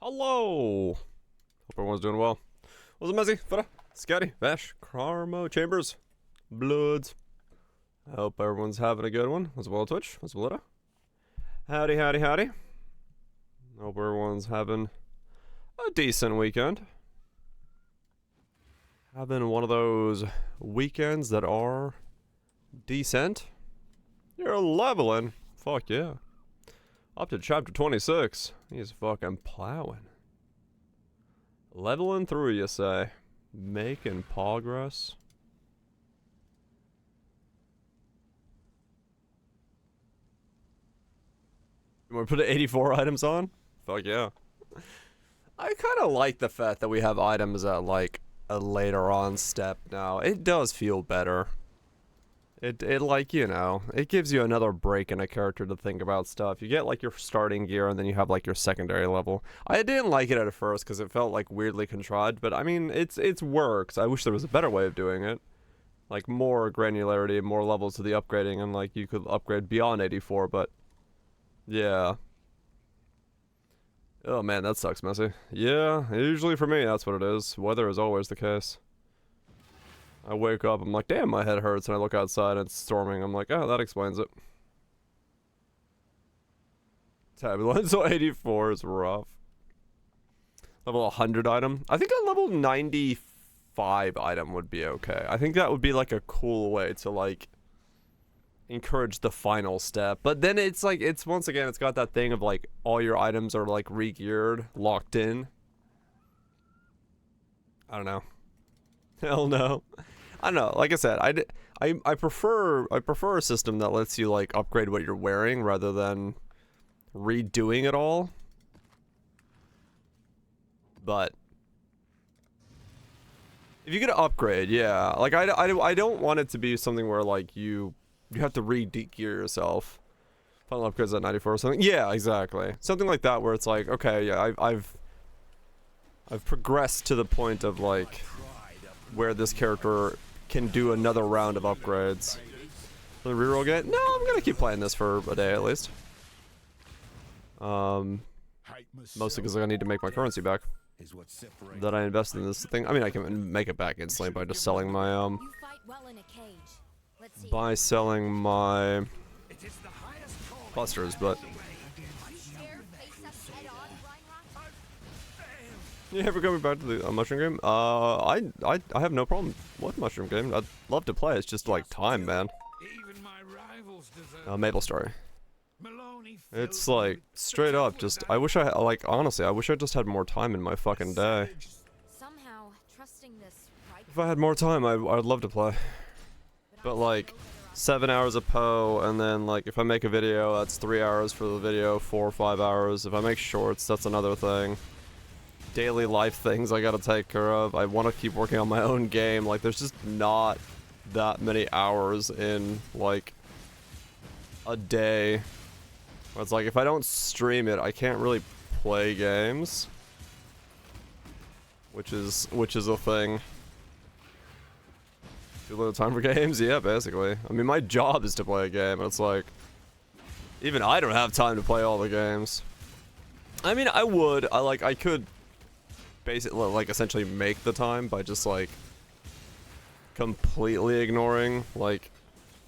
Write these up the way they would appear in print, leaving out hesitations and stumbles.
Hello! Hope everyone's doing well. Was it Mezzy, Futta, Scotty, Vash, Carmo, Chambers, Bloods? I hope everyone's having a good one. Was well Twitch? Was well Howdy, howdy, howdy. Hope everyone's having a decent weekend. Having one of those weekends that are decent. You're leveling. Fuck yeah. Up to chapter 26. He's fucking plowing. Leveling through, you say. Making progress. You want to put 84 items on? Fuck yeah. I kind of like the fact that we have items at like a later on step now. It does feel better. It like, you know, it gives you another break in a character to think about stuff. You get like your starting gear and then you have like your secondary level. I didn't like it at first because it felt like weirdly contrived, but I mean, it's works. I wish there was a better way of doing it. Like more granularity, more levels to the upgrading, and like you could upgrade beyond 84, but yeah. Oh man, that sucks, Messy. Yeah, usually for me that's what it is. Weather is always the case. I wake up, I'm like, damn, my head hurts, and I look outside, and it's storming. I'm like, oh, that explains it. Tabulon, so 84 is rough. Level 100 item. I think a level 95 item would be okay. I think that would be, like, a cool way to, like, encourage the final step. But then it's, like, it's, once again, it's got that thing of, like, all your items are, like, re-geared, locked in. I don't know. Hell no. I don't know. Like I said, I prefer a system that lets you like upgrade what you're wearing rather than redoing it all. But if you get an upgrade, yeah. Like I don't want it to be something where like you have to re-gear yourself. Final upgrades at 94 or something. Yeah, exactly. Something like that where it's like, okay, yeah, I've progressed to the point of like where this character can do another round of upgrades. The reroll get? No, I'm gonna keep playing this for a day at least. Mostly because I need to make my currency back that I invested in this thing. I mean, I can make it back instantly by just selling my by selling my busters, but you ever coming back to the mushroom game? I have no problem with mushroom game. I'd love to play. It's just like time, man. Maple Story. It's like straight up. Just I wish I like honestly. I wish I just had more time in my fucking day. If I had more time, I'd love to play. But like 7 hours of Poe, and then like if I make a video, that's 3 hours for the video, 4 or 5 hours. If I make shorts, that's another thing. Daily life things I gotta take care of. I want to keep working on my own game. Like there's just not that many hours in like a day where it's like if I don't stream it I can't really play games, which is a thing. Too little time for games? Yeah, basically. I mean, my job is to play a game, and it's like even I don't have time to play all the games. I mean, I could basically like essentially make the time by just like completely ignoring like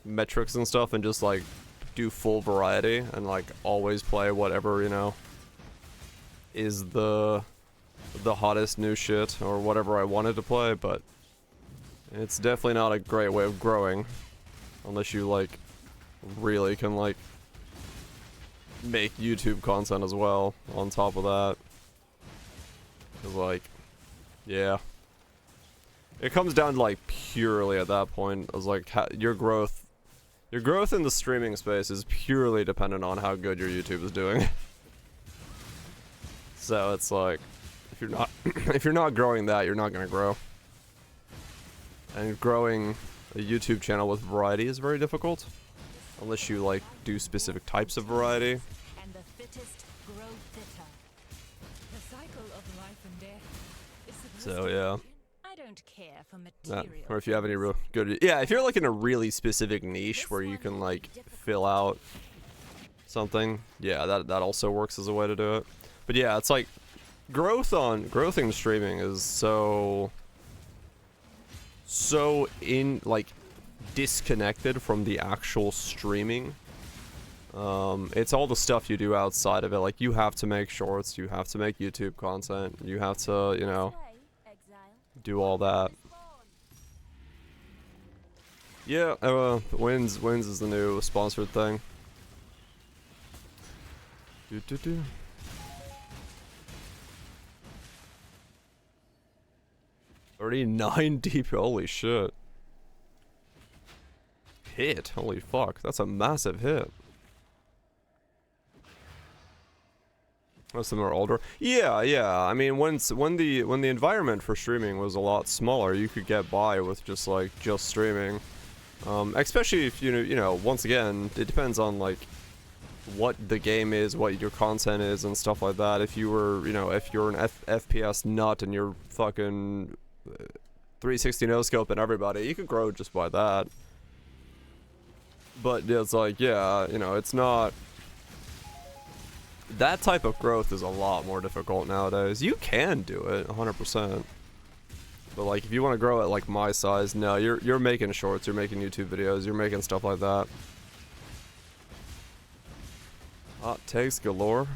metrics and stuff and just like do full variety and like always play whatever, you know, is the hottest new shit or whatever I wanted to play. But it's definitely not a great way of growing unless you like really can like make YouTube content as well on top of that. Cause like, yeah, it comes down to like purely at that point. I was like, your growth in the streaming space is purely dependent on how good your YouTube is doing. So it's like, if you're not growing that, you're not gonna grow. And growing a YouTube channel with variety is very difficult, unless you like do specific types of variety. So yeah. I don't care for material. Or if you have any real good, yeah, if you're like in a really specific niche where you can like fill out something, yeah, that also works as a way to do it. But yeah, it's like growth in streaming is so in like disconnected from the actual streaming. It's all the stuff you do outside of it. Like, you have to make shorts, you have to make YouTube content, you have to, you know, do all that. Yeah, wins is the new sponsored thing. 39 deep, holy shit. Hit, holy fuck, that's a massive hit. Most of them are older. Yeah, I mean, when the environment for streaming was a lot smaller, you could get by with just streaming. Especially if you know, once again, it depends on like what the game is, what your content is, and stuff like that. If you were, you know, if you're an FPS nut and you're fucking 360 no scope and everybody, you could grow just by that. But it's like, yeah, you know, it's not. That type of growth is a lot more difficult nowadays. You can do it 100%. But like, if you want to grow at like my size, no, you're making shorts, you're making YouTube videos, you're making stuff like that. Hot takes galore.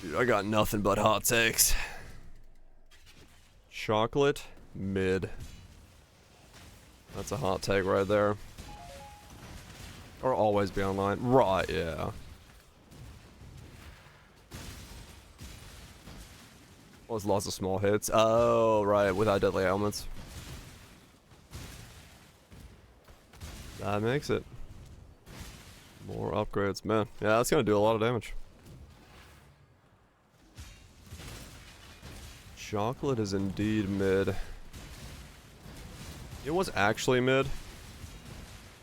Dude, I got nothing but hot takes. Chocolate mid. That's a hot take right there. Or always be online. Right, yeah. Was lots of small hits. Oh, right, without deadly elements. That makes it. More upgrades, man. Yeah, that's gonna do a lot of damage. Chocolate is indeed mid. It was actually mid.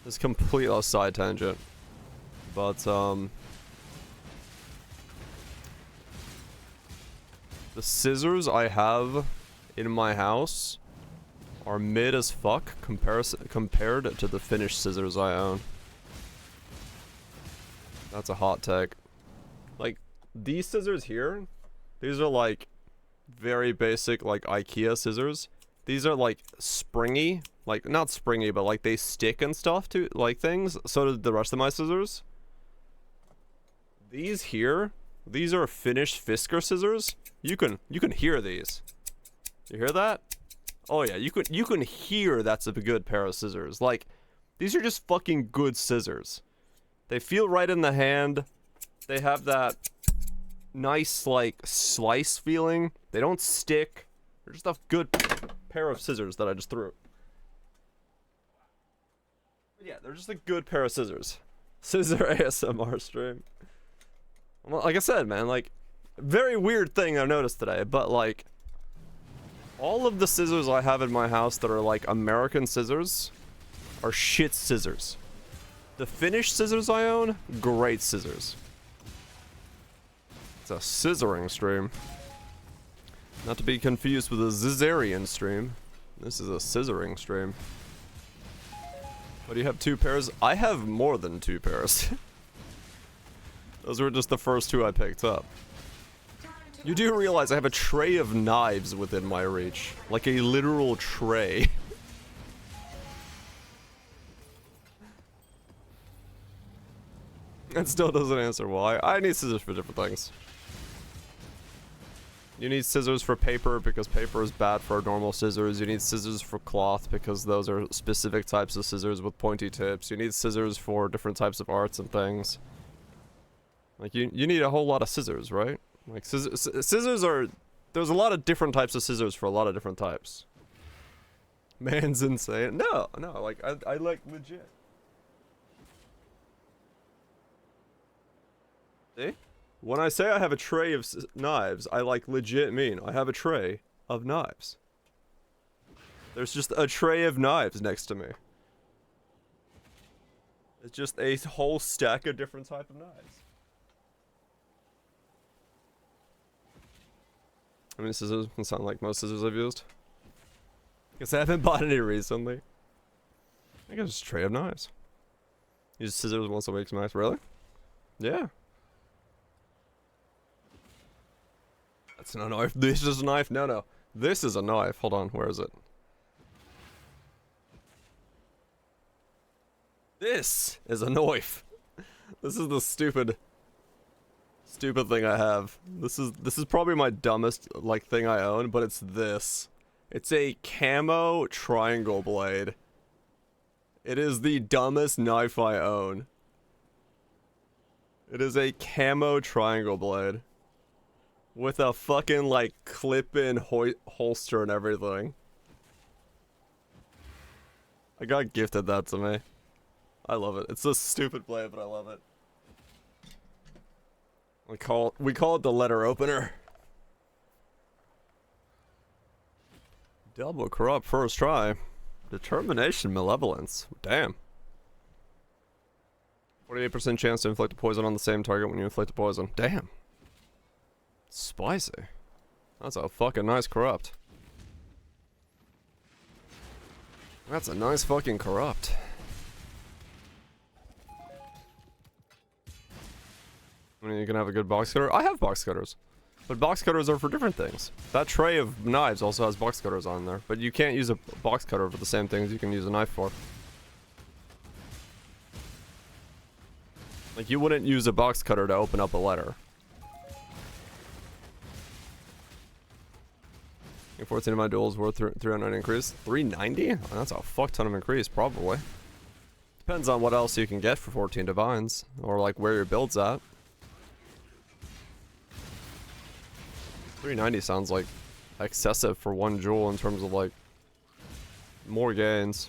It's complete side tangent. But, the scissors I have in my house are mid as fuck compared to the finished scissors I own. That's a hot take. Like, these scissors here, these are like very basic like IKEA scissors. These are like springy, like not springy, but like they stick and stuff to like things. So do the rest of my scissors. These here, these are finished Fisker scissors. You can hear these. You hear that? Oh yeah, you can hear that's a good pair of scissors. Like, these are just fucking good scissors. They feel right in the hand. They have that nice like slice feeling. They don't stick. They're just a good pair of scissors that I just threw. But yeah, they're just a good pair of scissors. Scissor ASMR stream. Well, like I said, man, like, very weird thing I noticed today, but like, all of the scissors I have in my house that are like American scissors are shit scissors. The finished scissors I own, great scissors. It's a scissoring stream. Not to be confused with a Zizarian stream. This is a scissoring stream. What, do you have 2 pairs? I have more than 2 pairs. Those were just the first 2 I picked up. You do realize I have a tray of knives within my reach. Like a literal tray. That still doesn't answer why. I need scissors for different things. You need scissors for paper because paper is bad for normal scissors. You need scissors for cloth because those are specific types of scissors with pointy tips. You need scissors for different types of arts and things. Like, you need a whole lot of scissors, right? Like, scissors are... There's a lot of different types of scissors for a lot of different types. Man's insane. No, like, I like legit. See? When I say I have a tray of knives, I like legit mean I have a tray of knives. There's just a tray of knives next to me. It's just a whole stack of different type of knives. How many scissors? It sound like most scissors I've used. Guess I haven't bought any recently. I got just a tray of knives. Use scissors once a week max. Really? Yeah. That's not a knife. This is a knife. No, no. This is a knife. Hold on. Where is it? This is a knife. This is the stupid thing I have. This is probably my dumbest like thing I own, but it's this. It's a camo triangle blade. It is the dumbest knife I own. It is a camo triangle blade. With a fucking like clip-in holster and everything. I got gifted that to me. I love it. It's a stupid blade, but I love it. We call it the letter opener. Double corrupt first try. Determination malevolence. Damn. 48% chance to inflict a poison on the same target when you inflict a poison. Damn. Spicy. That's a fucking nice corrupt. That's a nice fucking corrupt. I mean, you can have a good box cutter. I have box cutters. But box cutters are for different things. That tray of knives also has box cutters on there. But you can't use a box cutter for the same things you can use a knife for. Like, you wouldn't use a box cutter to open up a letter. 14 of my duels worth 390 increase. 390? Oh, that's a fuck ton of increase, probably. Depends on what else you can get for 14 divines. Or, like, where your build's at. 390 sounds like excessive for one jewel in terms of like more gains.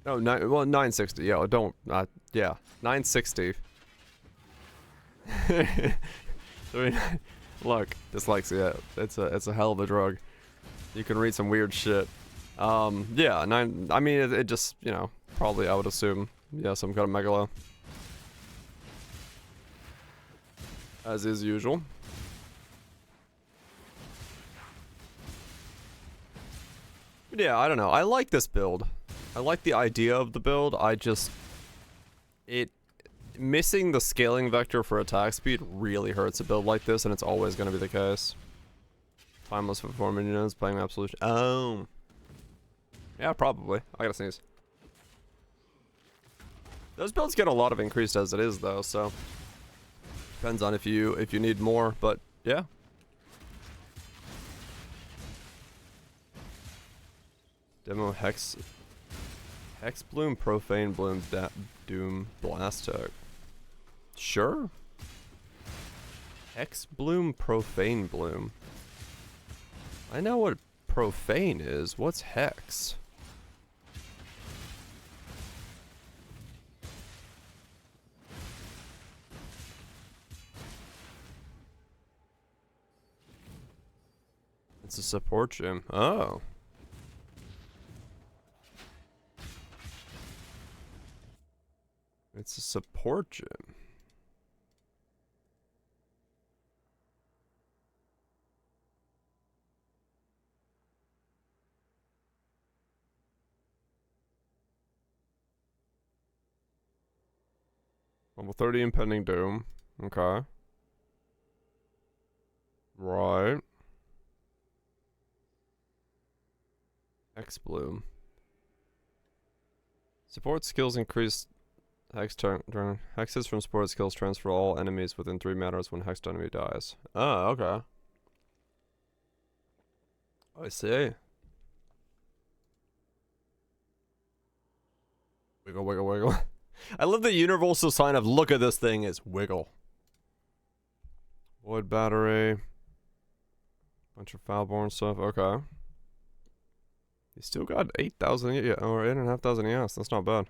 No, 960. Yeah, don't. Yeah, 960. I mean, look, dyslexia. It's a hell of a drug. You can read some weird shit. Yeah, I mean, it just, you know, probably I would assume, yeah, some kind of megalo. As is usual. But yeah, I don't know. I like this build. I like the idea of the build. Missing the scaling vector for attack speed really hurts a build like this, and it's always going to be the case. Timeless for 4 minions, playing absolution. Oh. Yeah, probably. I gotta sneeze. Those builds get a lot of increased as it is, though, so depends on if you need more, but yeah. Demo Hex Bloom, Profane Bloom, Doom, Blast Tech. Sure. Hex Bloom, Profane Bloom. I know what Profane is. What's Hex? It's a support gym. Oh. It's a support gym. Level 30 impending doom. Okay. Right. X Bloom. Support skills increase hex turn. Hexes from support skills transfer all enemies within 3 meters when hexed enemy dies. Oh, okay. I see. Wiggle, wiggle, wiggle. I love the universal sign of look at this thing is wiggle. Void battery. Bunch of foulborn stuff. Okay. You still got 8,000 or 8,500 ES. That's not bad.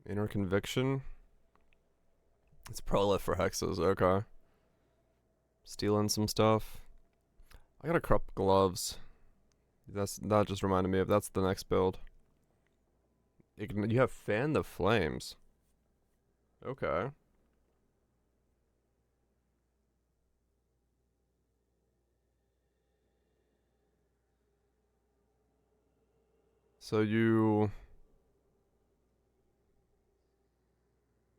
Inner conviction. It's prolif for hexes. Okay. Stealing some stuff. I got a corrupt gloves. That just reminded me of that's the next build. You have fan the flames. Okay. So you...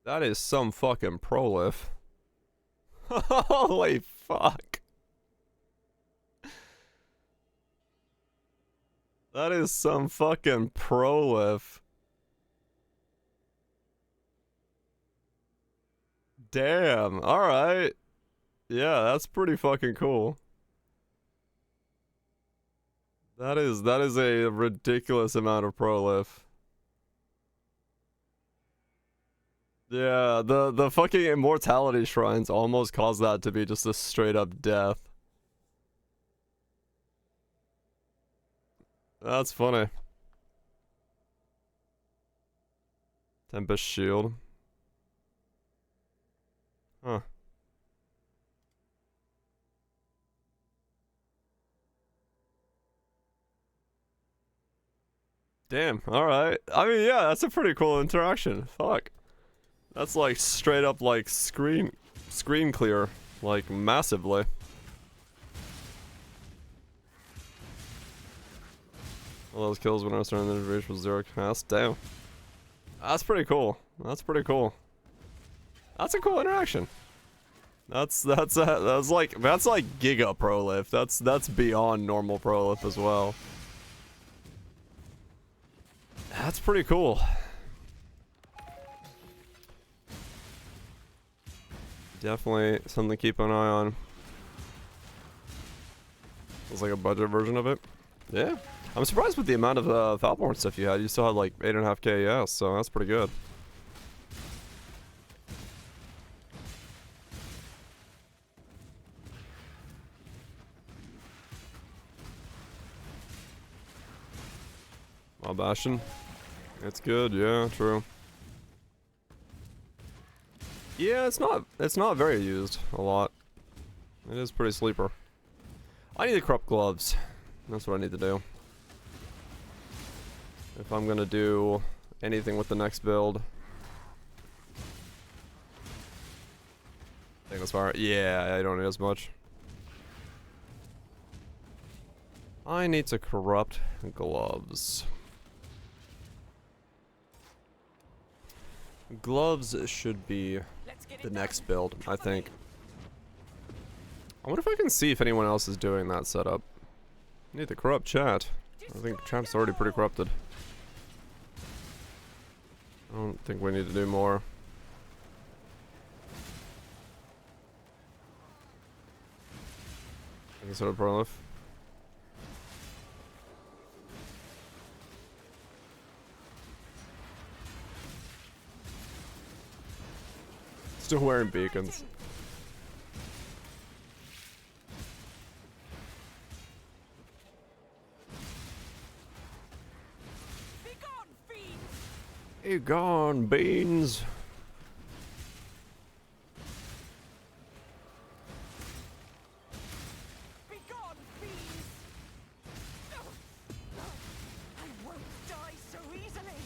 That is some fucking prolif. Holy fuck. That is some fucking prolif. Damn, alright. Yeah, that's pretty fucking cool. That is a ridiculous amount of prolif. Yeah, the fucking immortality shrines almost cause that to be just a straight up death. That's funny. Tempest Shield. Huh. Damn, alright. I mean, yeah, that's a pretty cool interaction. Fuck. That's like straight up like screen clear. Like massively. All those kills when I was starting the invasion was 0 cast. Damn. That's pretty cool. That's pretty cool. That's a cool interaction. That's like giga prolif. That's beyond normal prolif as well. That's pretty cool. Definitely something to keep an eye on. It's like a budget version of it. Yeah. I'm surprised with the amount of Falborn stuff you had. You still had like 8.5k ES, so that's pretty good. Bastion. It's good, yeah, true. Yeah, it's not very used a lot. It is pretty sleeper. I need the corrupt gloves. That's what I need to do. If I'm gonna do anything with the next build. I think that's far. Yeah, I don't need as much. I need to corrupt gloves. Gloves should be the next build, I think. I wonder if I can see if anyone else is doing that setup. I need the corrupt chat. I think chat's already pretty corrupted. I don't think we need to do more. Any sort of prolif. Still wearing beacons. Be gone, beans. Be gone, fiends! No. I won't die so easily.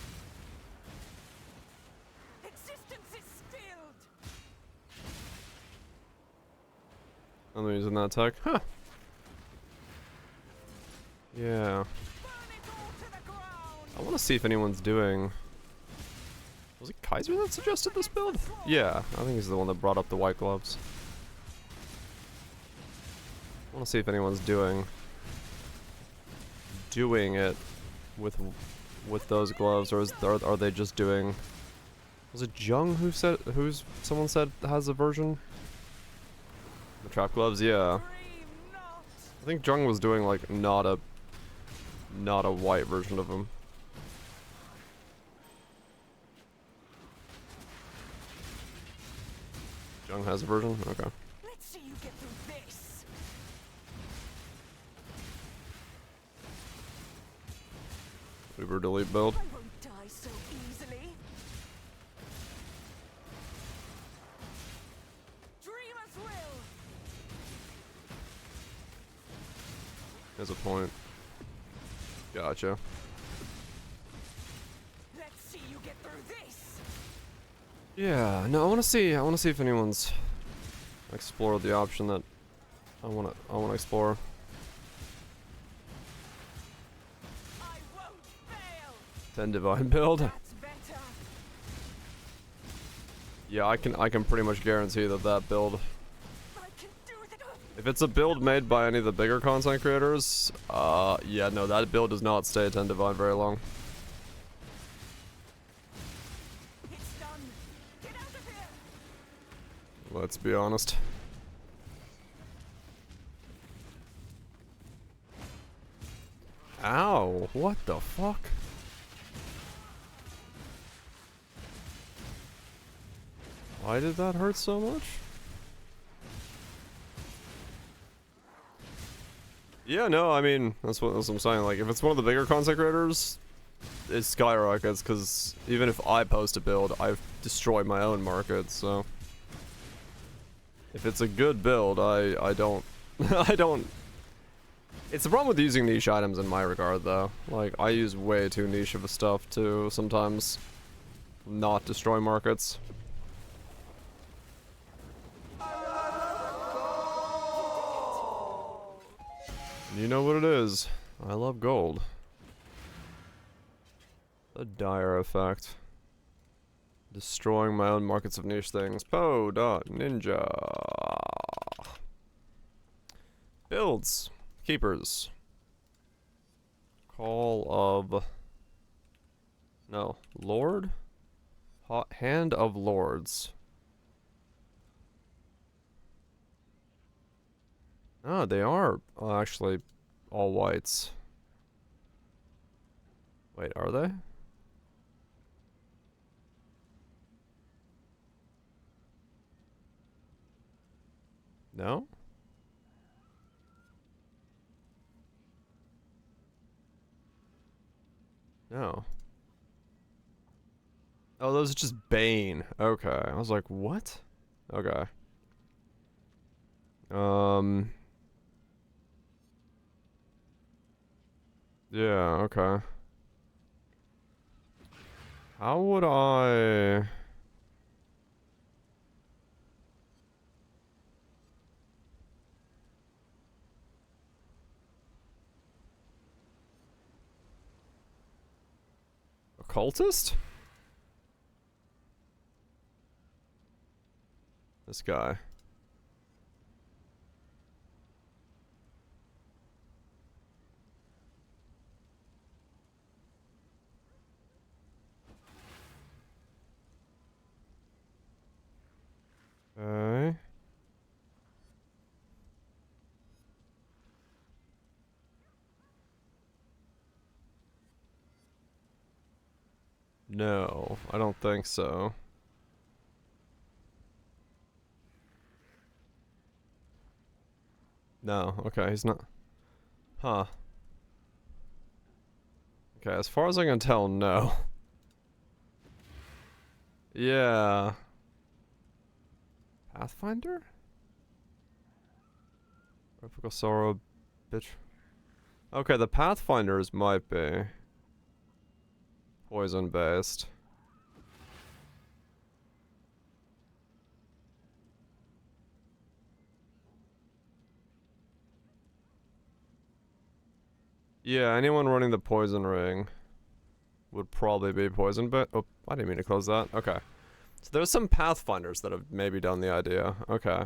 Existence is stilled. I'm using that tech. Huh. Yeah. I want to see if anyone's doing... Was it Kaiser that suggested this build? Yeah, I think he's the one that brought up the white gloves. I want to see if anyone's doing it with those gloves, or are they just doing? Was it Jung who said someone said has a version? The trap gloves, yeah. I think Jung was doing like not a white version of them. Jung has a version? Okay. Let's see you get through this. Uber delete build. I won't die so easily. Dreamers will. There's a point. Gotcha. Let's see you get through this. Yeah, no, I want to see if anyone's explored the option that I want to explore. I won't fail. 10 divine build. That's better. Yeah, I can pretty much guarantee that build, I can do that. if it's a build made by any of the bigger content creators, yeah, no, that build does not stay 10 divine very long. It's done. Get out of here. Let's be honest. Ow, what the fuck? Why did that hurt so much? Yeah, no, I mean, that's what I'm saying. Like, if it's one of the bigger content creators, it skyrockets, because even if I post a build, I've destroyed my own market, so. If it's a good build, I don't, I don't. It's the problem with using niche items in my regard, though. Like, I use way too niche of a stuff to sometimes not destroy markets. You know what it is. I love gold. The dire effect. Destroying my own markets of niche things. Ninja. Builds. Keepers. Call of... No. Lord? Hand of Lords. Oh, they are actually all whites. Wait, are they? No? No. Oh, those are just Bane. Okay. I was like, what? Okay. Yeah, okay. How would I... Occultist? This guy. Okay. No, I don't think so. No, okay, he's not. Huh. Okay, as far as I can tell, no. Yeah. Pathfinder? Replicable Sorrow, bitch. Okay, the Pathfinders might be poison based. Yeah, anyone running the poison ring would probably be poison, but oh, I didn't mean to close that. Okay. So there's some Pathfinders that have maybe done the idea. Okay.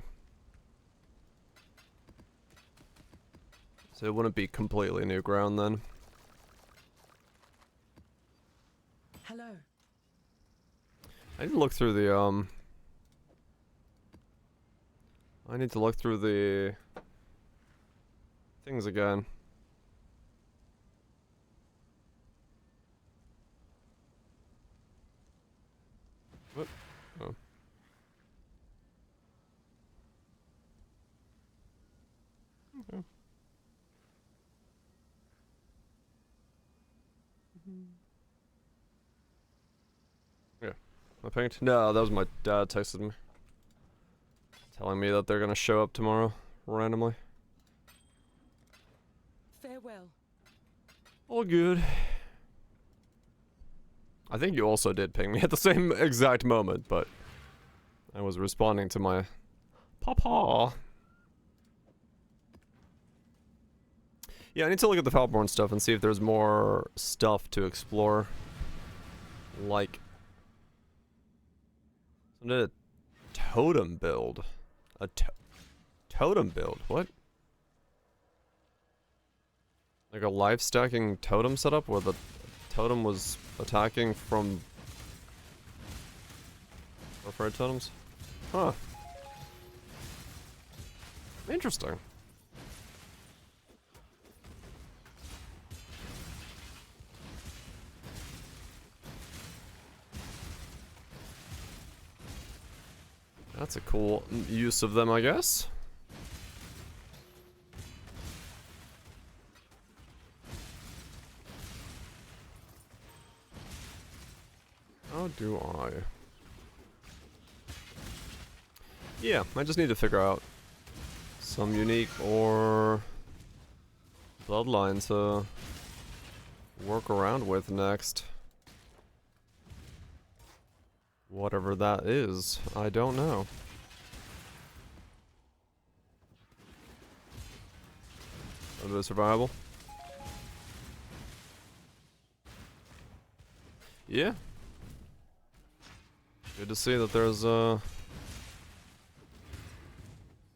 So it wouldn't be completely new ground then. Hello. I need to look through the I need to look through the things again. What? Oh. Okay. Yeah. I pinged? No, that was my dad texted me. Telling me that they're gonna show up tomorrow, randomly. Farewell. All good. I think you also did ping me at the same exact moment, but I was responding to my papa. Yeah, I need to look at the Falborn stuff and see if there's more stuff to explore. Like, I did a totem build. A totem build? What? Like a life stacking totem setup where the totem was attacking from preferred totems? Huh. Interesting. That's a cool use of them, I guess. How do I? Yeah, I just need to figure out some unique or bloodline to work around with next. Whatever that is, I don't know. A bit of survival. Yeah. Good to see that there's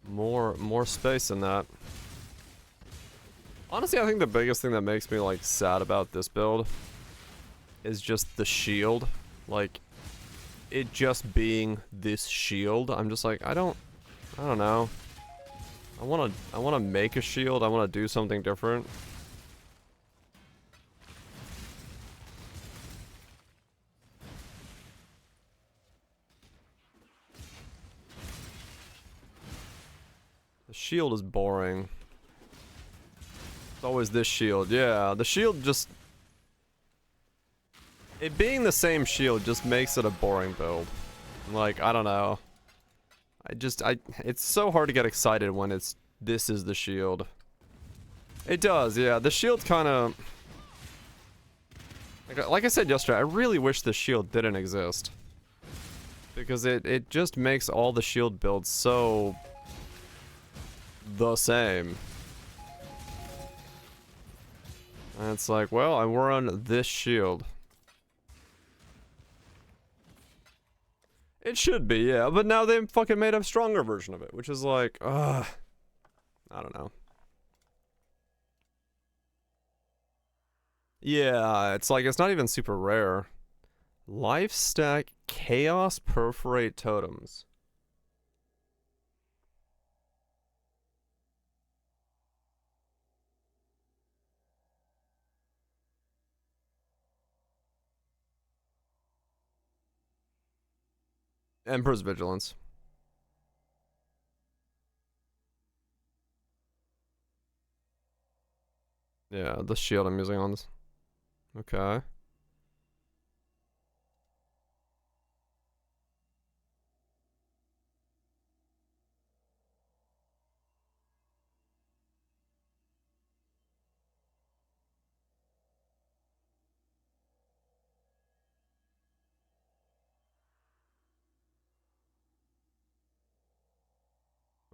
more space in that. Honestly, I think the biggest thing that makes me like sad about this build is just the shield. Like, it just being this shield. I'm just like, I don't know. I wanna make a shield. I wanna do something different. The shield is boring. It's always this shield. Yeah, the shield just... It being the same shield just makes it a boring build. Like, I don't know. It's so hard to get excited when this is the shield. It does, yeah. The shield kind of... Like I said yesterday, I really wish the shield didn't exist. Because it just makes all the shield builds so... the same. And it's like, well, I were on this shield. It should be, yeah, but now they fucking made a stronger version of it, which is like, I don't know. Yeah, it's like, it's not even super rare. Life stack chaos perforate totems. Emperor's Vigilance. Yeah, the shield I'm using on this. Okay.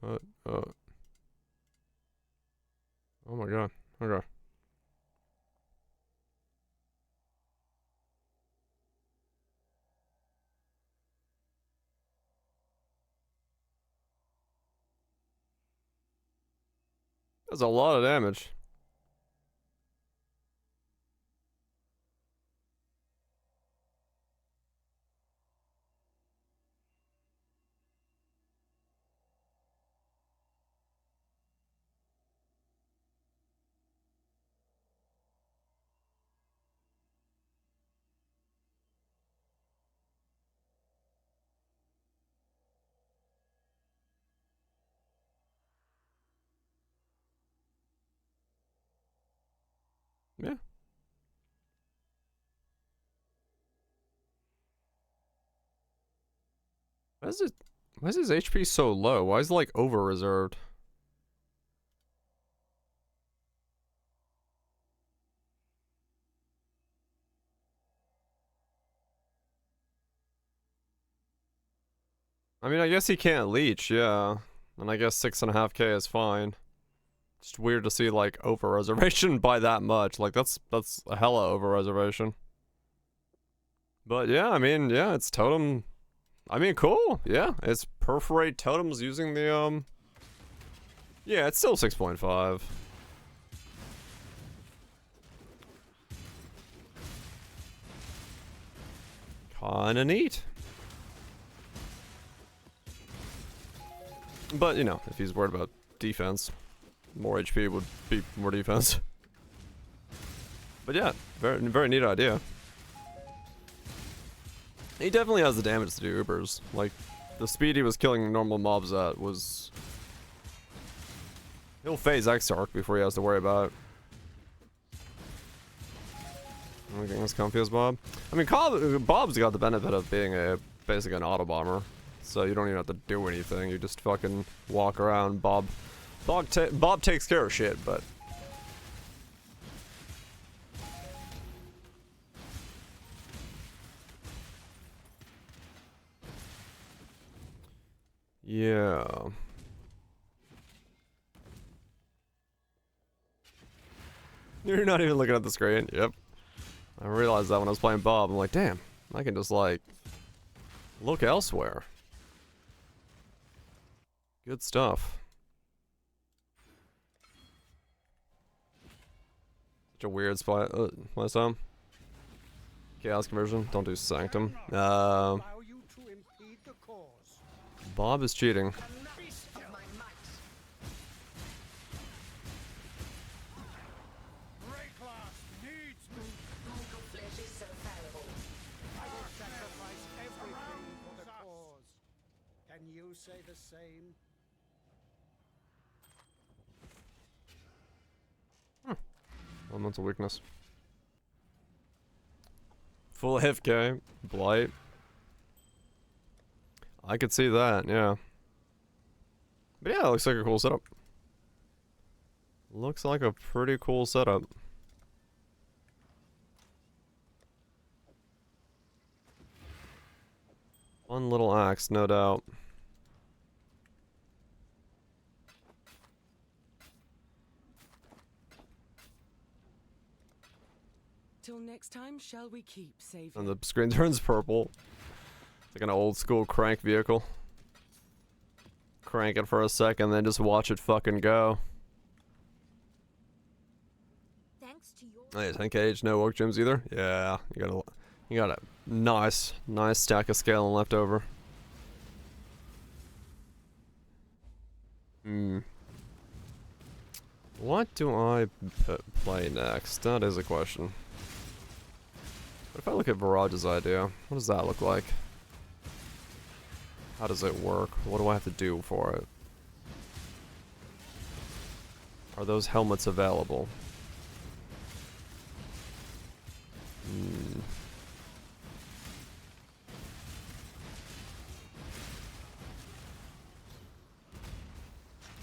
Uh, uh. Oh my god. Okay. That's a lot of damage. Yeah. Why is it? Why is his HP so low? Why is it like over reserved? I mean, I guess he can't leech, yeah. And I guess 6.5k is fine. It's weird to see like over reservation by that much. Like that's a hella over reservation. But yeah, I mean, yeah, it's totem. I mean, cool. Yeah, it's perforate totems using the Yeah, it's still 6.5. Kinda neat. But, you know, if he's worried about defense, more HP would be more defense. But yeah, very neat idea. He definitely has the damage to do Ubers. Like, the speed he was killing normal mobs at was... He'll phase X-Arc before he has to worry about it. Anything as comfy as Bob? I mean, Bob's got the benefit of being basically an auto bomber. So you don't even have to do anything. You just fucking walk around. Bob takes care of shit, but... Yeah. You're not even looking at the screen. Yep. I realized that when I was playing Bob. I'm like, damn, I can just, like, look elsewhere. Good stuff. Such a weird spot. What's up? Chaos conversion. Don't do Sanctum. Bob is cheating. Can you say the same? Elemental weakness. Full FK. Blight. I could see that, yeah. But yeah, it looks like a cool setup. Looks like a pretty cool setup. One little axe, no doubt. Till next time, shall we keep saving? And the screen turns purple. It's like an old school crank vehicle. Crank it for a second, then just watch it fucking go. Thanks to your Oh, yeah, 10k no work gems either? Yeah, you got a nice stack of scaling left over. What do I play next? That is a question. What if I look at Virage's idea? What does that look like? How does it work? What do I have to do for it? Are those helmets available?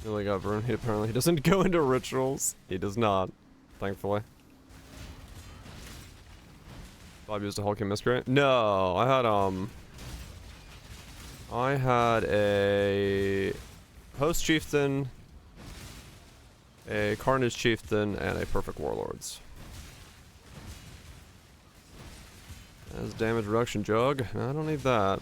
Really got Vern. He apparently doesn't go into rituals. He does not, thankfully. Bob used a hulking miscreant? No, I had a host chieftain, a carnage chieftain, and a perfect warlords. As damage reduction jug. I don't need that.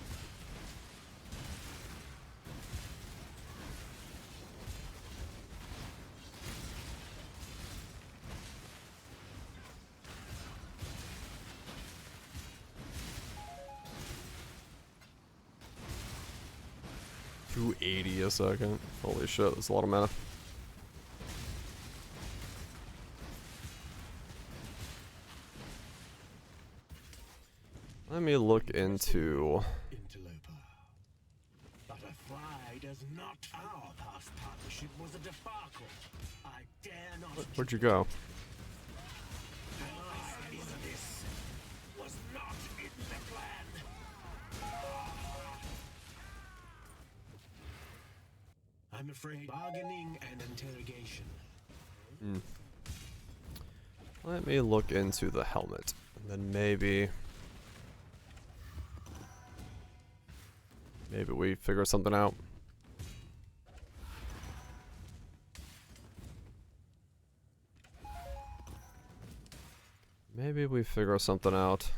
$280 a second. Holy shit, that's a lot of mana. Let me look into... Interloper. But a fry does not. Our past partnership was a debacle. I dare not. Where'd you go? This was not in the plan. I'm afraid bargaining and interrogation. Let me look into the helmet. And then maybe we figure something out. Maybe we figure something out.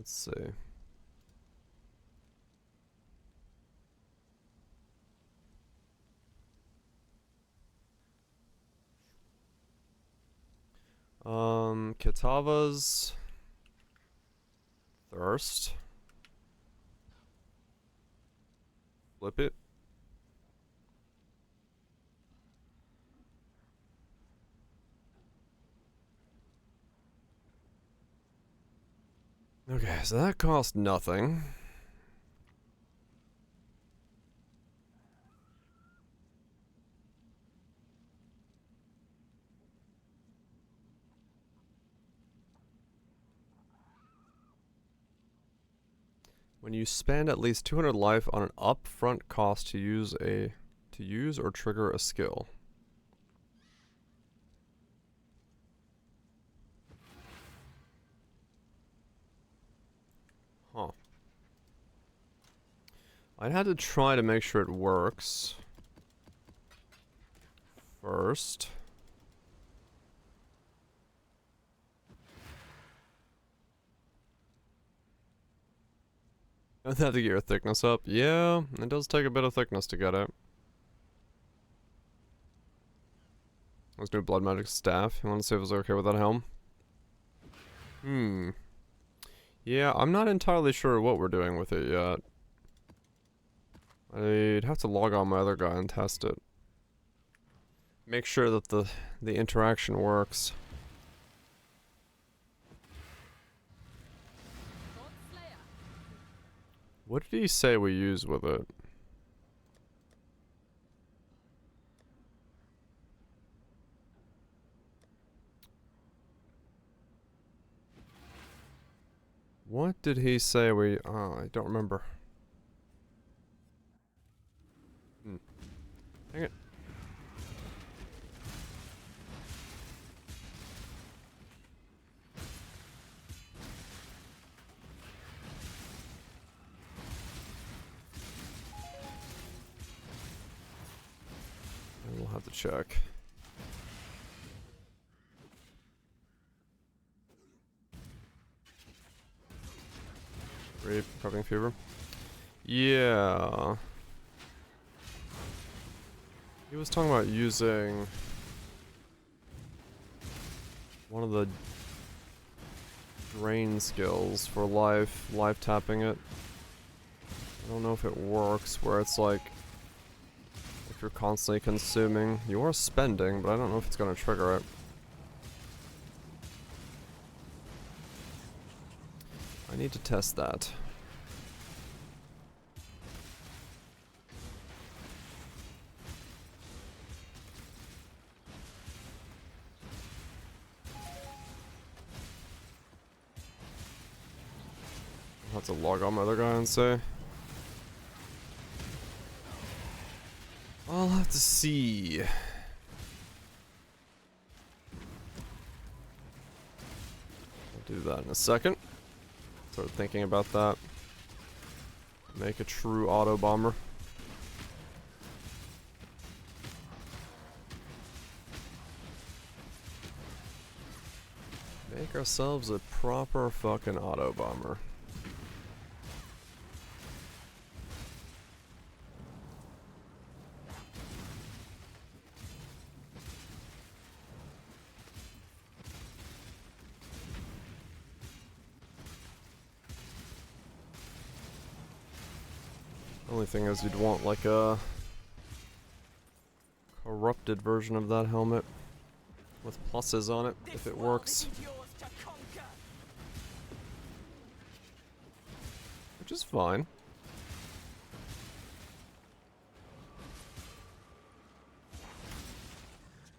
Let's see. Kitava's Thirst. Flip it. Okay, so that cost nothing. When you spend at least 200 life on an upfront cost to use or trigger a skill. Huh. I'd have to try to make sure it works first. I'd have to get your thickness up. Yeah, it does take a bit of thickness to get it. Let's do Blood Magic Staff. You want to see if it's okay with that helm? Yeah, I'm not entirely sure what we're doing with it yet. I'd have to log on my other guy and test it. Make sure that the interaction works. What did he say we use with it? What did he say we... Oh, I don't remember. Dang it. We'll have to check. Rape, Covering Fever. Yeah. He was talking about using one of the drain skills for life tapping it. I don't know if it works where it's like if you're constantly consuming, you are spending, but I don't know if it's gonna trigger it. I need to test that. I'll have to log on my other guy and say. I'll have to see. I'll do that in a second. Start thinking about that. Make a true auto bomber. Make ourselves a proper fucking auto bomber. Only thing is you'd want like a corrupted version of that helmet with pluses on it if it works. Which is fine.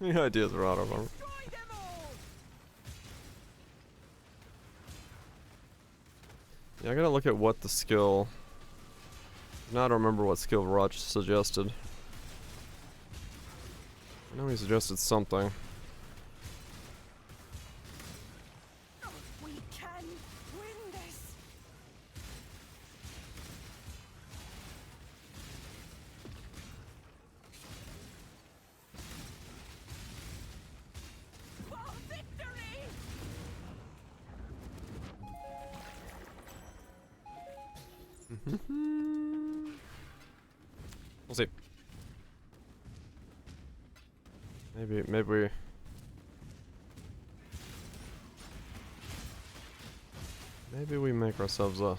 The ideas are out of them. Yeah, I gotta look at what the skill... Now I don't remember what skill Raj suggested. I know he suggested something. We can win this. For victory! We'll see. Maybe we make ourselves a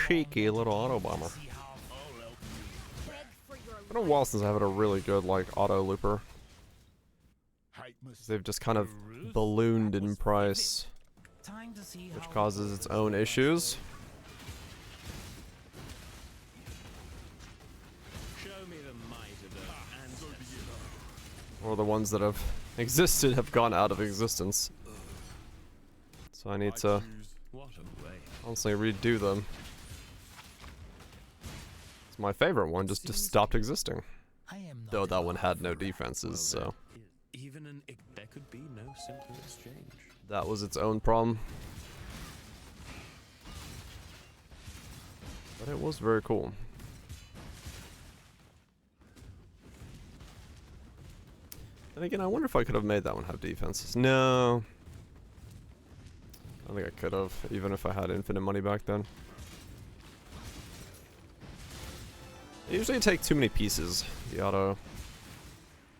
cheeky little auto bomber. Beg for your It's been a while since I had a really good like auto looper. They've just kind of ballooned in price, which causes its own issues. Or the ones that have existed have gone out of existence. So I need to honestly redo them. It's my favorite one, just stopped existing. Though that one had no defenses, so There could be no simple exchange. that was its own problem. But it was very cool. And again, I wonder if I could have made that one have defenses. No. I don't think I could have, even if I had infinite money back then. They usually take too many pieces, the auto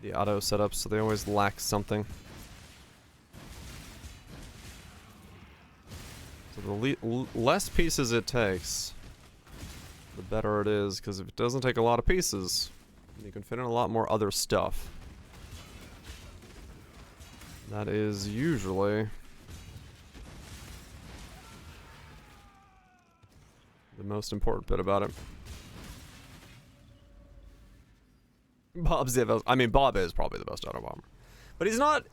setups, so they always lack something. So the less pieces it takes, the better it is, because if it doesn't take a lot of pieces, you can fit in a lot more other stuff. That is usually the most important bit about it. Bob is probably the best auto bomber. But he's not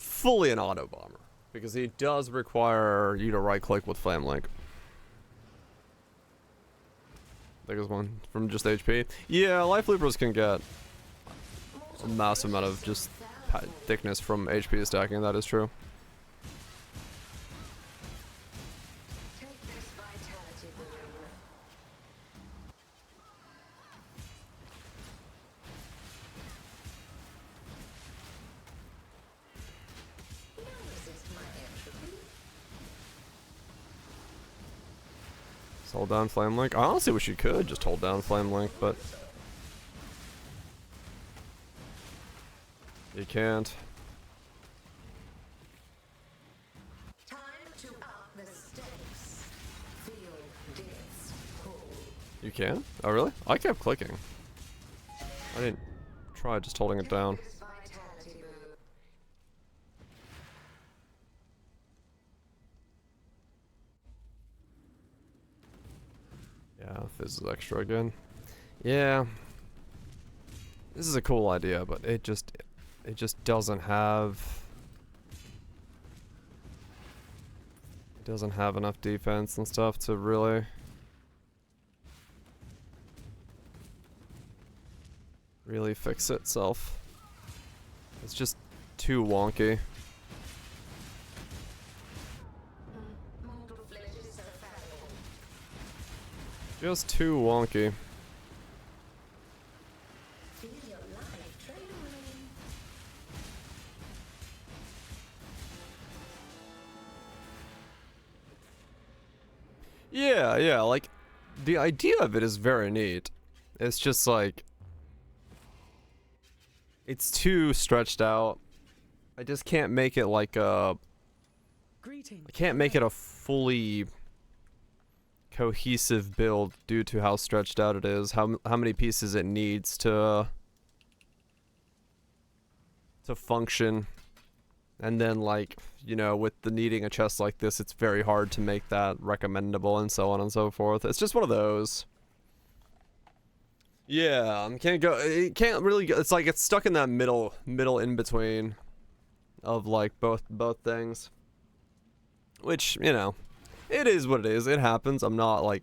fully an auto bomber, because he does require you to right click with flame link. Biggest one from just HP. Yeah, life loopers can get a massive amount of just thickness from HP stacking, that is true. Take this vitality balloon. Don't resist my entropy. Just hold down flame link. I honestly wish you could just hold down flame link, but you can't. Time to up the stakes. Feel death's pull. You can? Oh really? I kept clicking. I didn't try just holding it down. This vitality balloon. Yeah, fizz is extra again. Yeah. This is a cool idea, but it just doesn't have enough defense and stuff to really fix itself. It's just too wonky. Mortal flesh is so fallible. Just too wonky. Feel your life trade away. Yeah, like the idea of it is very neat. It's just like it's too stretched out. I just can't make it like a Greetings. I can't make it a fully cohesive build due to how stretched out it is, how many pieces it needs to function. And then, like, you know, with the needing a chest like this, it's very hard to make that recommendable and so on and so forth. It's just one of those. Yeah, it can't really go, it's like it's stuck in that middle in between of like both things. Which, you know, it is what it is. It happens. I'm not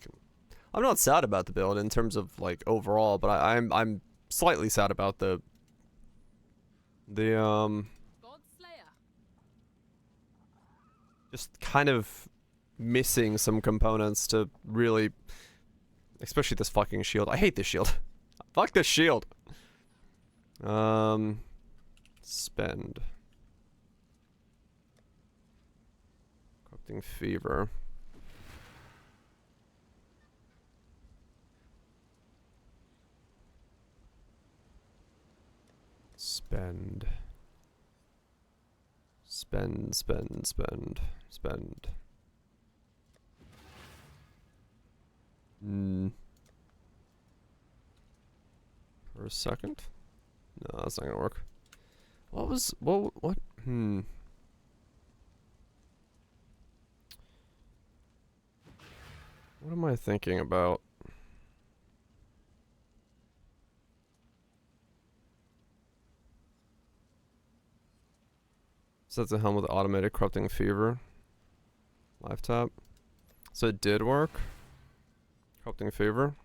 sad about the build in terms of like overall, but I'm slightly sad about the Godslayer. just kind of missing some components to really, especially this fucking shield. I hate this shield. Fuck this shield. Spend. Corrupting fever. Spend. Spend, spend, spend, spend. For a second? No, that's not gonna work. What? What? What am I thinking about? Sets a helm with automated corrupting fever. Life tap. So it did work. Corrupting fever.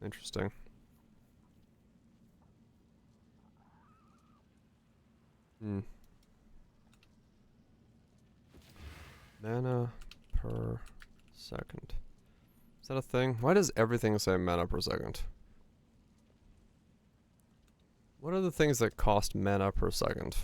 Interesting. Mana per second. Is that a thing? Why does everything say mana per second? What are the things that cost mana per second?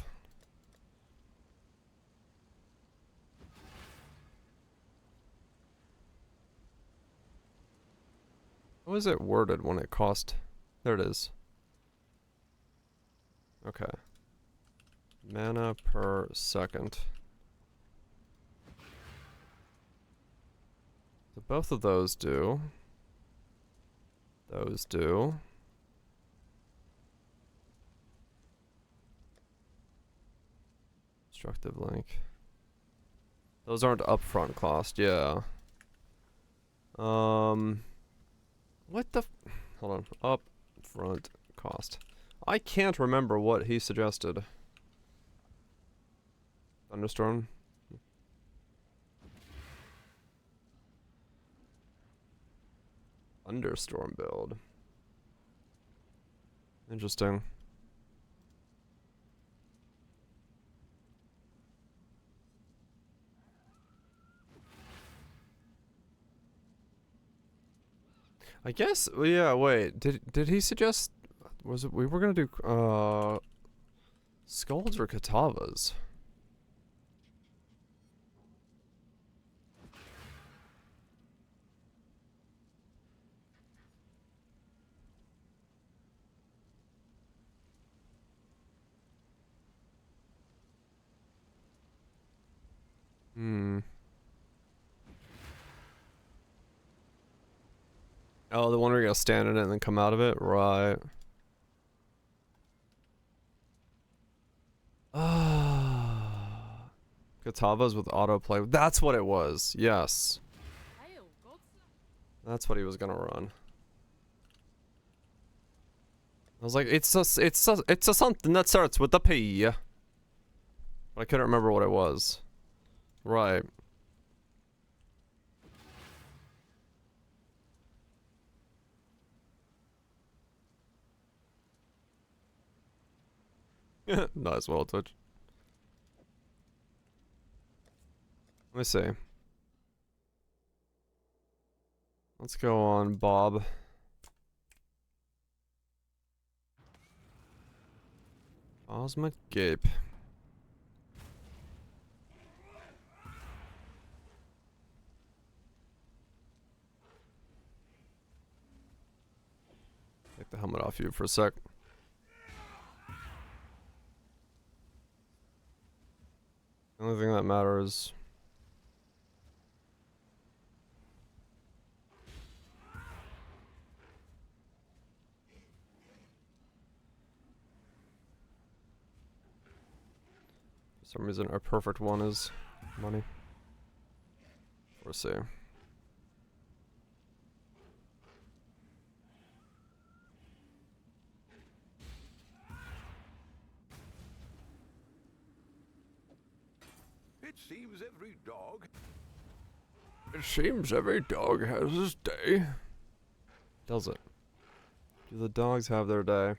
How is it worded when it cost? There it is. Okay. Mana per second. So both of those do. Those do. Destructive link. Those aren't upfront cost, yeah. What the hold on. Upfront cost. I can't remember what he suggested. Thunderstorm. Thunderstorm build. Interesting. I guess, well, yeah, wait. Did he suggest, was it, we were gonna do, skulls or katavas? Oh, the one where you gotta stand in it and then come out of it? Right. Katavas with autoplay. That's what it was. Yes. That's what he was gonna run. I was like, it's a something that starts with a P. But I couldn't remember what it was. Right. Nice, well, Twitch. Let me see. Let's go on Bob. Cosmic Gape. Take the helmet off you for a sec. The only thing that matters. For some reason, our perfect one is money. We'll see. It seems every dog. It seems every dog has his day. Does it? Do the dogs have their day?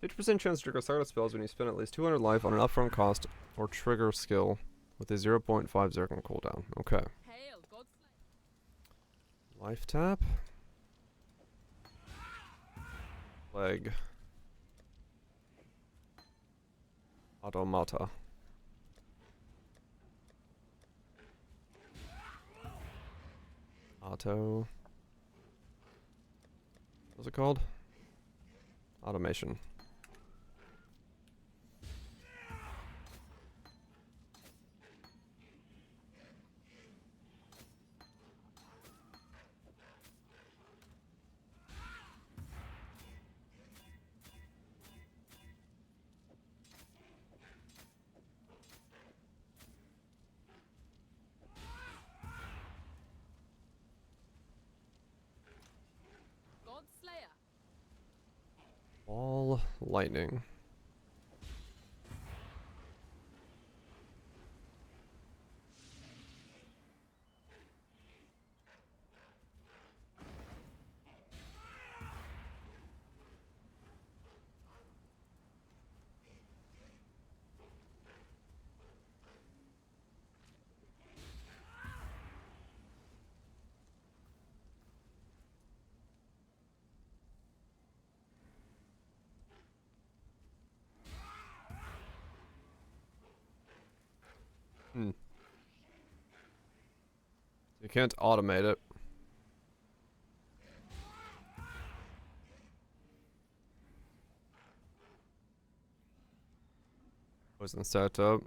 50% chance to trigger silent spells when you spend at least 200 life on an upfront cost or trigger skill with a 0.5 second cooldown. Okay. Life tap. Plague. Automata. Auto. What's it called? Automation. God Slayer. Ball lightning. Hmm. You can't automate it. Wasn't set up.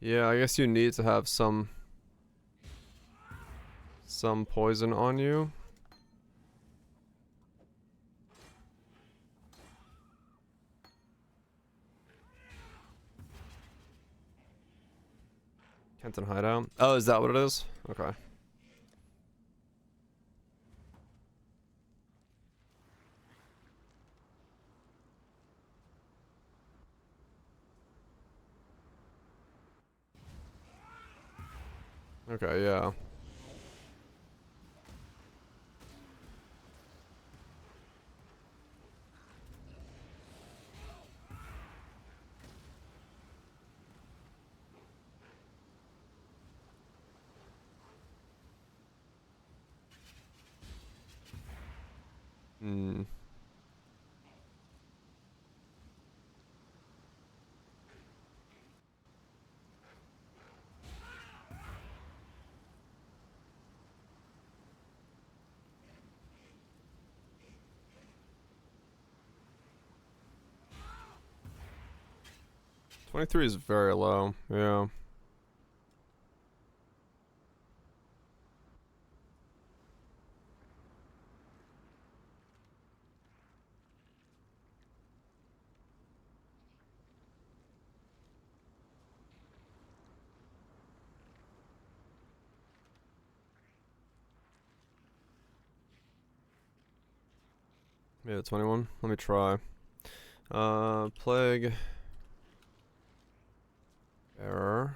Yeah, I guess you need to have some poison on you. Kenton hideout. Oh, is that what it is? Okay. Okay, yeah. Hmm. $23 is very low. Yeah. Yeah, 21. Let me try. Plague. Error.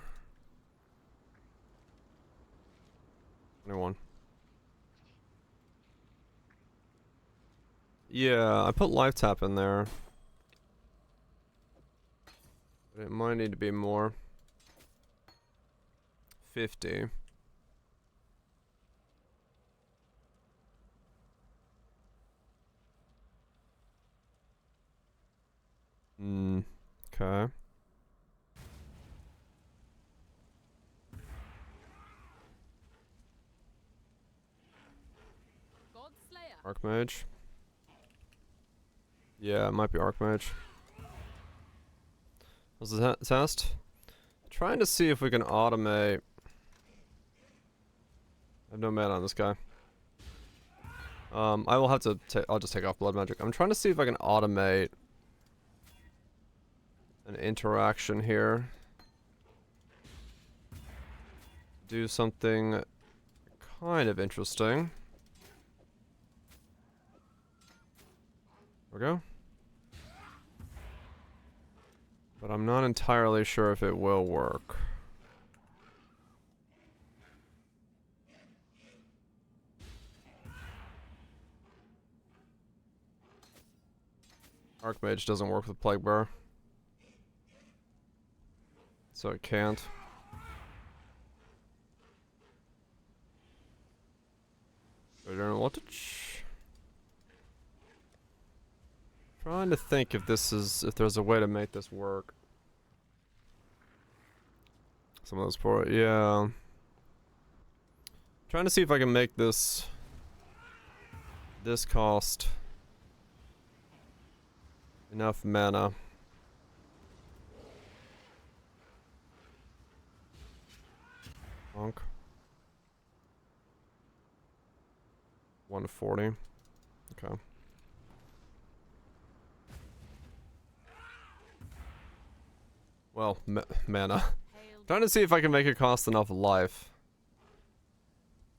21. Yeah, I put life tap in there. But it might need to be more. 50. Hmm. Okay. God Slayer. Archmage. Yeah, it might be Archmage. What's the test? Trying to see if we can automate. I have no mana on this guy. I will have to. I'll just take off blood magic. I'm trying to see if I can automate an interaction here. Do something kind of interesting. There we go. But I'm not entirely sure if it will work. Archmage doesn't work with Plague Bearer. So it can't. voltage? Trying to think if there's a way to make this work. Some of those poor, yeah. Trying to see if I can make this cost enough mana. Bonk. 140. Okay. Well, mana. Trying to see if I can make it cost enough life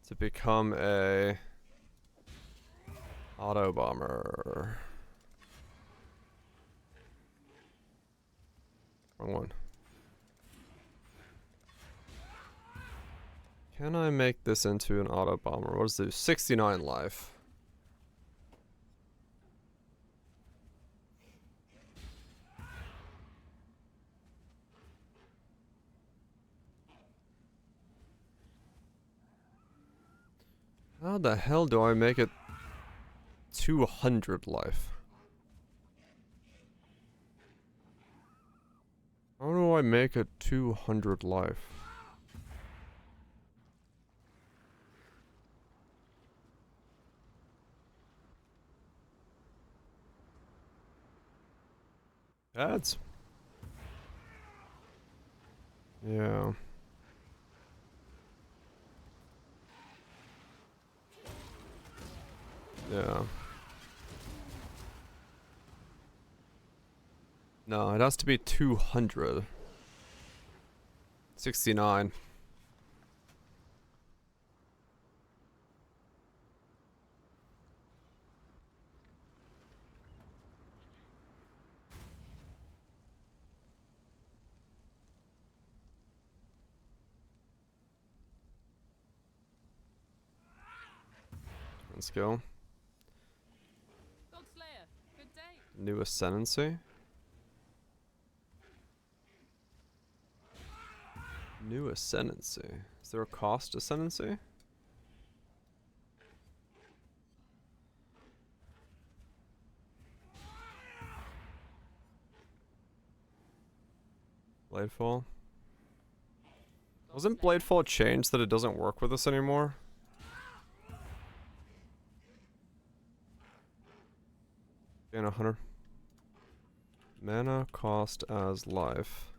to become a auto bomber. Wrong one. Can I make this into an auto bomber? What does it do? 69 life. How the hell do I make it 200 life? How do I make it 200 life? Ads. Yeah. Yeah. No, it has to be 200. 69. Let's go. Godslayer, good day. New Ascendancy. New Ascendancy. Is there a cost Ascendancy? Bladefall. Wasn't Bladefall changed that it doesn't work with us anymore? Gain 100. Mana cost as life.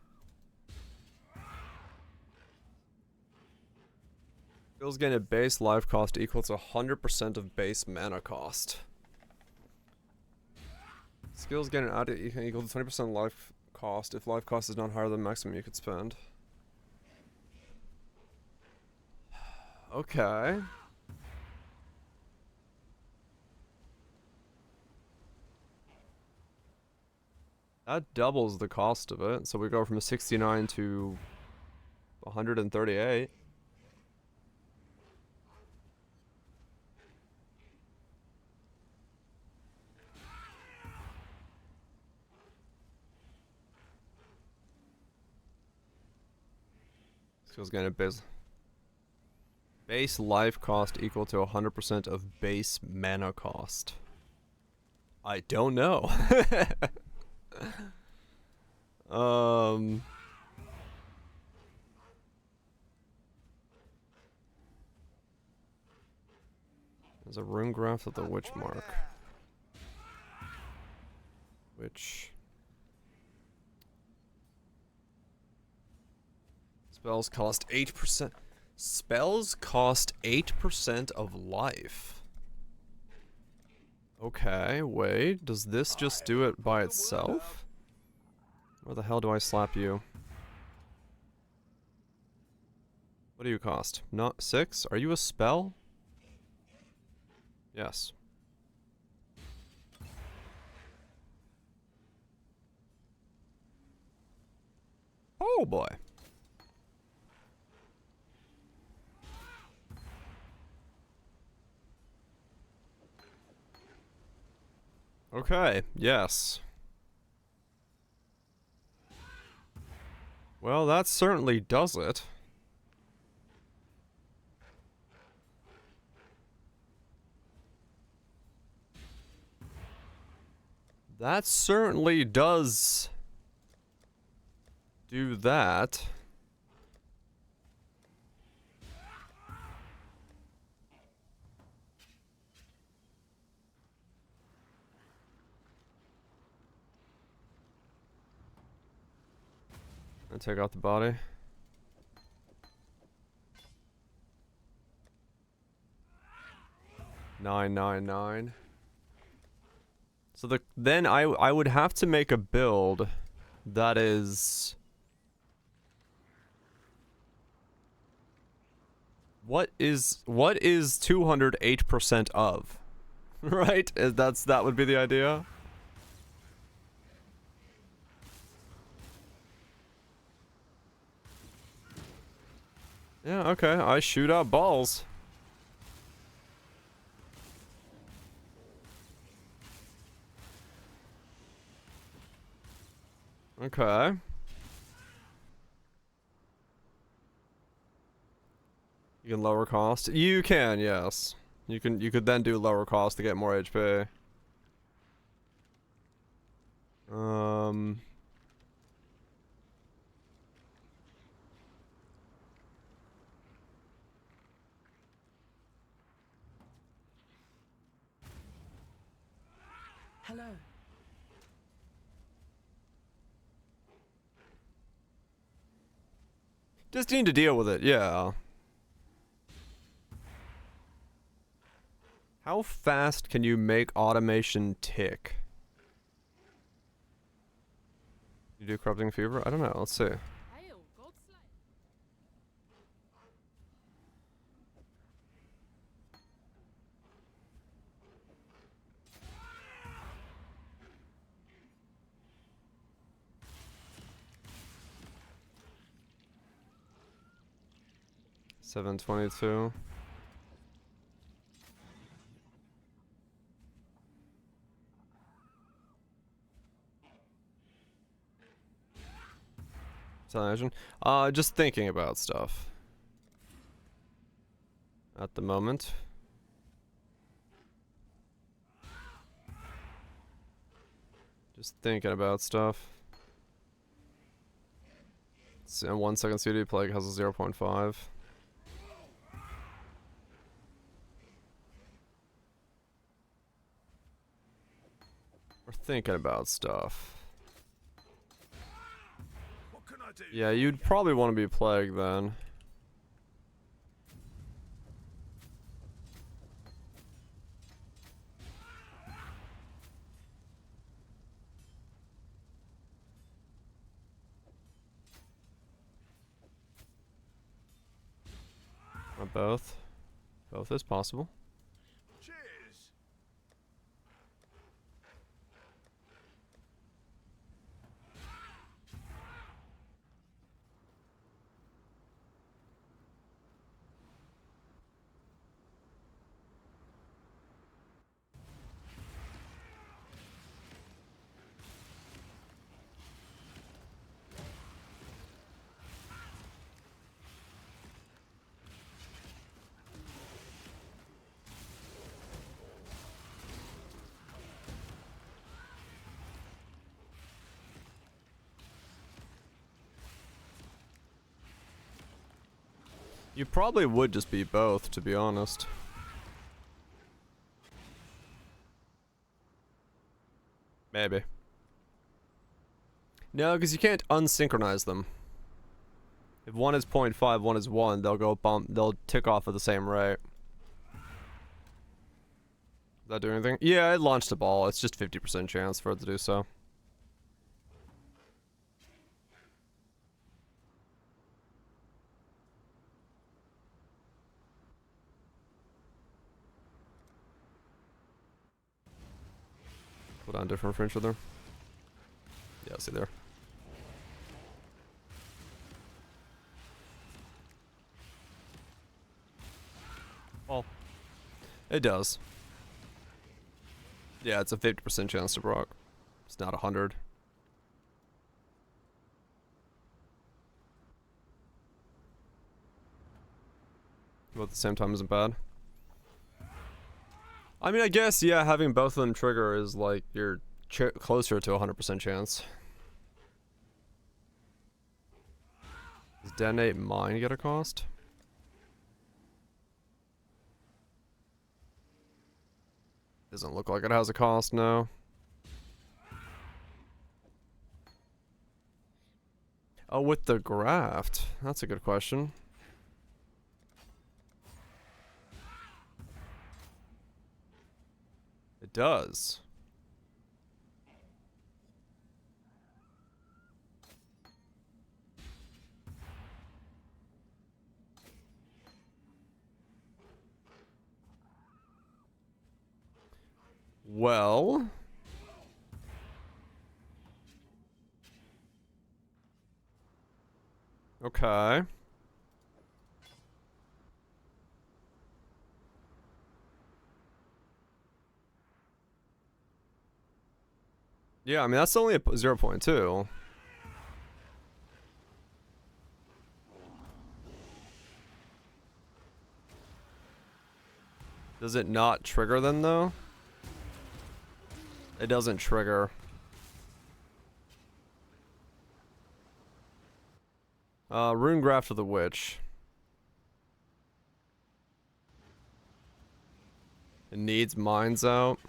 Skills gain a base life cost equal to 100% of base mana cost. Skills gain an added equal to 20% life cost if life cost is not higher than maximum you could spend. Okay. That doubles the cost of it, so we go from 69 to 138. Skills gain a base life cost equal to 100% of base mana cost. I don't know. There's a rune graph of the witch mark. Which spells cost 8%. Spells cost 8% of life. Okay, wait. Does this just do it by itself? Where the hell do I slap you? What do you cost? Not 6? Are you a spell? Yes. Oh boy. Okay, yes. Well, that certainly does it. That certainly does do that. And take out the body. $9.99. So then I would have to make a build that is what is 208% of? Right? That would be the idea. Yeah, okay. I shoot out balls. Okay. You can lower cost. You can, yes. You could then do lower cost to get more HP. Hello. Just need to deal with it, yeah. How fast can you make automation tick? You do corrupting fever? I don't know, let's see. Hail, Godslayer. 722. Television. Just thinking about stuff. At the moment. Just thinking about stuff. And 1 second CD plague has a 0.5. We're thinking about stuff. What can I do? Yeah, you'd probably want to be plague then. Or both. Both is possible. Cheers. You probably would just be both, to be honest. Maybe. No, because you can't unsynchronize them. If one is 0.5, one is 1, they'll go bump, they'll tick off at the same rate. Does that do anything? Yeah, it launched a ball. It's just 50% chance for it to do so. Put on different for each other. Yeah, see there. Well, it does. Yeah, it's a 50% chance to proc. It's not 100. But at the same time isn't bad. I mean, I guess, yeah, having both of them trigger is like your closer to 100% chance. Does detonate mine get a cost? Doesn't look like it has a cost, no. Oh, with the graft. That's a good question. It does. Well, okay. Yeah, I mean, that's only a 0.2. Does it not trigger then, though? It doesn't trigger. Rune Graft of the Witch. It needs mines out.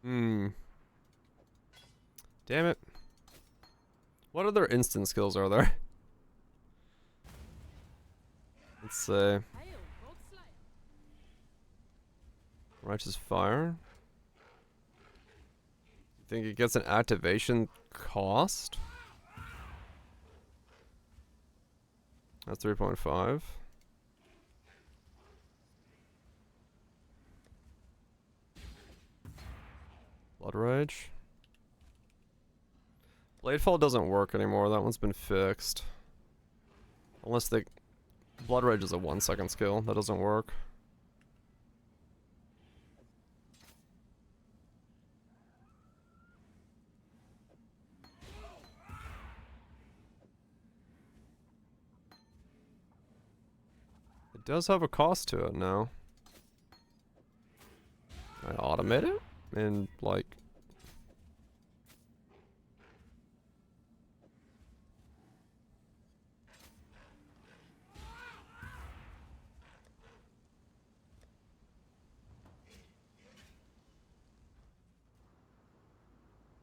Hmm. Damn it. What other instant skills are there? Let's see. Hail, Gold Slayer. Righteous Fire. You think it gets an activation cost? That's 3.5. Blood Rage. Bladefall doesn't work anymore. That one's been fixed. Unless they... Blood Rage is a 1-second skill. That doesn't work. It does have a cost to it now. I automate it? And, like...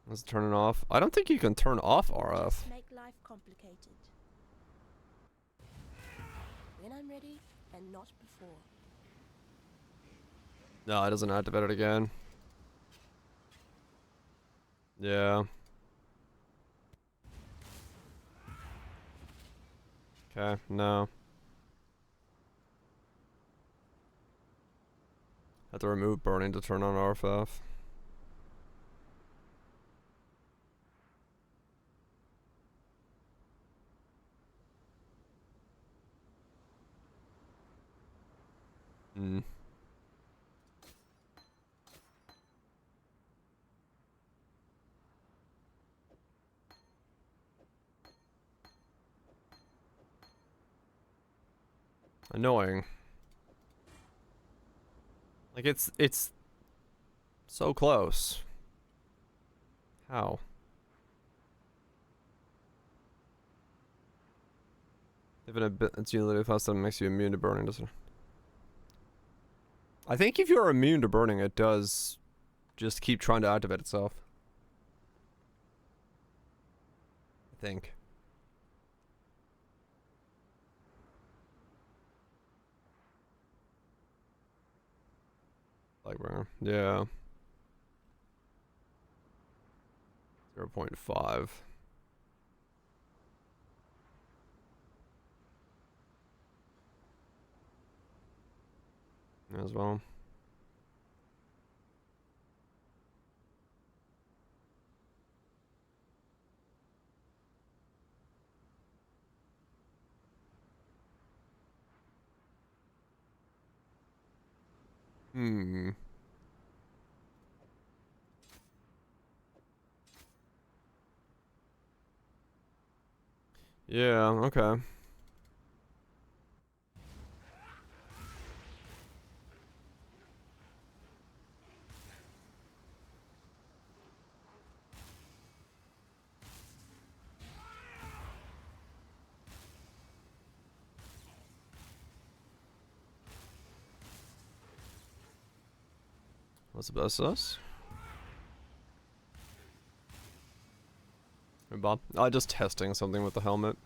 Let's turn it off. I don't think you can turn off RF. Make life complicated. When I'm ready, and not before. No, it doesn't activate it again. Yeah. Okay, no. Have to remove burning to turn on RFF. Hmm. Annoying. Like it's so close. How? If it's usually fast that makes you immune to burning, doesn't it? I think if you're immune to burning, it does just keep trying to activate itself. I think. Like, yeah. 0.5. As well. Hmm. Yeah, okay. What's the best of us? Hey, Bob. Just testing something with the helmet.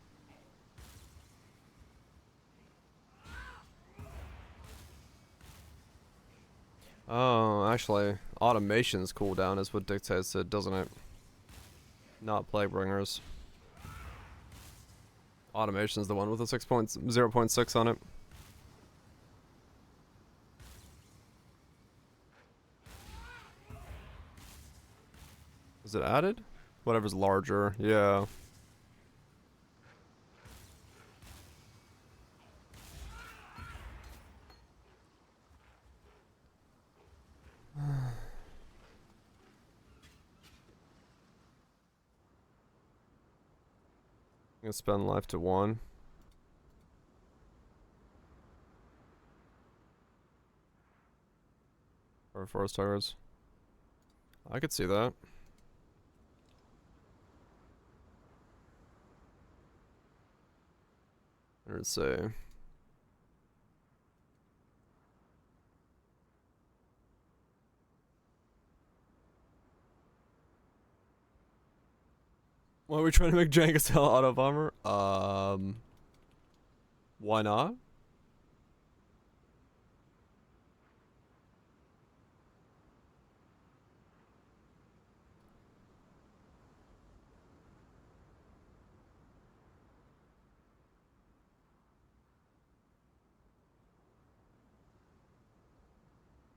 Oh, actually, automation's cooldown is what dictates it, doesn't it? Not Plaguebringers. Automation's the one with the 0.6 on it. Is it added? Whatever's larger, yeah. I'm gonna spend life to 1. Or forest tigers. I could see that. Let's see. Why are we trying to make Jangus Hell auto bomber? Why not?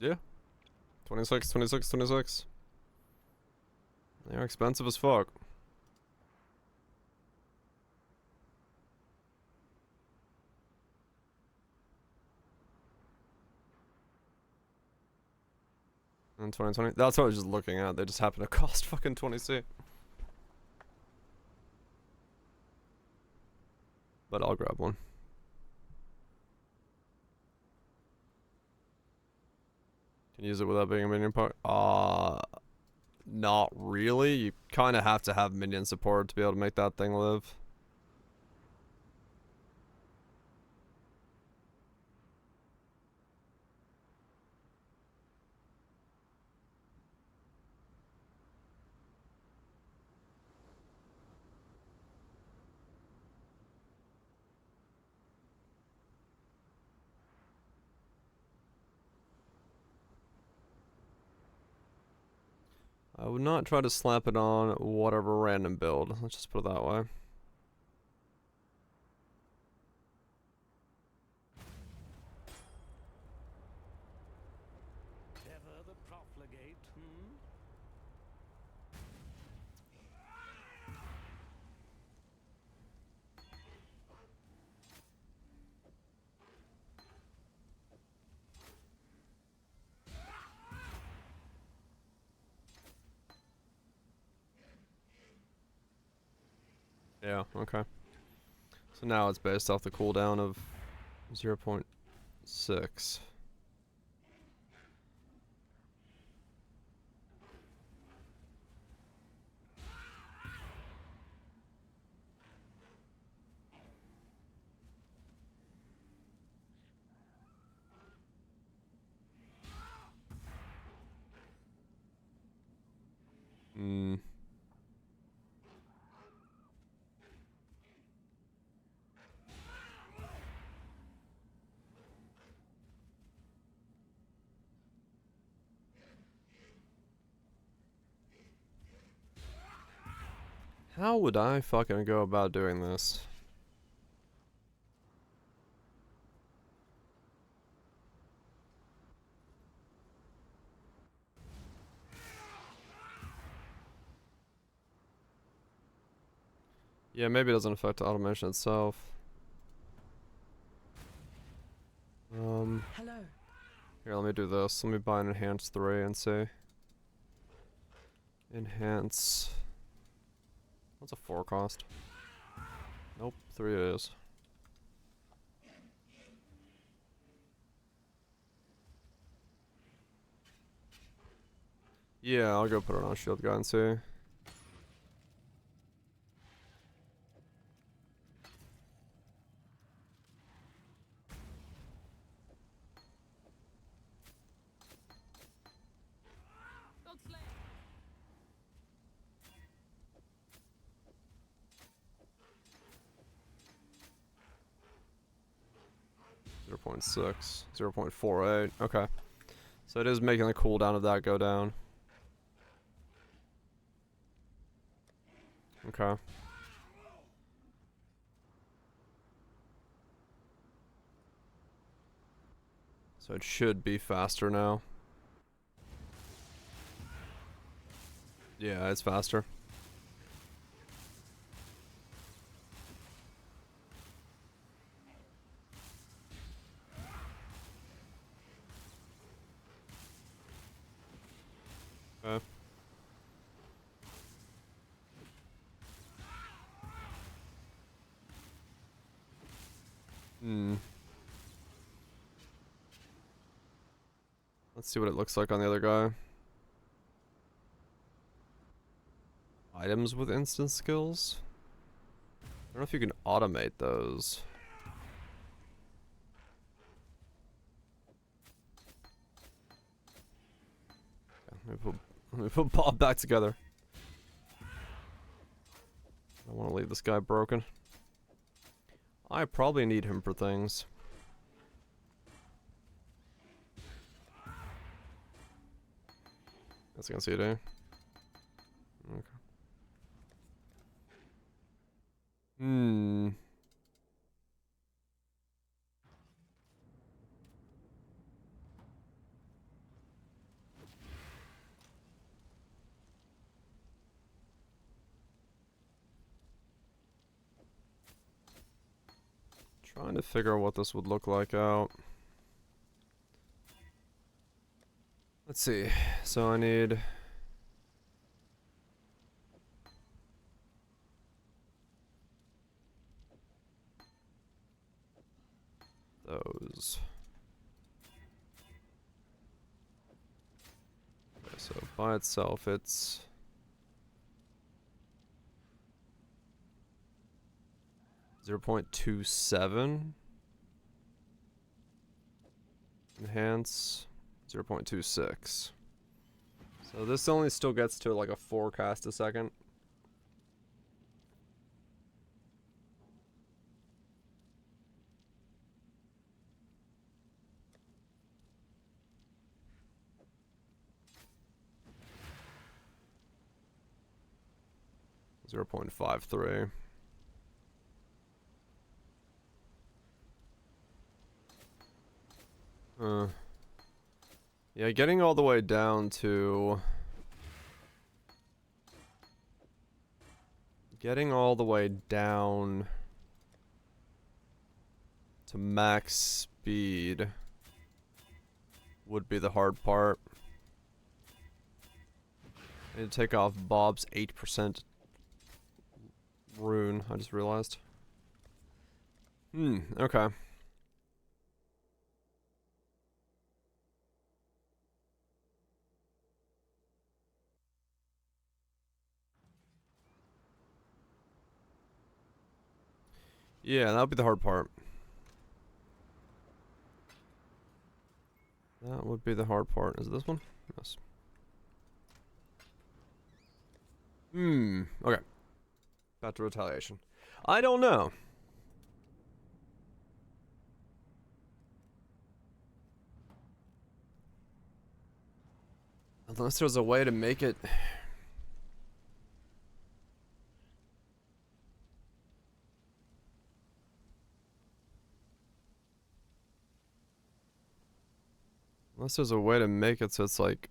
Yeah. 26, 26, 26. They're expensive as fuck. In 2020. That's what I was just looking at. They just happen to cost fucking 20C. But I'll grab one. Can use it without being a minion part? Not really. You kind of have to have minion support to be able to make that thing live. I would not try to slap it on whatever random build. Let's just put it that way. Ever the profligate, hmm? Yeah, okay. So now it's based off the cooldown of 0.6. Hmm. How would I fucking go about doing this? Yeah, maybe it doesn't affect the automation itself. Hello. Here, let me do this. Let me buy an enhanced 3 and see. Enhance. What's a 4 cost? Nope, 3 it is. Yeah, I'll go put it on shield guy and see. Don't slay. 0.6, 0.48. Okay. So it is making the cooldown of that go down. Okay. So it should be faster now. Yeah, it's faster. Okay. Let's see what it looks like on the other guy. Items with instant skills? I don't know if you can automate those. Okay, let me put Bob back together. I don't want to leave this guy broken. I probably need him for things. That's gonna see it, eh? Okay. Trying to figure out what this would look like out. Let's see. So I need those. Okay, so by itself it's 0.27. Enhance 0.26. So this only still gets to like a 4 cast a second. Zero 0.53. Yeah, getting all the way down to... Getting all the way down to max speed would be the hard part. I need to take off Bob's 8% rune, I just realized. Okay. Yeah, that would be the hard part. That would be the hard part. Is it this one? Yes. Okay. Back to retaliation. I don't know. Unless there's a way to make it... Unless there's a way to make it so it's like...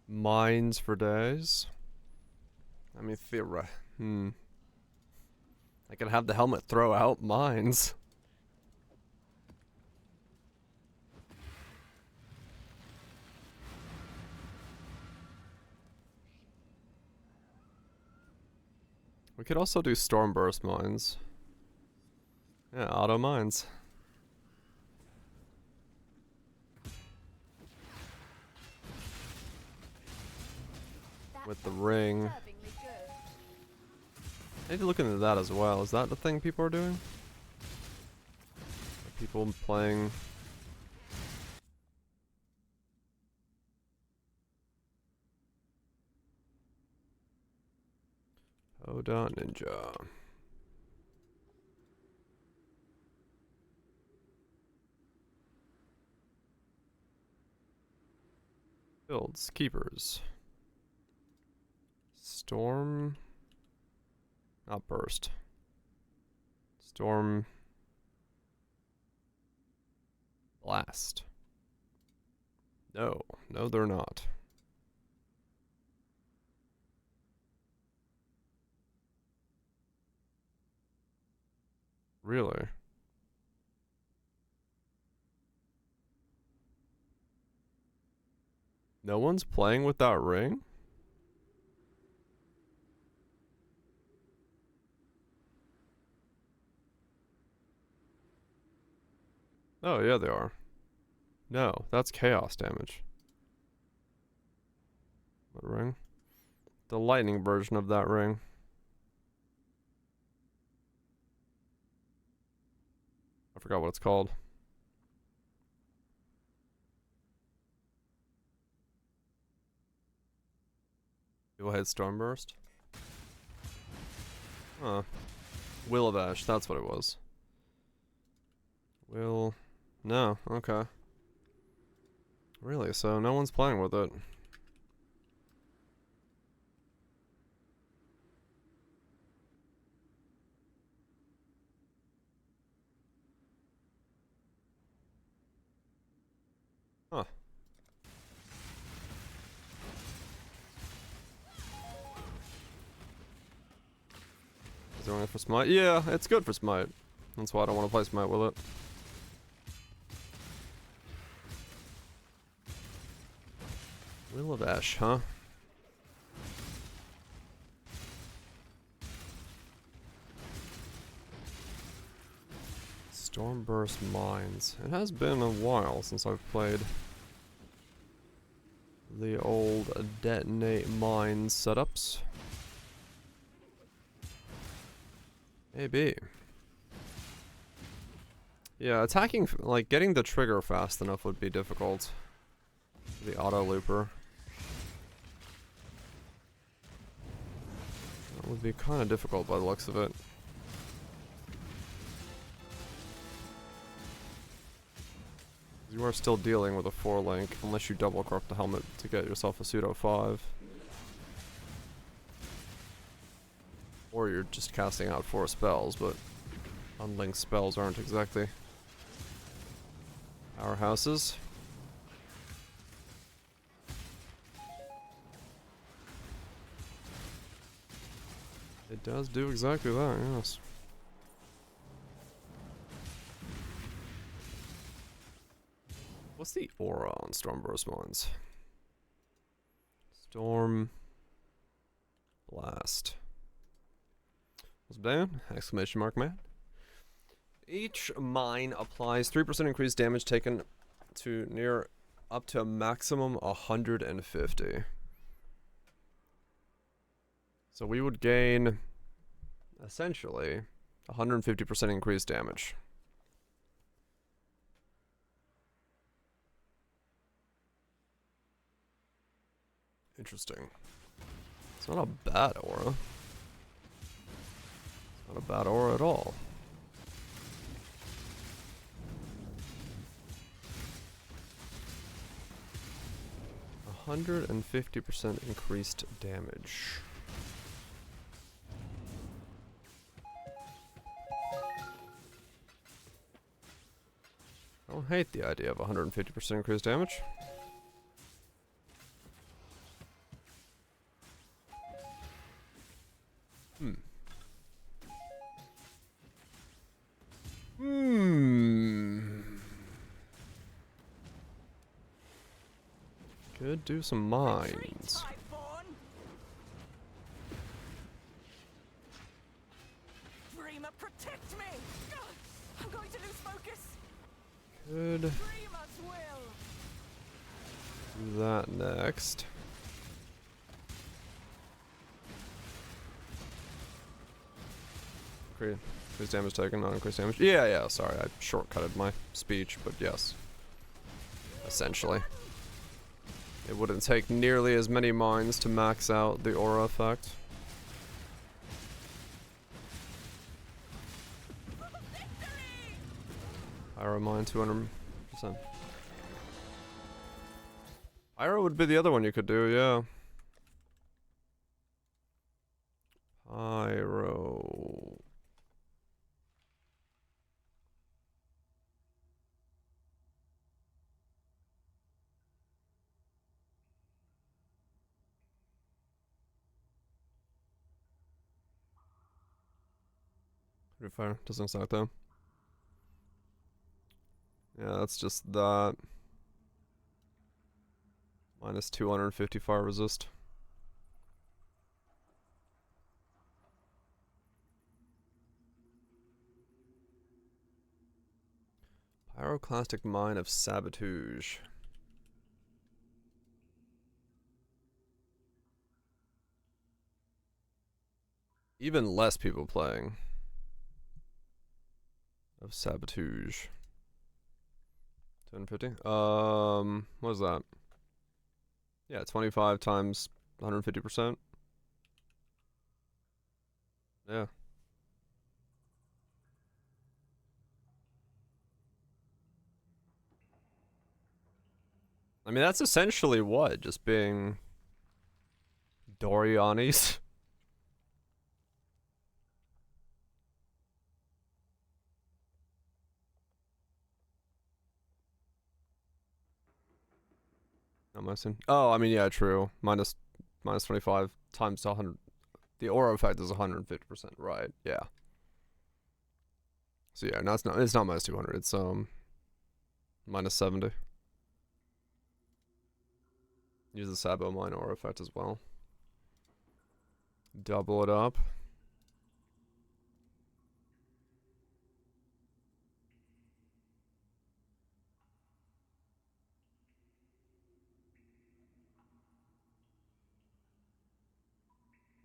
Mines for days? I mean, I can have the helmet throw out mines. We could also do Stormburst mines. Yeah, auto mines. With the ring. I need to look into that as well. Is that the thing people are doing? Are people playing... Oda Ninja. Builds, keepers. Storm... Not burst. Storm... Blast. No, no they're not. Really? No one's playing with that ring? Oh, yeah, they are. No, that's chaos damage. What ring? The lightning version of that ring. I forgot what it's called. Go ahead, Stormburst. Huh. Will of Ash, that's what it was. Will... No, okay. Really, so no one's playing with it. Huh. Is it only for Smite? Yeah, it's good for Smite. That's why I don't want to play Smite with it. Will of Ash, huh? Stormburst Mines. It has been a while since I've played the old Detonate Mines setups. Maybe. Yeah, attacking, like, getting the trigger fast enough would be difficult. The auto looper. That would be kind of difficult by the looks of it. You are still dealing with a 4-link, unless you double corrupt the helmet to get yourself a pseudo 5. Or you're just casting out 4 spells, but unlinked spells aren't exactly powerhouses. It does do exactly that, yes. What's the aura on Stormburst Mines? Storm Blast. What's banned? Exclamation mark, man. Each mine applies 3% increased damage taken to near up to a maximum 150. So we would gain essentially 150% increased damage. Interesting. It's not a bad aura. It's not a bad aura at all. A 150% increased damage. I don't hate the idea of 150% increased damage. Could do some Retreat, mines. Highborn. Dreamer, protect me! I'm going to lose focus. Could Dreamer's will. do that next. Increase damage taken, not increase damage. Yeah, sorry, I shortcutted my speech, but yes. Essentially. It wouldn't take nearly as many mines to max out the aura effect. Pyro mine 200%. Pyro would be the other one you could do, yeah. Pyro. Fire doesn't suck though. Yeah, that's just that. Minus 250 fire resist. Pyroclastic Mine of Sabotage. Even less people playing. Of Sabotage. 250? What is that? Yeah, 25 times 150%. Yeah. I mean, that's essentially what? Just being Dorianis? Not my sin. Oh, I mean, yeah, true. Minus 25 times 100. The aura effect is 150%, right? Yeah. So yeah, no, it's not minus 200. It's minus 70. Use the Sabo Mine aura effect as well. Double it up.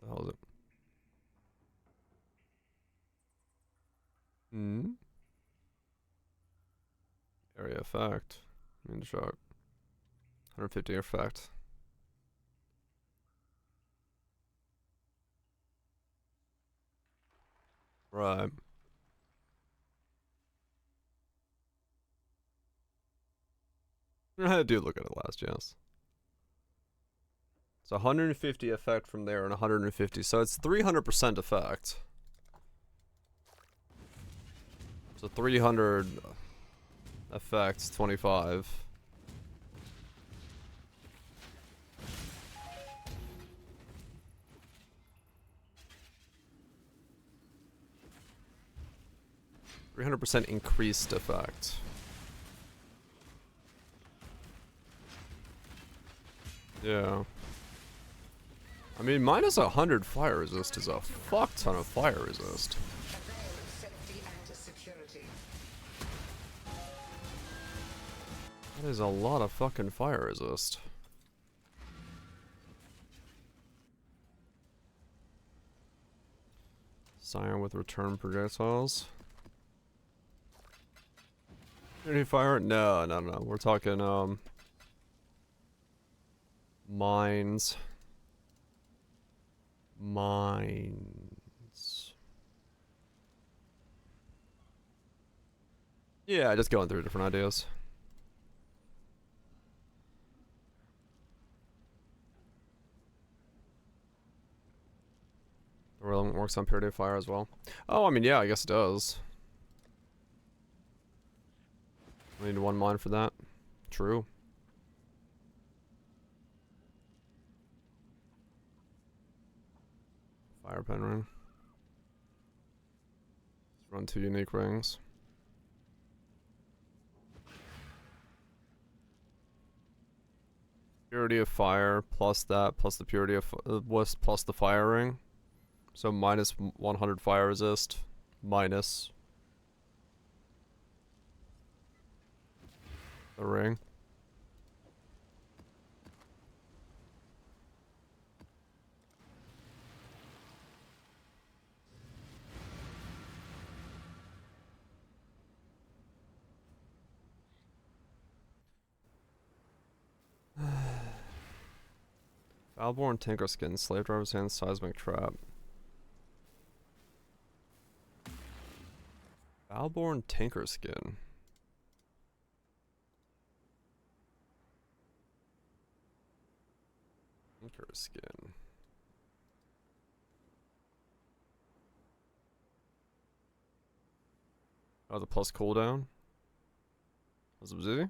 The hell is it? Hmm. Area effect. Mean shock. 150 effect. Right. I do look at it last, yes. It's 150 effect from there and 150, so it's 300% effect. So 300 effects, 25. %300% increased effect. Yeah. I mean, minus 100 fire resist is a fuck ton of fire resist. That is a lot of fucking fire resist. Scion with return projectiles. Any fire? No. We're talking mines. Yeah, just going through different ideas. The element works on purity of fire as well. Oh, I mean, yeah, I guess it does. I need one mine for that. True. Fire pen ring. Let's run 2 unique rings. Purity of fire plus that plus the purity of plus the fire ring. So minus 100 fire resist minus the ring. Valborn Tinkerskin, Slave Driver's Hand, Seismic Trap. Valborn Tinkerskin. Tinkerskin. Oh, the plus cooldown? Was it easy?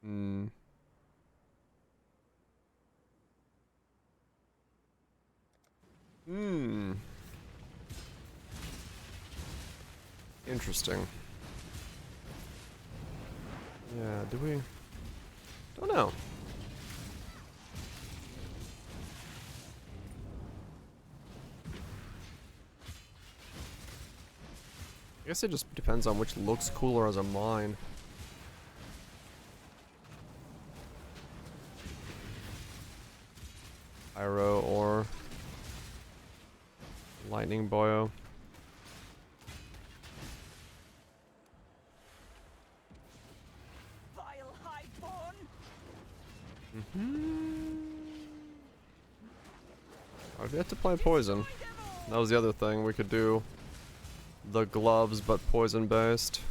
Hmm. Hmm. Interesting. Yeah, do we? Don't know. I guess it just depends on which looks cooler as a mine. Pyro or lightning boyo. Vile highborn! I've yet to play poison. That was the other thing we could do. The gloves, but poison based.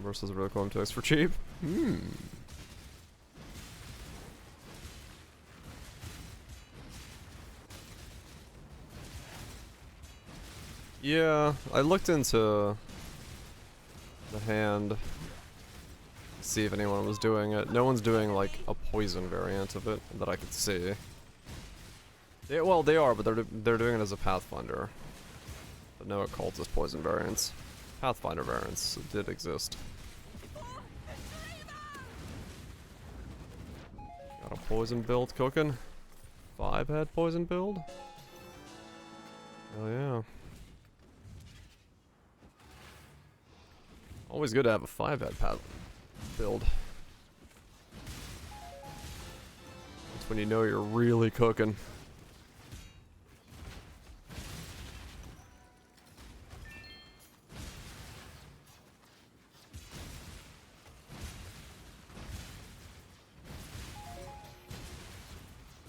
Versus really cool M2X for cheap. Yeah, I looked into the hand to see if anyone was doing it. No one's doing like a poison variant of it that I could see. Well, they are, but they're doing it as a Pathfinder. But no occultist poison variants. Pathfinder variants did exist. Got a poison build cooking. 5-head poison build. Hell yeah. Always good to have a 5-head path build. That's when you know you're really cooking.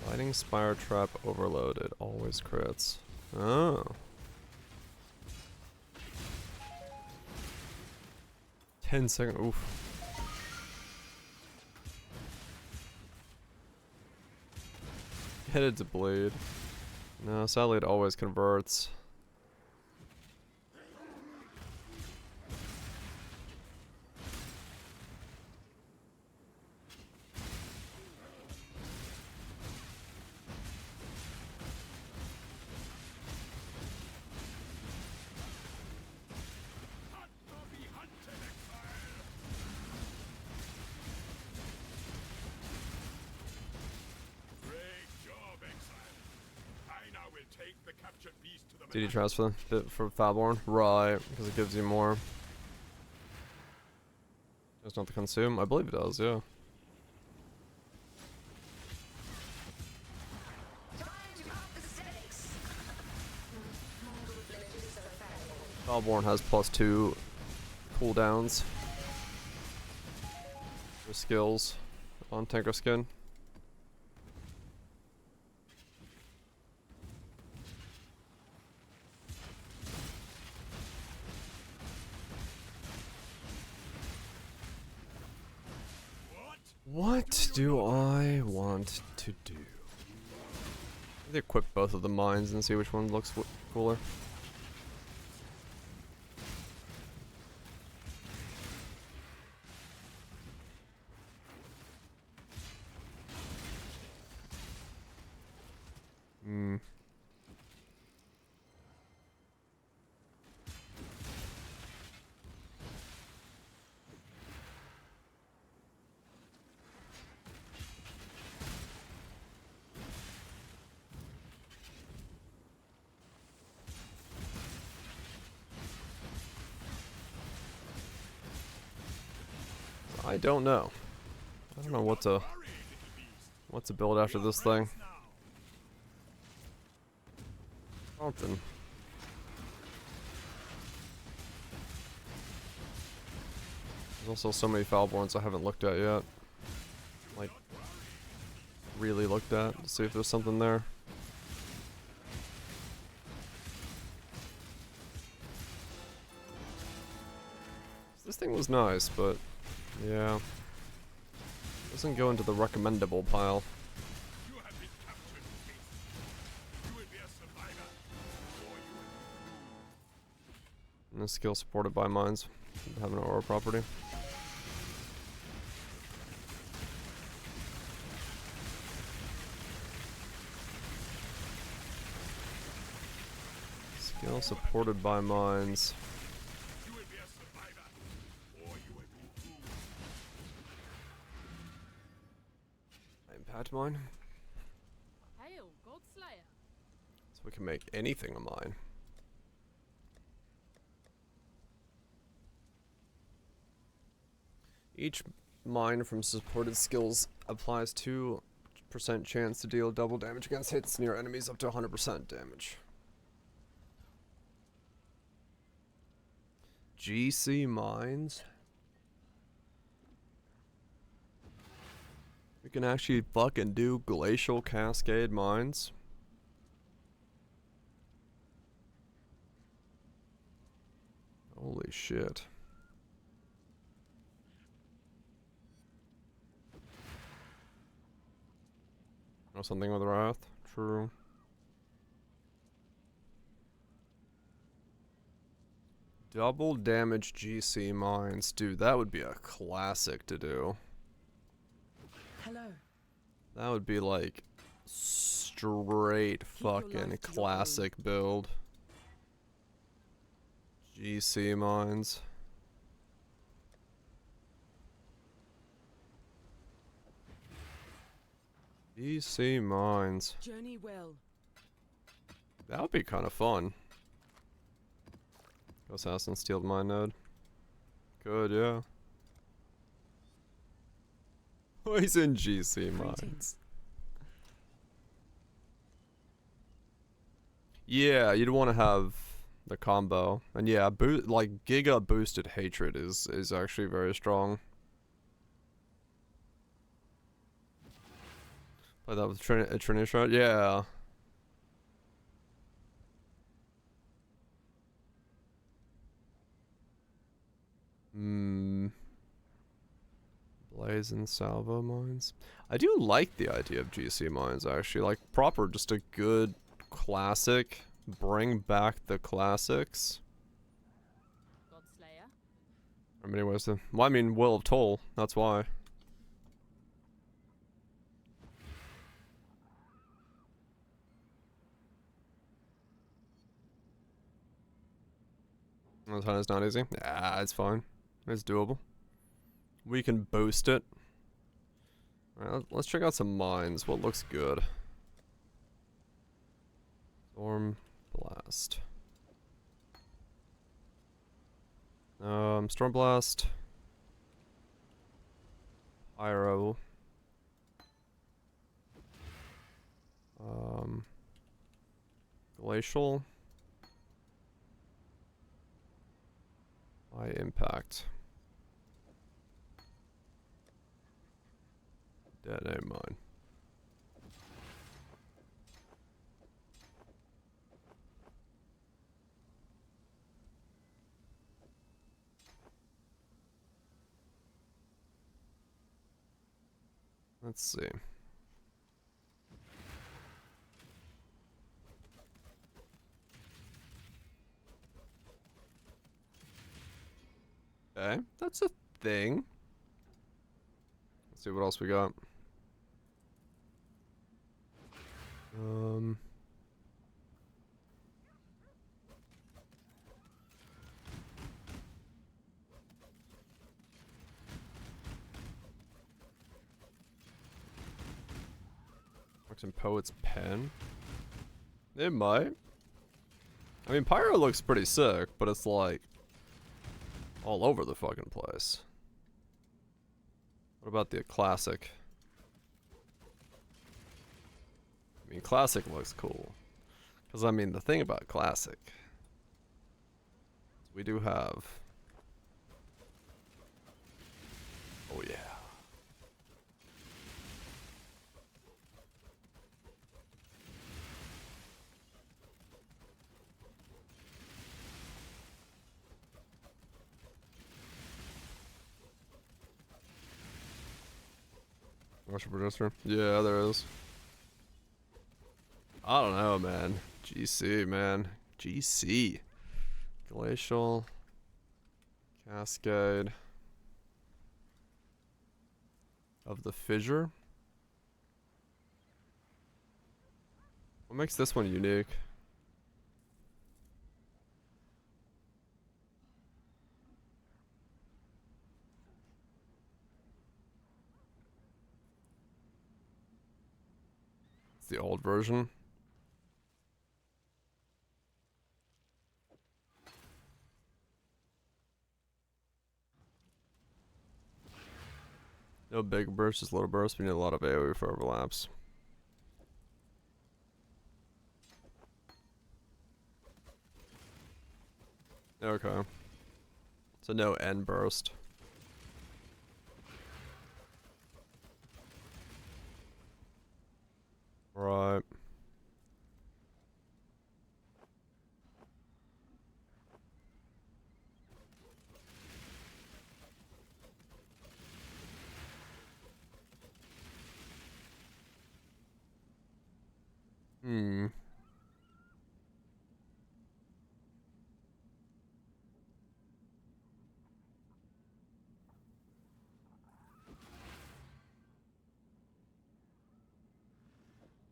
Lightning Spire Trap overloaded. Always crits. Oh. 10-second. Oof. Headed to bleed. No, sadly it always converts. Did you transfer it for Falborn? Right, because it gives you more. Does not to consume? I believe it does, yeah. Falborn has +2 cooldowns for skills on Tinkerskin. What do I want to do? Maybe equip both of the mines and see which one looks cooler. I don't know. I don't know what to build after this thing. Something. There's also so many Foulborns I haven't looked at yet. Like, really looked at to see if there's something there. This thing was nice, but yeah. Doesn't go into the recommendable pile. You have been captured. You will be a survivor. Or you will And this skill supported by mines. Have an aura property. Skill supported by mines. You will be a survivor. Or you will be doomed. Impact mine. Hail, Godslayer. So we can make anything a mine. Each mine from supported skills applies 2% chance to deal double damage against hits near enemies up to 100% damage. GC mines. We can actually fucking do glacial cascade mines. Holy shit. Or something with Wrath. True. Double damage GC mines. Dude, that would be a classic to do. Hello. That would be like straight your fucking life to your classic build. GC mines. GC mines. Journey well. That would be kind of fun. Assassin stealed my node. Good, yeah. Oh, he's in GC mines. Yeah, you'd want to have the combo, and yeah, like Giga boosted hatred is actually very strong. Play that with Trinity Shroud, yeah. Blaze and salvo mines. I do like the idea of GC mines actually, like proper, just a good classic. Bring back the classics. Godslayer. Or many ways to. Well, I mean, Will of Toll. That's why. This hunt is not easy. Ah, it's fine. It's doable. We can boost it. Alright, let's check out some mines. What looks good? Storm Blast. Storm Blast. Pyro. Glacial. High impact. Detonate mine. Let's see. Okay, that's a thing. Let's see what else we got. Works in Poet's Pen. It might. I mean, Pyro looks pretty sick, but it's like all over the fucking place. What about the classic? I mean, classic looks cool. Because, I mean, the thing about classic, we do have... Oh, yeah. Russian producer? Yeah, there is. I don't know, man. GC, man. GC. Glacial. Cascade. Of the Fissure. What makes this one unique? It's the old version. No big burst, just little burst. We need a lot of AoE for overlaps. Okay. So no end burst. Right. Hmm.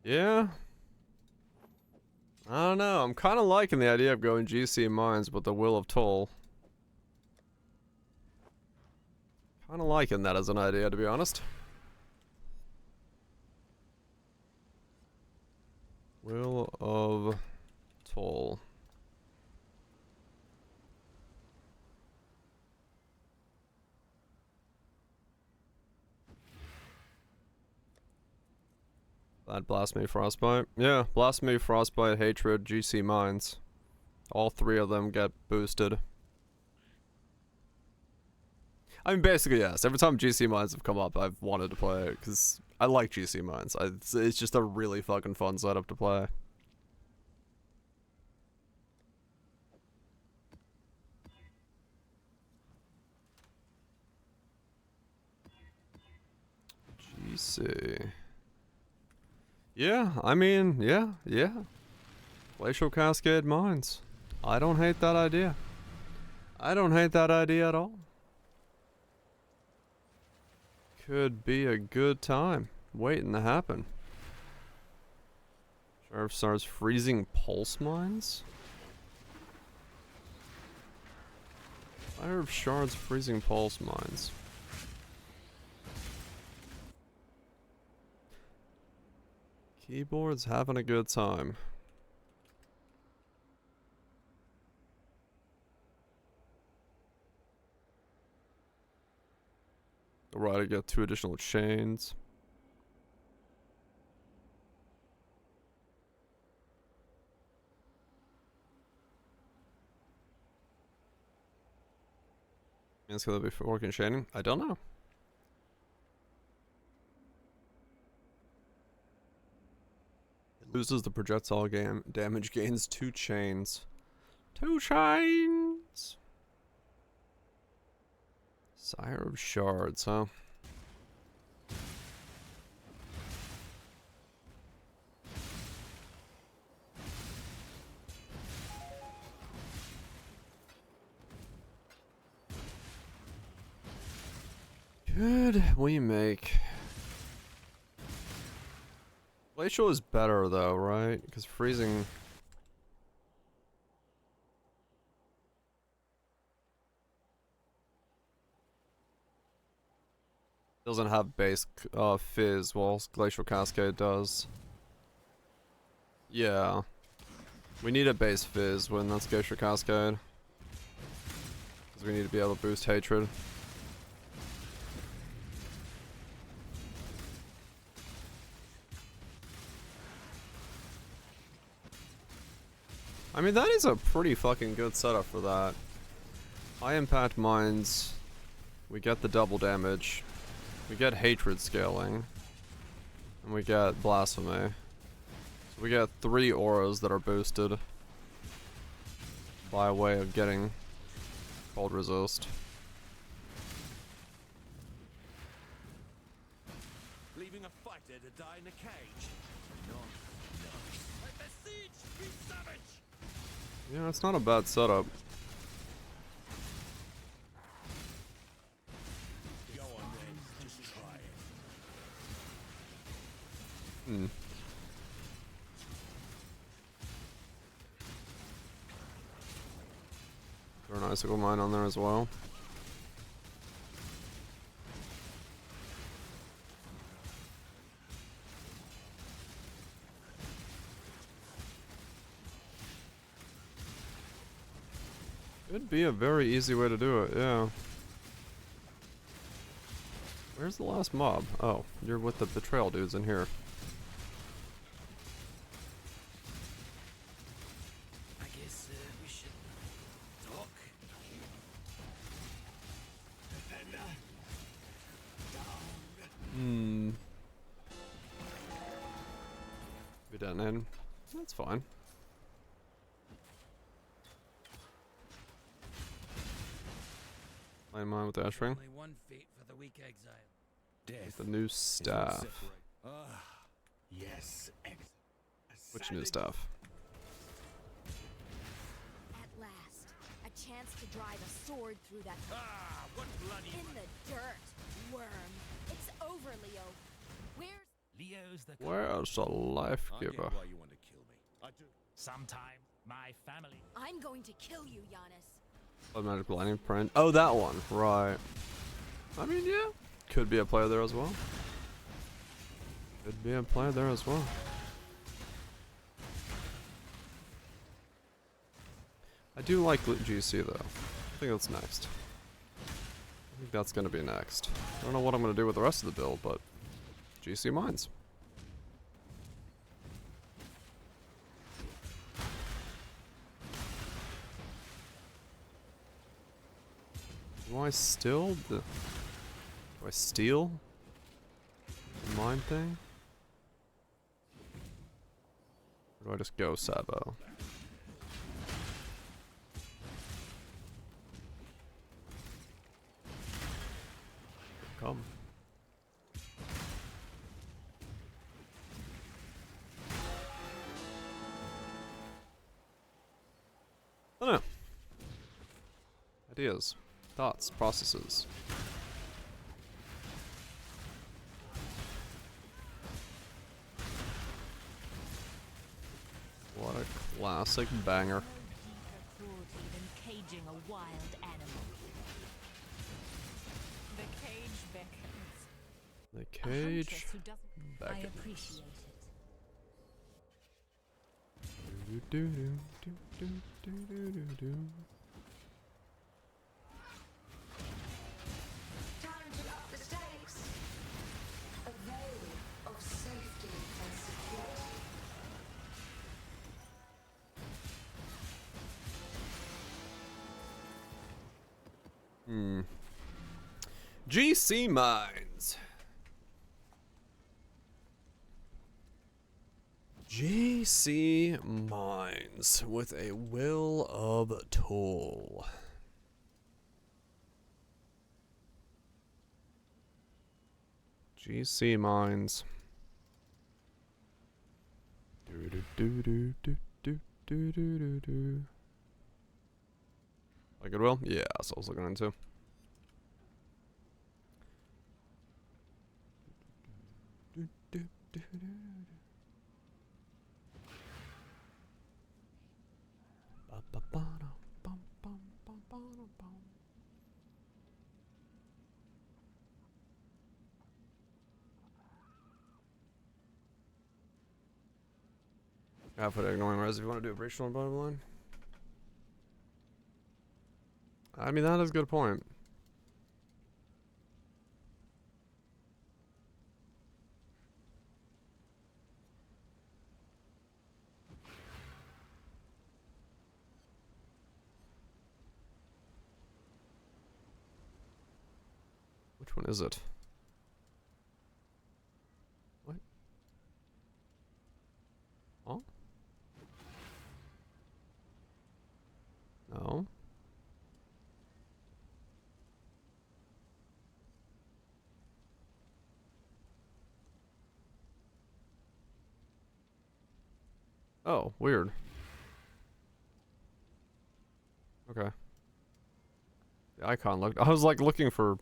Yeah. I don't know. I'm kind of liking the idea of going GC mines with the Will of Toll. Kind of liking that as an idea, to be honest. Will of Toll. That Blasphemy, Frostbite. Yeah, Blasphemy, Frostbite, Hatred, GC Mines. All three of them get boosted. I mean, basically, yes. Every time GC Mines have come up, I've wanted to play it, because I like GC Mines. It's just a really fucking fun setup to play. GC. Yeah, I mean, yeah. Glacial Cascade Mines. I don't hate that idea. I don't hate that idea at all. Could be a good time waiting to happen. Sheriff Star's Freezing Pulse Mines? Fire of Shards Freezing Pulse Mines. Keyboard's having a good time. Alright, I got 2 additional chains. It's gonna be for working chaining? I don't know. It loses the projectile damage, gains 2 chains. 2 chains! Sire of Shards, huh? Could we make... Glacial is better though, right? Because freezing... doesn't have base fizz, whilst Glacial Cascade does. Yeah. We need a base fizz when that's Glacial Cascade. Because we need to be able to boost Hatred. I mean, that is a pretty fucking good setup for that. High impact mines. We get the double damage. We get hatred scaling. And we get blasphemy. So we get 3 auras that are boosted by way of getting cold resist. Leaving a fighter to die in a cage? Not nice. I beseech, you savage! Yeah, it's not a bad setup. Go on then, just try it. Hmm. Throw an icicle mine on there as well. It'd be a very easy way to do it, yeah. Where's the last mob? Oh, you're with the betrayal dudes in here. I guess we should talk. Defender. Down. Hmm. Be detonated. That's fine. Line mine with the Ashring. Only one fate for the weak exile. Death. The new is what staff. separate- Ah, Yes, Which new staff? At last, a chance to drive a sword through that ah, what bloody... in the dirt, worm. It's over, Leo. Where's Leo's the Where's the life I get giver? why you want to kill me. I do. sometime my family. I'm going to kill you, Giannis. Automatic blinding print. Oh, that one. Right. I mean, yeah. Could be a player there as well. Could be a player there as well. I do like GC though. I think that's next. I think that's gonna be next. I don't know what I'm gonna do with the rest of the build, but GC mines. Do I steal the mine thing? Or do I just go Sabo? Come. I don't know. Ideas, thoughts, processes. What a classic banger. No deeper cruelty than caging a wild animal. The cage beckons. The A cage. huntress who doesn't. I beckons. appreciate it. Do-do-do-do-do-do-do-do. Time to up the stakes. A veil of safety and security. GC Mines. GC Mines with a Will of Toll. GC Mines. Do-do-do-do-do-do-do-do-do. Like Goodwill? Yeah, that's what I was looking into. I put ignoring res if you want to do a breach on bottom line. I mean, that is a good point. Which one is it? What? Oh? No. Oh, weird. Okay. The icon looked. I was like looking for.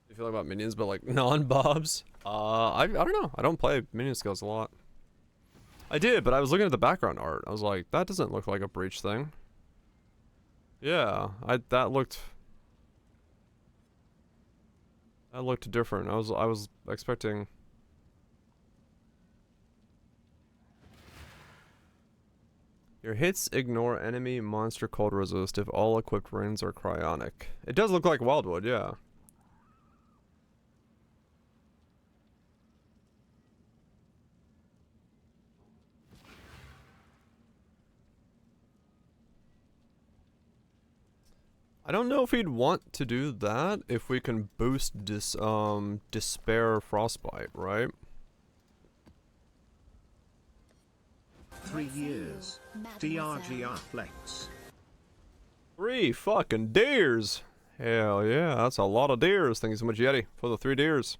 You feel like about minions, but like non-bobs. I don't know. I don't play minion skills a lot. I did, but I was looking at the background art. I was like, that doesn't look like a breach thing. Yeah, that looked different. I was expecting. Your hits ignore enemy monster cold resist if all equipped rings are cryonic. It does look like Wildwood, yeah. I don't know if we'd want to do that if we can boost Despair Frostbite, right? 3 years. DRGR flex. 3 fucking deers! Hell yeah, that's a lot of deers. Thank you so much, Yeti, for the 3 deers.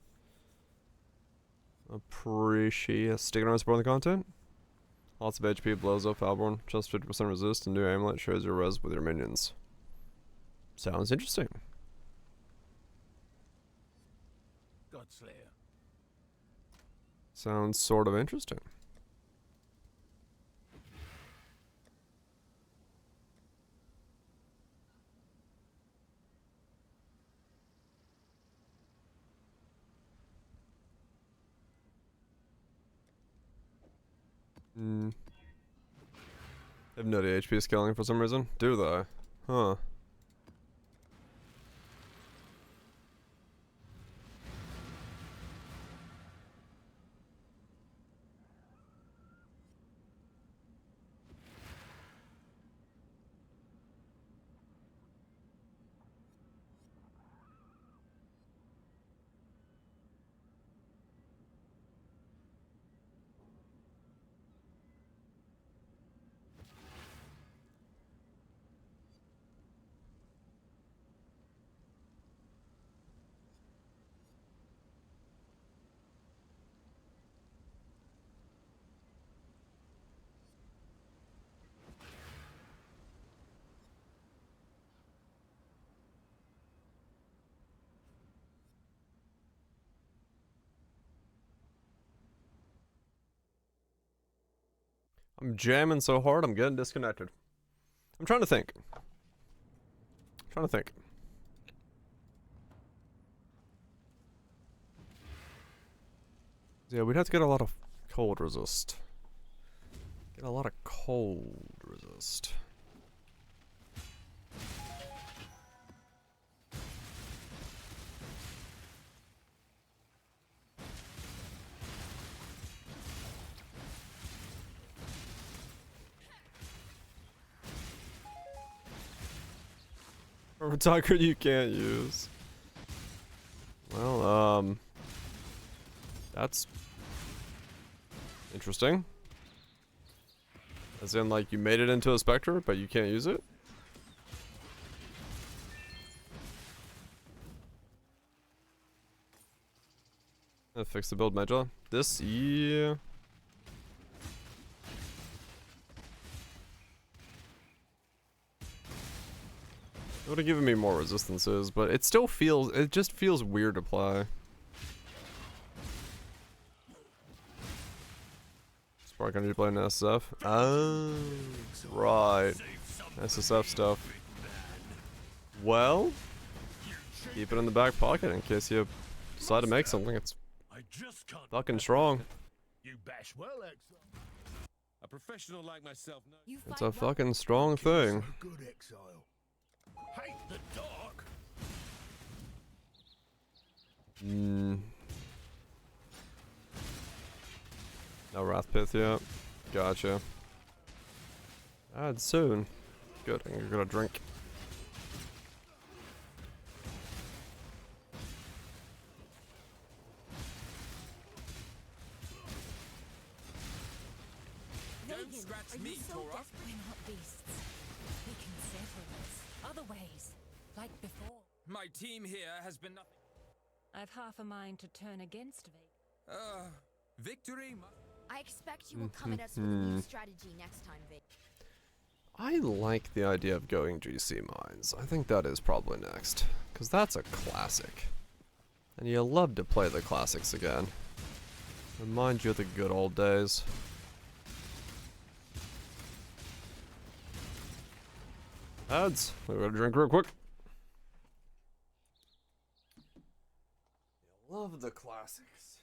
Appreciate sticking around supporting the content. Lots of HP, blows up Falborn, just 50% resist, and new amulet shares your res with your minions. Sounds interesting. Godslayer. Sounds sort of interesting. They have no HP scaling for some reason. Do they? Huh. I'm jamming so hard, I'm getting disconnected. I'm trying to think. Yeah, we'd have to get a lot of cold resist. Get a lot of cold resist. Or a tiger you can't use. Well, that's interesting. As in, like, you made it into a Spectre, but you can't use it? Fix the build Medula. This, yeah. It would have given me more resistances, but it still feels, it just feels weird to play. Spark energy play in SSF. Oh, right. SSF stuff. Well, keep it in the back pocket in case you decide to make something. It's fucking strong. You bash well, Exile. A professional like myself knows. It's a fucking strong thing. Good Exile. Hate the dark. No Wrath Pith yet. Gotcha. Add soon. Good, I'm gonna drink. scratch Are me, you so Torah. desperate? We're not beasts. We can settle this. Other ways. Like before. My team here has been nothing. I've half a mind to turn against Vega. Victory. I expect you will come at us with a new strategy next time, Vic. I like the idea of going GC mines. I think that is probably next. Because that's a classic. And you love to play the classics again. Remind you of the good old days. Ads, we gotta drink real quick. You love the classics.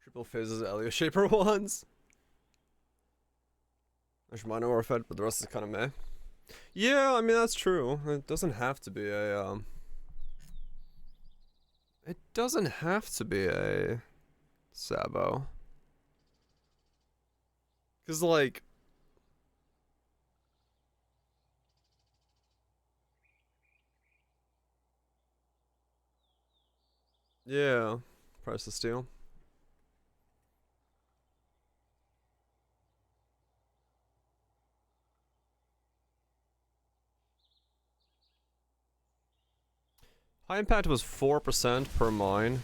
Triple phases Elio Shaper ones. There's minor or fed, but the rest is kind of meh. Yeah, I mean that's true. It doesn't have to be a It doesn't have to be a Sabo. Cause like yeah, price of steel. High impact was 4% per mine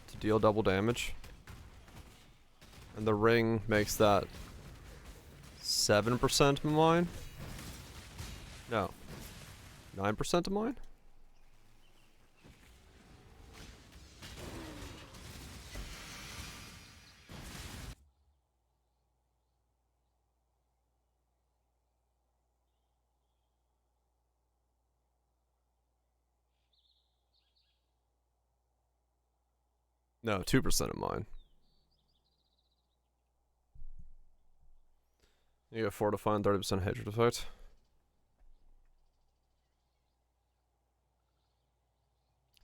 to deal double damage. And the ring makes that 7% a mine? No. 9% a mine? No, 2% of mine. You get fortify and 30% hatred effect.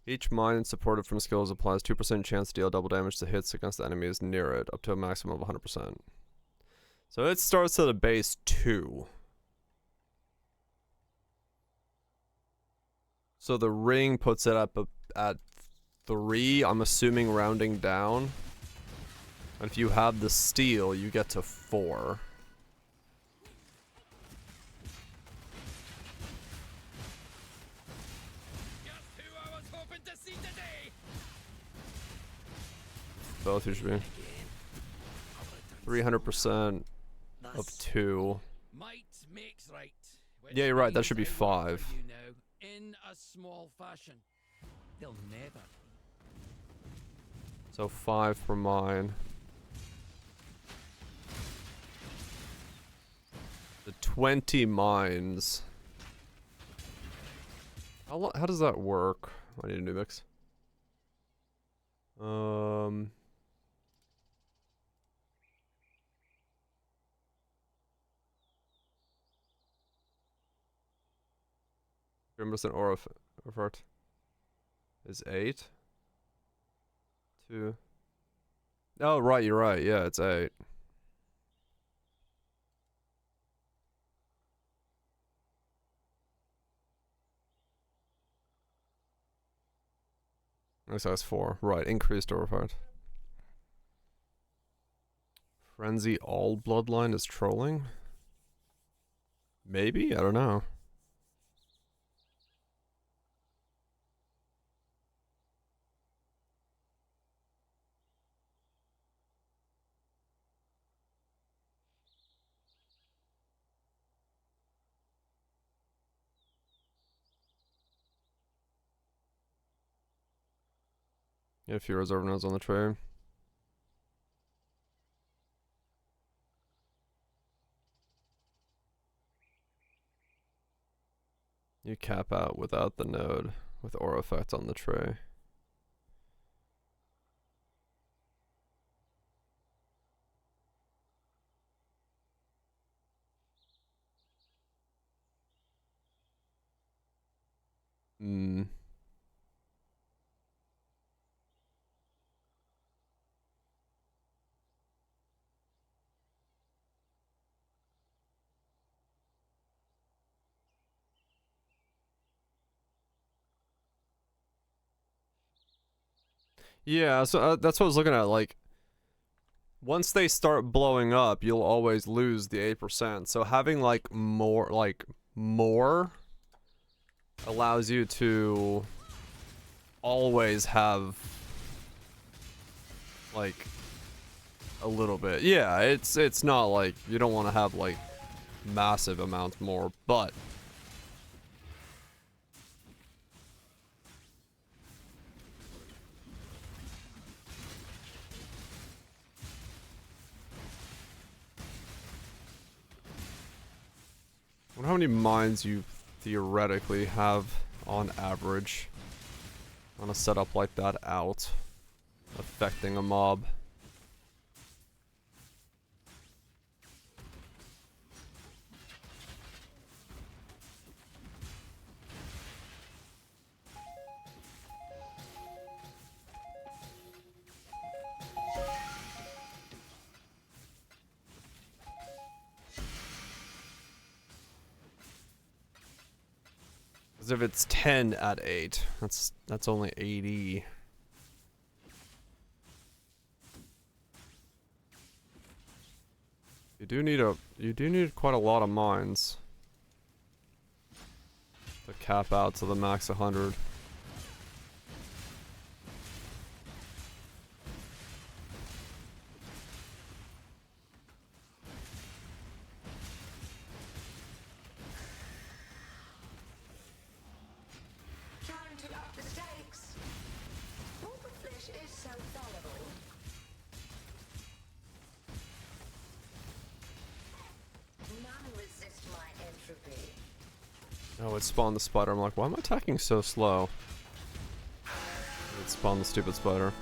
Each mine supported from skills applies 2% chance to deal double damage to hits against enemies near it, up to a maximum of 100%. So it starts at a base 2. So the ring puts it up at 3, I'm assuming rounding down. And if you have the steel, you get to 4. Both usually 300% of 2. Might makes right. Yeah, you're right. That should be 5. In a small fashion. They'll never. So 5 for mine. The 20 mines. How does that work? I need a new mix. Grimmerson aura effort is 8. 2. Oh, right, you're right. Yeah, it's 8. So that's 4. Right, increased aura effort. Frenzy all bloodline is trolling? Maybe? I don't know. Yeah, a few reserve nodes on the tray. You cap out without the node with aura effect on the tray. Hmm. Yeah, so that's what I was looking at. Like, once they start blowing up, you'll always lose the 8%. So having more allows you to always have like a little bit. Yeah, it's not like you don't want to have like massive amounts more, but I wonder how many mines you theoretically have on average on a setup like that out affecting a mob. Because if it's 10 at 8, that's only 80. You do need quite a lot of mines to cap out to the max 100. Time to up the stakes. All the flesh is so fallible. None resist my entropy. Oh, it spawned the spider. I'm like, why am I attacking so slow? It spawned the stupid spider.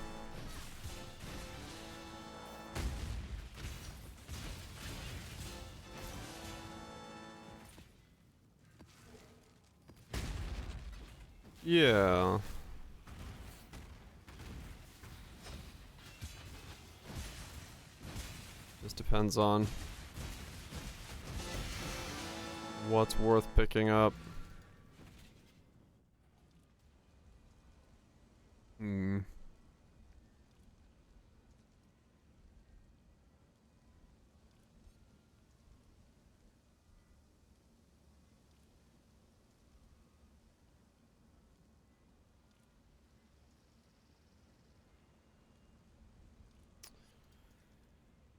Yeah. Just depends on what's worth picking up. Hmm.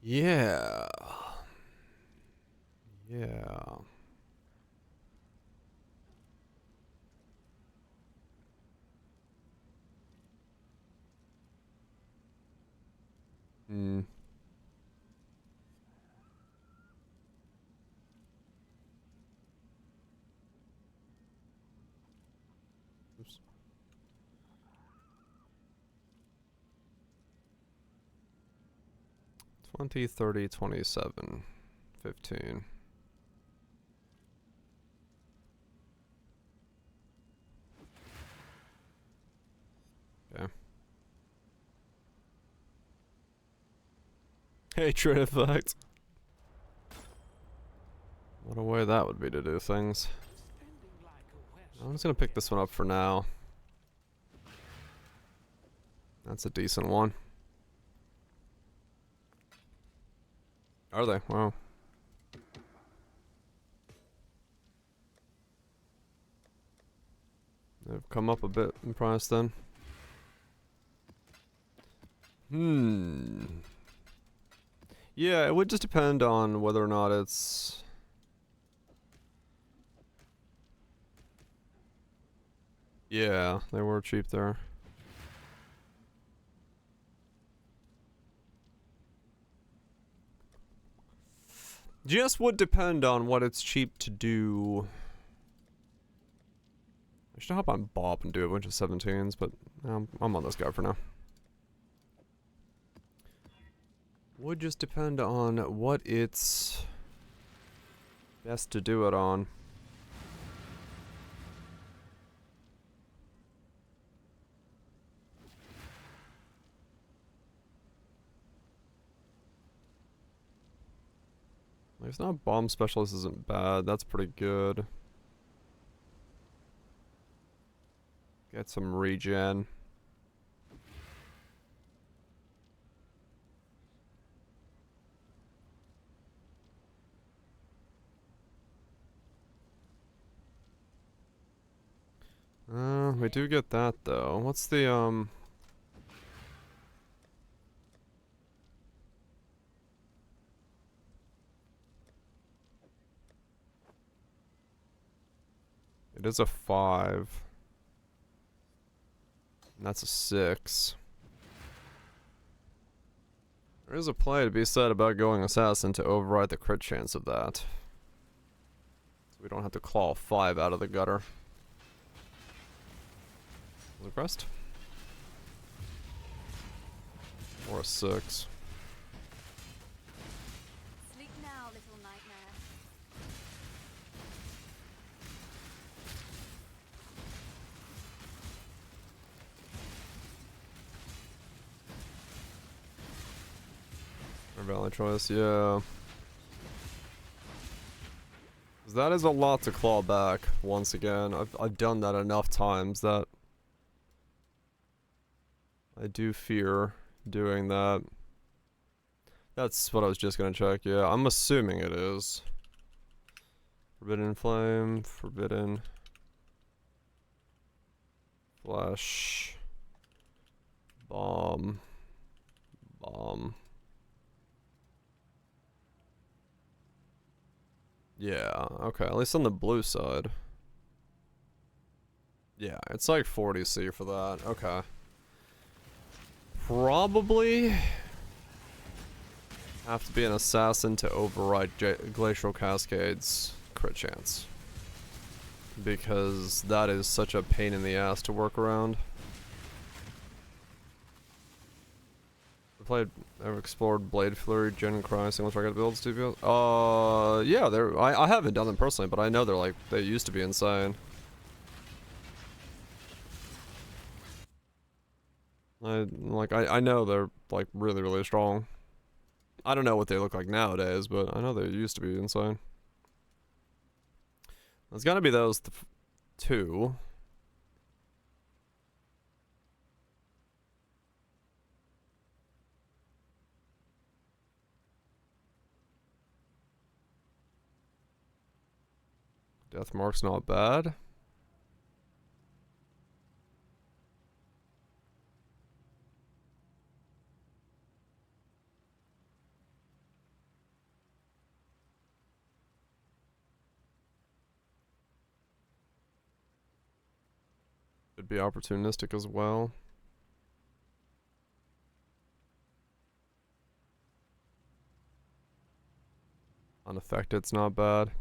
Yeah. Yeah. Hmm. Oops. $20, $30, $27, $15. Okay. Hatred effect. What a way that would be to do things. I'm just gonna pick this one up for now. That's a decent one. Are they? Wow. They've come up a bit in price then. Yeah, it would just depend on whether or not it's... Yeah, they were cheap there. Just would depend on what it's cheap to do. I should hop on Bob and do a bunch of 17s, but I'm on this guy for now. Would just depend on what it's best to do it on. It's not bomb specialist isn't bad. That's pretty good. Get some regen. We do get that though. What's the It is a 5. And that's a 6. There is a play to be said about going assassin to override the crit chance of that. So we don't have to claw 5 out of the gutter. Crest? Or a 6. Sleep now, little nightmare. Or valid choice, yeah. 'Cause that is a lot to claw back once again. I've done that enough times that I do fear doing that. That's what I was just gonna check, yeah. I'm assuming it is. Forbidden Flame, Forbidden Flash, Bomb, Bomb. Yeah, okay, at least on the blue side. Yeah, it's like 40C for that, okay. Probably have to be an assassin to override Glacial Cascade's crit chance. Because that is such a pain in the ass to work around. I've explored Blade Flurry, Gen Cry, single target builds, do you feel? Yeah, I haven't done them personally, but I know they used to be insane. I know they're like really, really strong. I don't know what they look like nowadays, but I know they used to be insane. There's gotta be those two. Deathmark's not bad. Could be opportunistic as well. Infected's not bad.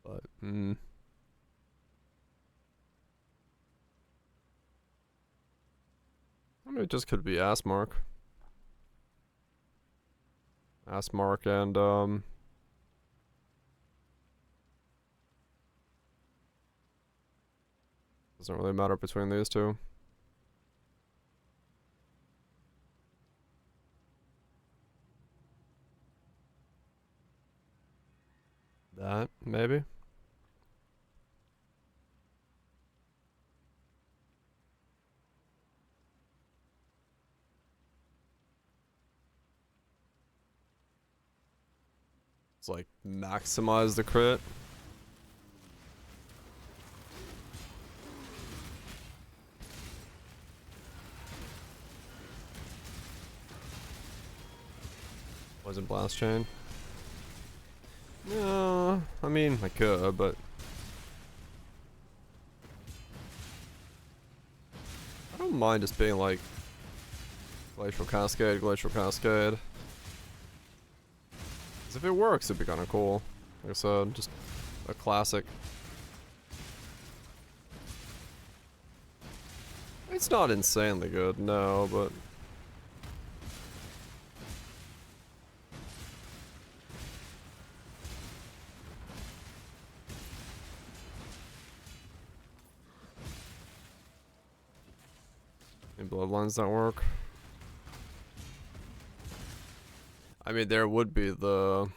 But, I mean, it just could be Assmark. Assmark and, doesn't really matter between these two. That, maybe? It's like maximize the crit. Wasn't blast chain. No, I mean I could, but I don't mind just being like Glacial Cascade, Glacial Cascade. 'Cause if it works, it'd be kind of cool. Like I said, just a classic. It's not insanely good, no, but in Bloodlines that work. I mean, there would be the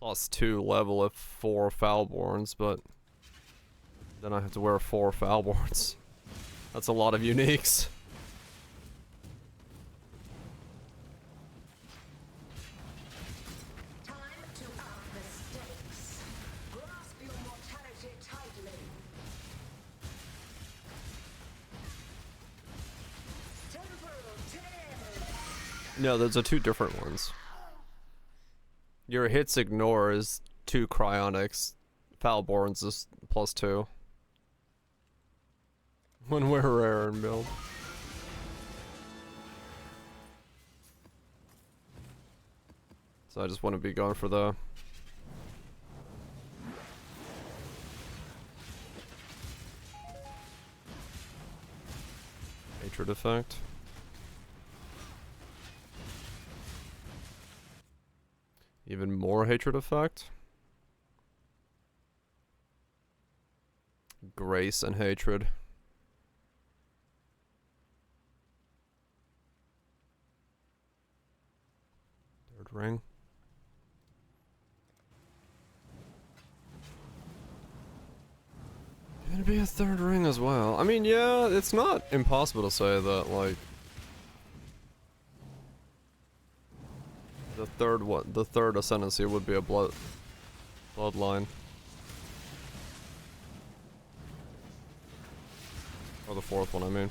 +2 level if 4 Foulborns, but then I have to wear 4 Foulborns. That's a lot of uniques. Time to up the stakes. Grasp your mortality tightly. Temporal tear. No, those are 2 different ones. Your hits ignore is 2 cryonics. Foulborns is +2. When we're rare in build. So I just want to be going for the hatred effect. Even more hatred effect. Grace and hatred. Third ring. Gonna be a third ring as well. I mean, yeah, it's not impossible to say that, like, the third ascendancy would be a bloodline. Or the fourth one, I mean.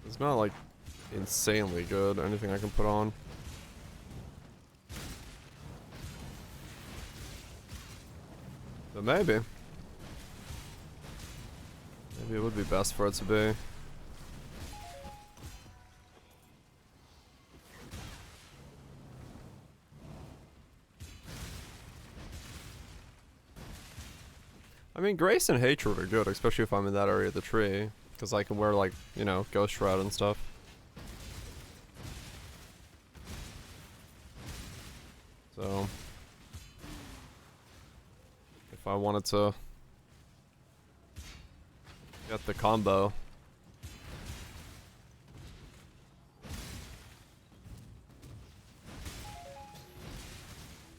It's not like insanely good, anything I can put on. But maybe. Maybe it would be best for it to be. I mean, Grace and Hatred are good, especially if I'm in that area of the tree. Because I can wear, like, you know, Ghost Shroud and stuff. So if I wanted to get the combo.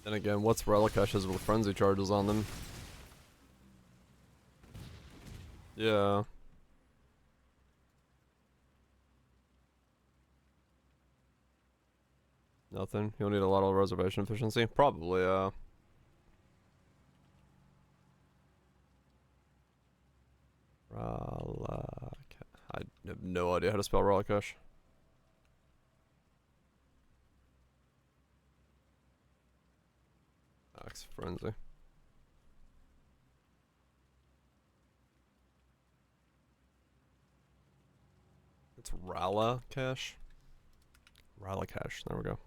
Then again, what's Relicash's with frenzy charges on them? Yeah. Nothing. You'll need a lot of reservation efficiency. Probably, I have no idea how to spell Relicash. Max Frenzy. It's Rala Cash. Rala Cash. There we go.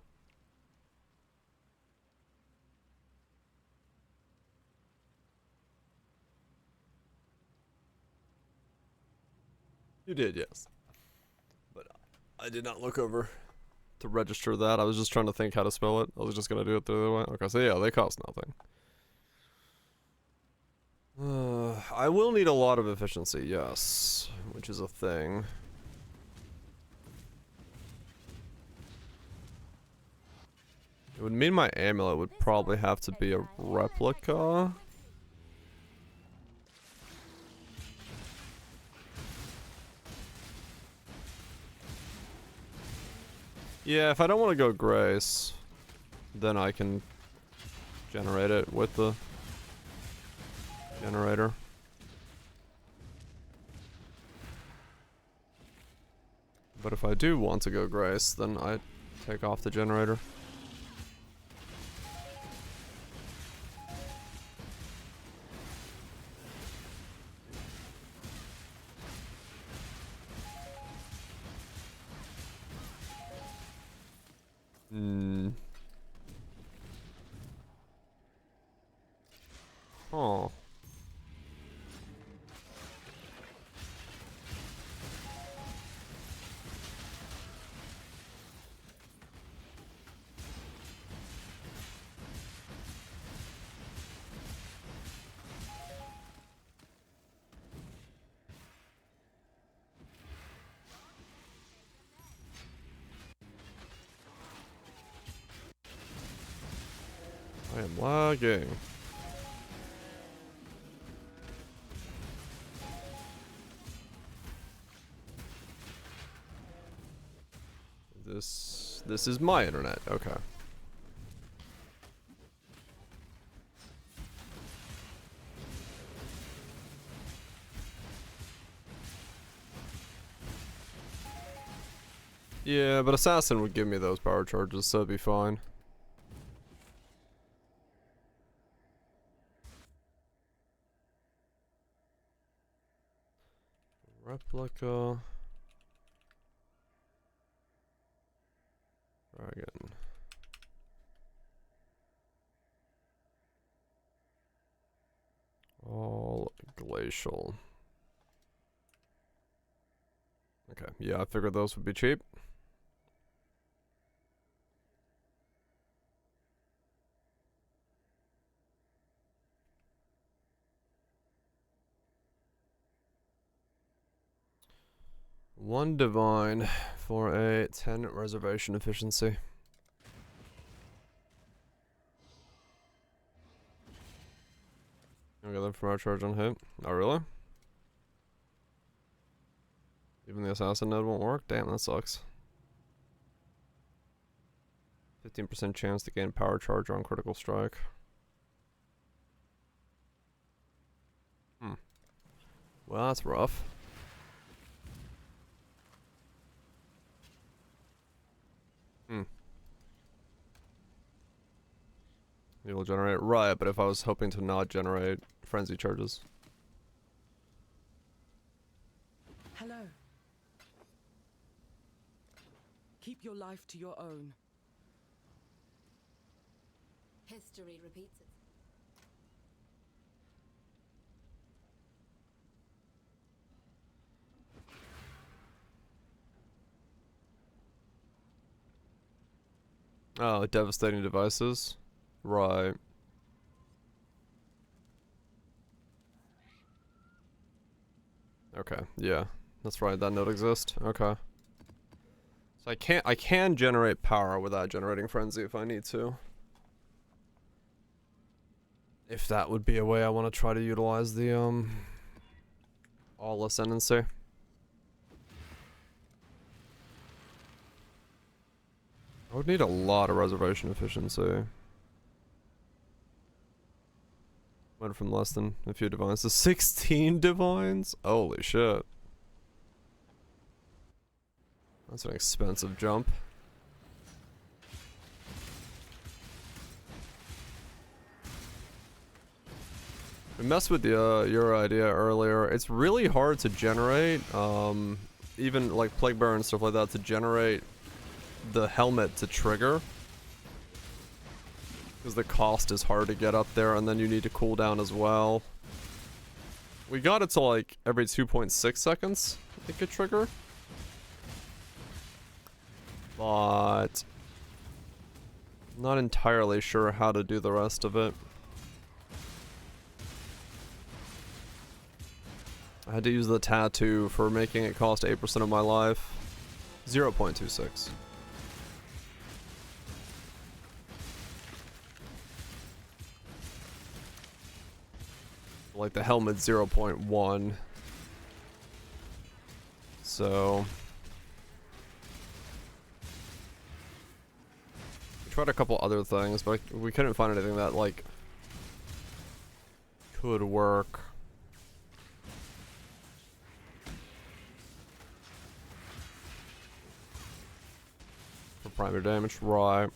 You did, yes. But I did not look over to register that. I was just trying to think how to spell it. I was just gonna do it the other way. Okay, so yeah, they cost nothing. I will need a lot of efficiency, yes, which is a thing. It would mean my amulet would probably have to be a replica. Yeah, if I don't want to go Grace, then I can generate it with the generator. But if I do want to go Grace, then I take off the generator. Oh. I am lagging. This is my internet. Okay. Yeah, but Assassin would give me those power charges, so it'd be fine. Replica. Dragon. All glacial. Okay, yeah, I figured those would be cheap. One divine for a 10 reservation efficiency. I got them from our charge on hit. Oh, really? Even the assassin node won't work? Damn, that sucks. 15% chance to gain power charge on critical strike. Well, that's rough. It will generate right, but if I was hoping to not generate frenzy charges. Hello. Keep your life to your own. History repeats it. Oh, devastating devices. Right. Okay, yeah. That's right, that node exists. Okay. So I can generate power without generating frenzy if I need to. If that would be a way I want to try to utilize the all ascendancy. I would need a lot of reservation efficiency. Went from less than a few divines to 16 divines? Holy shit. That's an expensive jump. We messed with the, your idea earlier. It's really hard to generate, even like Plague Bearer and stuff like that, to generate the helmet to trigger. Because the cost is hard to get up there, and then you need to cool down as well. We got it to like every 2.6 seconds it could trigger. But not entirely sure how to do the rest of it. I had to use the tattoo for making it cost 8% of my life. 0.26. Like the helmet 0.1. So we tried a couple other things, but we couldn't find anything that like could work. For primary damage, right.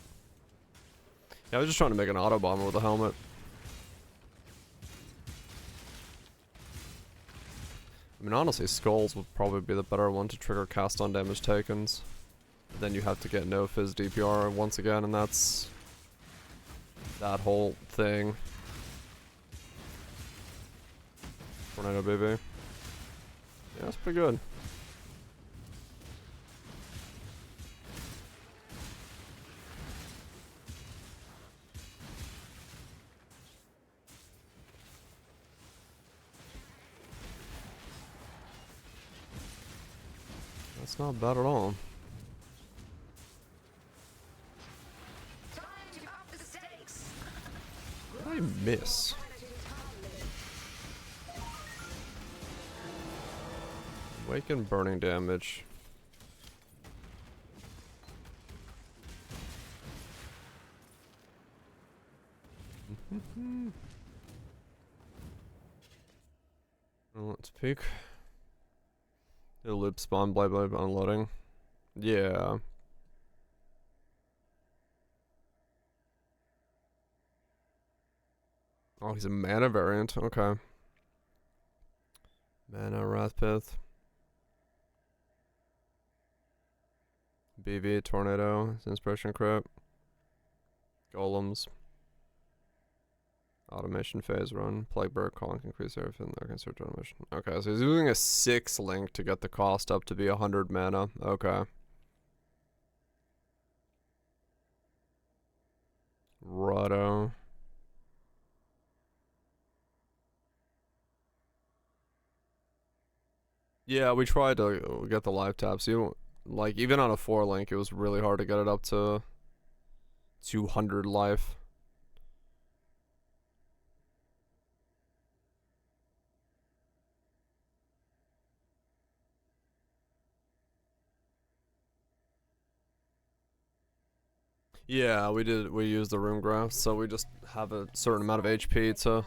Yeah, I was just trying to make an auto bomber with a helmet. I mean, honestly, skulls would probably be the better one to trigger cast on damage takens. But then you have to get no fizz DPR once again, and that's that whole thing. Tornado BB. Yeah, that's pretty good. That's not bad at all. Time to up the stakes. What did I miss? Awaken burning damage. Well, let's peek. The loop spawn, blah blah unloading. Yeah. Oh, he's a mana variant. Okay. Mana Wrathpith. BV Tornado. Inspiration Crit. Golems. Automation phase run. Plague Bearer calling increase everything. There can search automation. Okay, so he's using a 6 link to get the cost up to be 100 mana. Okay. Righto. Yeah, we tried to get the live taps. You like even on a 4 link, it was really hard to get it up to 200 life. Yeah, we did. We used the room graph, so we just have a certain amount of HP to.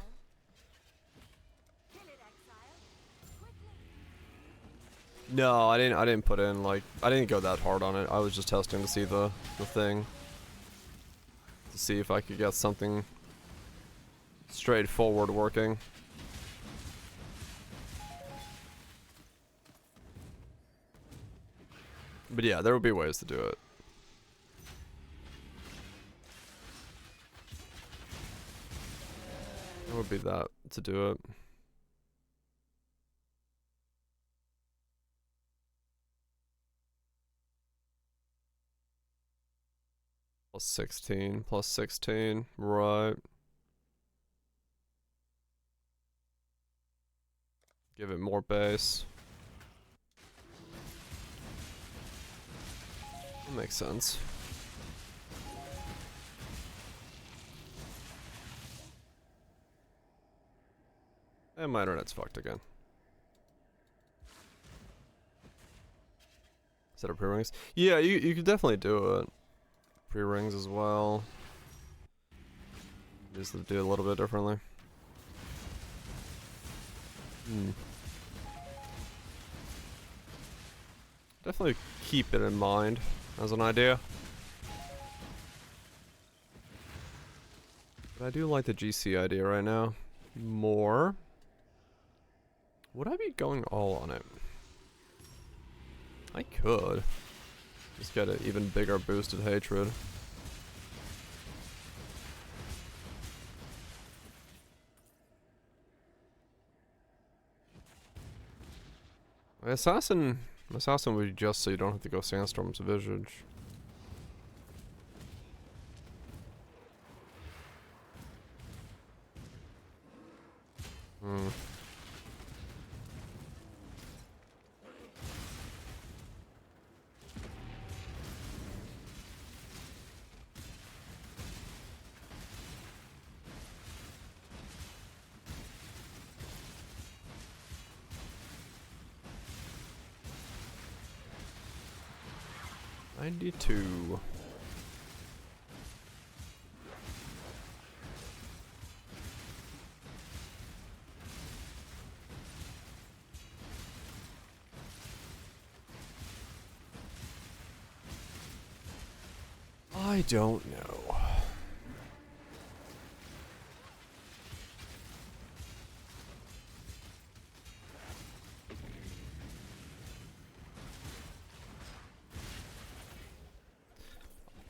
No, I didn't put in like I didn't go that hard on it. I was just testing to see the thing, to see if I could get something straightforward working. But yeah, there would be ways to do it. There would be that to do it. Plus 16, plus 16, right. Give it more base. That makes sense. And my internet's fucked again. Set up pre-rings? Yeah, you could definitely do it. Pre-rings as well. Just to do it a little bit differently. Definitely keep it in mind as an idea. But I do like the GC idea right now. more. Would I be going all on it? I could. Just get an even bigger boosted hatred. Assassin would be just so you don't have to go Sandstorm's Visage. Hmm. $92. I don't know.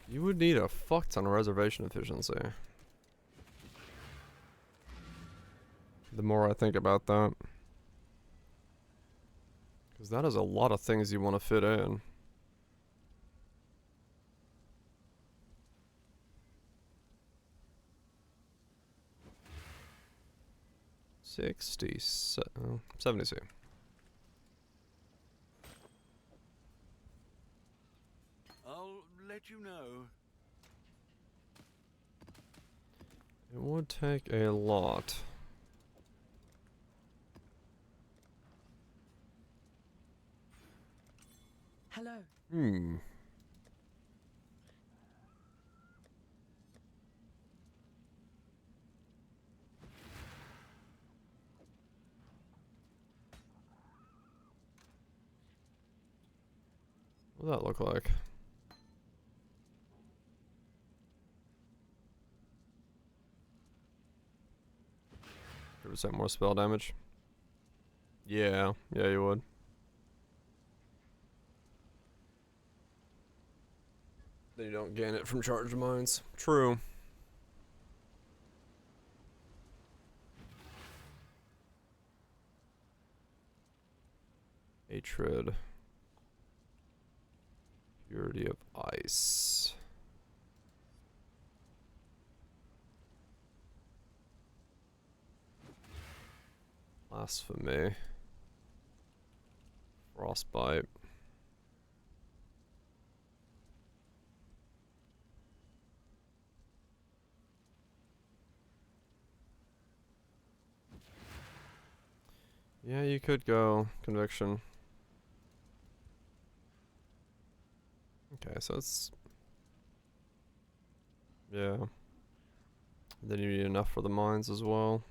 You would need a fuck ton of reservation efficiency. The more I think about that. Because that is a lot of things you want to fit in. 70C. I'll let you know. It would take a lot. Hello. Hmm. What does that look like? 30% more spell damage. Yeah, you would. Then you don't gain it from charged mines. True. Hatred. Purity of Ice. Blasphemy. Frostbite. Yeah, you could go Conviction. Okay, so it's... Yeah. Then you need enough for the mines as well.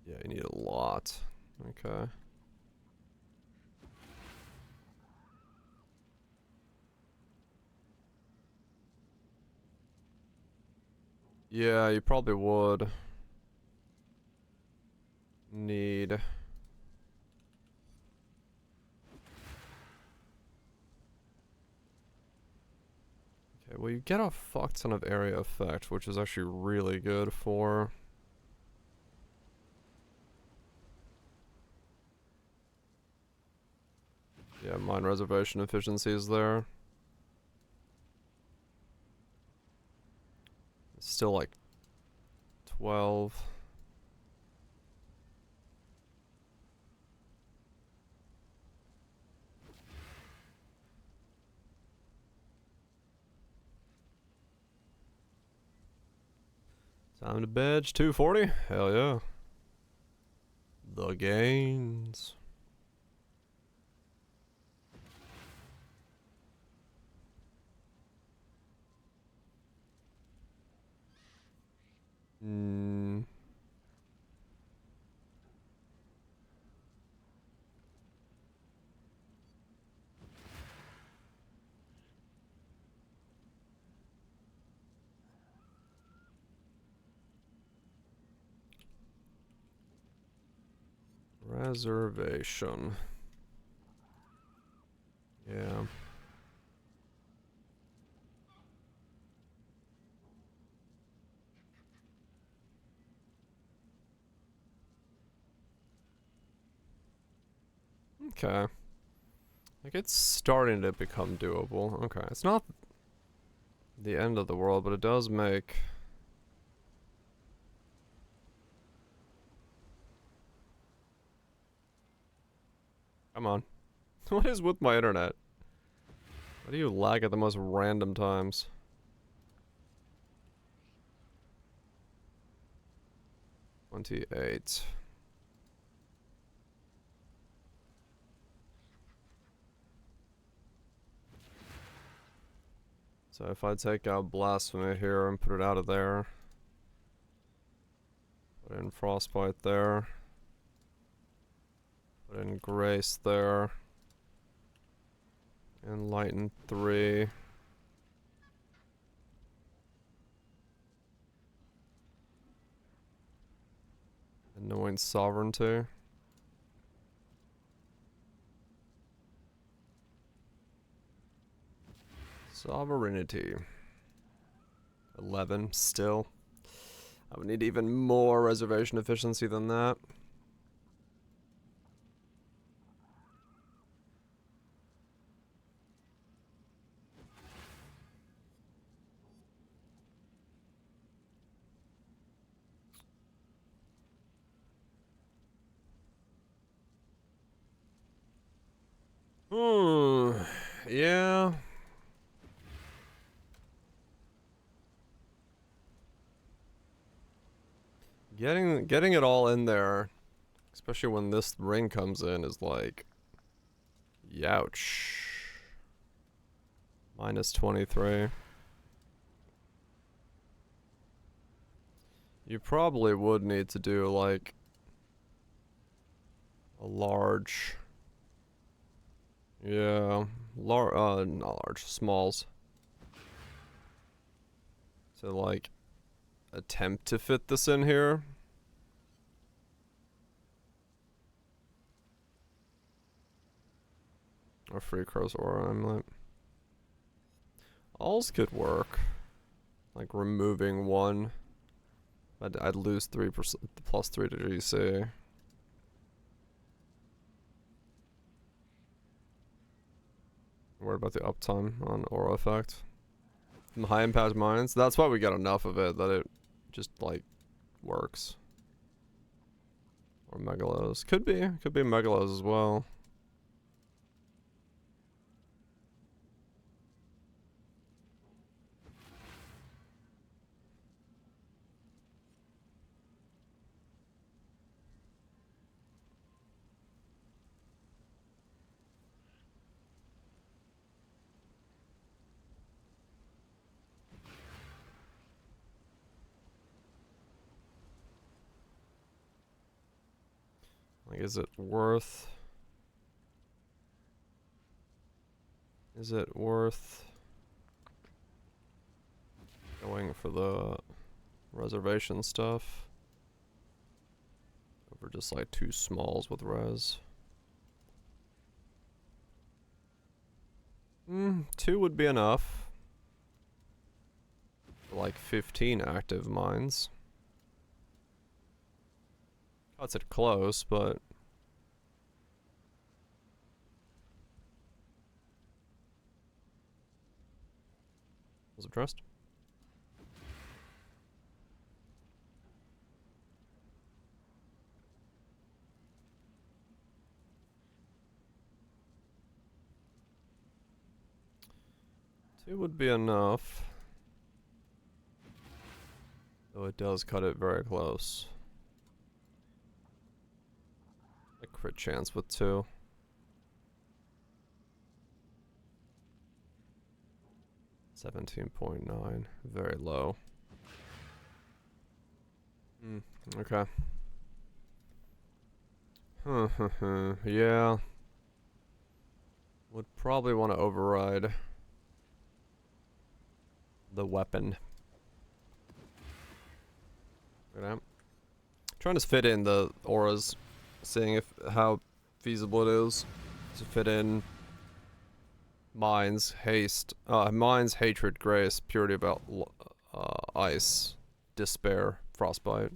Yeah, you need a lot. Okay. Yeah, you probably would need... Okay, well you get a fuck ton of area effect, which is actually really good for... Yeah, mine reservation efficiency is there. It's still like 12. Time to badge 240? Hell yeah. The gains. Hmm. Reservation. Yeah. Okay. Like, it's starting to become doable. Okay, it's not the end of the world, but it does make... Come on. What is with my internet? Why do you lag at the most random times? $28. So if I take out Blasphemy here and put it out of there, put in Frostbite there, put in Grace there, Enlighten 3. Anoint Sovereignty. Sovereignty. 11 still. I would need even more reservation efficiency than that. Yeah. Getting it all in there, especially when this ring comes in, is like, youch. Minus 23. You probably would need to do like a large, yeah, not large, smalls. So like attempt to fit this in here. Or Free Crow's Aura Amulet. Alls could work. Like removing one. I'd lose 3% plus 3 to GC. Worried about the uptime on Aura Effect. From high impact mines. That's why we got enough of it that it just like works. Or Megalos. Could be Megalos as well. Like, is it worth going for the reservation stuff over just like 2 smalls with res? 2 would be enough for like 15 active mines. Cuts it close, but was it trust? Two would be enough. Though it does cut it very close. A crit chance with 2. $17.9, very low. Okay. Yeah. Would probably want to override the weapon. Look at that. Trying to fit in the auras seeing if how feasible it is to fit in Mines, Haste, Mines, Hatred, Grace, Purity about Ice, Despair, Frostbite.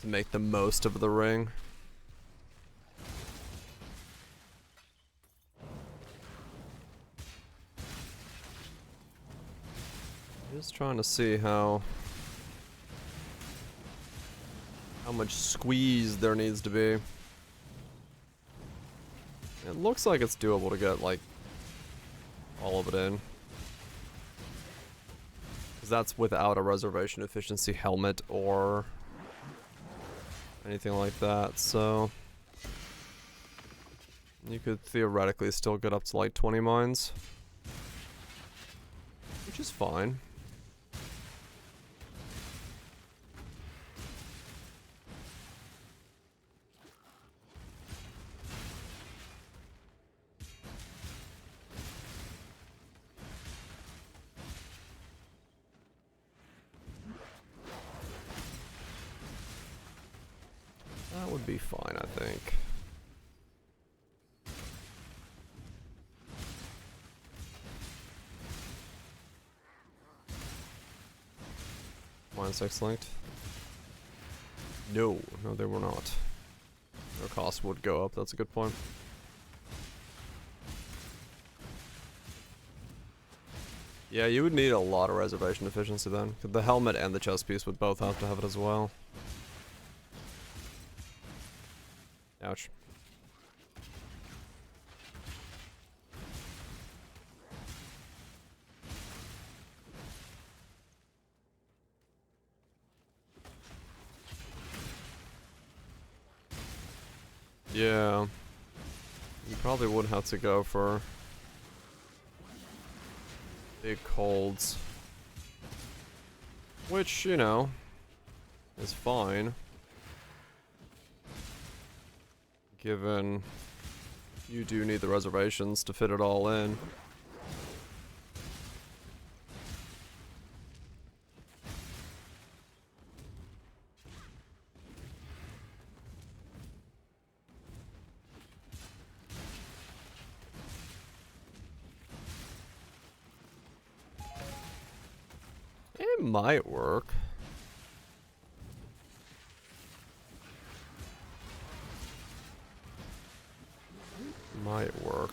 To make the most of the ring. Just trying to see how much squeeze there needs to be. It looks like it's doable to get, like, all of it in. Because that's without a reservation efficiency helmet or anything like that, so... You could theoretically still get up to, like, 20 mines. Which is fine. That would be fine, I think. Mine 6 linked? No, no they were not. Their cost would go up, that's a good point. Yeah, you would need a lot of reservation efficiency then. The helmet and the chest piece would both have to have it as well. Ouch. Yeah. You probably would have to go for big colds. Which, you know, is fine. Given you do need the reservations to fit it all in. It might work. Might work.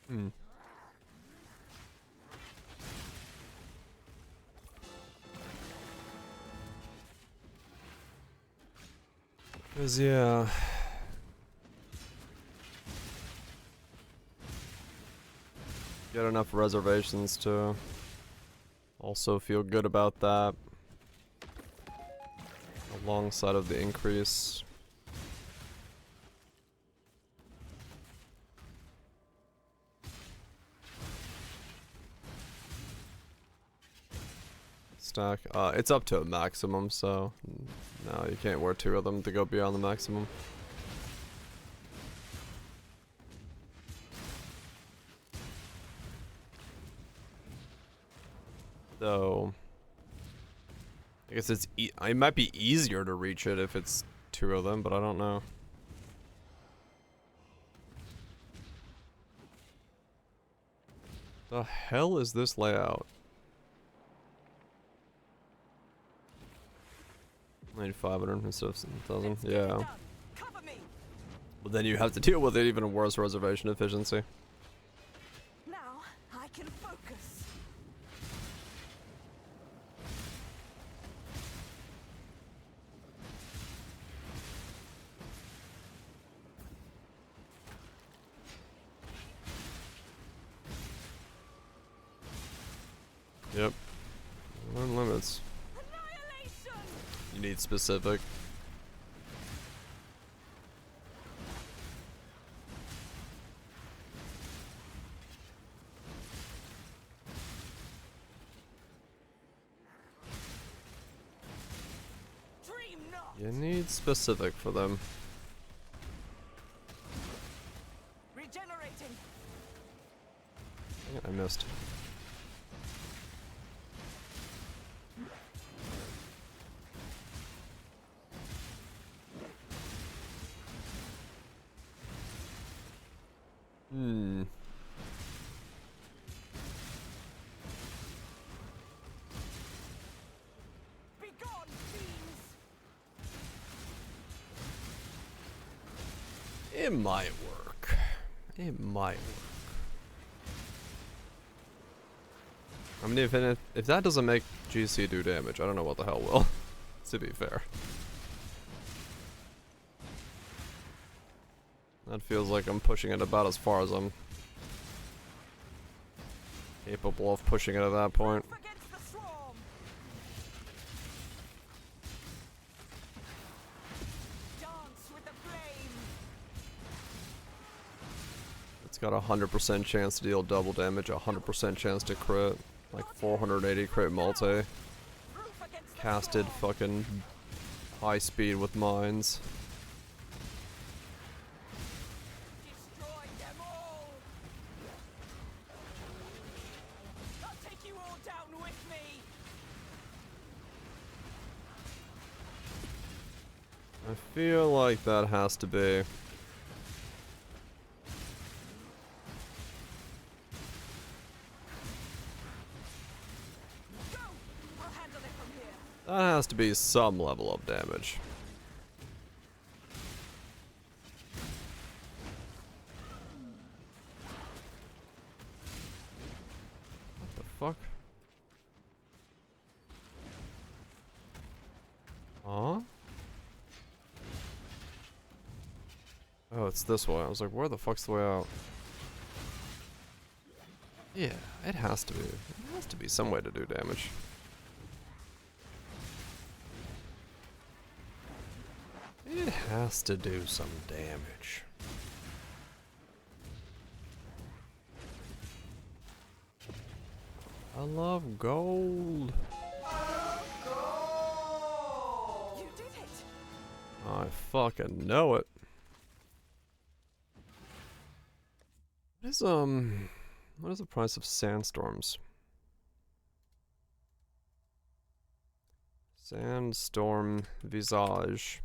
Hmm. 'Cause yeah. Get enough reservations to also feel good about that. Alongside of the increase. Stack. It's up to a maximum, so no, you can't wear 2 of them to go beyond the maximum. So, I guess it's it might be easier to reach it if it's 2 of them, but I don't know. The hell is this layout? 9,500 instead of 7,000. Yeah. But then you have to deal with it even worse reservation efficiency. Now I can focus. Yep. Learn limits. You need specific. You need specific for them. Regenerating. Dang it, I missed. Be gone, fiends. It might work. It might work. I mean, if that doesn't make GC do damage, I don't know what the hell will. To be fair. That feels like I'm pushing it about as far as I'm capable of pushing it at that point. Against the swarm. Dance with the flame. It's got a 100% chance to deal double damage, a 100% chance to crit, like 480 crit multi. Casted fucking high speed with mines. Destroy them all. I'll take you all down with me. I feel like that has to be. Go. I'll handle it from here. That has to be some level of damage. What the fuck? Huh? Oh, it's this way. I was like, where the fuck's the way out? Yeah, it has to be. It has to be some way to do damage. It has to do some damage. I love gold. You did it. I fucking know it. What is the price of sandstorms? Sandstorm Visage.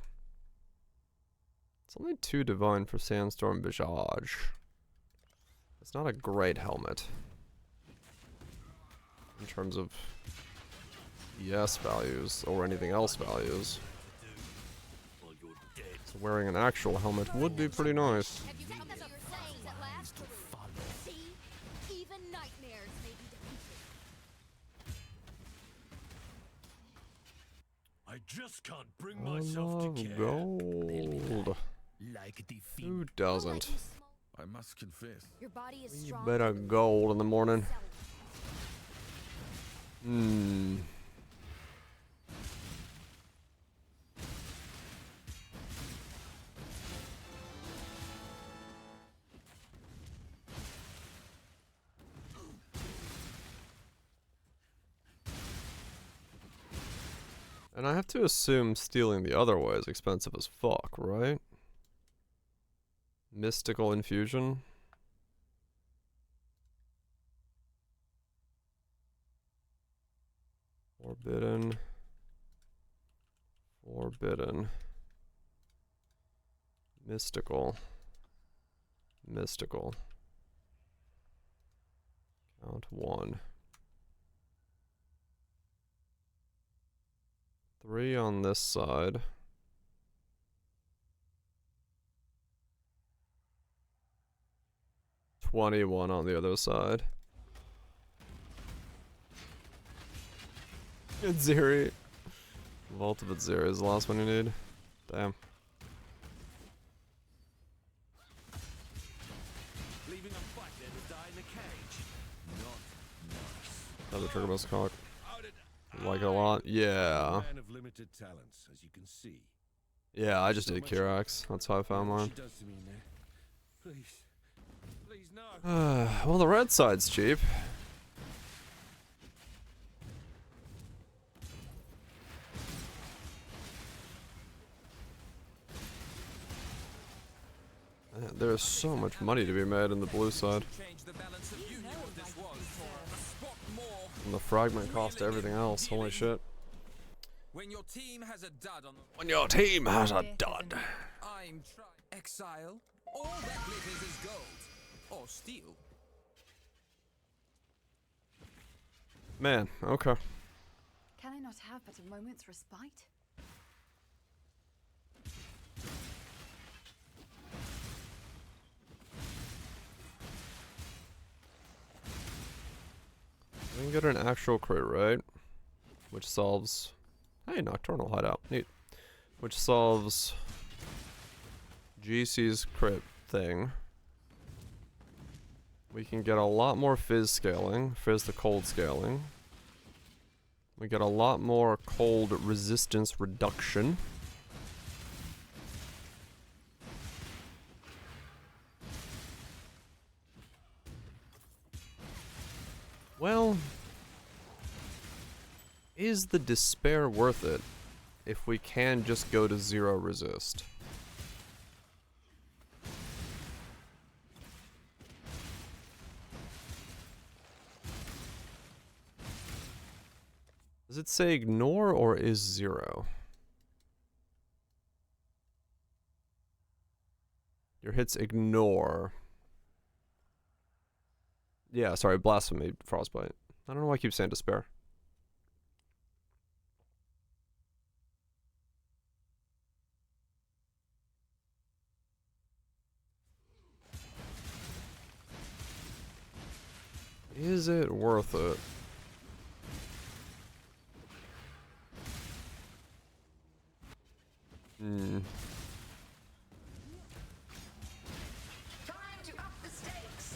It's only 2 divine for Sandstorm Visage. It's not a great helmet. In terms of ES values or anything else values. So wearing an actual helmet would be pretty nice. Have you found your sayings at last? See? Even nightmares may be defeated. I just can't bring I myself to love care. gold. Like the Who doesn't? I must confess. Your body is You strong. better gold in the morning. And I have to assume stealing the other way is expensive as fuck, right? Mystical infusion. Forbidden. Forbidden. Mystical. Mystical. Count 1. 3 on this side. $21 on the other side. It's Zeri. Vault of Zeri is the last one you need. Damn. Leaving a fighter to die in a cage. Not nice. Another trigger bus cock. How did Like it a lot. Yeah. Man of limited talents, as you can see. Yeah, I just did Kirax. That's how I found What mine. she does to me now. Please. Please, no. Well, the red side's cheap. there's so much money to be made in the blue side. Change the balance of you knew what this was. A spot more. And the fragment cost to everything else. Holy shit. When your team has a dud on the When your team has a dud. I'm trying. Exile. All that glitters is gold. Or steel. Man, okay. Can I not have but a moment's respite? We can get an actual crit, right? Which solves... Hey, Nocturnal Hideout. Neat. Which solves... GC's crit thing. We can get a lot more Fizz scaling. Fizz the cold scaling. We get a lot more cold resistance reduction. Well, is the despair worth it if we can just go to 0 resist? Does it say ignore or is 0? Your hits ignore. Yeah, sorry, blasphemy, frostbite. I don't know why I keep saying despair. Is it worth it? Time to up the stakes.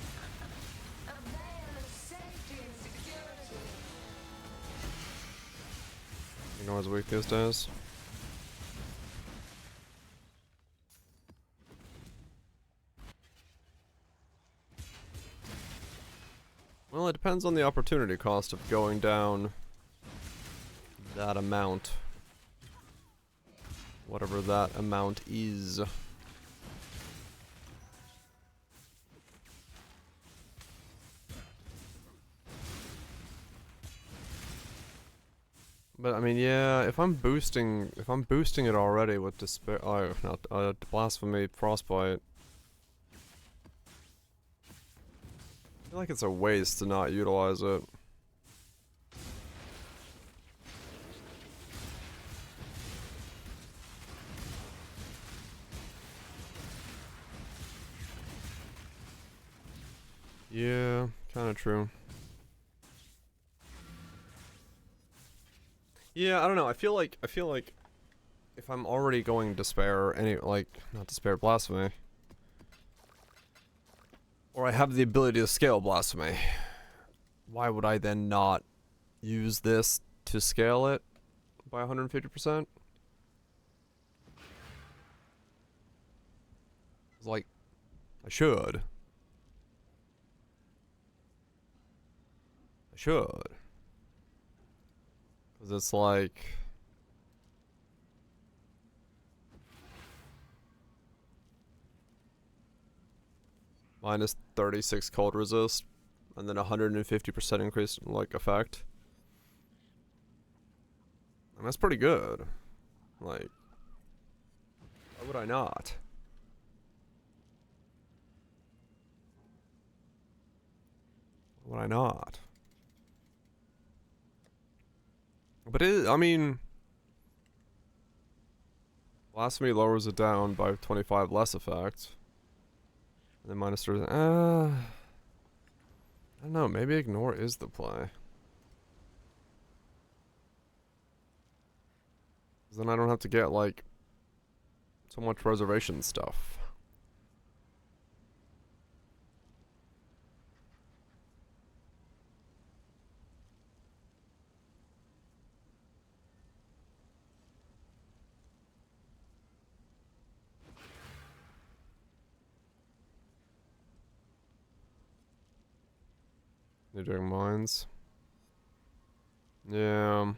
A veil of safety and security. Ignores weak these days. Well, it depends on the opportunity cost of going down that amount. Whatever that amount is. But I mean, yeah, if I'm boosting it already with despair, oh, not blasphemy, frostbite. I feel like it's a waste to not utilize it. Yeah, kind of true. Yeah, I don't know. I feel like if I'm already going despair, not despair, blasphemy, or I have the ability to scale blasphemy, why would I then not use this to scale it by 150%? It's like, I should. I should. Because it's like... minus 36 cold resist, and then 150% increase in, like, effect. And that's pretty good. Like, why would I not? Why would I not? But I mean... Blasphemy lowers it down by 25 less effect. And then minus 30. I don't know, maybe ignore is the play. 'Cause then I don't have to get, like, so much reservation stuff. They're doing mines. Yeah.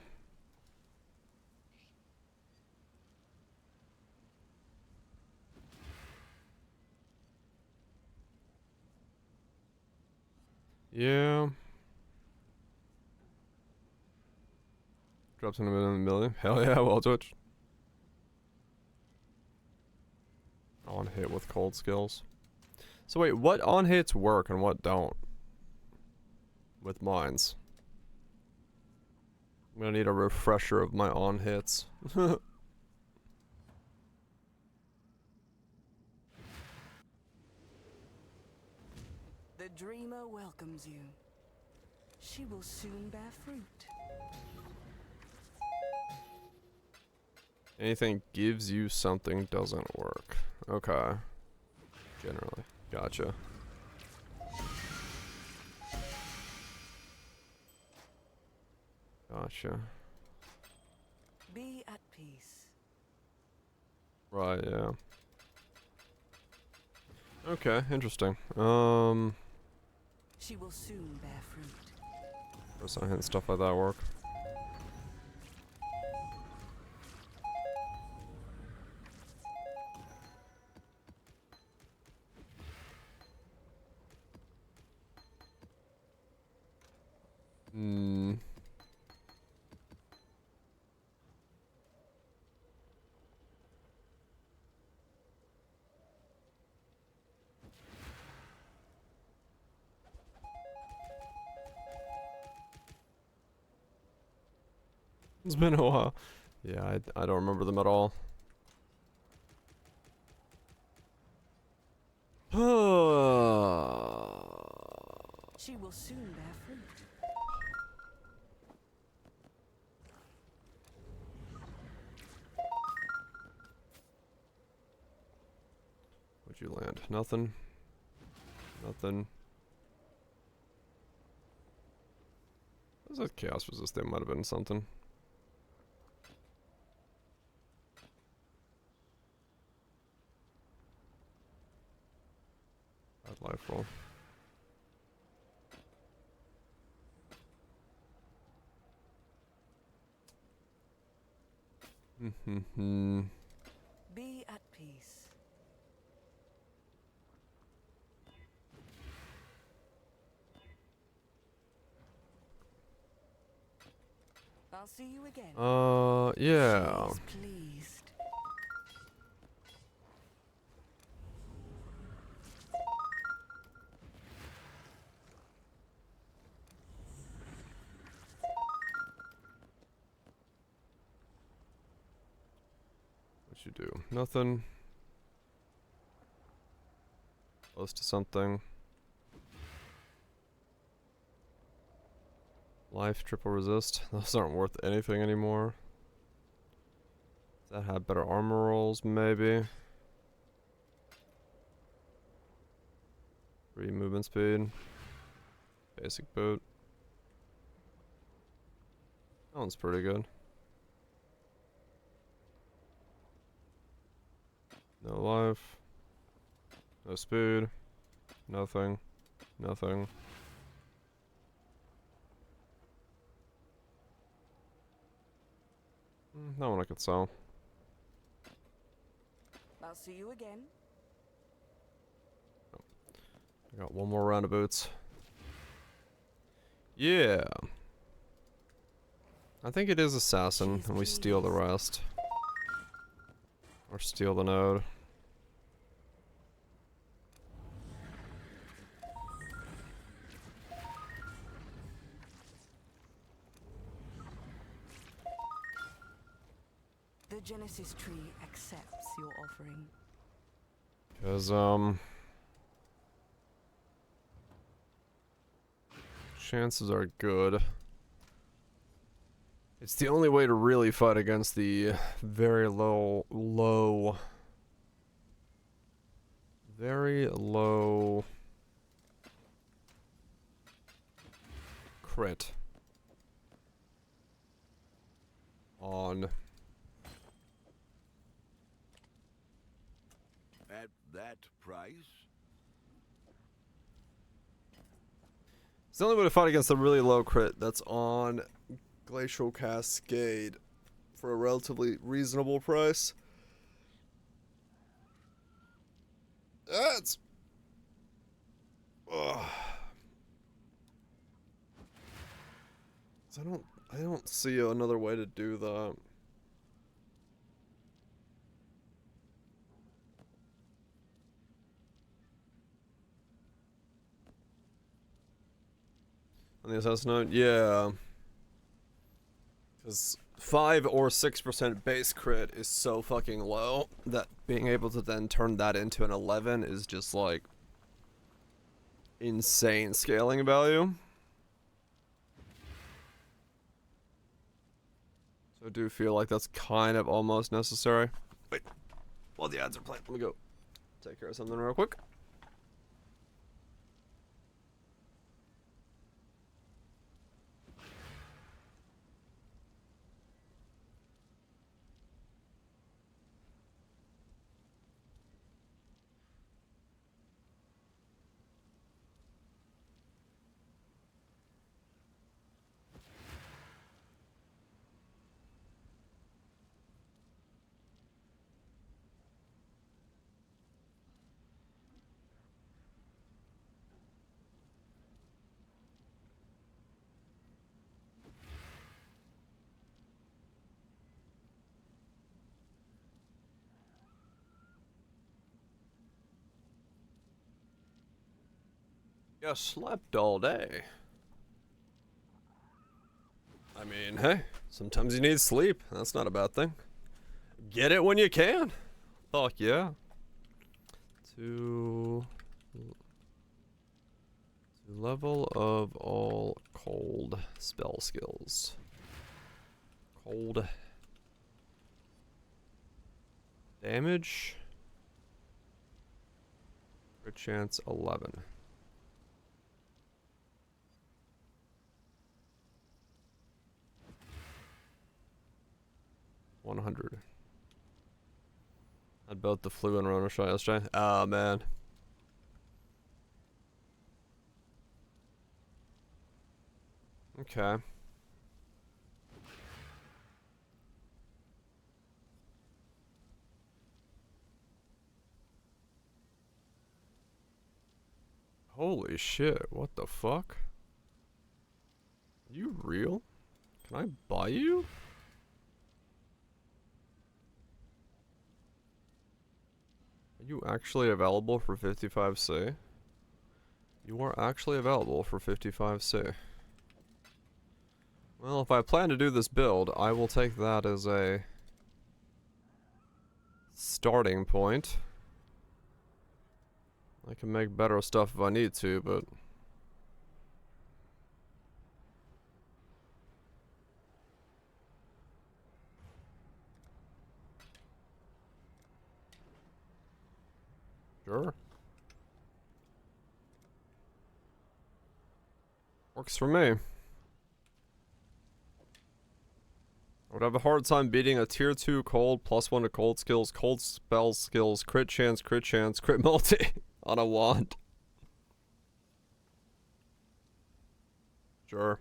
Yeah. Drops in a million. Hell yeah, well Twitch. On hit with cold skills. So wait, what on hits work and what don't? With mines. I'm gonna need a refresher of my on hits. The dreamer welcomes you. She will soon bear fruit. Anything gives you something doesn't work. Okay. Generally. Gotcha. Gotcha. Be at peace. Right, yeah. Okay, interesting. She will soon bear fruit. First I hit stuff like that work. Hmm. It's been a while. Yeah, I don't remember them at all. She will soon bear fruit. What'd you land? Nothing. Nothing. Was that chaos resist? They might have been something. Bad life roll. Be at peace. I'll see you again. Yeah. She's pleased. What you do? Nothing. Close to something. Life, triple resist. Those aren't worth anything anymore. Does that have better armor rolls? Maybe. Free movement speed. Basic boot. That one's pretty good. No life. No speed. Nothing. Nothing. That one I could sell. I'll see you again. I got one more round of boots. Yeah. I think it is assassin, and we steal the rest. Or steal the node. The Genesis tree accepts your offering. Because, chances are good. It's the only way to really fight against the very very low crit on At that price? it's the only way to fight against the really low crit that's on Glacial Cascade for a relatively reasonable price. That's 'Cause I don't see another way to do that. On the assassin note, yeah. Because 5 or 6% base crit is so fucking low that being able to then turn that into an 11 is just like insane scaling value. So I do feel like that's kind of almost necessary. Wait, while the ads are playing, let me go take care of something real quick. Yeah, slept all day. I mean, hey, sometimes you need sleep. That's not a bad thing. Get it when you can. Fuck yeah. To level of all cold spell skills. Cold damage. Crit chance 11. 100. Had both the flu and Rona shot yesterday. Ah, man. Okay. Holy shit, what the fuck? Are you real? Can I buy you? Are you actually available for 55C? You are actually available for 55C. Well, if I plan to do this build, I will take that as a starting point. I can make better stuff if I need to, but... Sure. Works for me. I would have a hard time beating a tier 2 cold +1 to cold skills, cold spell skills, crit chance, crit multi on a wand. Sure.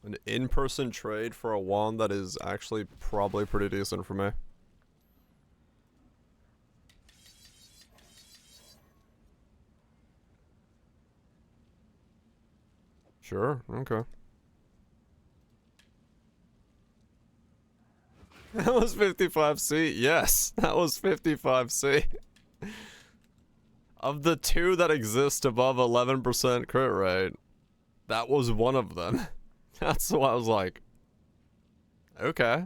An in-person trade for a wand that is actually probably pretty decent for me. Sure, okay. That was 55C. Yes, that was 55C. Of the two that exist above 11% crit rate, that was one of them. That's why I was like, okay.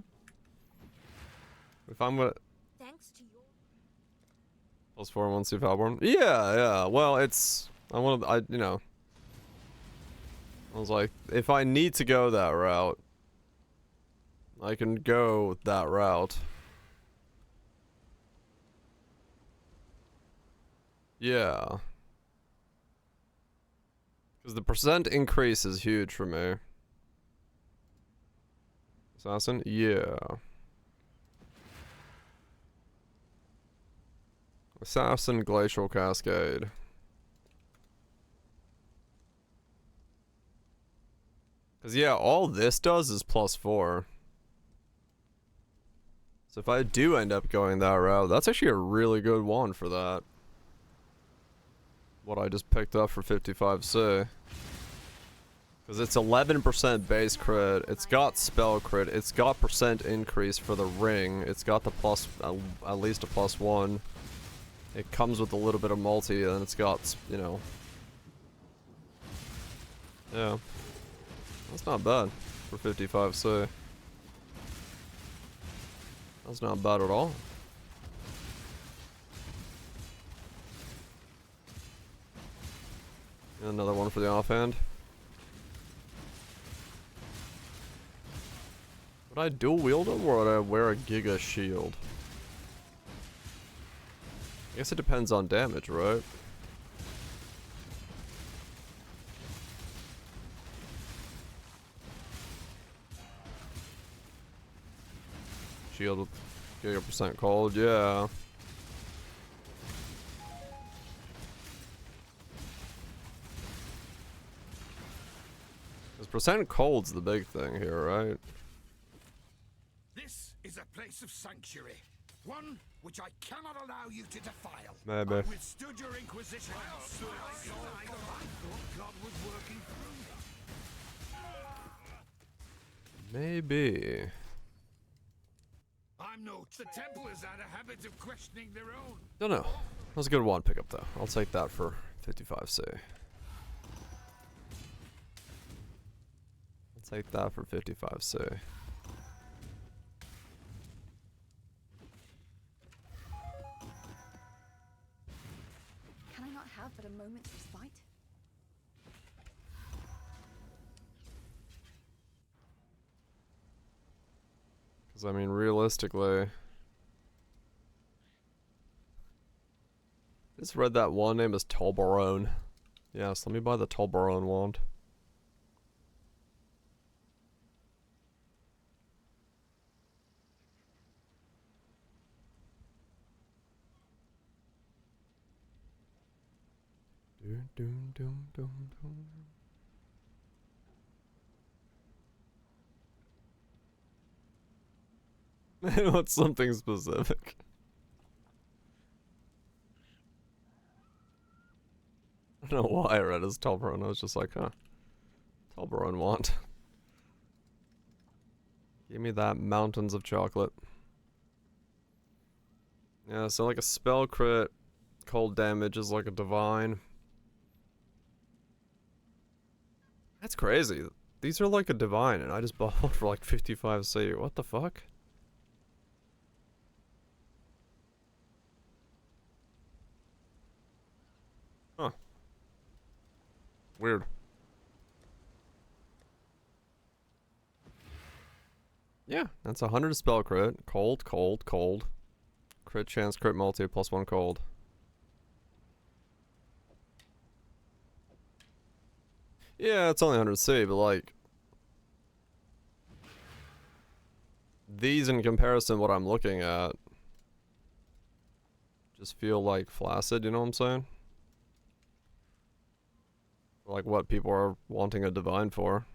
If I'm gonna... Thanks to your... +4 1 see Falborn. Yeah. Well, it's... you know... I was like, if I need to go that route, I can go that route. Yeah. Because the percent increase is huge for me. Assassin? Yeah. Assassin Glacial Cascade. Because, yeah, all this does is +4. So if I do end up going that route, that's actually a really good wand for that. what I just picked up for 55C. Because it's 11% base crit, it's got spell crit, it's got percent increase for the ring, it's got the plus, at least a +1. It comes with a little bit of multi, and it's got, you know... Yeah. That's not bad for 55C. That's not bad at all. Another one for the offhand. Would I dual wield him or would I wear a Giga shield? I guess it depends on damage, right? Shield with Giga percent cold, yeah. Because percent cold's the big thing here, right? This is a place of sanctuary. One which I cannot allow you to defile. Maybe. I withstood your Inquisition. I thought God was working through me. Maybe. I'm no... The Templars had a habit of questioning their own. Don't know. That was a good one pickup though. I'll take that for 55C. I'll take that for 55C. Can I not have but a moment's respite? Because, I mean, realistically... I just read that one name as Tolbarone. Yes, let me buy the Tolbarone wand. Doom, doom, doom, doom, doom. I want something specific. I don't know why I read as Tolbarone. I was just like, huh. Tolbarone wand. Give me that mountains of chocolate. Yeah, so like a spell crit, cold damage is like a divine. That's crazy. These are like a divine, and I just bought one for like 55C. What the fuck? Huh. Weird. Yeah, that's 100 spell crit. Cold, cold, cold. Crit chance, crit multi, +1 cold. Yeah, it's only 100C, but like... These in comparison to what I'm looking at... just feel like flaccid, you know what I'm saying? Like what people are wanting a divine for.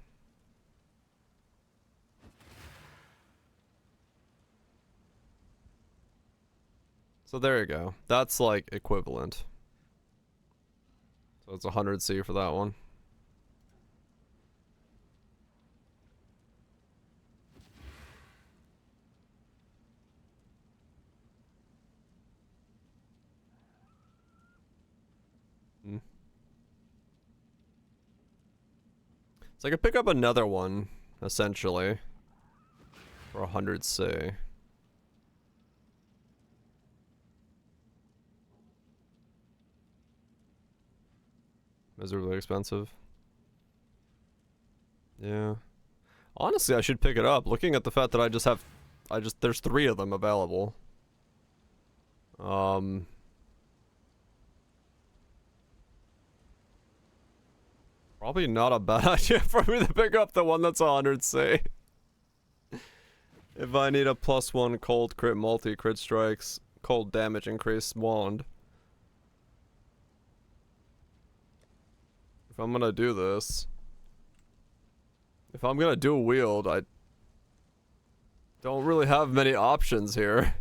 So there you go. That's like equivalent. So it's 100C for that one. So I could pick up another one, essentially, for 100C. Miserably expensive. Yeah. Honestly, I should pick it up. Looking at the fact that there's 3 of them available. Probably not a bad idea for me to pick up the one that's 100C. If I need a +1 cold crit multi crit strikes, cold damage increase wand. If I'm gonna do this, if I'm gonna dual wield, I don't really have many options here.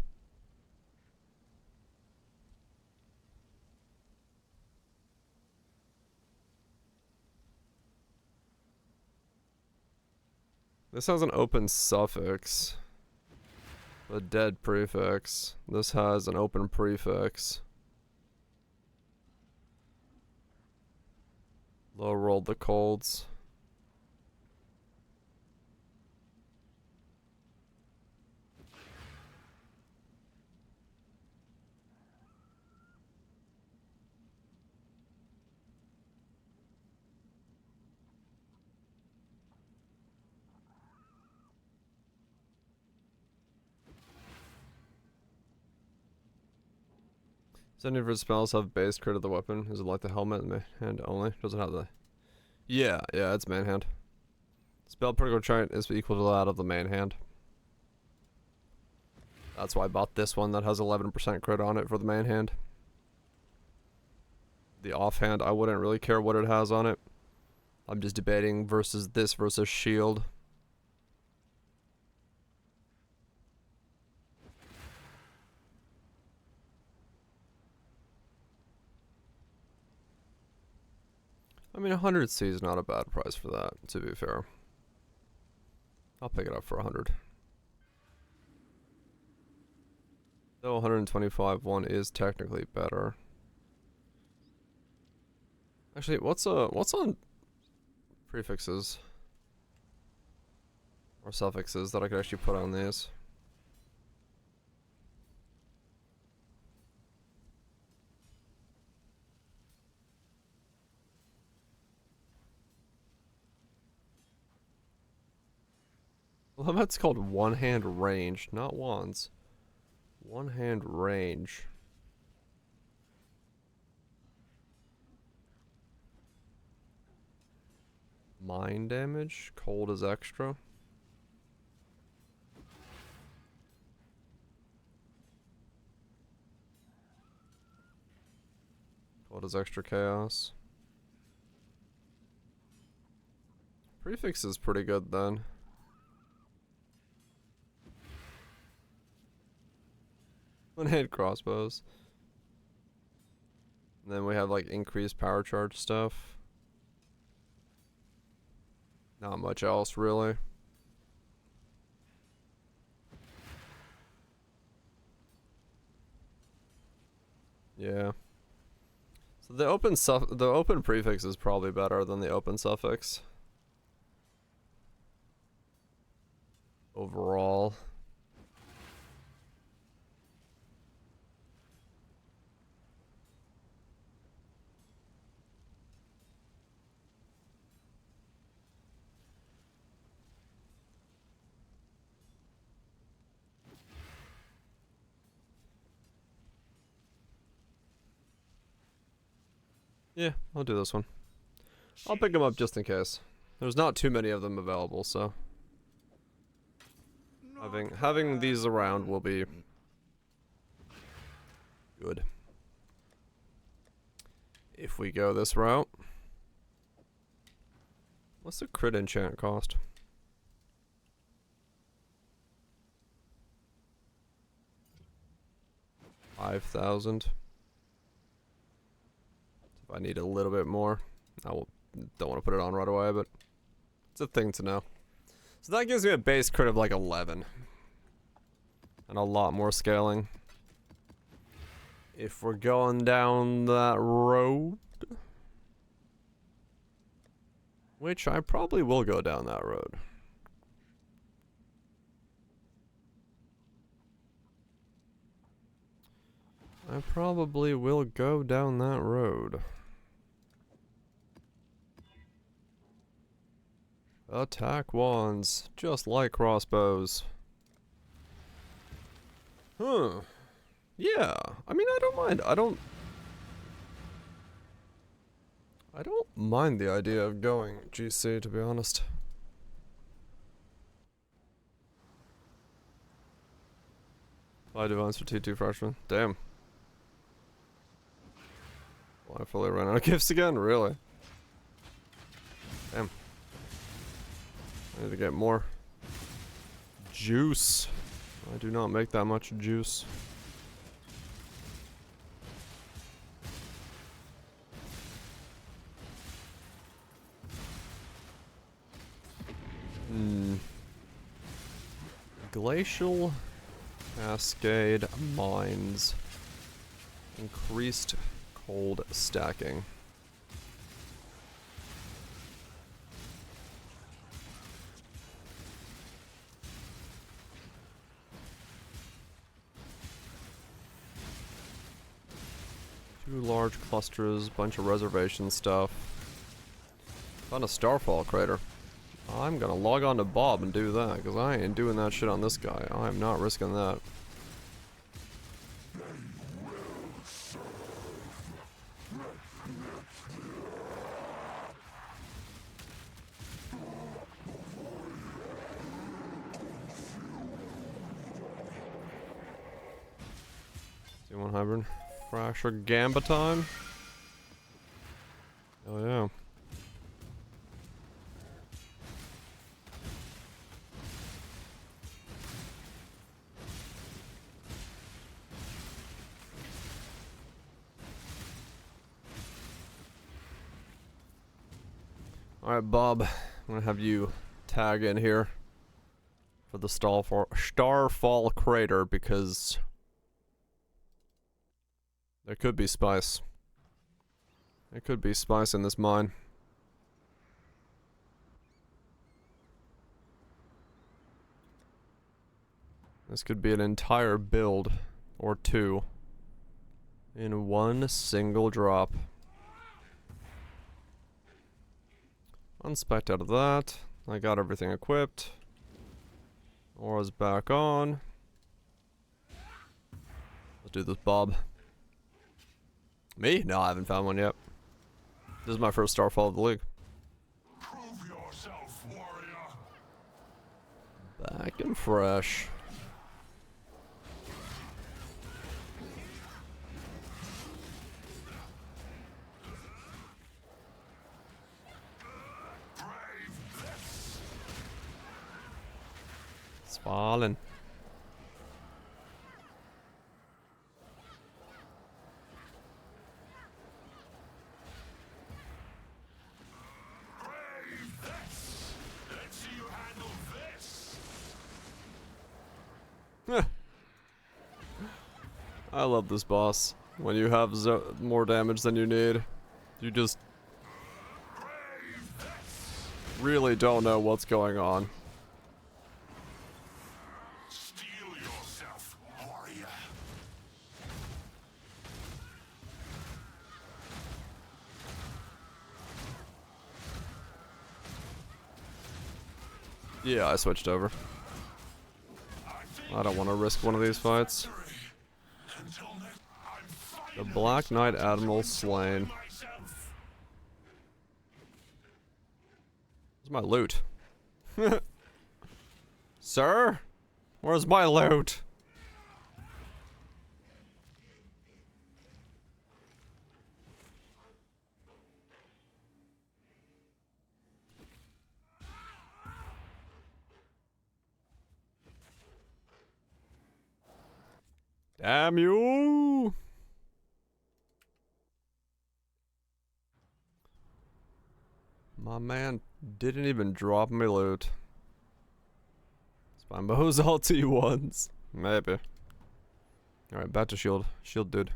This has an open suffix. A dead prefix. This has an open prefix. Low rolled the colds. Does any of your spells have base crit of the weapon? Is it like the helmet and the hand only? Does it have the... Yeah, it's main hand. Spell critical trait is equal to that of the main hand. That's why I bought this one that has 11% crit on it for the main hand. The offhand, I wouldn't really care what it has on it. I'm just debating versus this versus shield. I mean, 100C is not a bad price for that, to be fair. I'll pick it up for 100. Though 125 one is technically better. Actually, what's on prefixes or suffixes that I could actually put on these? Well, that's called one-hand range, not wands. One-hand range. Mind damage? Cold is extra. Cold is extra chaos. Prefix is pretty good then. One-hand crossbows. And then we have like increased power charge stuff. Not much else really. Yeah. So the open prefix is probably better than the open suffix. Overall. Yeah, I'll do this one. I'll pick them up just in case. There's not too many of them available, so having these around will be good. If we go this route. What's the crit enchant cost? 5,000. If I need a little bit more, don't want to put it on right away, but it's a thing to know. So that gives me a base crit of like 11. And a lot more scaling. If we're going down that road. Which I probably will go down that road. I probably will go down that road. Attack wands, just like crossbows. Huh. Yeah, I mean, I don't mind. I don't mind the idea of going GC, to be honest. Five divines for T2 freshmen. Damn. Well, I fully ran out of gifts again? Really? Damn. I need to get more juice. I do not make that much juice. Glacial Cascade Mines. Increased cold stacking. Two large clusters, bunch of reservation stuff. Found a Starfall crater. I'm gonna log on to Bob and do that, because I ain't doing that shit on this guy. I am not risking that. C1 Hybrid. Fracture Gamba time? Oh yeah. Alright, Bob. I'm gonna have you tag in here for the Starfall crater because there could be spice. There could be spice in this mine. This could be an entire build or two in one single drop. Unspect out of that. I got everything equipped. Aura's back on. Let's do this, Bob. Me? No, I haven't found one yet. This is my first Starfall of the league. Prove yourself, warrior. Back and fresh. It's falling. Let's see you handle this. I love this boss. When you have more damage than you need, you just really don't know what's going on. Steel yourself, warrior. Yeah, I switched over. I don't want to risk one of these fights. The Black Knight Admiral slain. Where's my loot? Sir? Where's my loot? Damn you! My man didn't even drop me loot. Spambo's all T1s. Maybe. Alright, back to shield. Shield dude.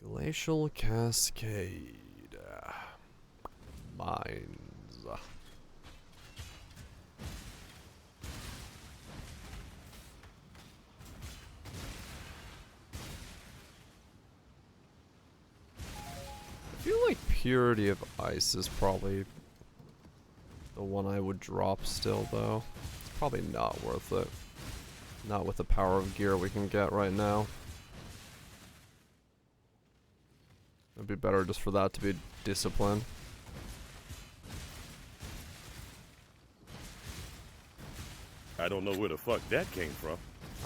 Glacial Cascade. Mines. I feel like Purity of Ice is probably the one I would drop still, though. It's probably not worth it. Not with the power of gear we can get right now. It'd be better just for that to be discipline. I don't know where the fuck that came from.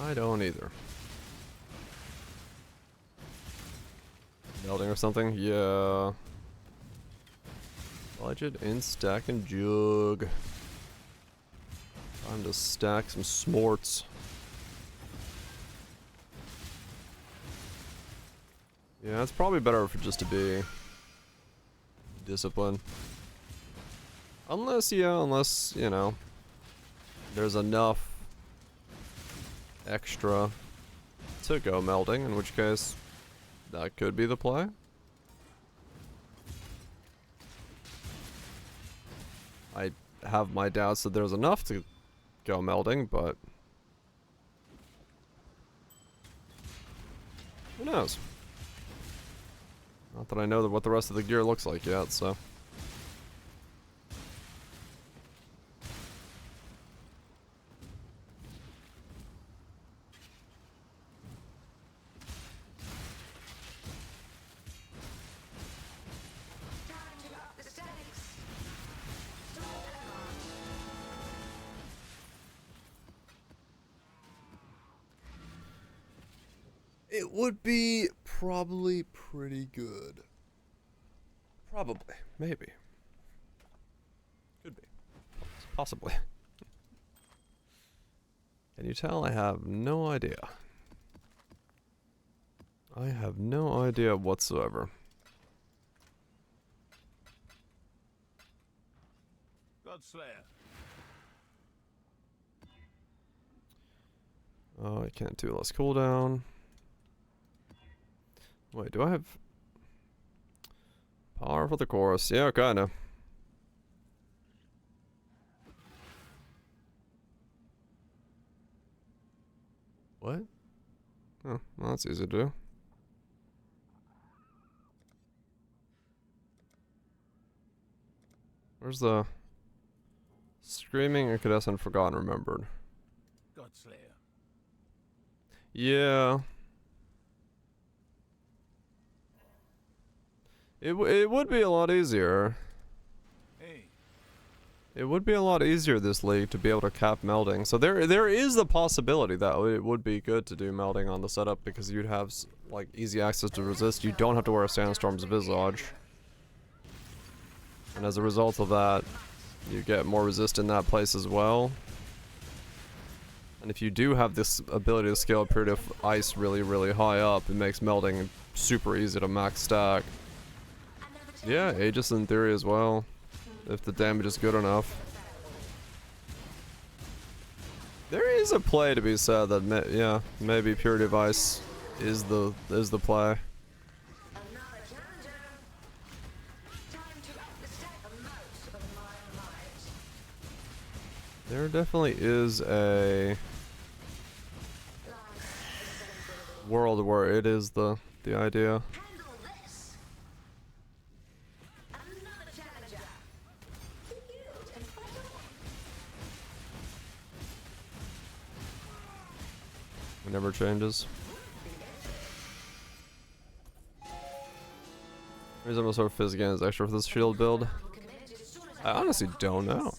I don't either. Melding or something? Yeah. Budget in stack and jug. Time to stack some smorts. Yeah, it's probably better for just to be discipline. Unless, yeah, unless, you know, there's enough extra to go melding, in which case that could be the play. I have my doubts that there's enough to go melding, but who knows? Not that I know what the rest of the gear looks like yet, so. It would be probably pretty good. Probably. Maybe. Could be. Possibly. Can you tell? I have no idea. I have no idea whatsoever. Godslayer. Oh, I can't do less cooldown. Wait, do I have power for the chorus? Yeah, kinda. What? Oh, well, that's easy to do. Where's the screaming incandescent forgotten remembered? Godslayer. Yeah. It would be a lot easier. Hey. It would be a lot easier this league to be able to cap melding. So there is the possibility that it would be good to do melding on the setup because you'd have like easy access to resist. You don't have to wear a Sandstorm's Visage. And as a result of that, you get more resist in that place as well. And if you do have this ability to scale a period of ice really, really high up, it makes melding super easy to max stack. Yeah, Aegis in theory as well, if the damage is good enough. There is a play to be said that, yeah, maybe Purity of Ice is the play. There definitely is a world where it is the idea. It never changes. Reason I'm sort of fizz again is extra for this shield build. I honestly don't know.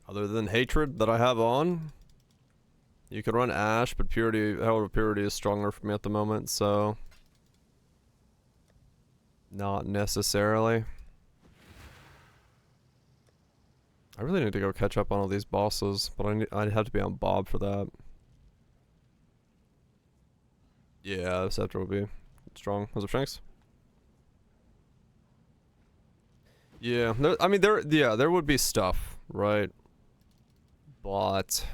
Other than hatred that I have on, you could run Ash, but purity, however, purity is stronger for me at the moment, so not necessarily. I really need to go catch up on all these bosses, but I'd have to be on Bob for that. Yeah, the Scepter would be strong. Was it Shanks? Yeah, I mean, there would be stuff, right? But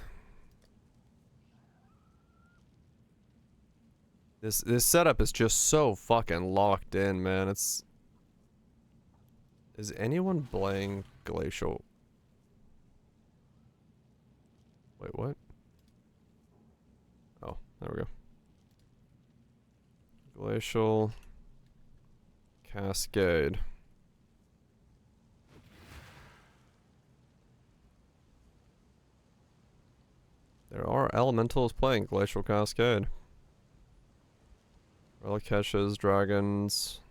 this setup is just so fucking locked in, man. Is anyone playing Glacial? Wait, what? Oh, there we go. Glacial Cascade. There are elementals playing Glacial Cascade. Relikeshes, dragons,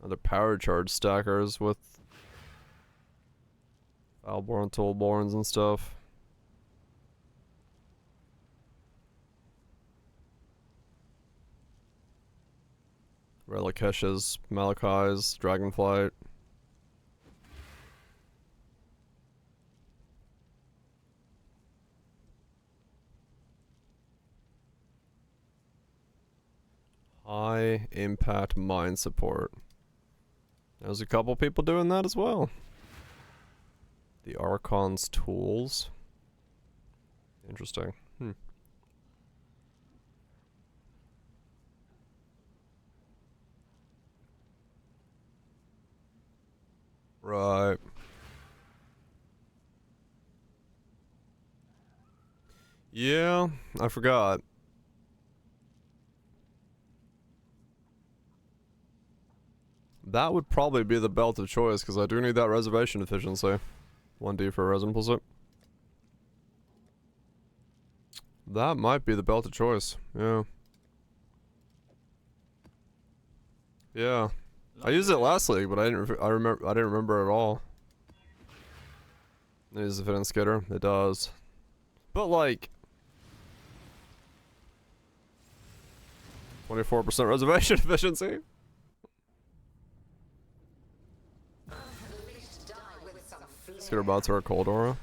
other power charge stackers with Valborn, Tollborns and stuff. Relikeshes, Malachai's, Dragonflight. High impact mine support. There's a couple people doing that as well. The Archon's tools. Interesting. Right. Yeah, I forgot. That would probably be the belt of choice, because I do need that reservation efficiency. 1D for a resin pulse. That might be the belt of choice. Yeah. Yeah. I used it last league, but I didn't remember it at all. It needs to fit in Skitter. It does. But like 24% reservation efficiency. Skitter bots are a cold aura.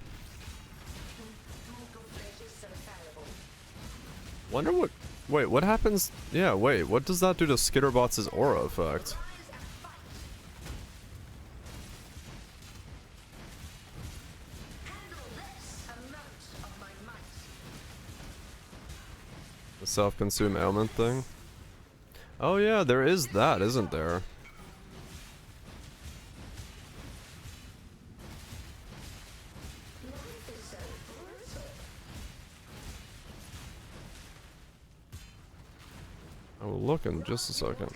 Wonder what. Wait, what happens? Yeah, wait, what does that do to Skitterbots' aura effect? The self-consume ailment thing? Oh yeah, there is that, isn't there? I will look in just a second.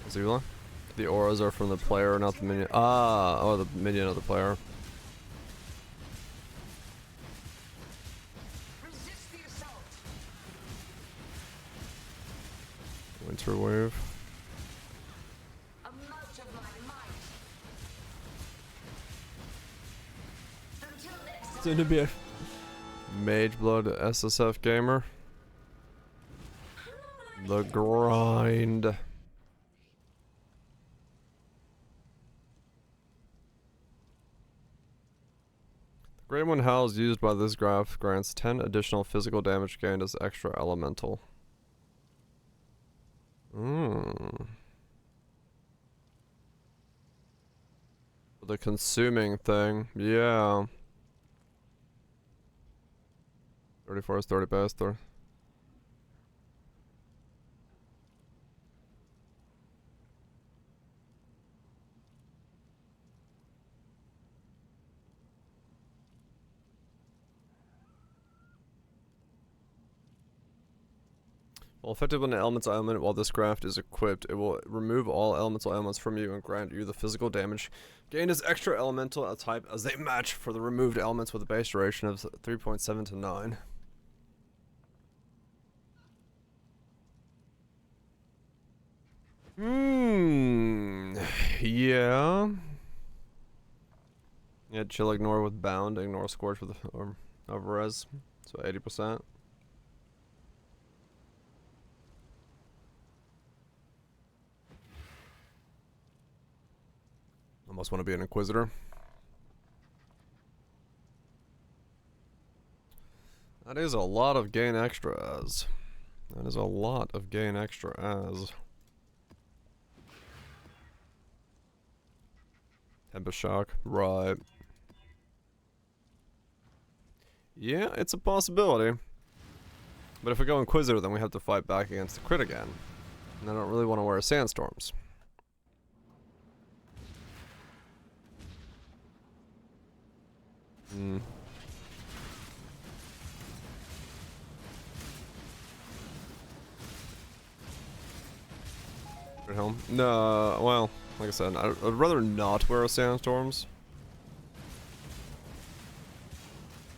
Zula? The auras are from the player, not the minion. Ah, oh, the minion of the player. Winter wave. Soon to be a Mage Blood SSF gamer. The grind. The Great One Howls used by this graph grants 10 additional physical damage gained as extra elemental. The consuming thing, yeah. 34 is 30 best, or while effective on an elemental element while this craft is equipped, it will remove all elemental elements from you and grant you the physical damage gained as extra elemental type as they match for the removed elements with a base duration of 3.7 to 9. Yeah. Yeah, chill, ignore with bound, ignore scorch with overres, so 80%. Almost want to be an Inquisitor. That is a lot of gain extra as. That is a lot of gain extra as. Tempest Shock, right. Yeah, it's a possibility. But if we go Inquisitor, then we have to fight back against the crit again. And I don't really want to wear Sandstorms. At home? No, well, like I said, I'd rather not wear Sandstorms.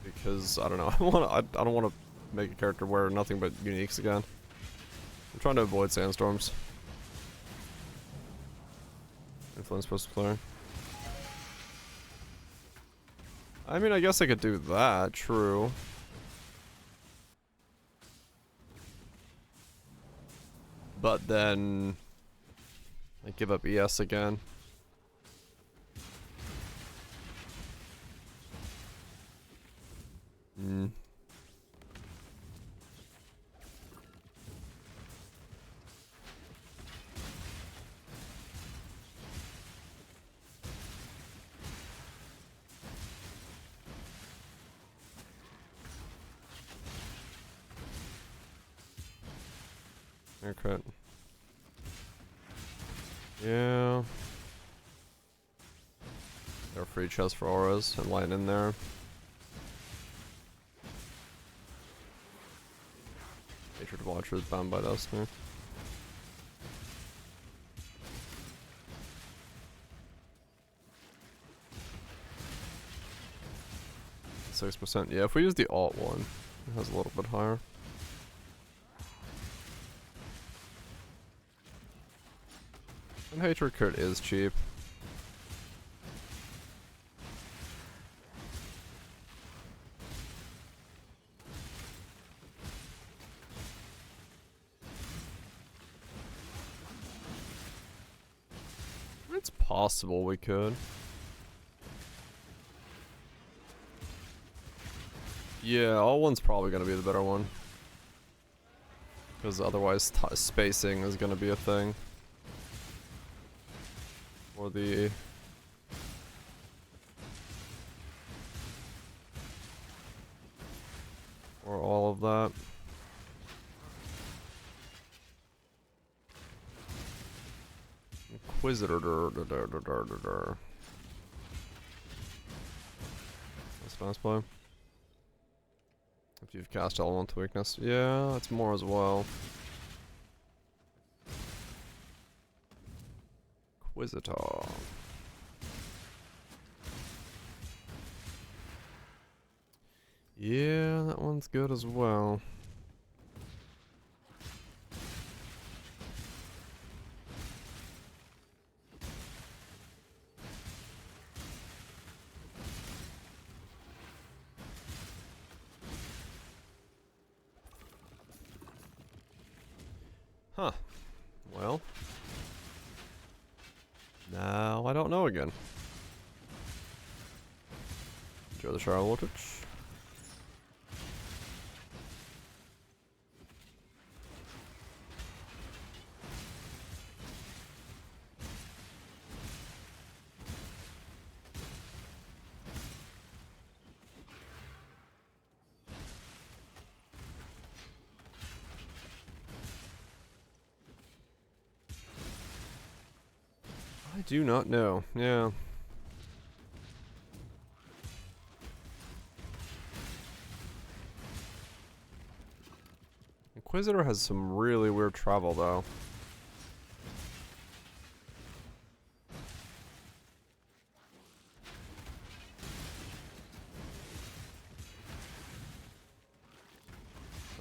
Because, I don't know, I don't want to make a character wear nothing but uniques again. I'm trying to avoid Sandstorms. Influence post player. I mean, I guess I could do that, true. But then I give up ES again. Hmm. Haircut. Yeah. There are free chests for auras and light in there. Hatred Watcher is bound by Destiny. %. Yeah, if we use the alt one, it has a little bit higher. And Hatred crit is cheap. It's possible we could. Yeah, all one's probably gonna be the better one. Because otherwise spacing is gonna be a thing. Or the... or all of that. Inquisitor. That's a nice play. If you've cast Elemental Weakness. Yeah, that's more as well. Inquisitor. Yeah, that one's good as well. Huh. Well. Now I don't know again. Enjoy the shower voltage. I do not know. Yeah. Inquisitor has some really weird travel though.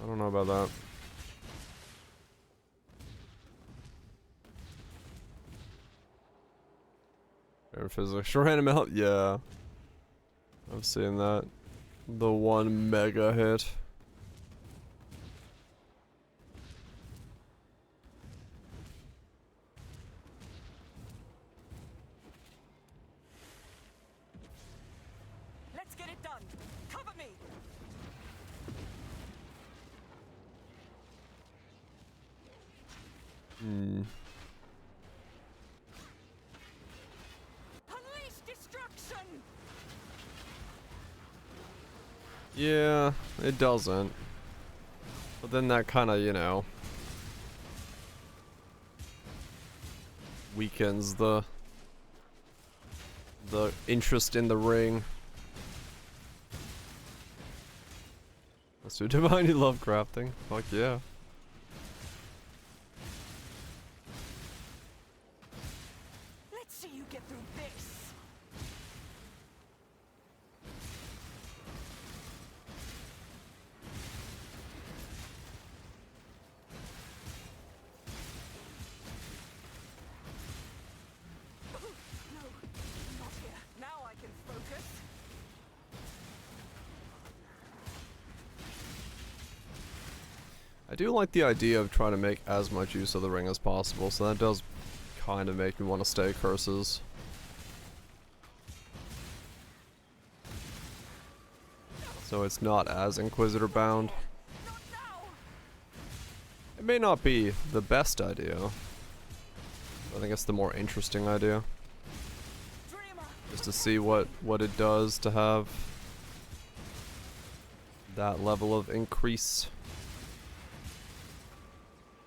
I don't know about that. Air physics. Random health. Yeah. I've seen that. The one mega hit. Let's get it done. Cover me. Hmm. Unleash destruction. Yeah, it doesn't. But then that kind of, you know, weakens the interest in the ring. Let's do Divinely Love crafting. Fuck yeah. Let's see you get through this. No, not here. Now I can focus. I do like the idea of trying to make as much use of the ring as possible, so that does kind of make me want to stay curses. So it's not as Inquisitor bound. It may not be the best idea. I think it's the more interesting idea. Just to see what it does to have that level of increase.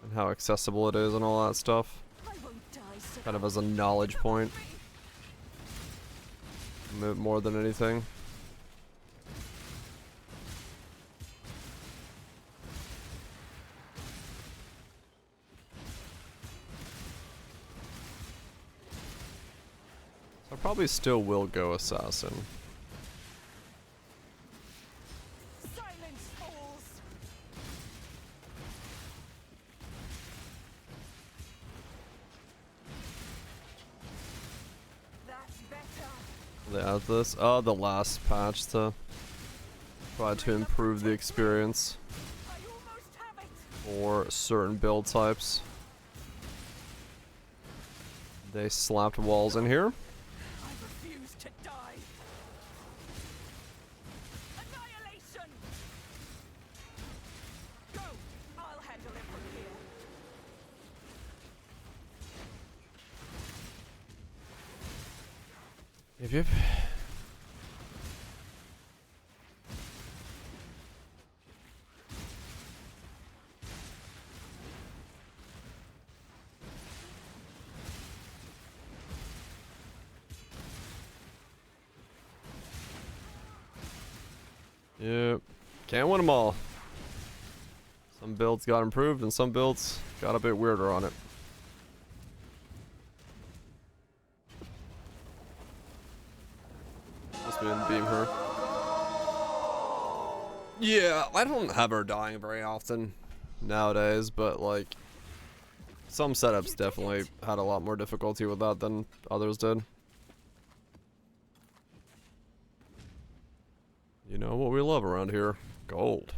And how accessible it is and all that stuff. Kind of as a knowledge point. More than anything. I probably still will go assassin. Silence, fools! That's better. They add this. Oh, the last patch to try to improve the experience for certain build types. They slapped walls in here. I refuse to die. Annihilation! Go! I'll handle it from here. Yep. Yep. Can't win them all. Some builds got improved and some builds got a bit weirder on it. Must be in beam her. Yeah, I don't have her dying very often nowadays, but like some setups definitely had a lot more difficulty with that than others did. You know what we love around here? Gold.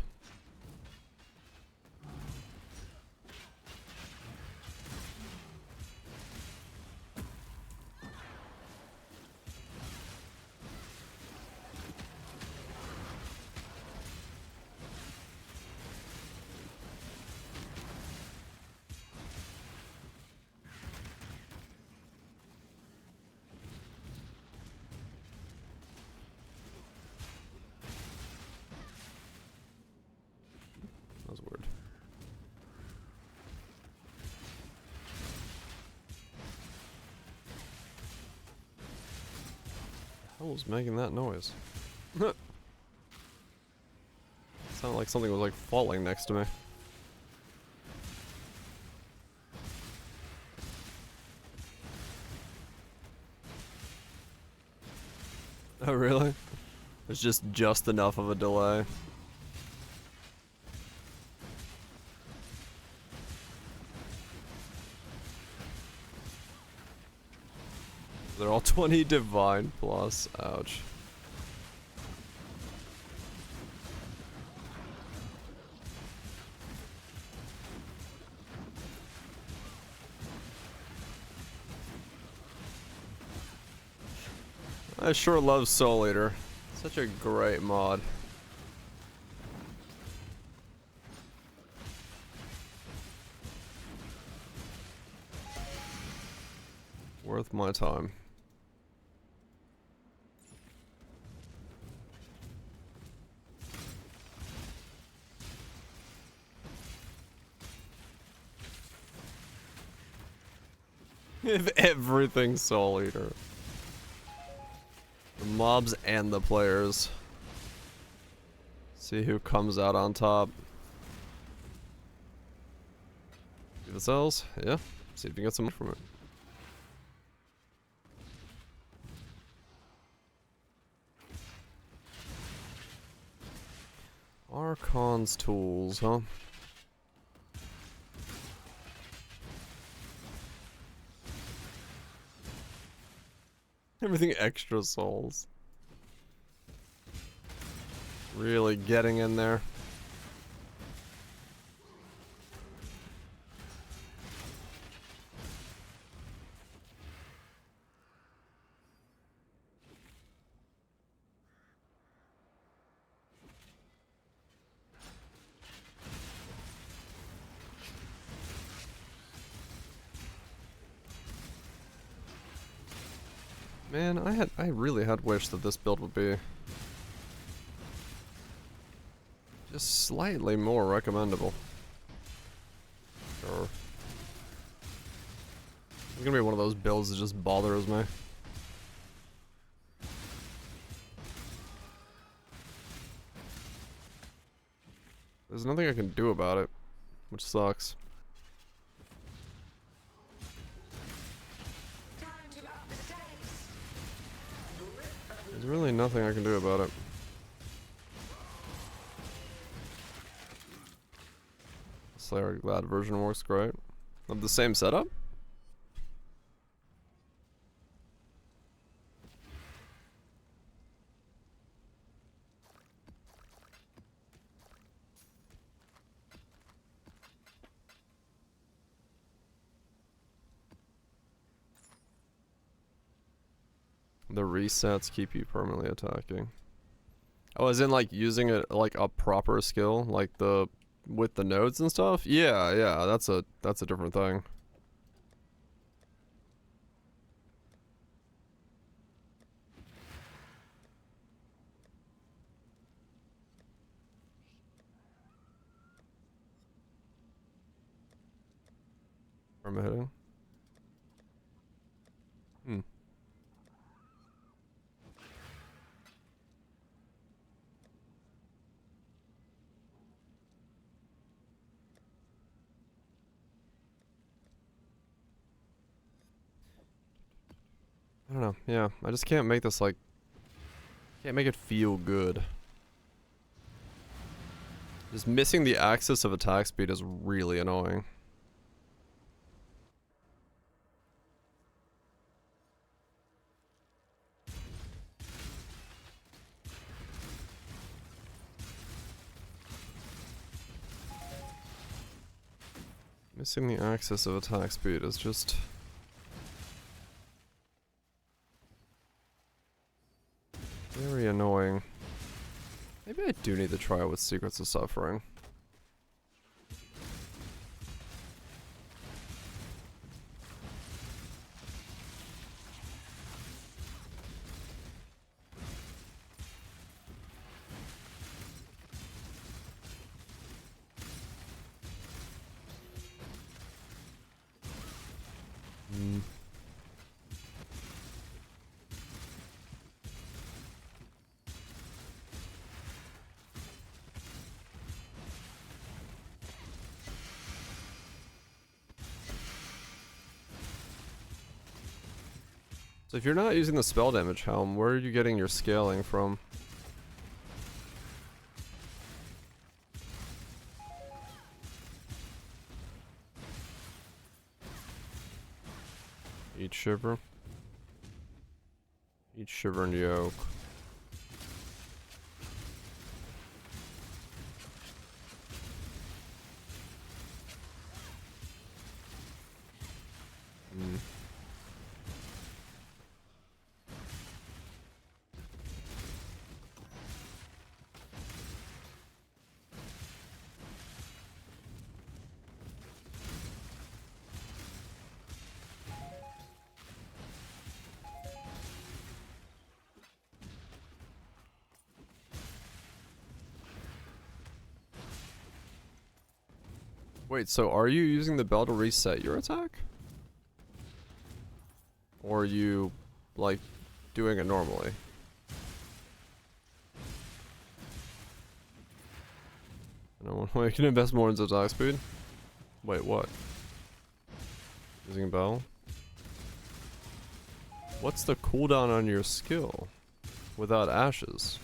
That was weird. What was making that noise? Sounded like something was like falling next to me. Oh really? It's just enough of a delay. They're all 20 divine plus. Ouch. I sure love Soul Eater. Such a great mod. Worth my time. If everything's Soul Eater. The mobs and the players. See who comes out on top. See if it sells? Yeah. See if you can get some from it. Archon's tools, huh? Everything extra souls. Really getting in there. Man, I really had wished that this build would be just slightly more recommendable. Sure. It's gonna be one of those builds that just bothers me. There's nothing I can do about it, which sucks. There's really nothing I can do about it. Slayer Glad version works great. Of the same setup? The resets keep you permanently attacking. Oh, as in like using it like a proper skill, like the with the nodes and stuff? Yeah, yeah, that's a different thing. Where am I hitting? I don't know. Yeah, I just can't make this like... Can't make it feel good. Just missing the axis of attack speed is really annoying. Missing the axis of attack speed is just... very annoying. Maybe I do need to try it with Secrets of Suffering. So if you're not using the spell damage helm, where are you getting your scaling from? Eat shiver. Eat shiver and yoke. Wait, so are you using the bell to reset your attack? Or are you, like, doing it normally? No, I can invest more into attack speed? Wait, what? Using a bell? What's the cooldown on your skill? Without ashes?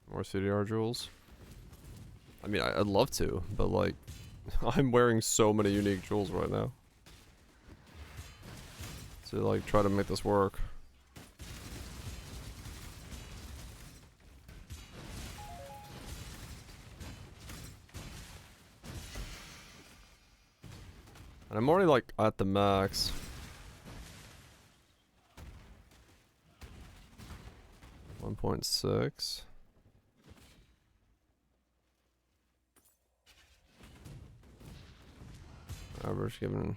More CDR jewels. I mean, I'd love to, but like, I'm wearing so many unique jewels right now. To like, try to make this work. And I'm already like, at the max. .6. Average given.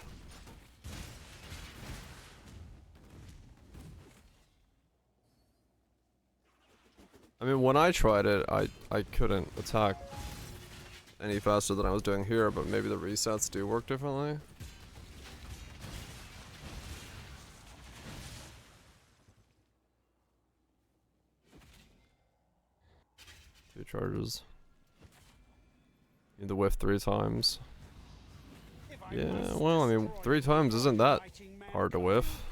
I mean, when I tried it, I couldn't attack any faster than I was doing here, but maybe the resets do work differently. Two charges. Need the whiff 3 times. Yeah, well, I mean, 3 times isn't that hard to whiff.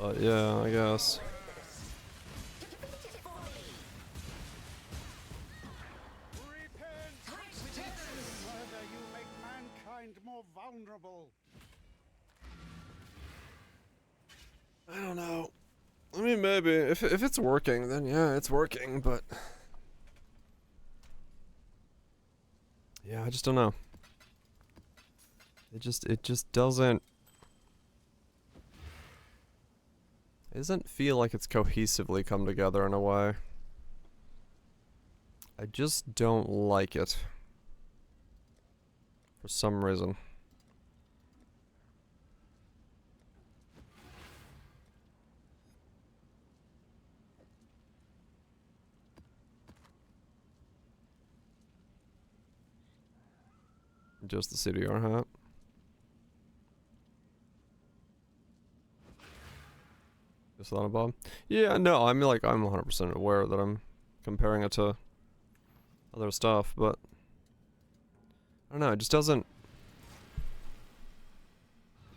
But yeah, I guess. Whether you make mankind more vulnerable. I don't know. I mean, maybe. If it's working, then yeah, it's working, but... Yeah, I just don't know. It just doesn't... It doesn't feel like it's cohesively come together in a way. I just don't like it. For some reason. Just the CDR hat. Just that, Bob? Yeah, no, I mean, like, I'm 100% aware that I'm comparing it to other stuff, but I don't know, it just doesn't...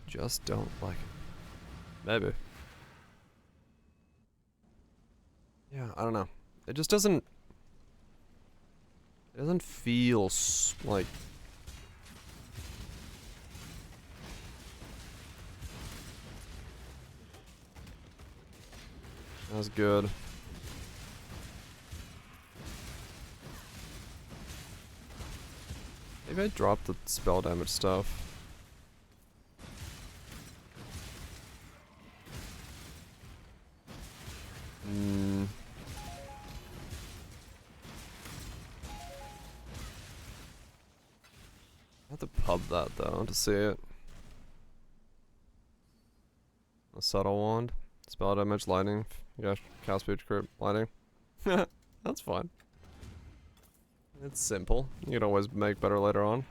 Just don't like it. Maybe. Yeah, I don't know. It just doesn't... It doesn't feel like... That's good. Maybe I dropped the spell damage stuff. I have to pub that though to see it. A subtle wand. Spell damage, lightning. Yeah, cast speed, crit, lightning. That's fine. It's simple. You can always make better later on.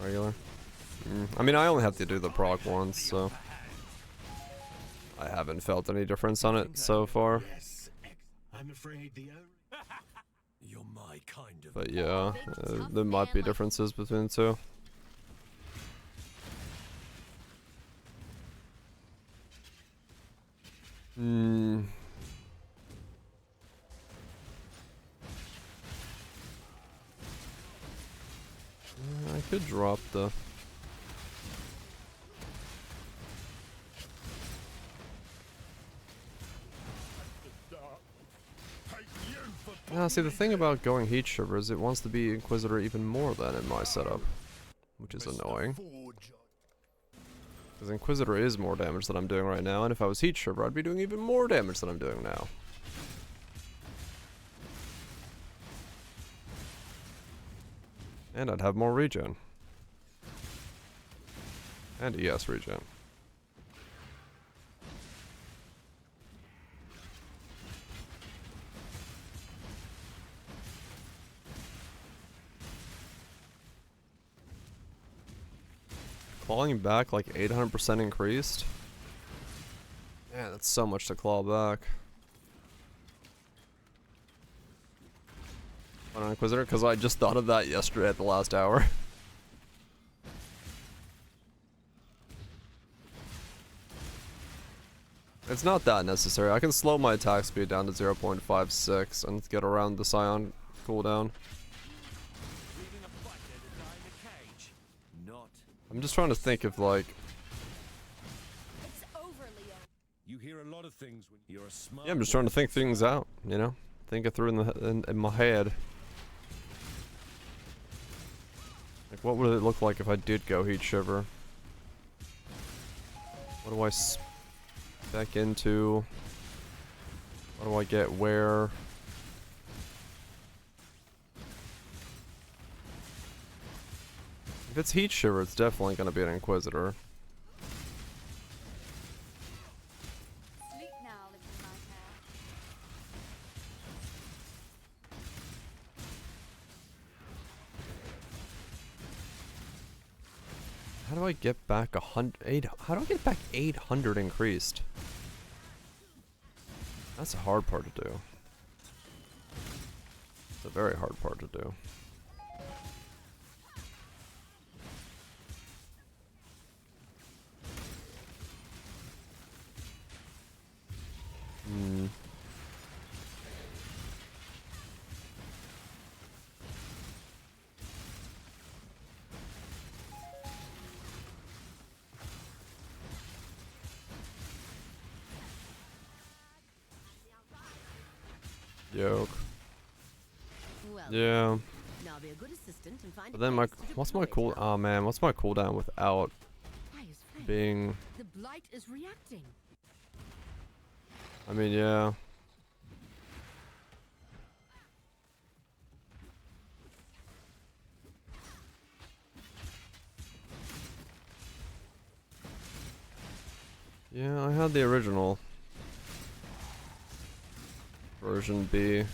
Regular. I mean, I only have to do the proc once, so I haven't felt any difference on it so far. I'm afraid the You're my kind of. But yeah, there might be differences between the two. I could drop the... Now, see, the thing about going Heat Shiver is it wants to be Inquisitor even more than in my setup, which is annoying. Because Inquisitor is more damage than I'm doing right now, and if I was Heat Shiver, I'd be doing even more damage than I'm doing now. And I'd have more regen. And ES regen. Clawing back like 800% increased? Yeah, that's so much to claw back. On Inquisitor, because I just thought of that yesterday at the last hour. It's not that necessary. I can slow my attack speed down to 0.56 and get around the Scion cooldown. I'm just trying to think of like... It's over, Leo. You hear a lot of things when you're a smart. Yeah, I'm just trying to think things out, you know? Think it through in my head. Like, what would it look like if I did go Heat Shiver? What do I spec into? What do I get where? If it's Heat Shiver, it's definitely going to be an Inquisitor. Sleep now, little nightmare. How do I get back 100? How do I get back 800 increased? That's a hard part to do. It's a very hard part to do. Hmm. Yoke. Well, Yeah. now be a good assistant and find But then my what's my cool? Oh man, what's my cooldown without being? The blight is reacting. I mean, yeah. Yeah, I had the original version B.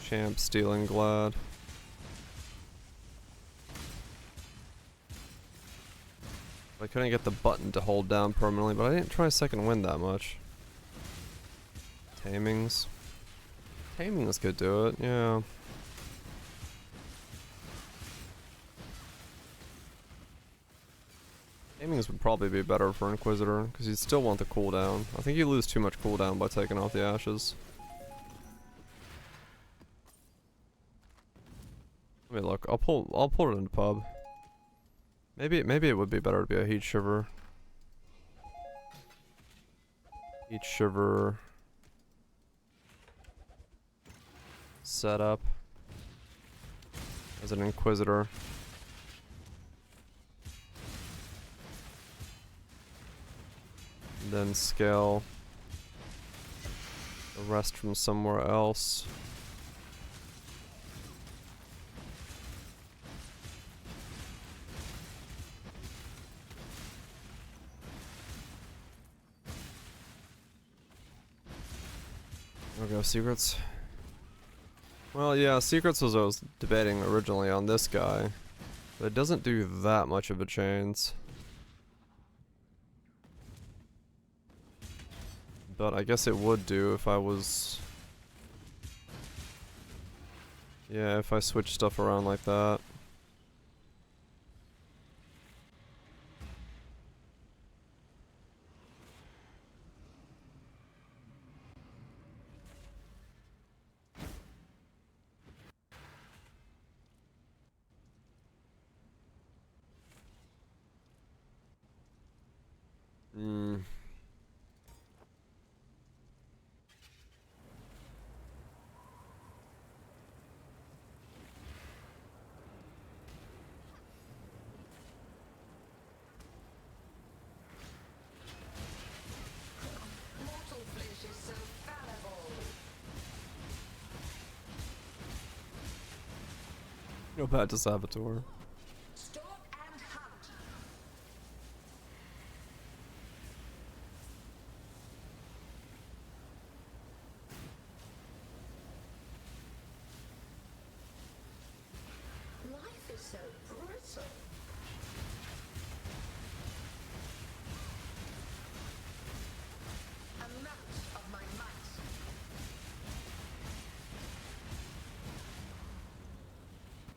Champ stealing glad. I couldn't get the button to hold down permanently, but I didn't try second wind that much. Tamings. Tamings could do it, yeah. Tamings would probably be better for Inquisitor, because you'd still want the cooldown. I think you lose too much cooldown by taking off the ashes. Let me look. I'll pull it in the pub. Maybe it would be better to be a Heat Shiver. Heat Shiver setup as an Inquisitor. And then scale the rest from somewhere else. There we go, secrets. Well, yeah, secrets was what I was debating originally on this guy, but it doesn't do that much of a change. But I guess it would do if I was... Yeah, if I switch stuff around like that. Hmm. Mortal flesh is so fallible. Go back to Saboteur. Stalk and hunt. Life is so brittle. Amount of my might.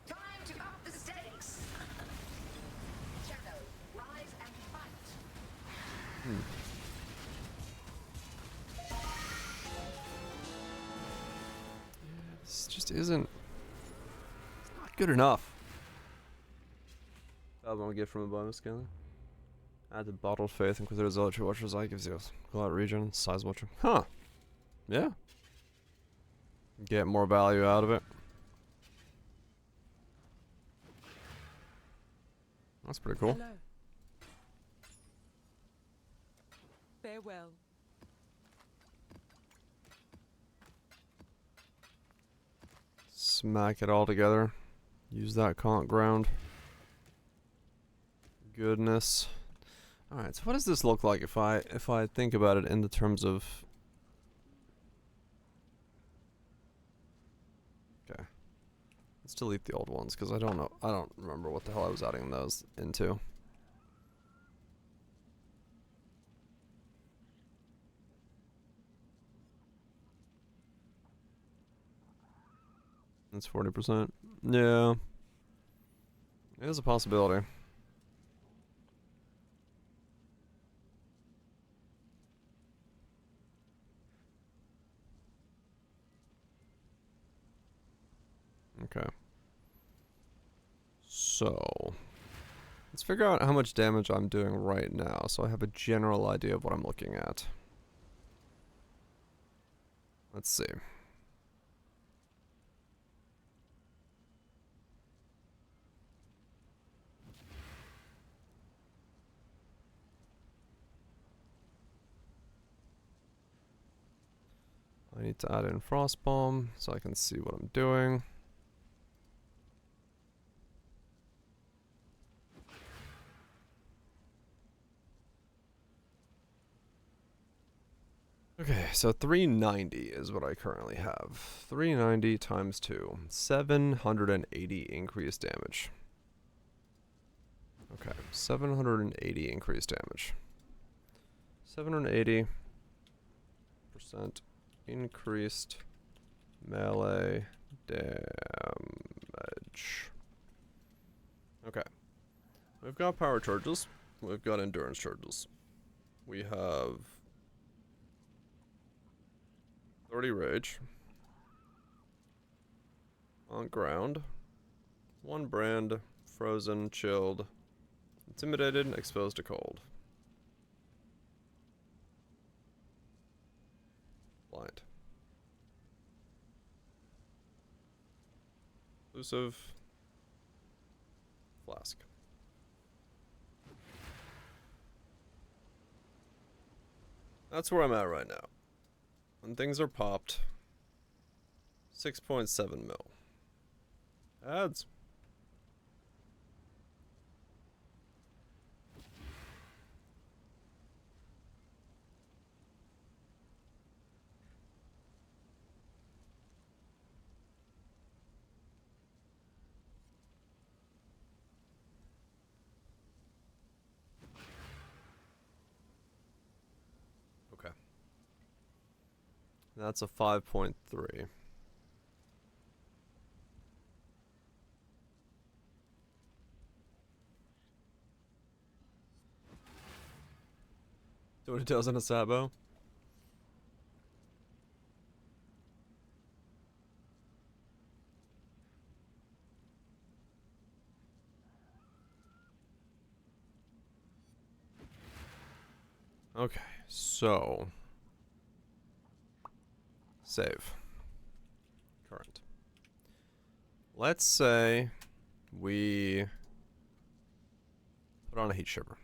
Time to up the stakes. Shadow, rise and fight. This just isn't... It's not good enough. That one we get from a bonus scaling. Add the bottled faith, Inquisitor Zealotry Watcher's Eye gives you a call out region, size watcher. Huh. Yeah. Get more value out of it. That's pretty cool. Hello. Farewell. Smack it all together. Use that conch ground. Goodness. Alright, so what does this look like if I think about it in the terms of... Okay. Let's delete the old ones, because I don't know. I don't remember what the hell I was adding those into. That's 40%. Yeah. It is a possibility. Okay. So, let's figure out how much damage I'm doing right now, so I have a general idea of what I'm looking at. Let's see. I need to add in Frostbomb so I can see what I'm doing. Okay, so 390 is what I currently have. 390 times 2. 780 increased damage. Okay, 780 increased damage. 780% increased melee damage. Okay. We've got power charges. We've got endurance charges. We have 30 rage. On ground. 1 brand. Frozen, chilled. Intimidated, exposed to cold. Blind. Elusive. Flask. That's where I'm at right now. When things are popped, 6.7 mil. Ads. Okay. That's a 5.3. So what it does in a Sabo? Okay, so save. Current. Let's say we put on a heat shiver.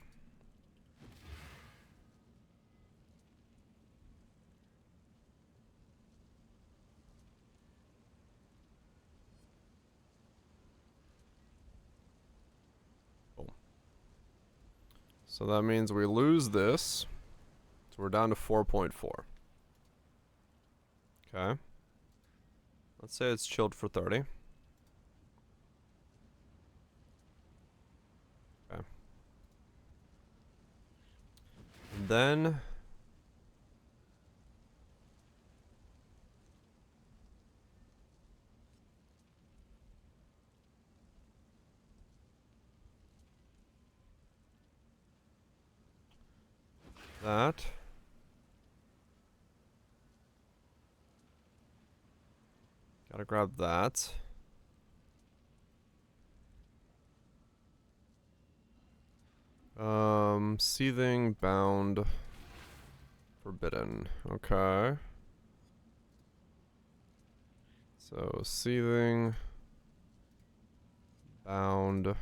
Boom. So that means we lose this. So we're down to 4.4. Okay. Let's say it's chilled for 30. Okay. And then that. Gotta grab that. Seething, bound, forbidden. Okay. So, seething, bound,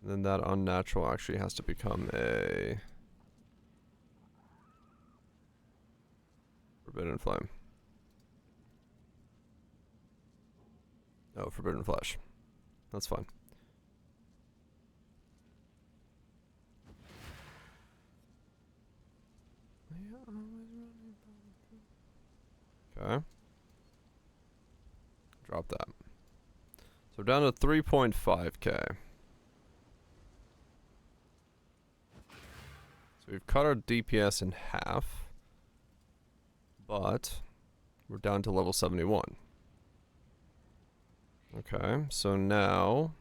And then that unnatural actually has to become a Forbidden Flame. No, Forbidden Flesh. That's fine. Okay. Drop that. So we're down to 3.5k. So we've cut our DPS in half. But we're down to level 71. Okay, so now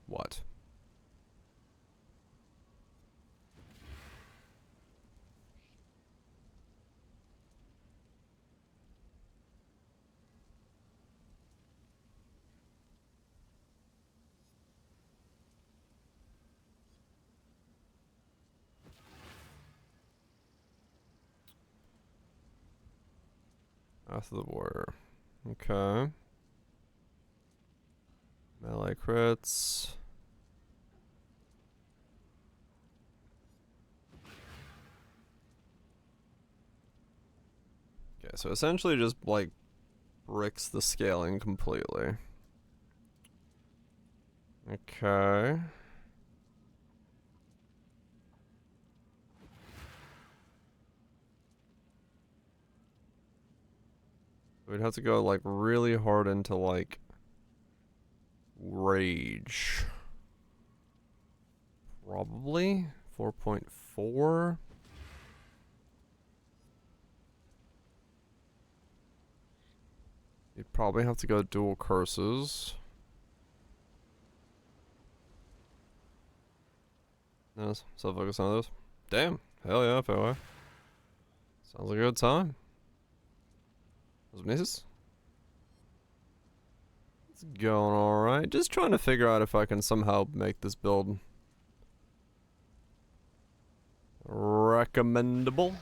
what? Wrath of the Warrior. Okay. Melee crits. Okay, so essentially just like bricks the scaling completely. Okay. We'd have to go like really hard into like rage. Probably 4.4. You'd probably have to go dual curses. No, so focus on those. Damn. Hell yeah, FOI. Sounds like a good time. Those misses. It's going alright. Just trying to figure out if I can somehow make this build recommendable.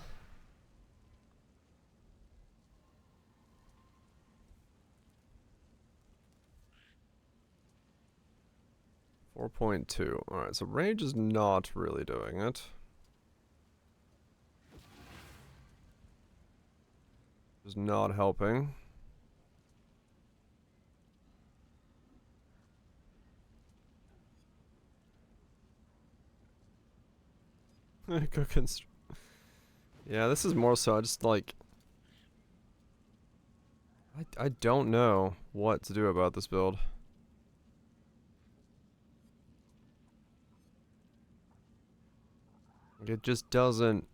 .2. Alright, so rage is not really doing it. Is not helping. Yeah, this is more so I just like I don't know what to do about this build. It just doesn't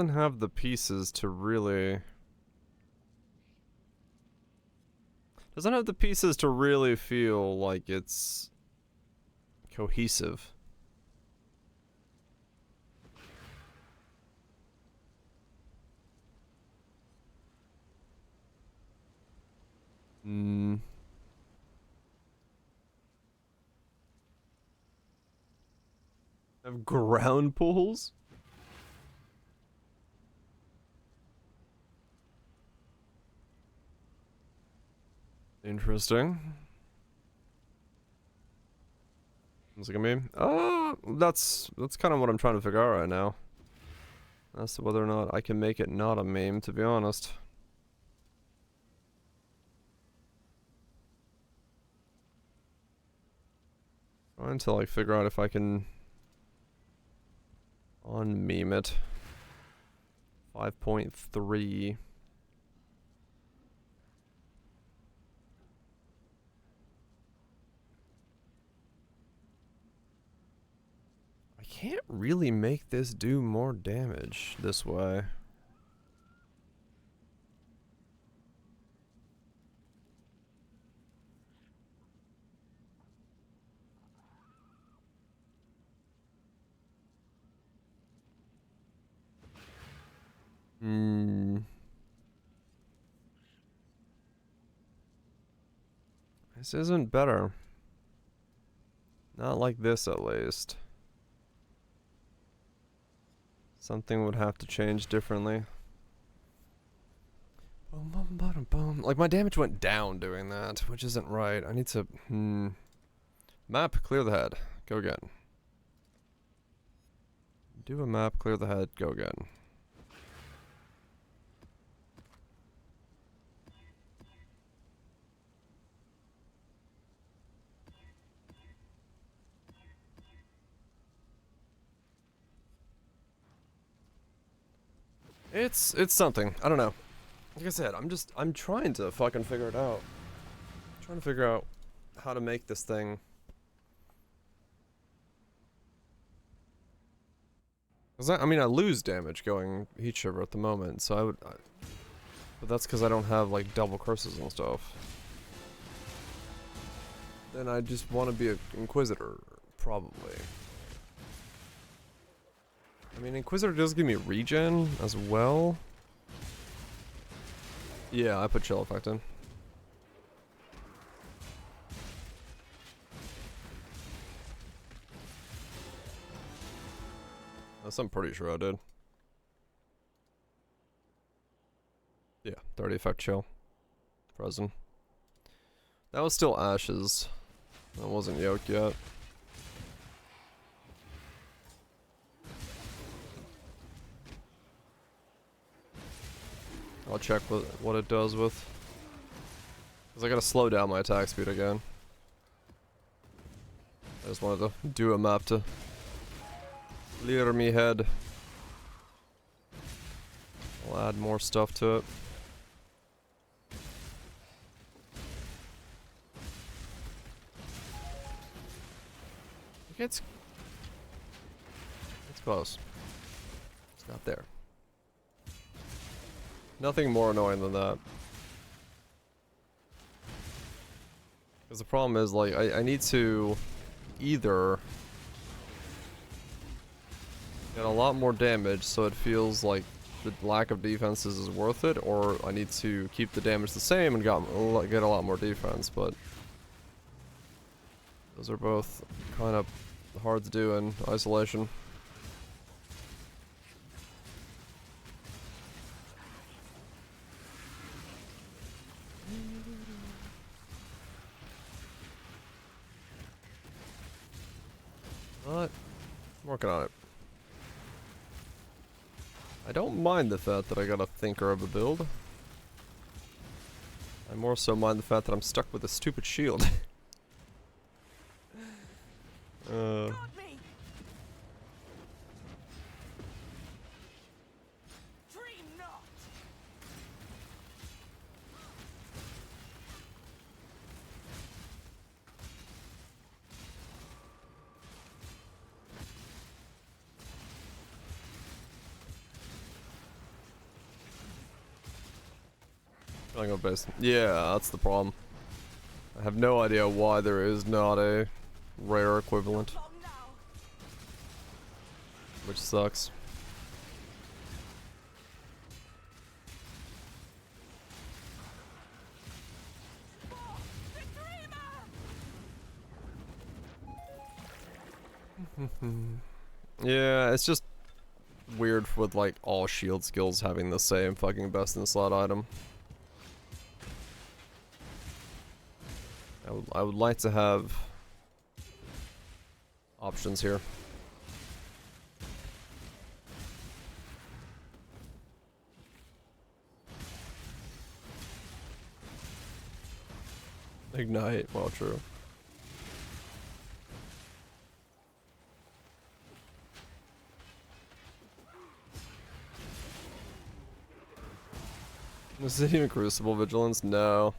have the pieces to really feel like it's cohesive. Have ground pools? Interesting. What's it gonna be? That's kind of what I'm trying to figure out right now. As to whether or not I can make it not a meme, to be honest. Trying to like figure out if I can unmeme it. 5.3. I can't really make this do more damage this way. This isn't better. Not like this, at least. Something would have to change differently. Boom, boom, bottom, boom. Like, my damage went down doing that, which isn't right. I need to... Map, clear the head. Go again. Do a map, clear the head, go again. It's something. I don't know. Like I said, I'm trying to fucking figure it out. I'm trying to figure out how to make this thing. Cause I mean, I lose damage going heat shiver at the moment, so but that's because I don't have like double curses and stuff. Then I just want to be an Inquisitor, probably. I mean, Inquisitor does give me regen as well. Yeah, I put chill effect in. That's I'm pretty sure I did. Yeah, 30 effect chill. Frozen. That was still ashes. That wasn't yoke yet. I'll check what it does with. Because I gotta slow down my attack speed again. I just wanted to do a map to clear me head. I'll add more stuff to it. It's close. It's not there. Nothing more annoying than that. Because the problem is, like, I need to either get a lot more damage so it feels like the lack of defenses is worth it, or I need to keep the damage the same and get a lot more defense, but those are both kind of hard to do in isolation. But I'm working on it. I don't mind the fact that I got a thinker of a build. I more so mind the fact that I'm stuck with a stupid shield. Yeah, that's the problem. I have no idea why there is not a rare equivalent. Which sucks. Yeah, it's just weird with like all shield skills having the same fucking best in slot item. I would like to have options here. Ignite, well, true. Is it even Crucible Vigilance? No.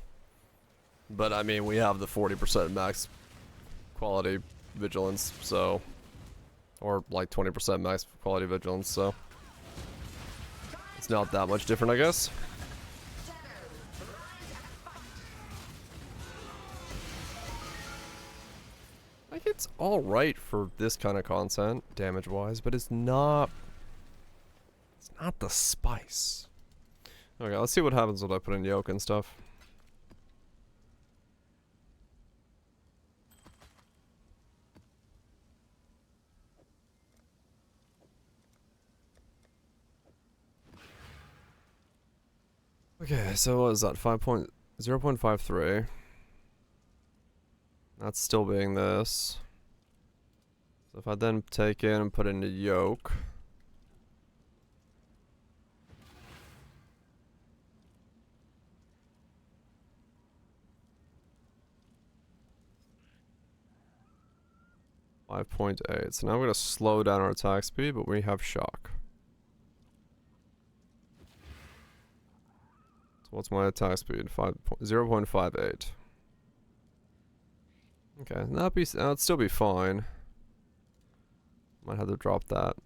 But I mean, we have the 40% max quality vigilance, so... Or like 20% max quality vigilance, so... It's not that much different, I guess. Like, it's alright for this kind of content, damage-wise, but it's not... It's not the spice. Okay, let's see what happens when I put in yoke and stuff. Okay, so what is that? 0.53. That's still being this. So if I then take in and put in the yoke. .8. So now we're gonna slow down our attack speed, but we have shock. So what's my attack speed? 0.58. Okay, that'd still be fine. Might have to drop that.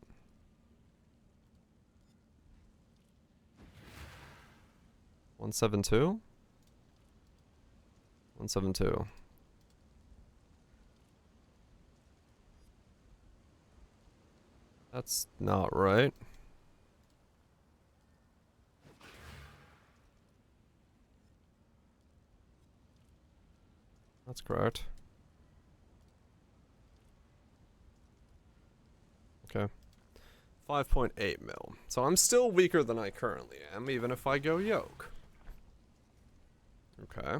.172? 172. That's not right. That's correct. Okay. 5.8 mil. So I'm still weaker than I currently am, even if I go yoke. Okay.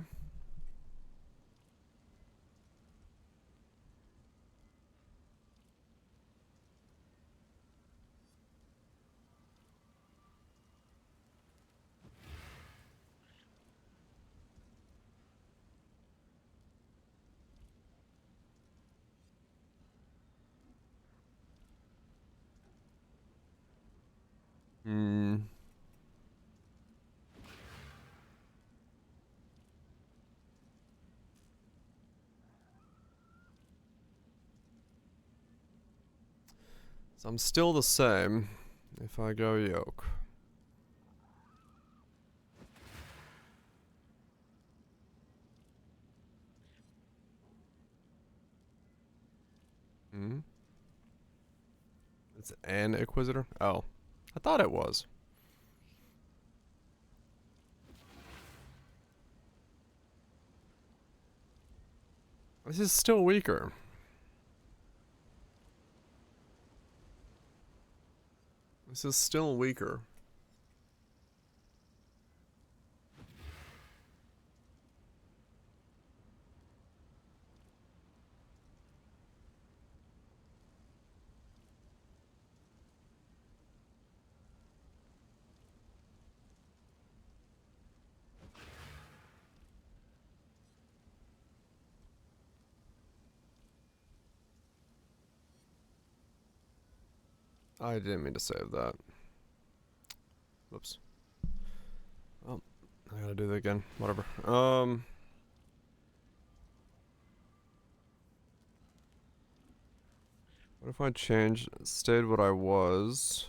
Hmm. So I'm still the same if I go yoke. Hmm? It's an Inquisitor? Oh. I thought it was. This is still weaker. This is still weaker. I didn't mean to save that. Whoops. Oh, I gotta do that again. Whatever. What if I stayed what I was?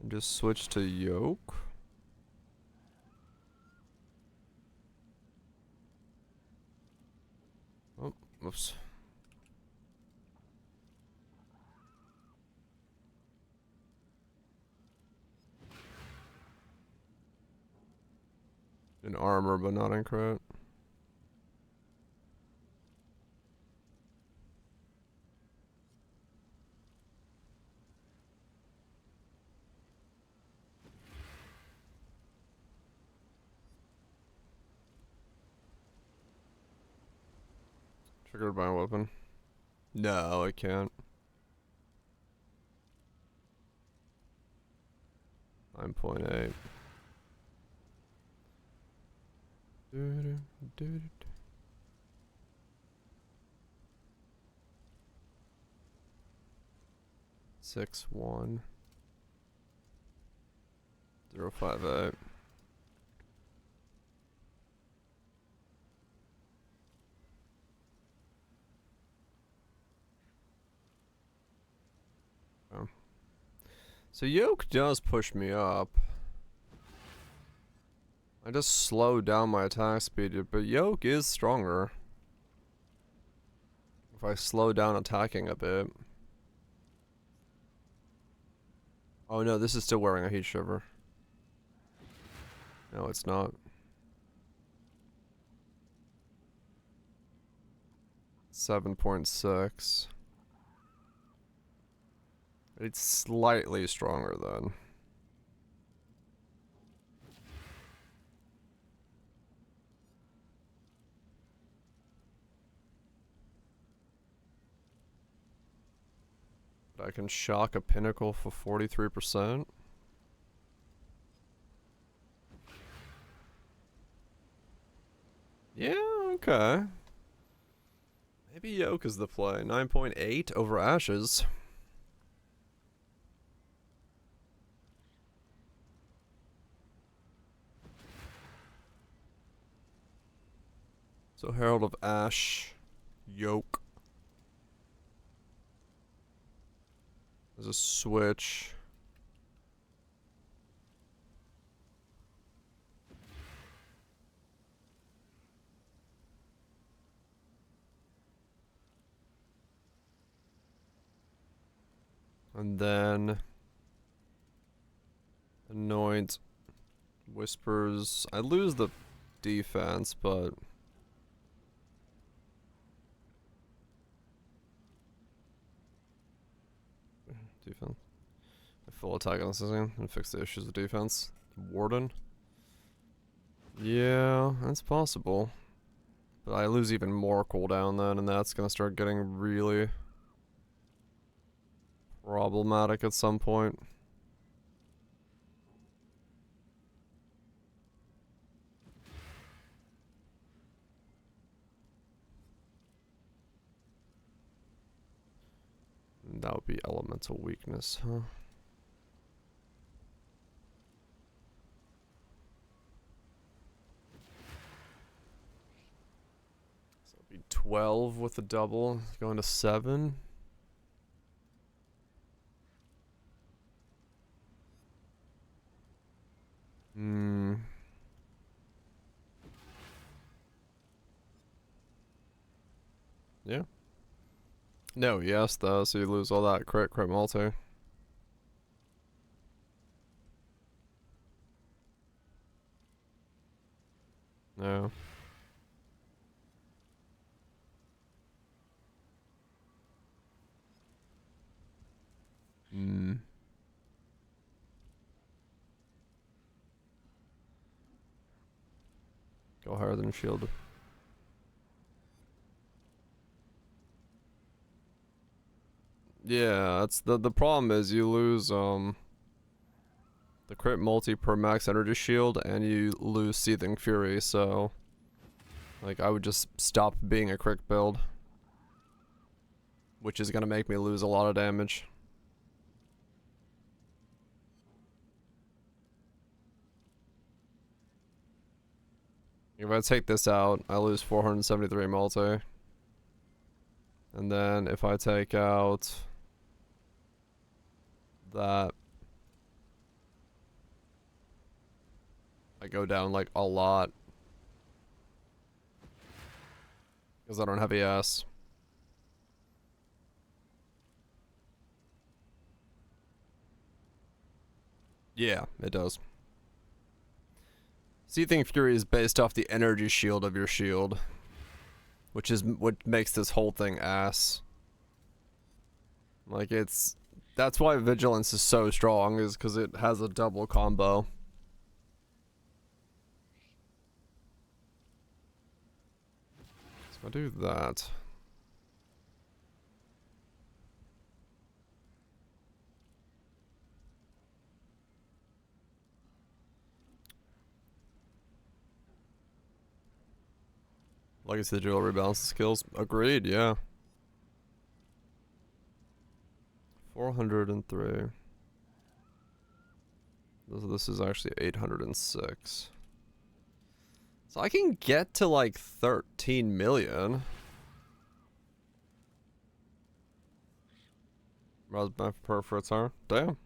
And just switched to yoke? Oh, whoops. In armor, but not in crit. Triggered by a weapon. No, I can't. 9.8. 6-1 058. Oh. So yoke does push me up. I just slowed down my attack speed, but yoke is stronger. If I slow down attacking a bit. Oh no, this is still wearing a heat shiver. No, it's not. 7.6. It's slightly stronger then. I can shock a pinnacle for 43%. Yeah, okay. Maybe Yoke is the play. 9.8 over Ashes. So Herald of Ash, Yoke. There's a switch. And then Anoint, Whispers. I lose the defense, but defense. A full attack on this thing and fix the issues with defense. Warden. Yeah, that's possible. But I lose even more cooldown then, and that's gonna start getting really problematic at some point. And that would be elemental weakness, huh? So it'd be 12 with the double, going to 7. Yeah. No, yes, though, so you lose all that crit multi. No. Go higher than shield. Yeah, that's the problem is you lose the crit multi per max energy shield and you lose Seething Fury, so like I would just stop being a crit build, which is gonna make me lose a lot of damage. If I take this out, I lose 473 multi. And then if I take out that, I go down like a lot. Because I don't have ES. Yeah, it does. Seething Fury is based off the energy shield of your shield, which is what makes this whole thing ass. Like that's why Vigilance is so strong, is because it has a double combo. So I do that. Legacy the dual rebalance skills. Agreed, yeah. 403. This is actually 806. So I can get to like 13 million. Rise my preference are. Damn.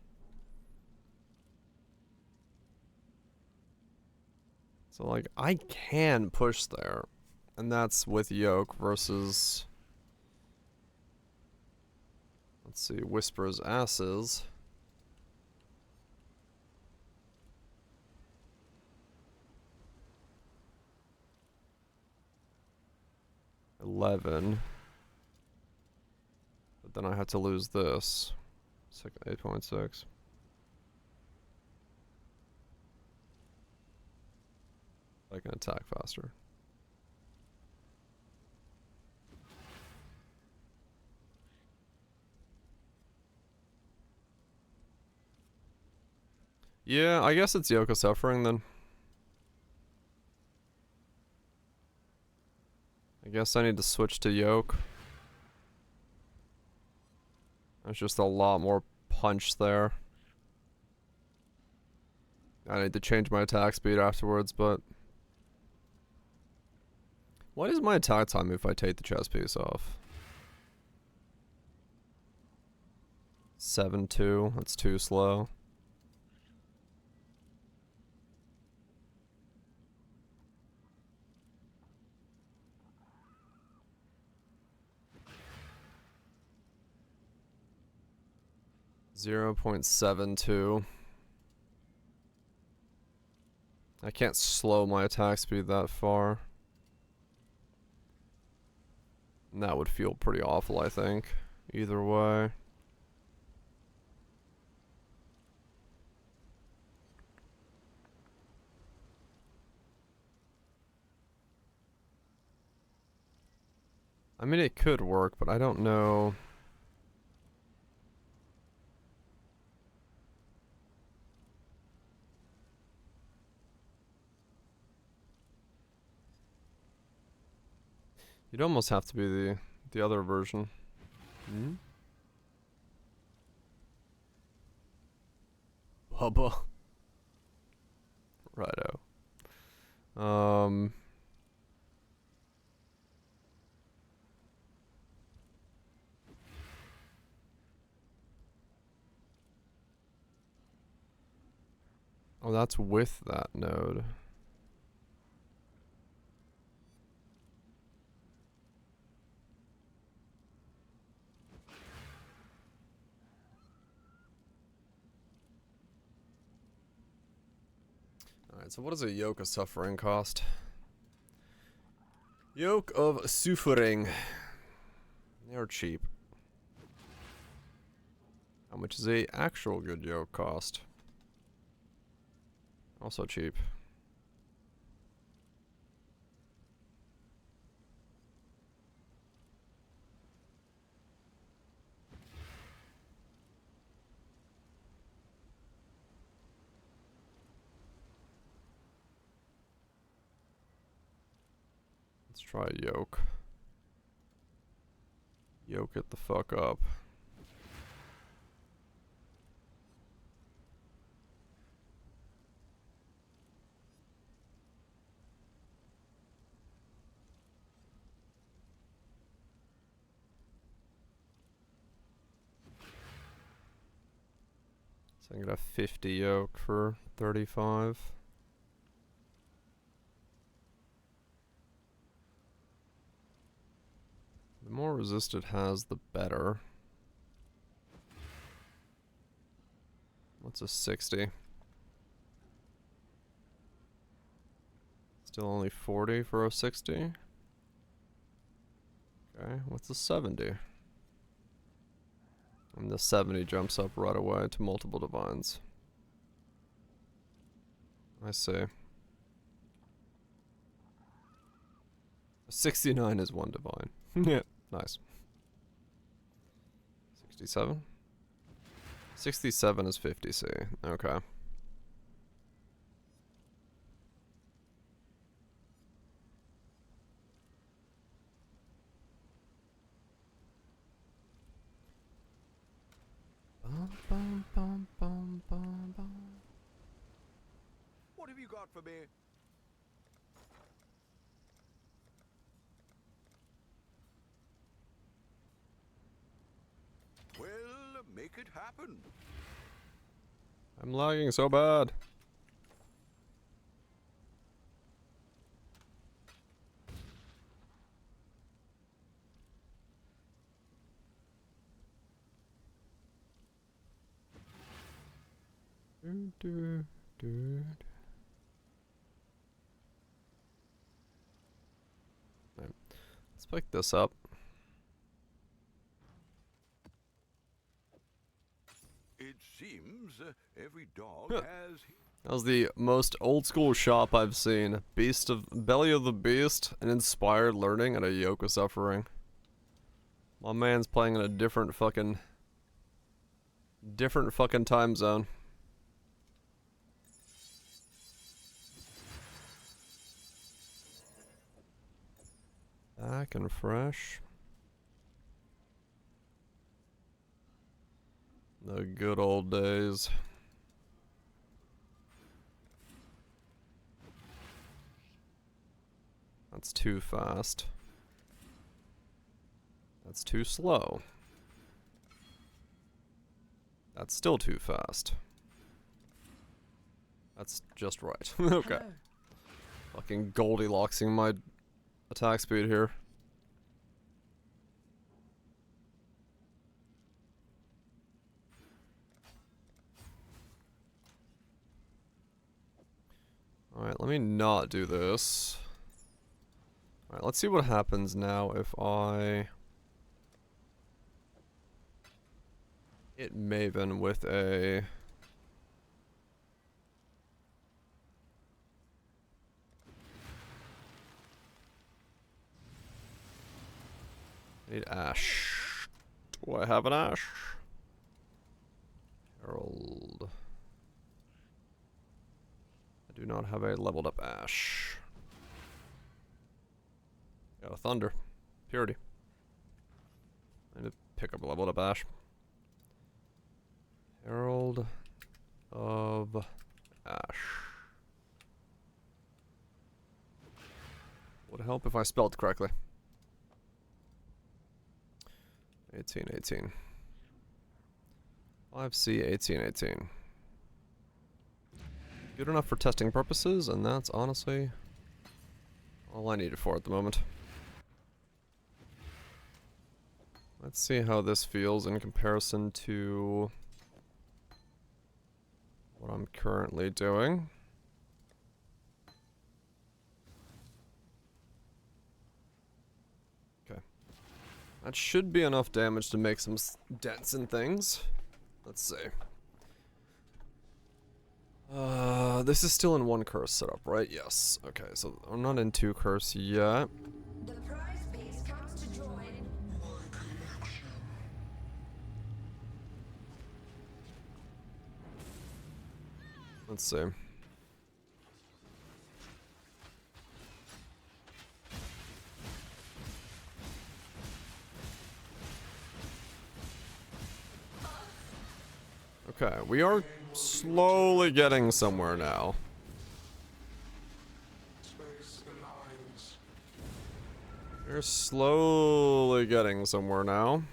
So like I can push there. And that's with Yoke versus, let's see, Whisper's Asses. $11. But then I had to lose this. 8.6. I can attack faster. Yeah, I guess it's Yoke of Suffering then. I guess I need to switch to Yoke. There's just a lot more punch there. I need to change my attack speed afterwards, but... What is my attack time if I take the chest piece off? 7.2, that's too slow. .72. I can't slow my attack speed that far. And that would feel pretty awful, I think. Either way. I mean, it could work, but I don't know. You'd almost have to be the other version. Hmm? Bubba. Righto. Oh, that's with that node. Alright, so what does a Yoke of Suffering cost? Yoke of Suffering. They're cheap. How much is a actual good yoke cost? Also cheap. Let's try yoke. Yoke it the fuck up. So I can get a 50 yoke for 35. The more resist it has, the better. What's a 60? Still only 40 for a 60? Okay, what's a 70? And the 70 jumps up right away to multiple divines. I see. 69 is one divine. Yeah, nice. 67? 67 is 50C. Okay. What have you got for me? Well, make it happen. I'm lagging so bad. Right. Let's pick this up. seems every dog has... That was the most old school shop I've seen. Belly of the Beast, an inspired learning, and a yoke of suffering. My man's playing in a different fucking time zone. Back and fresh. The good old days. That's too fast. That's too slow. That's still too fast. That's just right. Okay. Hello. Fucking Goldilocksing my attack speed here. Alright, let me not do this. Alright, let's see what happens now if I hit Maven with a... I need Ash. Do I have an Ash? Herald. I do not have a leveled up Ash. Got a Thunder. Purity. I need to pick up a leveled up Ash. Herald of Ash. Would help if I spelled correctly. 1818. 5C 1818. Good enough for testing purposes, and that's honestly all I need it for at the moment. Let's see how this feels in comparison to what I'm currently doing. Okay. That should be enough damage to make some dents in things. Let's see. This is still in 1 curse setup, right? Yes. Okay, so I'm not in 2 curse yet. The prize piece comes to join. Let's see. Okay, we are slowly getting somewhere now. We're slowly getting somewhere now.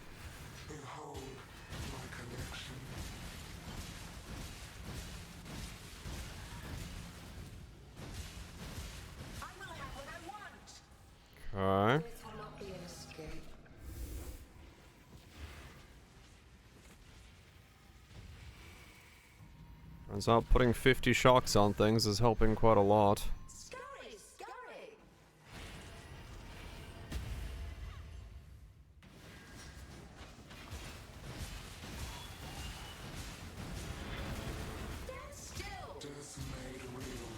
Okay. Turns out putting 50 shocks on things is helping quite a lot. Scurry, scurry. Stand still. Death made real.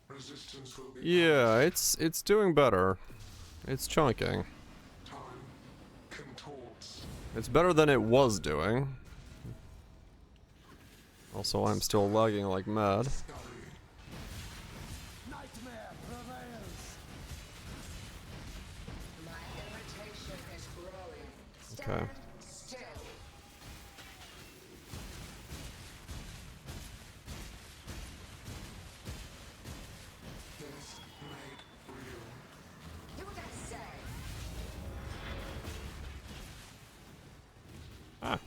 Resistance will be... Yeah, it's doing better. It's chunking. It's better than it was doing. Also, I'm still lagging like mad. Nightmare prevails. My irritation is growing. Okay. Stand still. Death made real. Do what I say. Ah.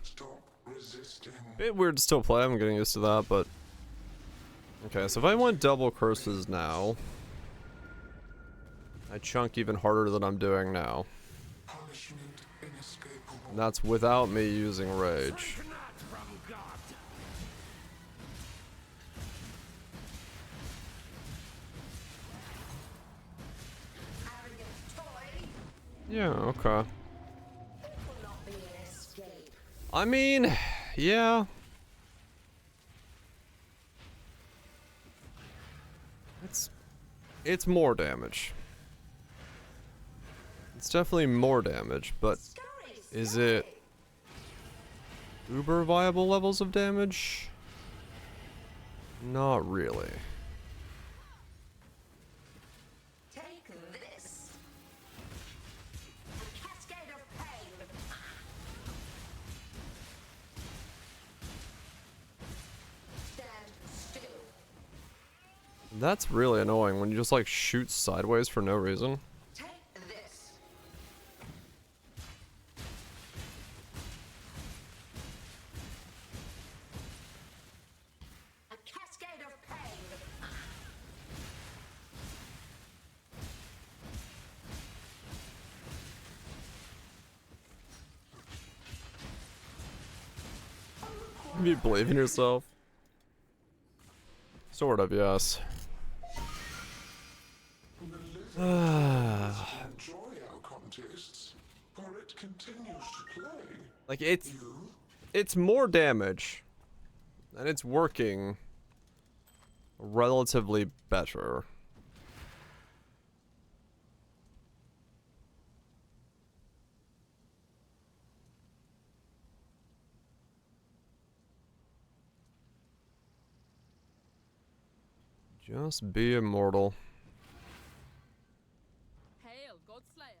Stop resisting. Bit weird to still play, I'm getting used to that, but... Okay, so if I went double curses now... I chunk even harder than I'm doing now. Punishment inescapable. And that's without me using rage. Yeah, okay. It will not be an escape. I mean, yeah. It's more damage. It's definitely more damage, but is it uber viable levels of damage? Not really. Take this. A cascade of pain. Stand still. That's really annoying when you just like shoot sideways for no reason. Take this. A cascade of pain. You believe in yourself? Sort of, yes. Enjoy our contests, for it continues to play. Like it's more damage, and it's working relatively better. Just be immortal. Hail, Godslayer.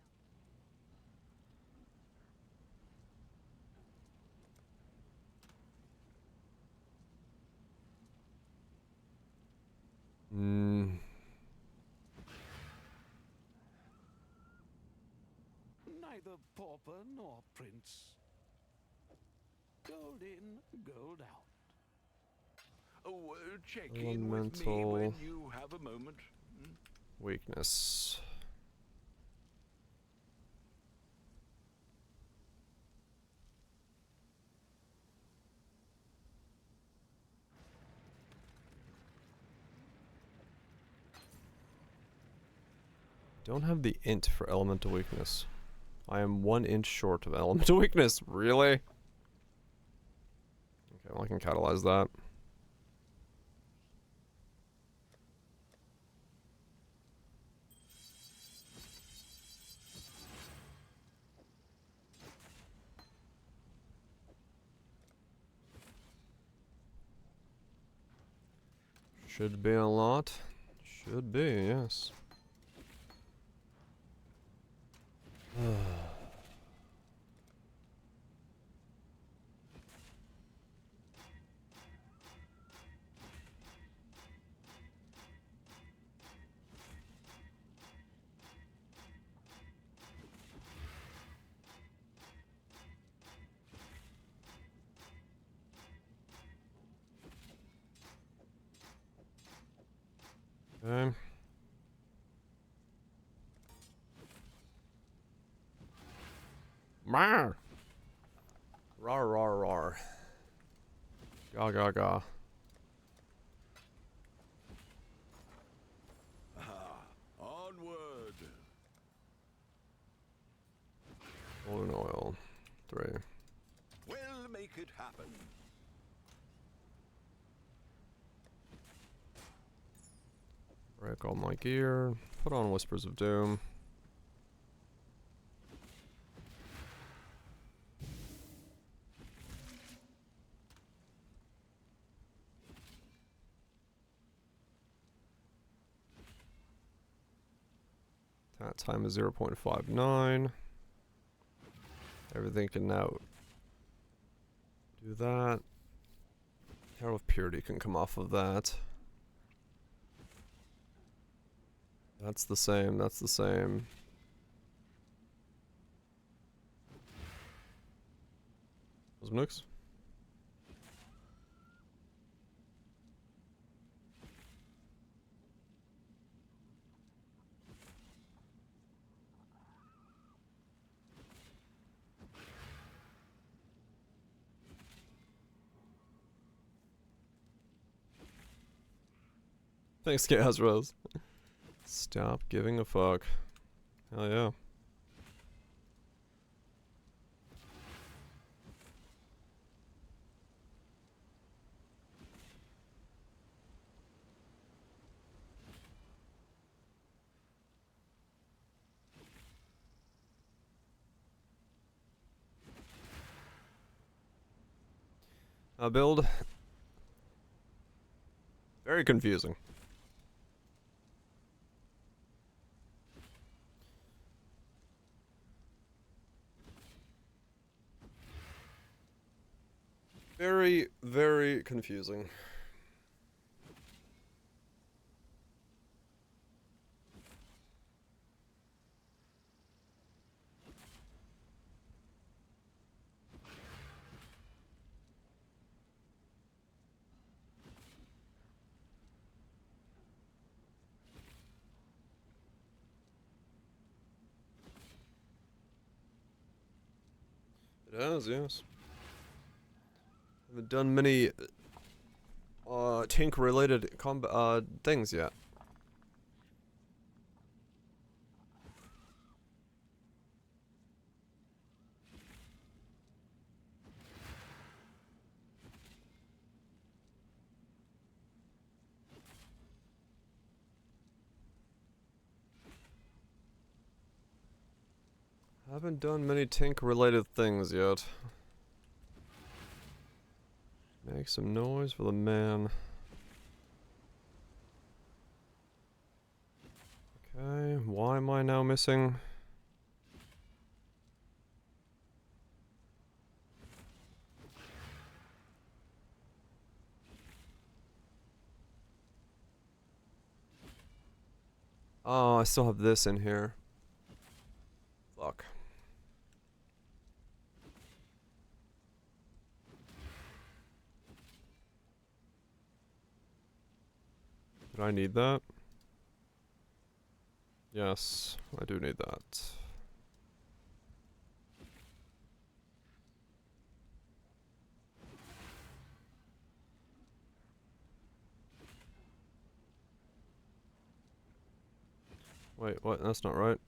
Neither pauper nor prince. Gold in, gold out. Oh, check in with me when you have a moment. Weakness. Don't have the int for elemental weakness. I am 1 inch short of elemental weakness. Really? Okay, well I can catalyze that. Should be a lot. Should be, yes. Okay. Rar. Rar, rar, rar. Ga, ga, ga. Onward. Balloon oil. 3. We'll make it happen. Break all my gear. Put on Whispers of Doom. That time is 0.59. Everything can now do that. Arrow of Purity can come off of that. That's the same, that's the same. Those nukes? Thanks, Chaos Rose. Stop giving a fuck. Hell yeah. build. Very confusing. Very, very confusing. It has, yes. Haven't done many tank related combat things yet. Haven't done many tank related things yet. Make some noise for the man. Okay, why am I now missing? Oh, I still have this in here. Fuck. Did I need that? Yes, I do need that. Wait, what? That's not right.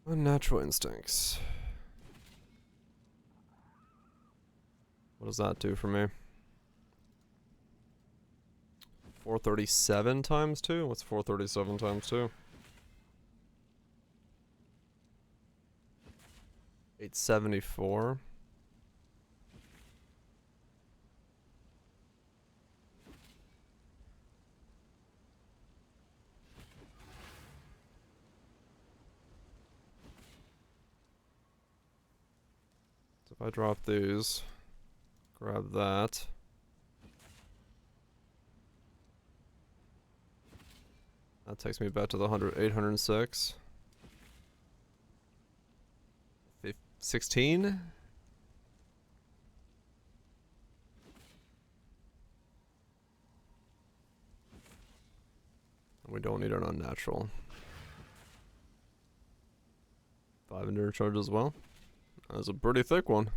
Unnatural instincts. What does that do for me? 437 times 2? What's 437 times 2? 874. So if I drop these, grab that. That takes me back to the 806. 16? We don't need an unnatural. 500 charge as well. That's a pretty thick one.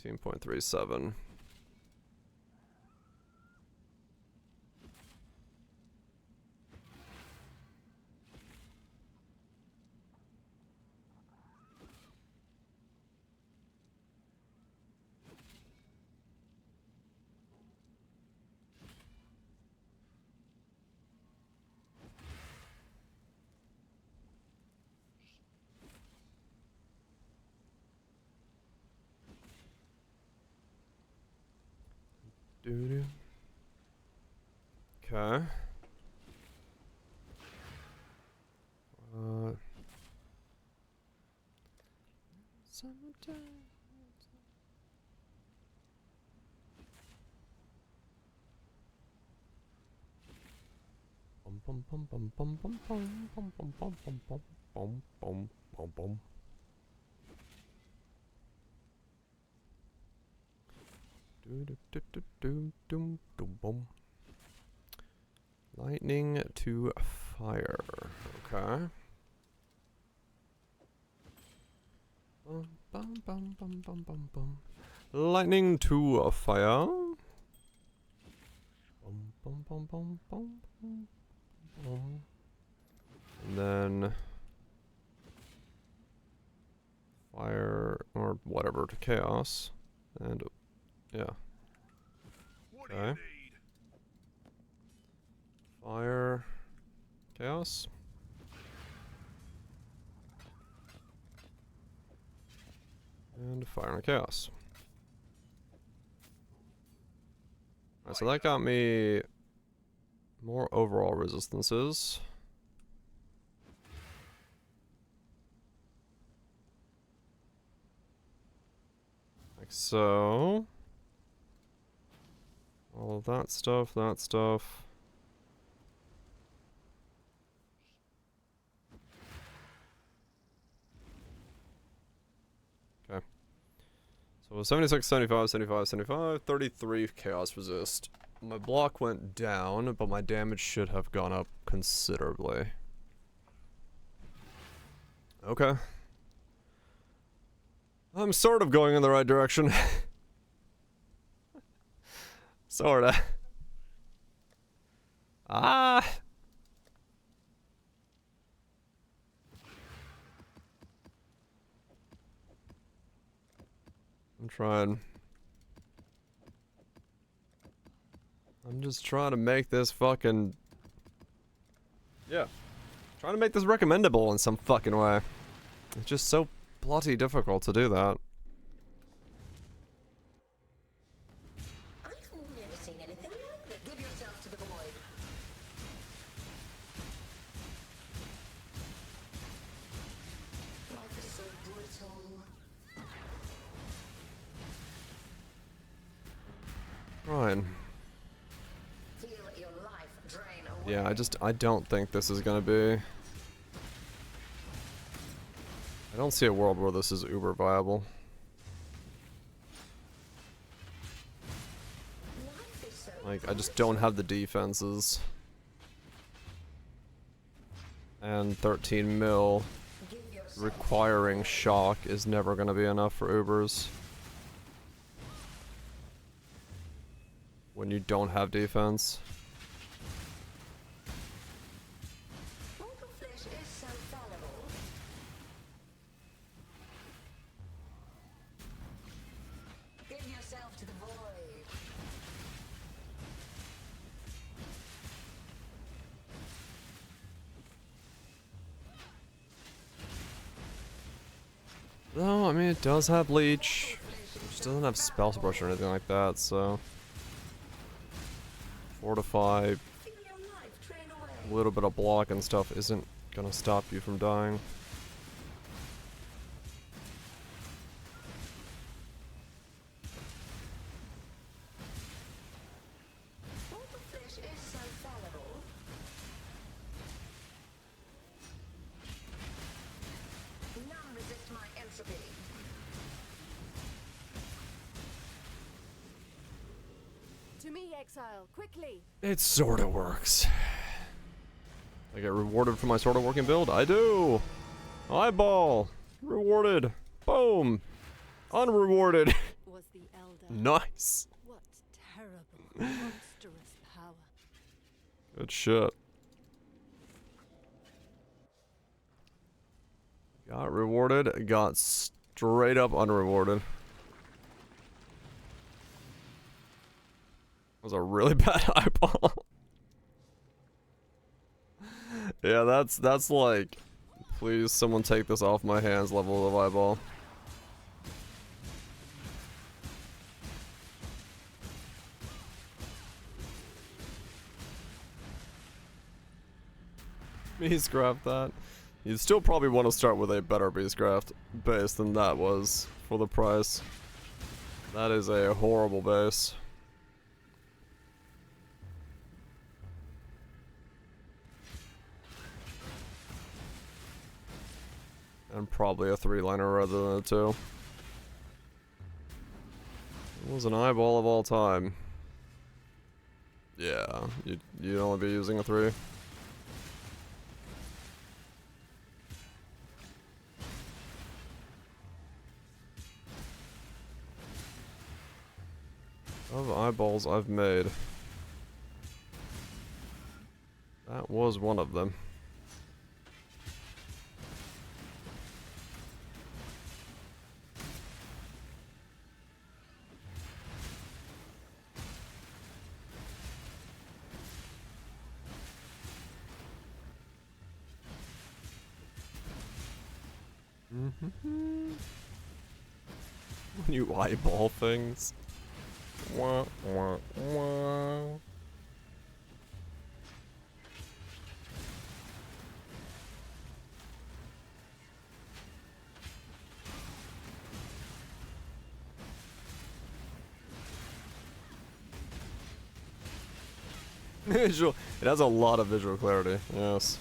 $15.37. Doo-doo. Okay. Summertime. Bum bum bum bum bum bum bum bum bum bum bum bum bum bum bum. Do do do do do do do bum. Lightning to fire. Okay. Bum bum bum bum bum bum bum. Lightning to fire. Bum Boom, boom, boom, boom, boom, boom. And then fire or whatever to chaos. And yeah. Okay. Fire, chaos. And fire and chaos. Alright, so that got me more overall resistances. Like so. All of that stuff, that stuff. Okay. So 76, 75, 75, 75, 33 chaos resist. My block went down, but my damage should have gone up considerably. Okay. I'm sort of going in the right direction. Sorta. Ah! I'm trying. I'm just trying to make this fucking... Yeah. Trying to make this recommendable in some fucking way. It's just so bloody difficult to do that. I've never seen anything like that. Give yourself to the void. Life is so brutal. Ryan. Feel your life drain away. Yeah, I don't think this is gonna be... I don't see a world where this is uber viable. Like, I just don't have the defenses. And 13 mil requiring shock is never gonna be enough for Ubers. When you don't have defense. Mortal flesh is so fallible. Give yourself to the void. No, I mean it does have leech. It just doesn't have spell brush or anything like that, so fortify, a little bit of block and stuff isn't gonna stop you from dying. Mortal flesh is so fallible. None resist my entropy. To me, exile, quickly! It sorta works. I get rewarded for my sorta working build? I do! Eyeball! Rewarded! Boom! Unrewarded! Was the elder. Nice! What terrible, monstrous power. Good shit. Got rewarded, got straight up unrewarded. Was a really bad eyeball. Yeah, that's like, please someone take this off my hands level of eyeball. Beastcraft that. You'd still probably want to start with a better Beastcraft base than that was for the price. That is a horrible base. And probably a 3-liner rather than a 2. It was an eyeball of all time. Yeah, you'd only be using a 3. Of eyeballs I've made. That was one of them. When you eyeball things. Wah, wah, wah. Visual. It has a lot of visual clarity. Yes.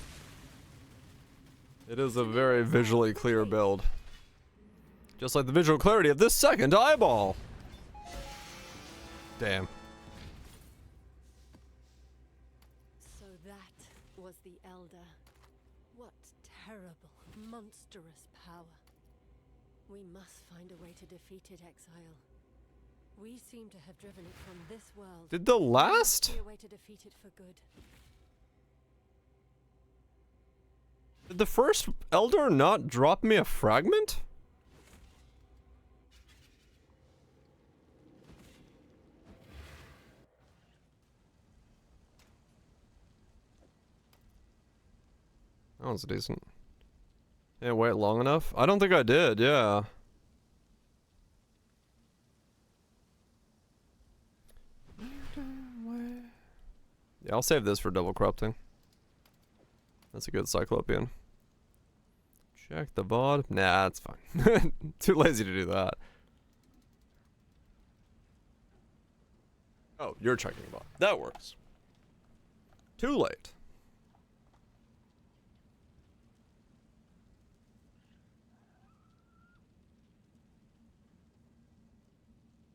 It is a very visually clear build. Just like the visual clarity of this second eyeball. Damn. So that was the Elder. What terrible, monstrous power. We must find a way to defeat it, Exile. We seem to have driven it from this world. Did the last? There must be a way to defeat it for good. Did the first Elder not drop me a fragment? That one's decent. Yeah, wait long enough? I don't think I did, yeah. Yeah, I'll save this for double corrupting. That's a good Cyclopean. Check the VOD. Nah, that's fine. Too lazy to do that. Oh, you're checking the VOD. That works. Too late.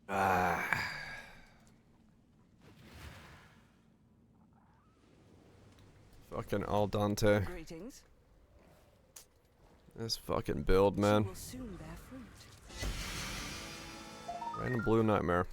Ah. Fucking al dente. Greetings. This fucking build, man. Will soon bear fruit. Random blue nightmare.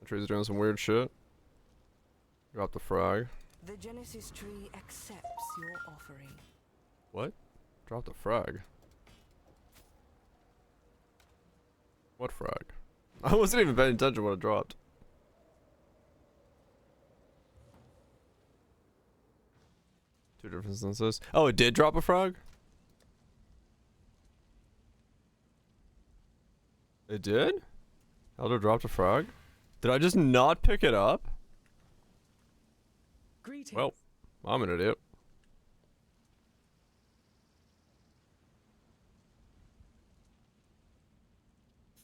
Tree's doing some weird shit. Drop the frag. The Genesis tree accepts your offering. What? Drop the frag. What frag? I wasn't even paying attention when it dropped. Two different instances. Oh, it did drop a frag? It did? Elder dropped a frag? Did I just not pick it up? Greetings. Well, I'm an idiot.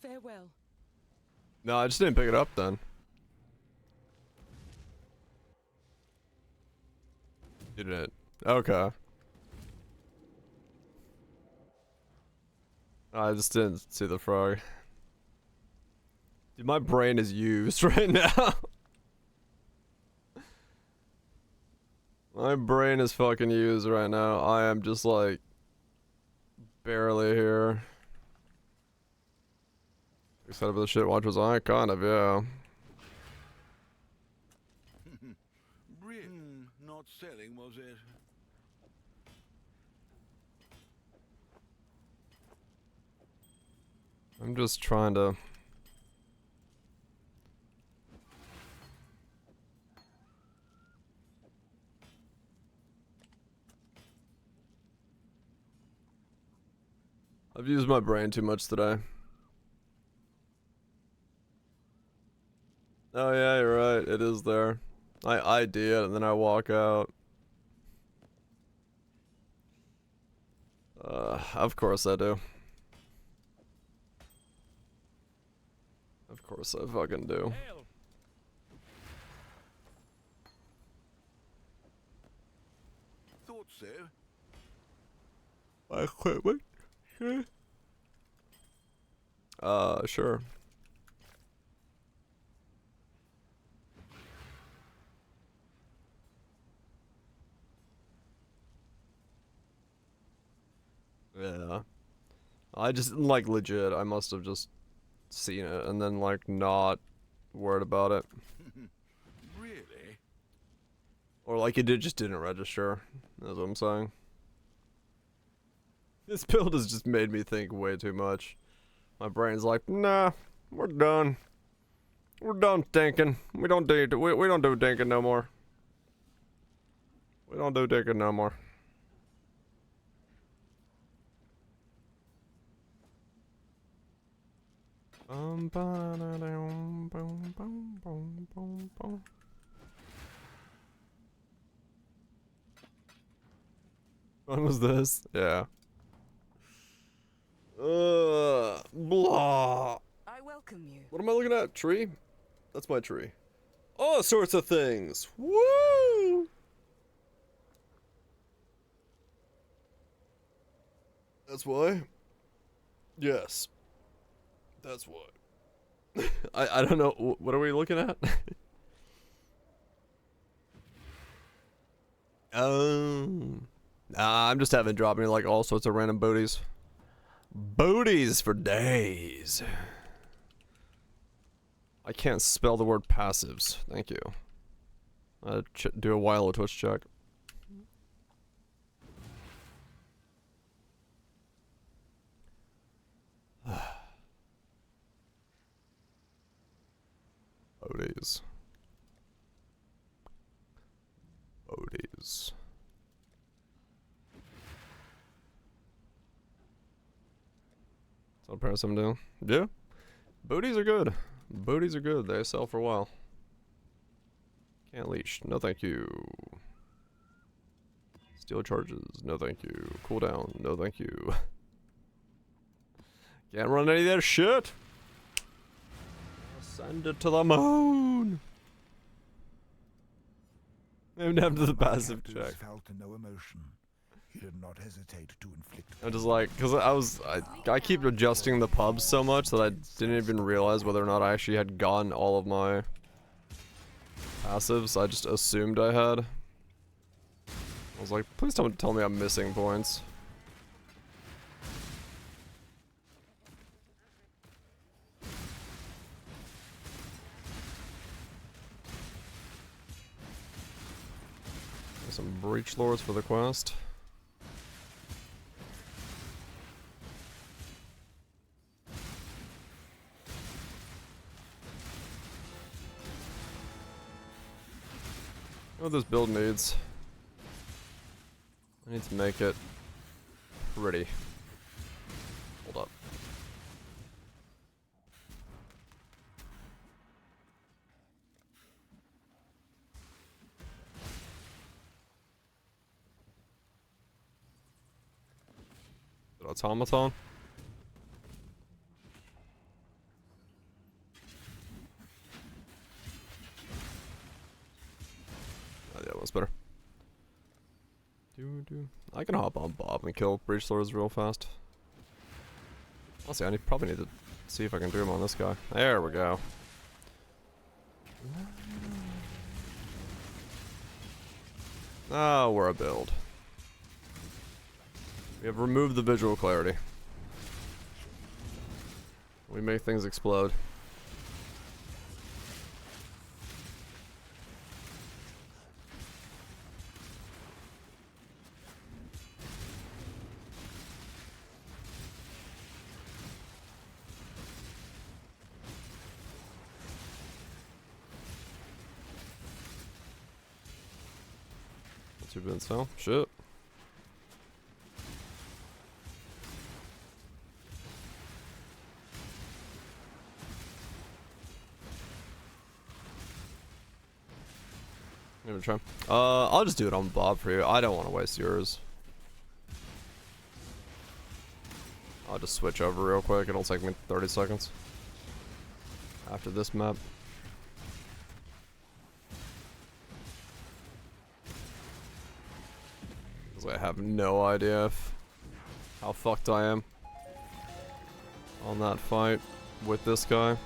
Farewell. No, I just didn't pick it up then. You didn't. Okay. I just didn't see the frog. Dude, my brain is used right now. My brain is fucking used right now. I am just like barely here. Excited for the shit watch was on? Kind of, yeah. Not selling, was it? I'm just trying to... I've used my brain too much today. Oh yeah, you're right. It is there. I ID it and then I walk out. Of course I do. Of course I fucking do. so. Equipment? Sure. Sure. Yeah. I just, like, legit, I must have just seen it and then, like, not worried about it. Really? Or, like, it just didn't register. That's what I'm saying. This build has just made me think way too much. My brain's like, nah, we're done. We're done thinking. We don't do thinking no more. We don't do thinking no more. When was this? Yeah. Blah. I welcome you. What am I looking at? Tree? That's my tree. All sorts of things. Woo! That's why? Yes. That's why. I don't know. What are we looking at? I'm just having dropped me like all sorts of random booties. Booties for days. I can't spell the word passives. Thank you. Do a while of Twitch check. Booties. Booties. That's what price I'm doing. Yeah. Booties are good. Booties are good. They sell for a while. Can't leash. No thank you. Steel charges. No thank you. Cooldown. No thank you. Can't run any of that shit. Send it to the moon. Maybe down to the passive check. Felt no emotion. He did not hesitate to inflict. I'm just like, cause I keep adjusting the pubs so much that I didn't even realize whether or not I actually had gotten all of my passives. I just assumed I had. I was like, please don't tell me I'm missing points. Some breach lords for the quest. What this build needs. I need to make it pretty. Hold up. Automaton? Oh yeah, that's better. I can hop on Bob and kill breach lords real fast. Honestly, probably need to see if I can do him on this guy. There we go. Oh, we're a build. We have removed the visual clarity. We make things explode. What's your been sell? Shit. Give it a try. I'll just do it on Bob for you. I don't want to waste yours. I'll just switch over real quick. It'll take me 30 seconds. After this map. Because Because I have no idea how fucked I am on that fight with this guy.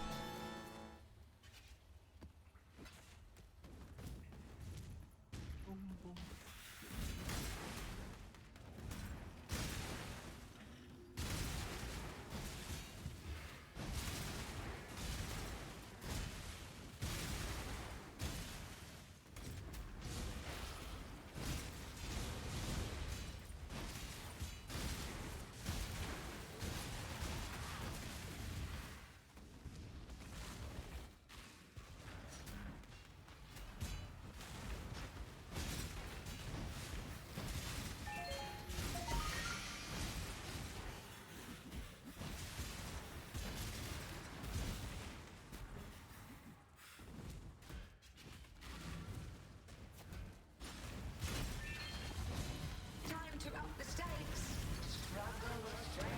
Time to up the stakes. Struggle with strength.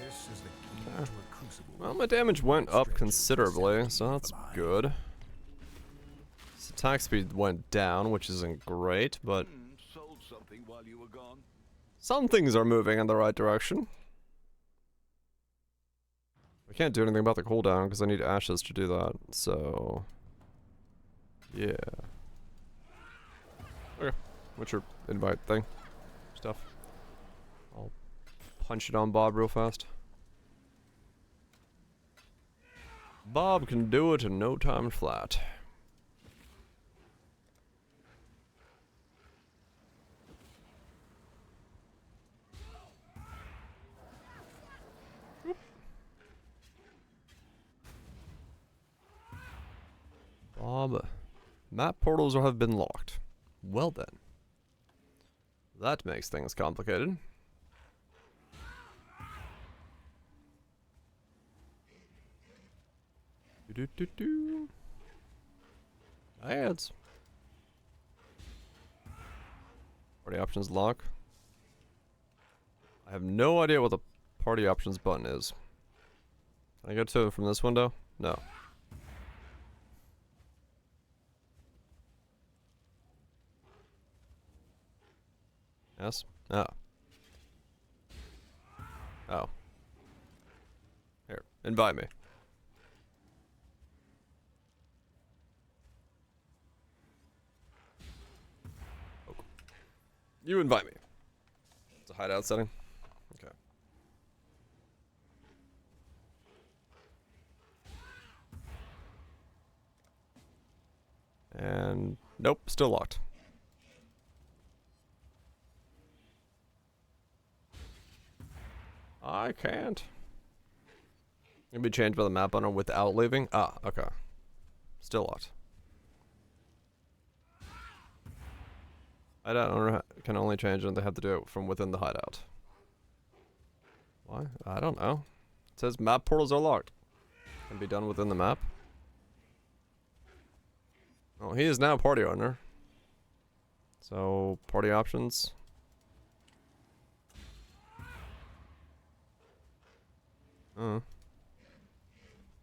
This is the key to a crucible. Well, my damage went up considerably, so that's good. His attack speed went down, which isn't great, but Sold something while you were gone. some things are moving in the right direction. I can't do anything about the cooldown because I need ashes to do that, so yeah. Okay, what's your invite thing? Stuff. I'll punch it on Bob real fast. Bob can do it in no time flat. Bob, map portals have been locked. Well then. That makes things complicated. Do-do-do-do. Ads. Party options lock. I have no idea what the party options button is. Can I go to it from this window? No. Yes? Oh. Oh. Here, invite me. Oh. You invite me. It's a hideout setting? Okay. And nope, still locked. I can't. Can be changed by the map owner without leaving? Ah, okay. Still locked. Hideout owner can only change and they have to do it from within the hideout. Why? I don't know. It says map portals are locked. Can be done within the map. Oh, he is now party owner. So, party options.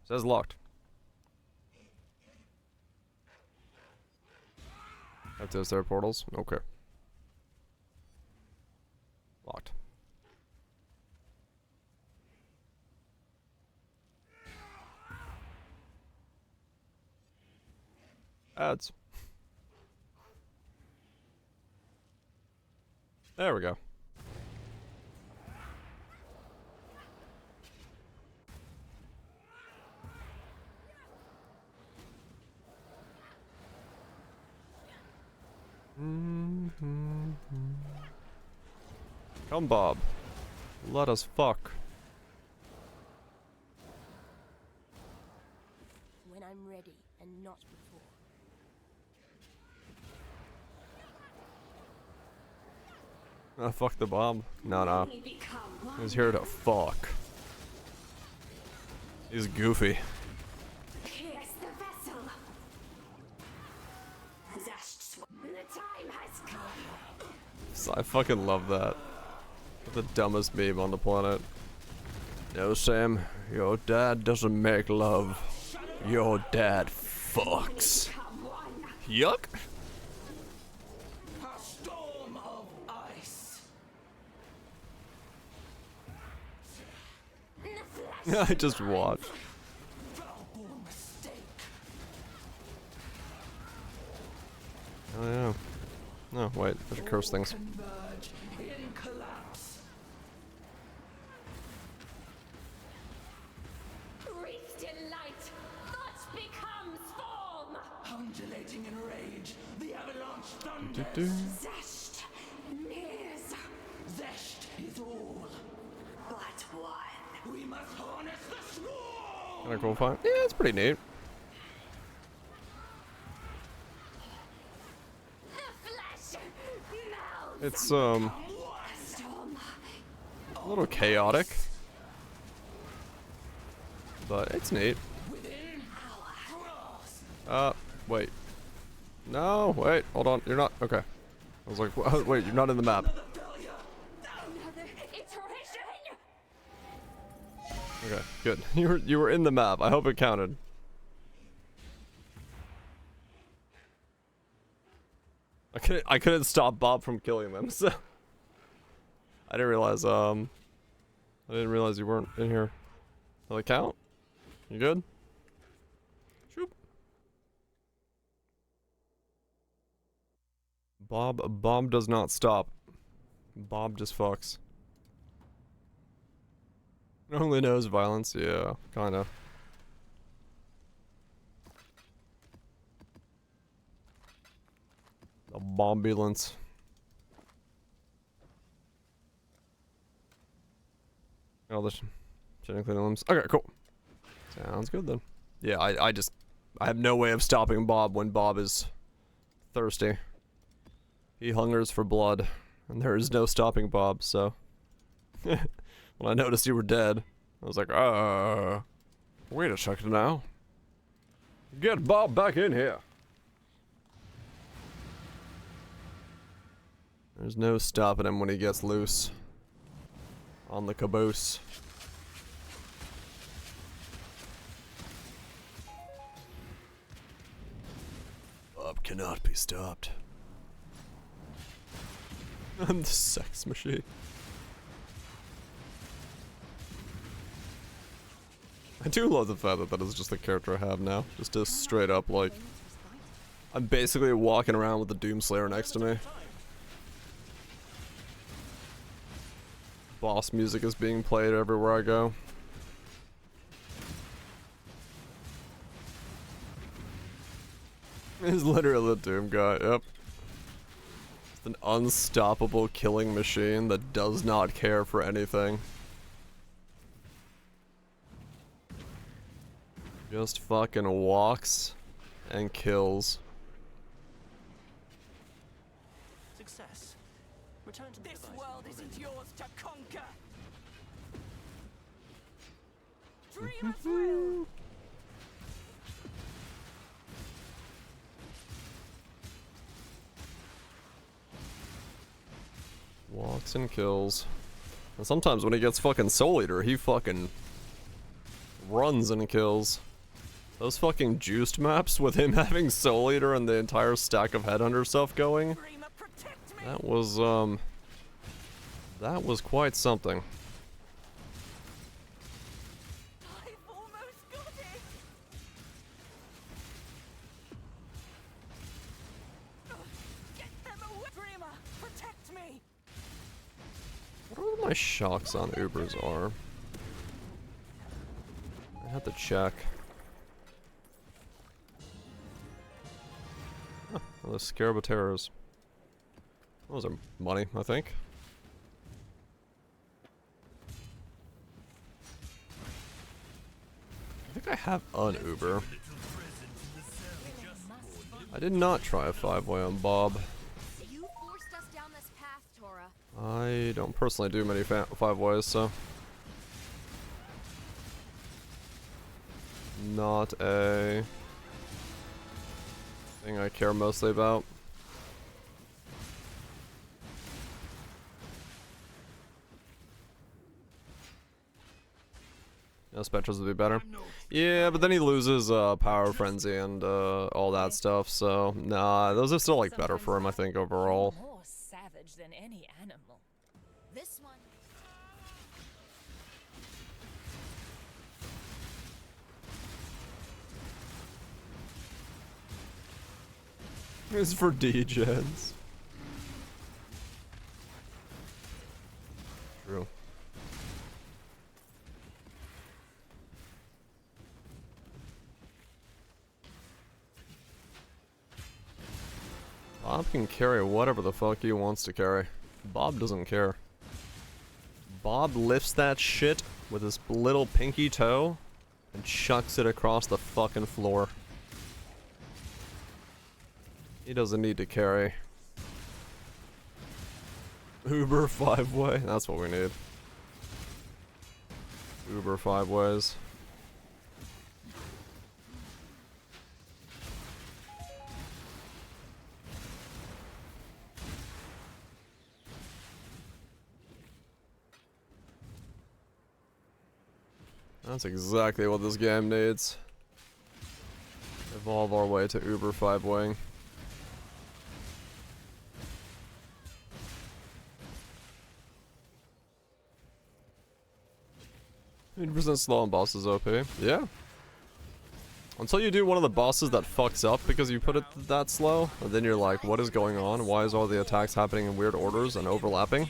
Says locked. If those there portals? Okay. Locked. Ads. There we go. Come, Bob. Let us fuck. When I'm ready and not before. Fuck the Bob. No. He's here to fuck. He's goofy. Here's the vessel. The time has come. So I fucking love that. The dumbest meme on the planet. No, Sam, your dad doesn't make love. Your dad fucks. Yuck. A storm of ice. I just watched. Foul mistake. Oh yeah. No, wait, I should curse things. Converge in collapse. Wreathed in light, thought becomes form. Undulating in rage, the avalanche thunders. Do-do. Zest nears. Zest is all. But one. We must harness the swarm. Kinda cool fight. Yeah, it's pretty neat. The flesh melts. It's a little chaotic, but it's neat. Wait. No, wait, hold on. You're not okay. I was like, wait, you're not in the map. Okay, good. You were in the map. I hope it counted. I couldn't stop Bob from killing them, so I didn't realize you weren't in here. Will it count? You good? Shoop. Bob does not stop. Bob just fucks. Only knows violence, yeah, kinda. A bombulance. Oh, the genetically limbs. Okay, cool. Sounds good then. Yeah, I have no way of stopping Bob when Bob is thirsty. He hungers for blood, and there is no stopping Bob, so. When I noticed you were dead, I was like, wait a second now. Get Bob back in here. There's no stopping him when he gets loose. On the caboose. Bob cannot be stopped. I'm the sex machine. I do love the fact that that is just the character I have now. Just a straight up, like... I'm basically walking around with the Doomslayer next to me. Boss music is being played everywhere I go. He's literally the Doom guy, yep. Just an unstoppable killing machine that does not care for anything. Just fucking walks and kills. Success. Return to the This device world when isn't ready. yours to conquer. Dream a thrill. Walks and kills. And sometimes when he gets fucking Soul Eater, he fucking runs and kills. Those fucking juiced maps with him having Soul Eater and the entire stack of Headhunter stuff going. That was quite something. I've almost got it. Get them away, Dreamer. Protect me. I wonder what my shocks on Ubers are. I have to check. Huh, well, the Scarab of Terrors. Those are money, I think. I think I have an Uber. I did not try a 5-way on Bob. You forced us down this path, Tora. I don't personally do many 5-ways, so. Not a thing I care mostly about. Spectres would be better. Yeah, but then he loses Power Frenzy and all that stuff, so nah, those are still like better for him, I think, overall. More savage than any animal. This one. It's for DJs. True. Bob can carry whatever the fuck he wants to carry. Bob doesn't care. Bob lifts that shit with his little pinky toe and chucks it across the fucking floor. He doesn't need to carry. Uber 5-way, that's what we need. Uber 5 ways. That's exactly what this game needs. Evolve our way to Uber 5-wing. 100% slow on bosses OP. Yeah. Until you do one of the bosses that fucks up because you put it that slow, and then you're like, what is going on? Why is all the attacks happening in weird orders and overlapping?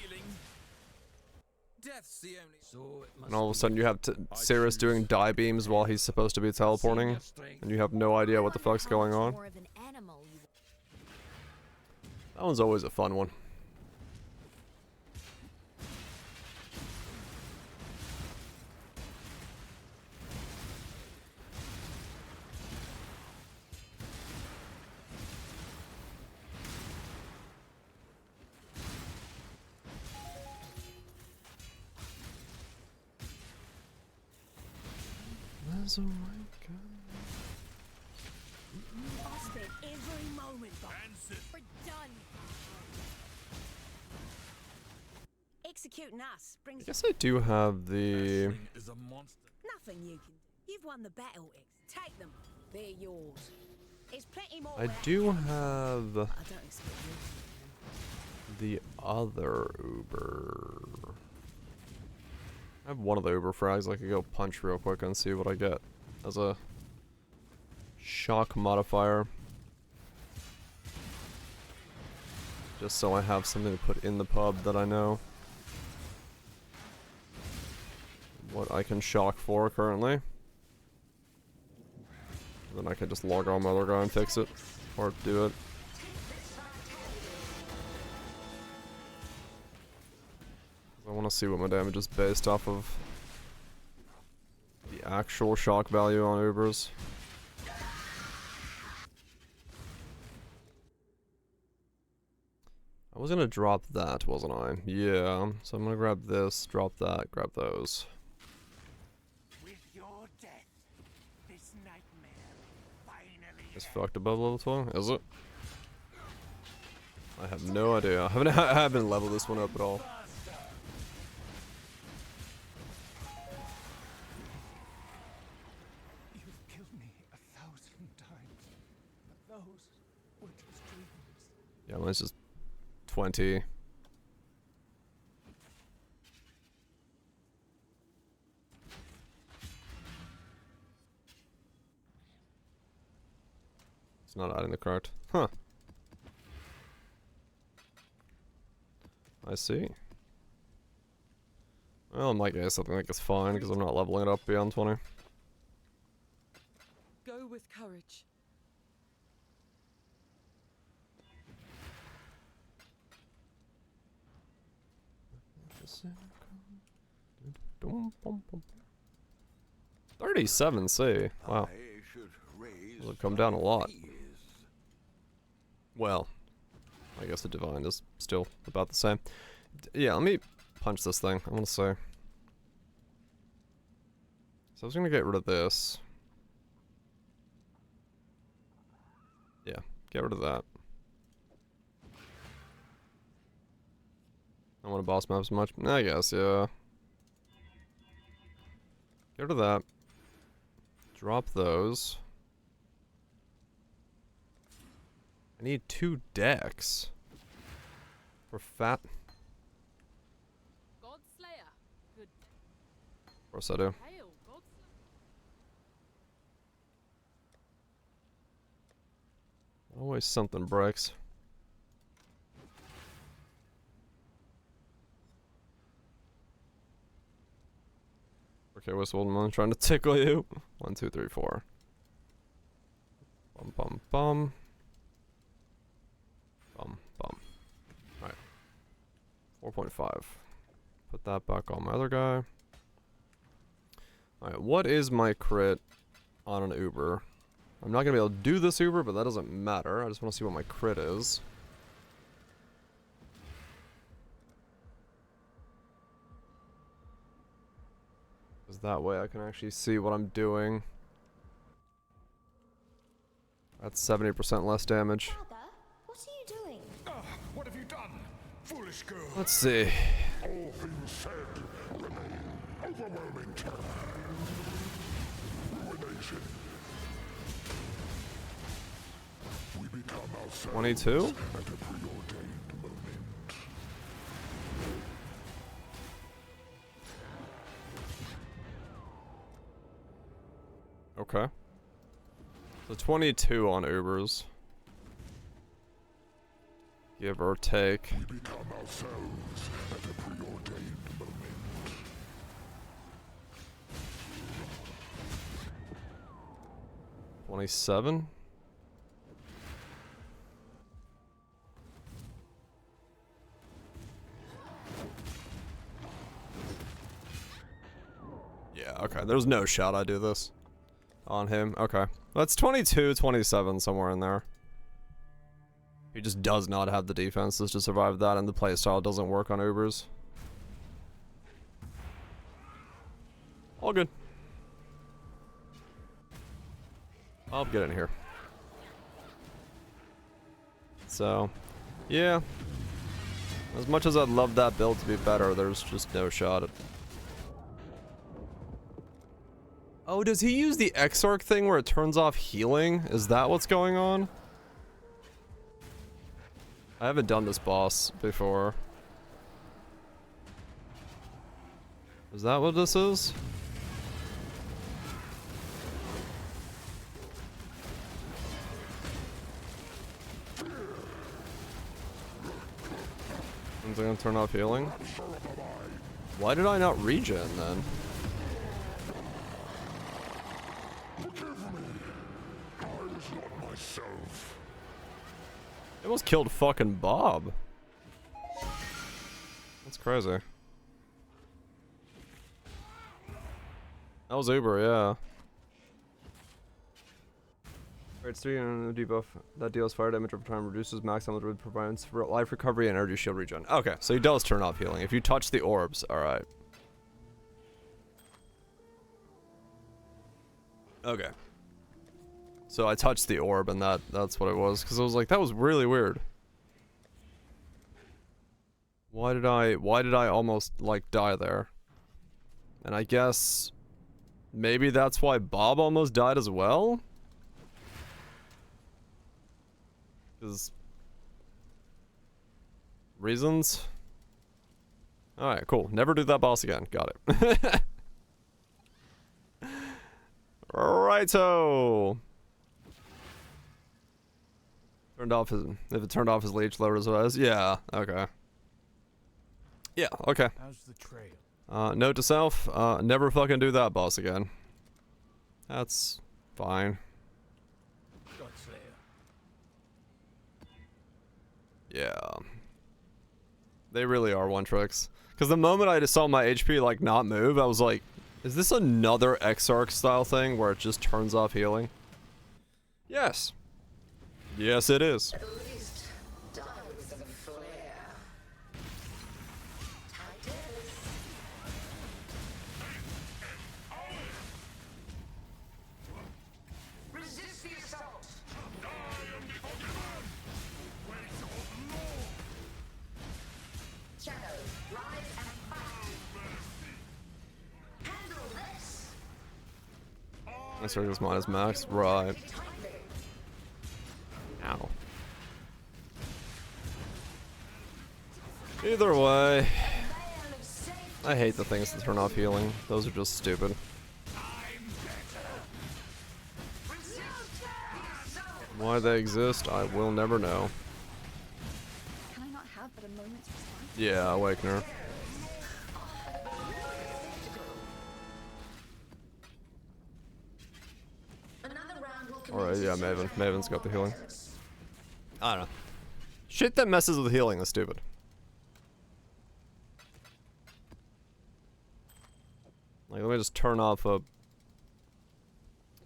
And all of a sudden you have Sirius doing die beams while he's supposed to be teleporting, and you have no idea what the fuck's going on. That one's always a fun one. I'll spend every moment, Bob. We're done. Executing us brings. I guess I do have the... Nothing you can do. You've won the battle, X. Take them. They're yours. There's plenty more. I do have I don't expect you. the other Uber. I have one of the Uber frags I could go punch real quick and see what I get as a shock modifier. Just so I have something to put in the pub that I know what I can shock for currently. Then I can just log on my other guy and fix it. Or do it. I want to see what my damage is based off of the actual shock value on Ubers. I was gonna drop that, wasn't I? Yeah, so I'm gonna grab this, drop that, grab those. With your death, this nightmare finally It's fucked above level 12, is it? I have no idea. I haven't leveled this one up at all. Yeah, mine's just 20. It's not adding the cart. Huh. I see. Well, in my case, I think it's fine because I'm not leveling it up beyond 20. Go with courage. $37C. Wow. It'll come down a lot. Well, I guess the divine is still about the same. Yeah, let me punch this thing. I want to say. So I was gonna get rid of this. Yeah, get rid of that. I want to boss map so much. I guess, yeah. Get rid of that. Drop those. I need 2 decks. For fat. Godslayer. Good. Of course I do. Hail, Godslayer. Always something breaks. Okay, Whistle, I'm trying to tickle you. 1, 2, 3, 4. Bum bum bum. Bum bum. Alright. 4.5. Put that back on my other guy. Alright, what is my crit on an Uber? I'm not gonna be able to do this Uber, but that doesn't matter. I just want to see what my crit is. Because that way I can actually see what I'm doing. That's 70% less damage. Father, what are you doing? What have you done, foolish girl? Let's see. All things said remain overwhelming terror. Ruination. We become ourselves 22? at a preordained moment. Okay. So 22 on Ubers. Give or take. We become ourselves at a preordained moment. 27? Yeah, okay. There's no shot I do this on him. Okay. That's 22, 27, somewhere in there. He just does not have the defenses to survive that, and the playstyle doesn't work on Ubers. All good. I'll get in here. So, yeah. As much as I'd love that build to be better, there's just no shot at. Oh, does he use the Exarch thing where it turns off healing? Is that what's going on? I haven't done this boss before. Is that what this is? Is it gonna turn off healing? Why did I not regen then? It almost killed fucking Bob. That's crazy. That was Uber, yeah. It's 3 and debuff. That deals fire damage over time, reduces max damage, provides life recovery and energy shield regen. Okay, so he does turn off healing. If you touch the orbs, alright. Okay. So I touched the orb and that's what it was, because I was like, that was really weird. Why did I almost like die there? And I guess maybe that's why Bob almost died as well? Because reasons? Alright, cool. Never do that boss again. Got it. Righto. Turned off his, if it turned off his leech, lowered his eyes. Yeah, okay. Yeah, okay. How's the trail? Note to self, never fucking do that boss again. That's fine. Yeah. They really are one tricks. Because the moment I just saw my HP like not move, I was like, is this another Exarch style thing where it just turns off healing? Yes. Yes, it is. At least die with some flair. Titus. Resist the assault. Shadow, rise and fight. Handle this. Let's start this minus max. Right. Ow. Either way, I hate the things that turn off healing. Those are just stupid. Why they exist, I will never know. Can I not have but a moment's response? Yeah, Awakener. Alright, yeah, Maven. Maven's got the healing. I don't know. Shit that messes with healing is stupid. Like, let me just turn off a...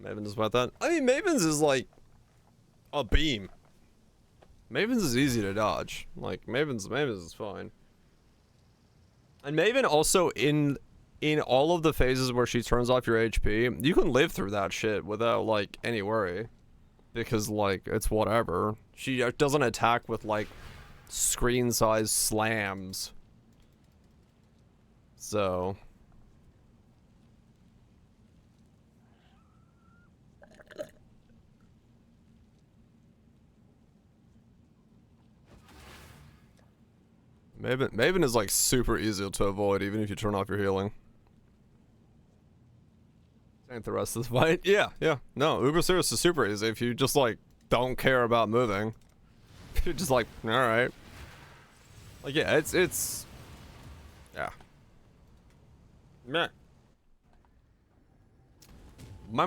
Maven's about that. I mean, Maven's is like... a beam. Maven's is easy to dodge. Like, Maven's is fine. And Maven also, in all of the phases where she turns off your HP, you can live through that shit without, like, any worry. Because, like, it's whatever. She doesn't attack with, like, screen-size slams. So... Maven is like super easy to avoid even if you turn off your healing. Ain't the rest of the fight? Yeah. No, Uber Serious is super easy if you just like don't care about moving. You're just like, alright. Like yeah, it's yeah. Meh. Ma.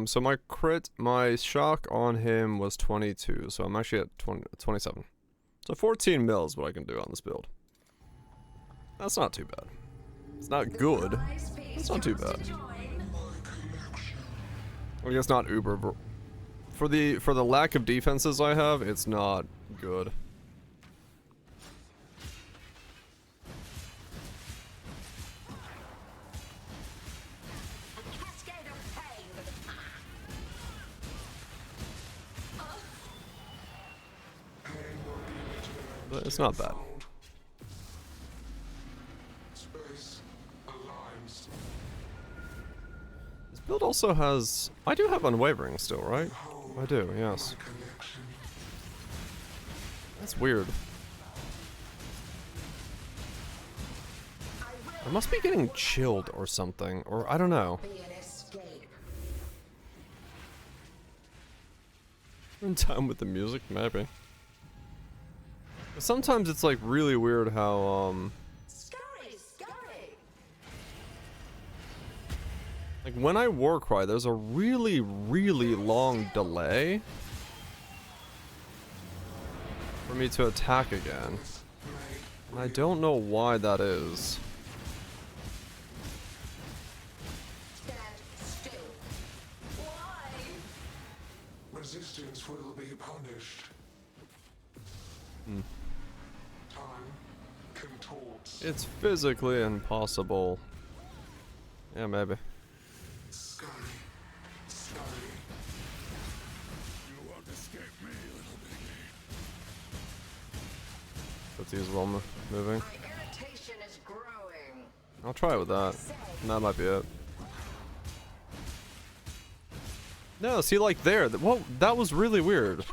So my shock on him was 22, so I'm actually at 27. So 14 mil is what I can do on this build. That's not too bad. It's not good. It's not too bad. I guess not uber. For the lack of defenses I have, it's not good. But it's not bad. This build also has... I do have Unwavering still, right? I do, yes. That's weird. I must be getting chilled or something, or I don't know. In time with the music, maybe. Sometimes it's like really weird how like when I Warcry, there's a really long delay for me to attack again. And I don't know why that is. Resistance will be punished. Hmm. It's physically impossible. Yeah, maybe. Scurry. You won't escape me, little baby. Let's use while moving. My irritation is growing. I'll try it with that. That might be it. No, see, like there. Well, that was really weird.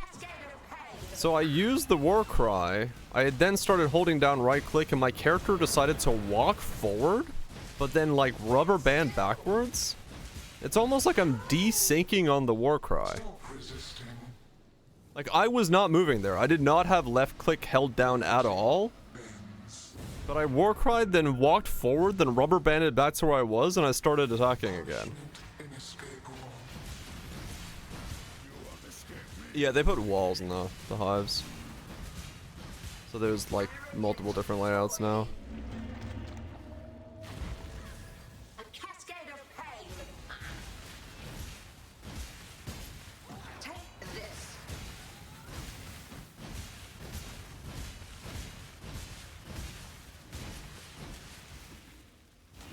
So I used the war cry. I had then started holding down right click and my character decided to walk forward, but then like rubber band backwards. It's almost like I'm desyncing on the war cry. Like I was not moving there. I did not have left click held down at all. But I war cried, then walked forward, then rubber banded back to where I was, and I started attacking again. Yeah, they put walls in the hives. So there's like multiple different layouts now. A cascade of pain. Take this.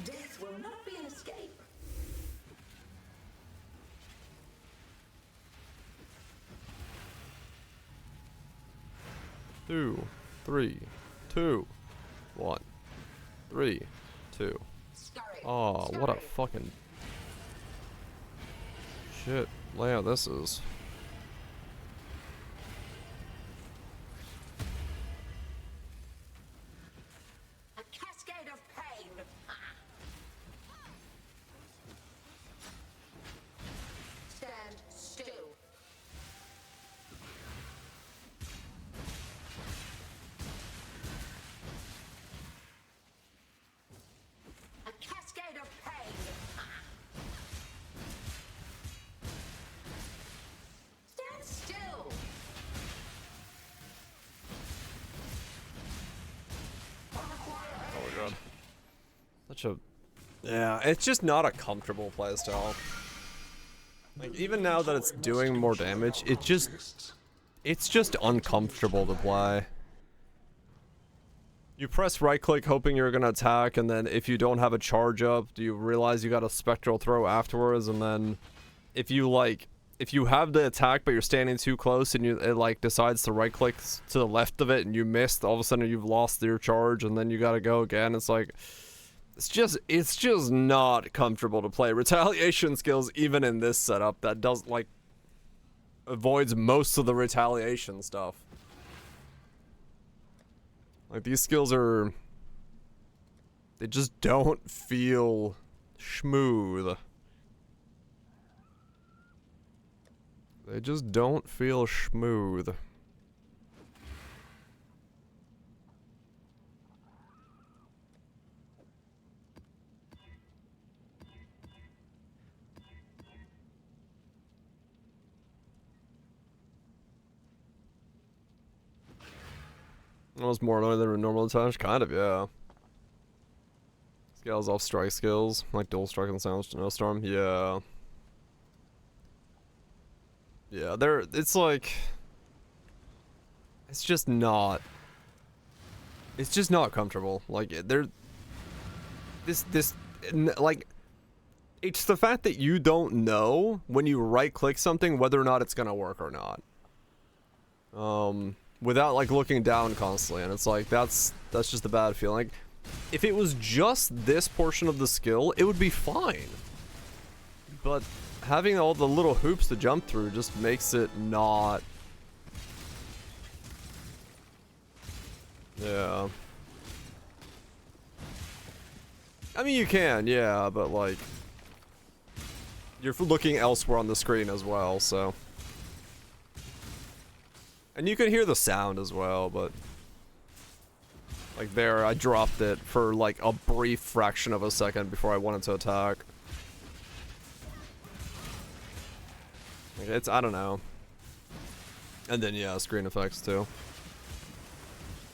Death will not be an escape. Two, 3, 2, 1, 3, 2. Scurry. Oh, what a fucking shit layout this is. A cascade of pain. Stand still. A cascade of pain. Stand still. Oh my god. Such a... Yeah, it's just not a comfortable playstyle. Like, even now that it's doing more damage, it's just uncomfortable to play. You press right click hoping you're gonna attack, and then if you don't have a charge up, you realize you got a spectral throw afterwards, and then if you have the attack but you're standing too close and it like decides to right click to the left of it and you missed, all of a sudden you've lost your charge and then you gotta go again. It's like, it's just not comfortable to play. Retaliation skills, even in this setup, that does like avoids most of the retaliation stuff. Like, these skills are... They just don't feel smooth. They just don't feel smooth. Almost more annoying than a normal attack? Kind of, yeah. Scales off strike skills, like dual strike and snowstorm. Yeah. Yeah, it's like... It's just not comfortable. Like, like, it's the fact that you don't know when you right click something whether or not it's gonna work or not. Without like looking down constantly, and it's like that's just a bad feeling. Like, if it was just this portion of the skill, it would be fine. But having all the little hoops to jump through just makes it not. Yeah. I mean, you can, yeah, but like you're looking elsewhere on the screen as well, so. And you can hear the sound as well, but... Like there, I dropped it for like a brief fraction of a second before I wanted to attack. Like, it's, I don't know. And then, yeah, screen effects too.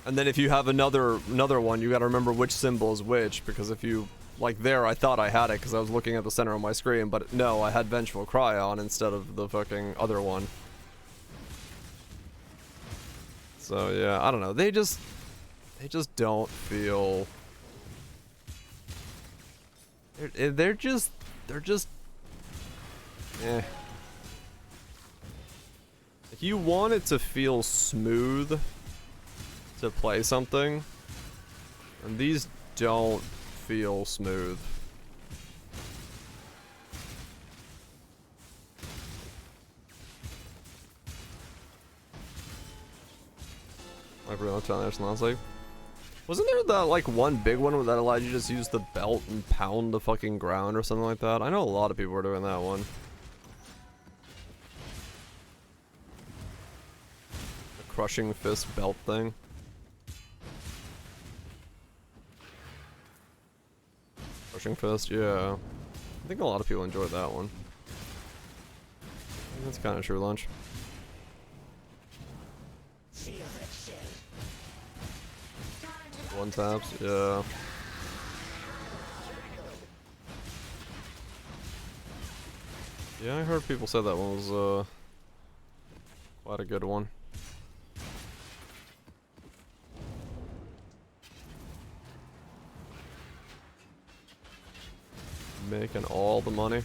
And then if you have another one, you gotta remember which symbol is which, because if you... Like there, I thought I had it because I was looking at the center of my screen, but no, I had Vengeful Cry on instead of the fucking other one. So yeah, I don't know. They just don't feel. They're just. Eh. If you want it to feel smooth to play something, and these don't feel smooth. Like real time, there's not like. Wasn't there that like one big one that allowed you to just use the belt and pound the fucking ground or something like that? I know a lot of people were doing that one. The crushing fist belt thing. Crushing fist, yeah. I think a lot of people enjoyed that one. I think that's kind of true, Lunch. One taps, yeah. Yeah, I heard people say that one was quite a good one. Making all the money.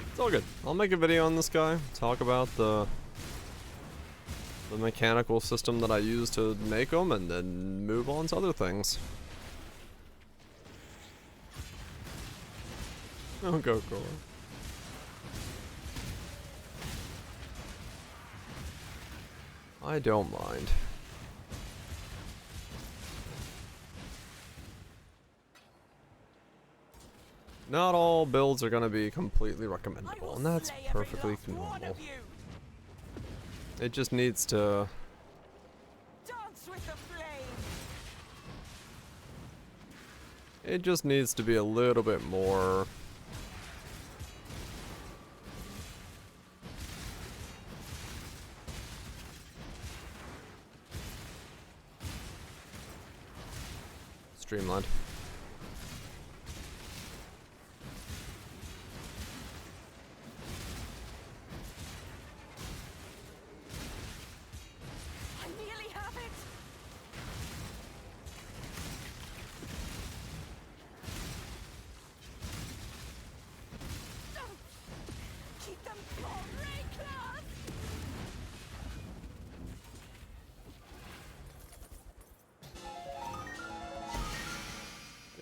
It's all good. I'll make a video on this guy, talk about the the mechanical system that I use to make them, and then move on to other things. Oh, go, go. I don't mind. Not all builds are going to be completely recommendable, and that's perfectly normal. It just needs to... Dance with the flame. It just needs to be a little bit more... streamlined. I nearly have it. Keep them very close.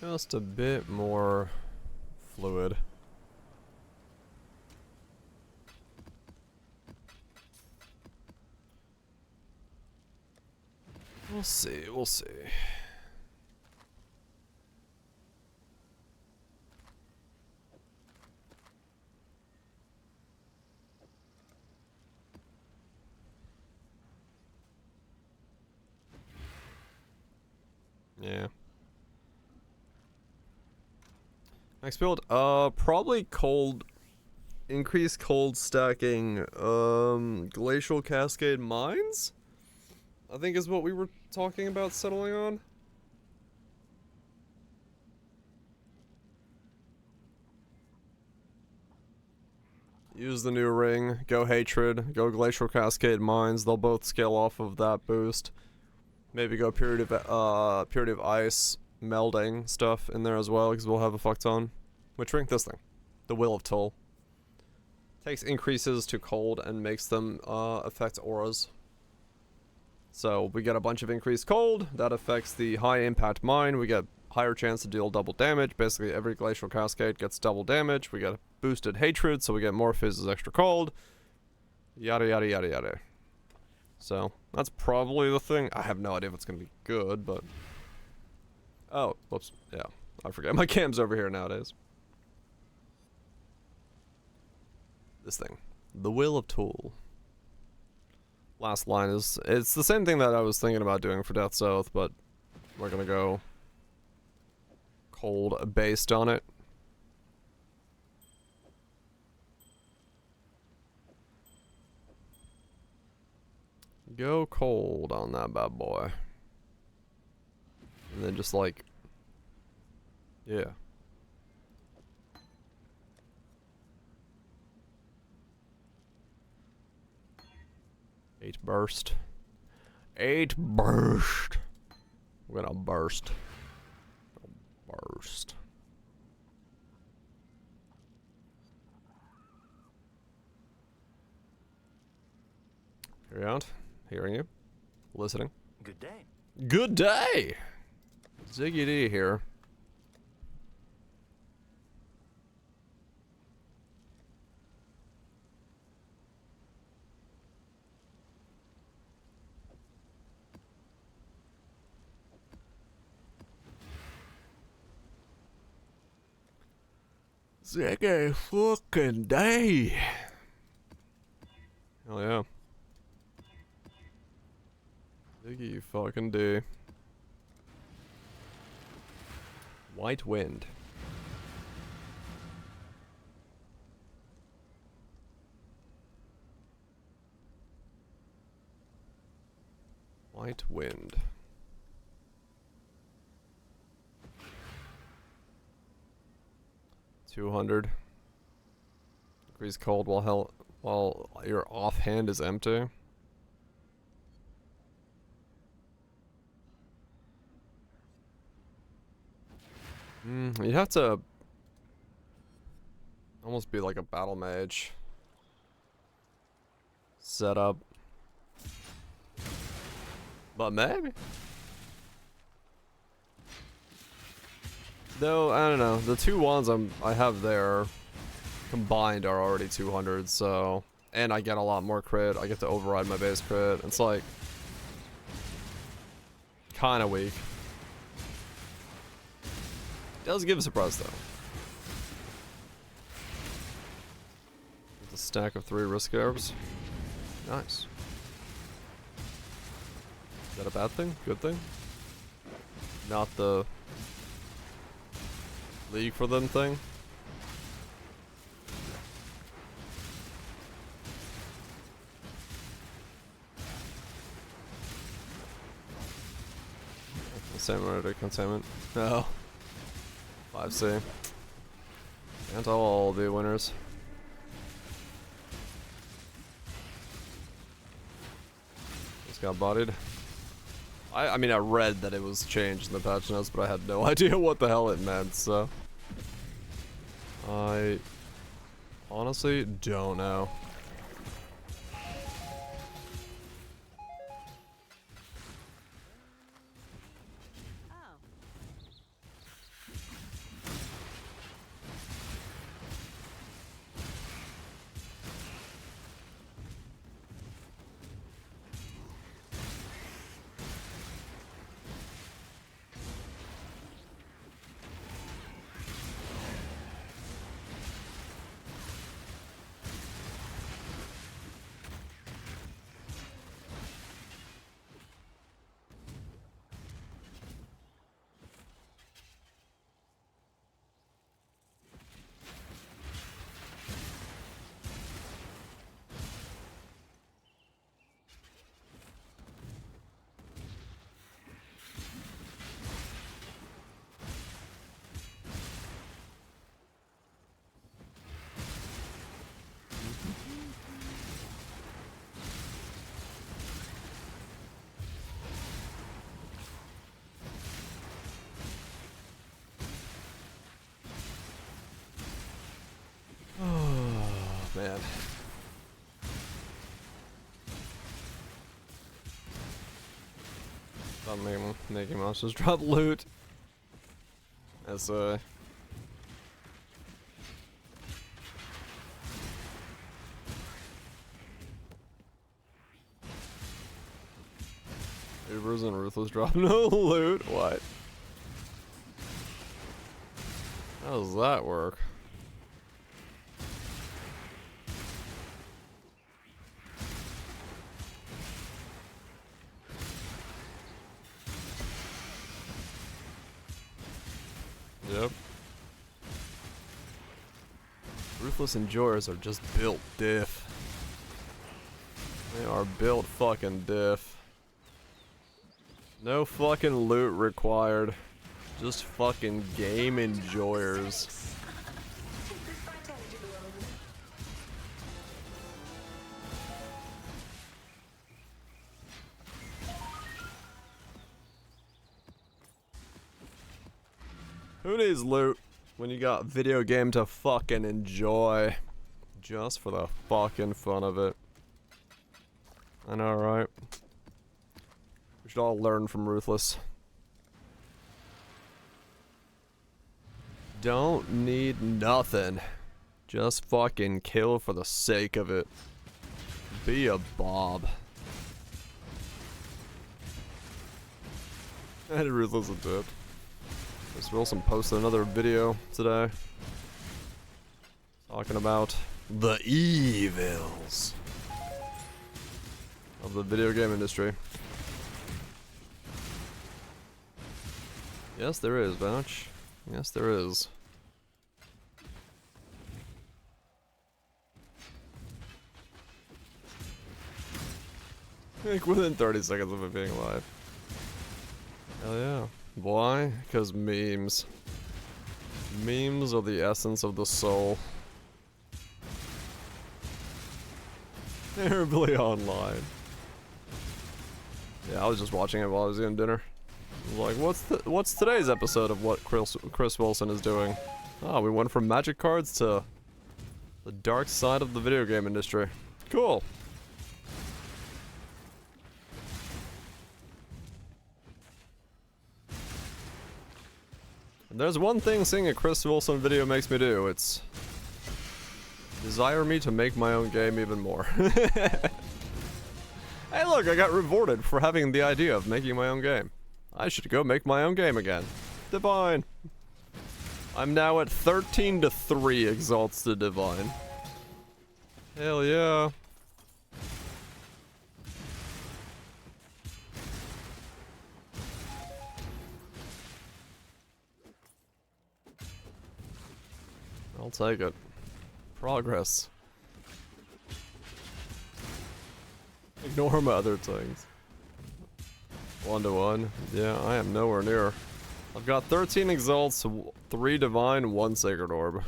Just a bit more fluid. We'll see, we'll see. Yeah. Next build, probably cold, increased cold stacking, glacial cascade mines? I think is what we were talking about settling on. Use the new ring, go hatred, go glacial cascade mines, they'll both scale off of that boost. Maybe go period of ice, melding stuff in there as well, because we'll have a fuck ton. Which ring? This thing. The Will of Tull. Takes increases to cold and makes them affect auras. So we get a bunch of increased cold, that affects the high impact mine, we get higher chance to deal double damage, basically every glacial cascade gets double damage, we get a boosted hatred, so we get more fizzes extra cold, yada yada yada yada. So, that's probably the thing. I have no idea if it's gonna be good, but... Oh, whoops, yeah, I forget, my cam's over here nowadays. This thing. The Will of Tull. Last line is, it's the same thing that I was thinking about doing for Death South, but we're gonna go cold based on it. Go cold on that bad boy. And then just like, yeah. 8 burst. 8 burst. We're gonna burst. Burst. Hear you out. Hearing you. Listening. Good day. Good day! Ziggy D here. Ziggy fucking day! Hell yeah. Ziggy fucking day. White wind. White wind. $200. Increase cold while your offhand is empty. You'd have to almost be like a battle mage setup. But maybe. Though, I don't know. The 2 wands I have there combined are already 200, so... And I get a lot more crit. I get to override my base crit. It's like... Kinda weak. Does give a surprise, though. With a stack of 3 risk herbs. Nice. Is that a bad thing? Good thing? Not the... League for them thing? Containment, containment. No. 5C. Can't all be winners. Just got bodied. I mean, I read that it was changed in the patch notes, but I had no idea what the hell it meant, so... I honestly don't know. Man. Stop making monsters drop loot. As Ubers and Ruthless drop no loot? What? How does that work? Yep. Ruthless Enjoyers are just built diff. They are built fucking diff. No fucking loot required. Just fucking game enjoyers. Who needs loot when you got video game to fucking enjoy? Just for the fucking fun of it. I know, right? We should all learn from Ruthless. Don't need nothing. Just fucking kill for the sake of it. Be a Bob. And Ruthless a tip. Chris Wilson posted another video today talking about the evils of the video game industry. Yes, there is, Vouch. Yes, there is. Like within 30 seconds of it being live. Hell yeah. Why? Because memes. Memes are the essence of the soul. Terribly online. Yeah, I was just watching it while I was eating dinner. I was like, what's today's episode of what Chris Wilson is doing? Oh, we went from magic cards to the dark side of the video game industry. Cool. There's one thing seeing a Chris Wilson video makes me do. It's desire me to make my own game even more. Hey look, I got rewarded for having the idea of making my own game. I should go make my own game again. Divine. I'm now at 13-3 exalts to Divine. Hell yeah. I'll take it. Progress. Ignore my other things. 1-1. Yeah, I am nowhere near. I've got 13 exalts, 3 divine, 1 sacred orb.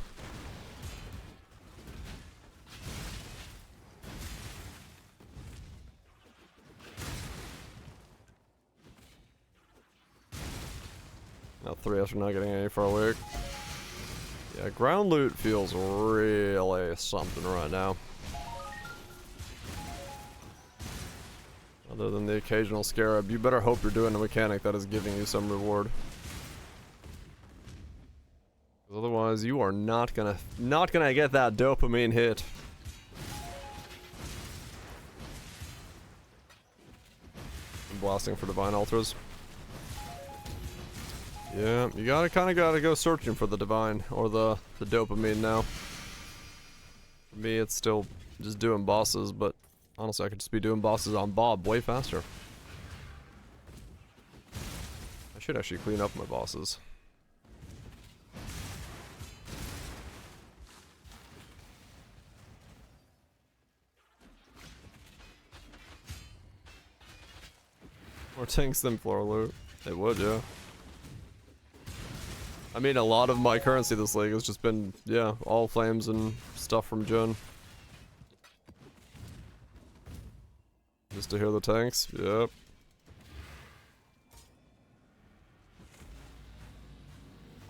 Now 3 after not getting any for a week. Yeah, ground loot feels really something right now. Other than the occasional scarab, you better hope you're doing a mechanic that is giving you some reward. Otherwise, you are not gonna get that dopamine hit. I'm blasting for divine altars. Yeah, you kinda gotta go searching for the divine or the dopamine now. For me, it's still just doing bosses, but honestly, I could just be doing bosses on Bob way faster. I should actually clean up my bosses. More tanks than floor loot. It would, yeah. I mean, a lot of my currency this league has just been, yeah, all flames and stuff from Jun. Just to hear the tanks, yep.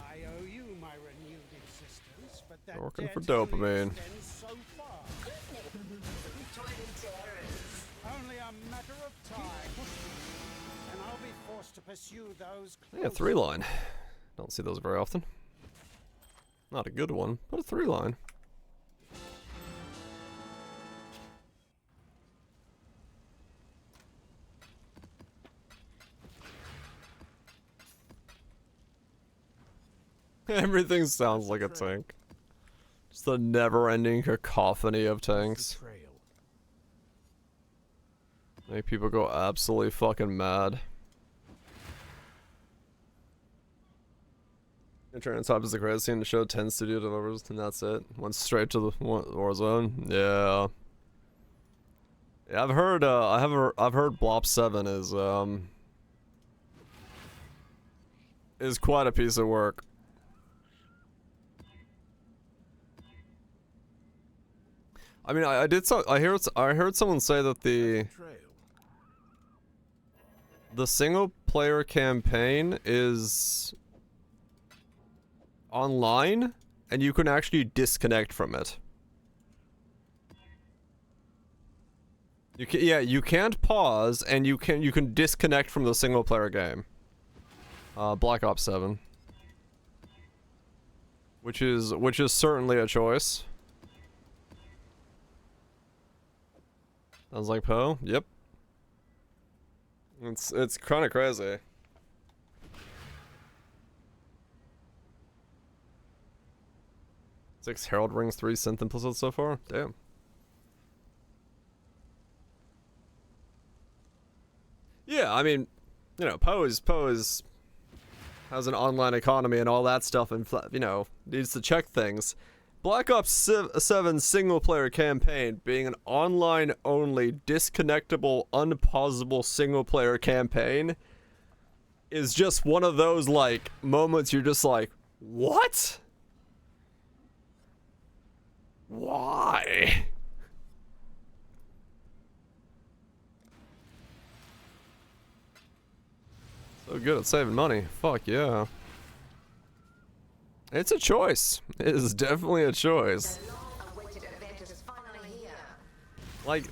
I owe you my renewed existence, but that Working for debt only dopamine. extends so far. Only a matter of time, and I'll be forced to pursue those. Yeah, 3-line. Don't see those very often. Not a good one, but a 3-line. Everything sounds like a tank. Just the never-ending cacophony of tanks. Make people go absolutely fucking mad. Internet top is the credit scene to show 10 studio developers, and that's it. Went straight to the Warzone. Yeah. Yeah, I've heard. I've heard Blop 7 is quite a piece of work. I mean, I heard someone say that the single player campaign is online and you can actually disconnect from it. You can't pause and you can disconnect from the single player game. Black Ops 7. Which is certainly a choice. Sounds like Poe? Yep. It's kind of crazy. 6 Herald Rings, 3 Synth Implicit so far? Damn. Yeah, I mean, you know, Poe has an online economy and all that stuff and, you know, needs to check things. Black Ops 7 single-player campaign being an online-only, disconnectable, unpausable single-player campaign is just one of those, like, moments you're just like, what? Why? So good at saving money. Fuck yeah. It's a choice. It is definitely a choice. Like,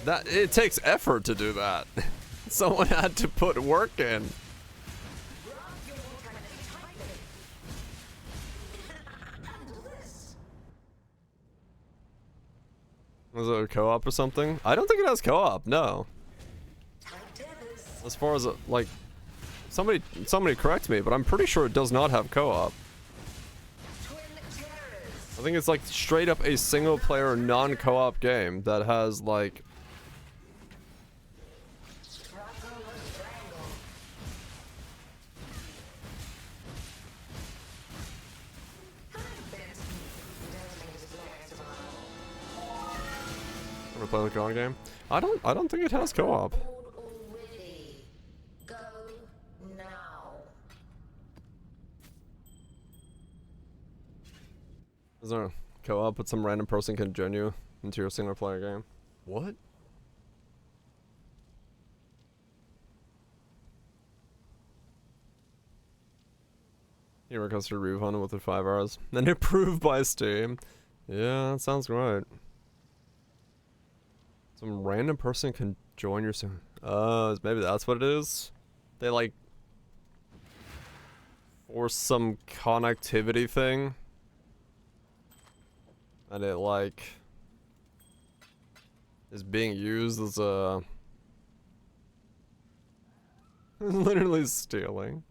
that, it takes effort to do that. Someone had to put work in. Was it a co-op or something? I don't think it has co-op, no. As far as, like, somebody correct me, but I'm pretty sure it does not have co-op. I think it's like straight up a single player non-co-op game that has like ever play the co-op game? I don't think it has co-op. Is there a co-op but some random person can join you into your single player game? What? You requested a refund within 5 hours. Then approved by Steam. Yeah, that sounds right. Some random person can join your sim. Maybe that's what it is? They like force some connectivity thing. And it like is being used as a literally stealing.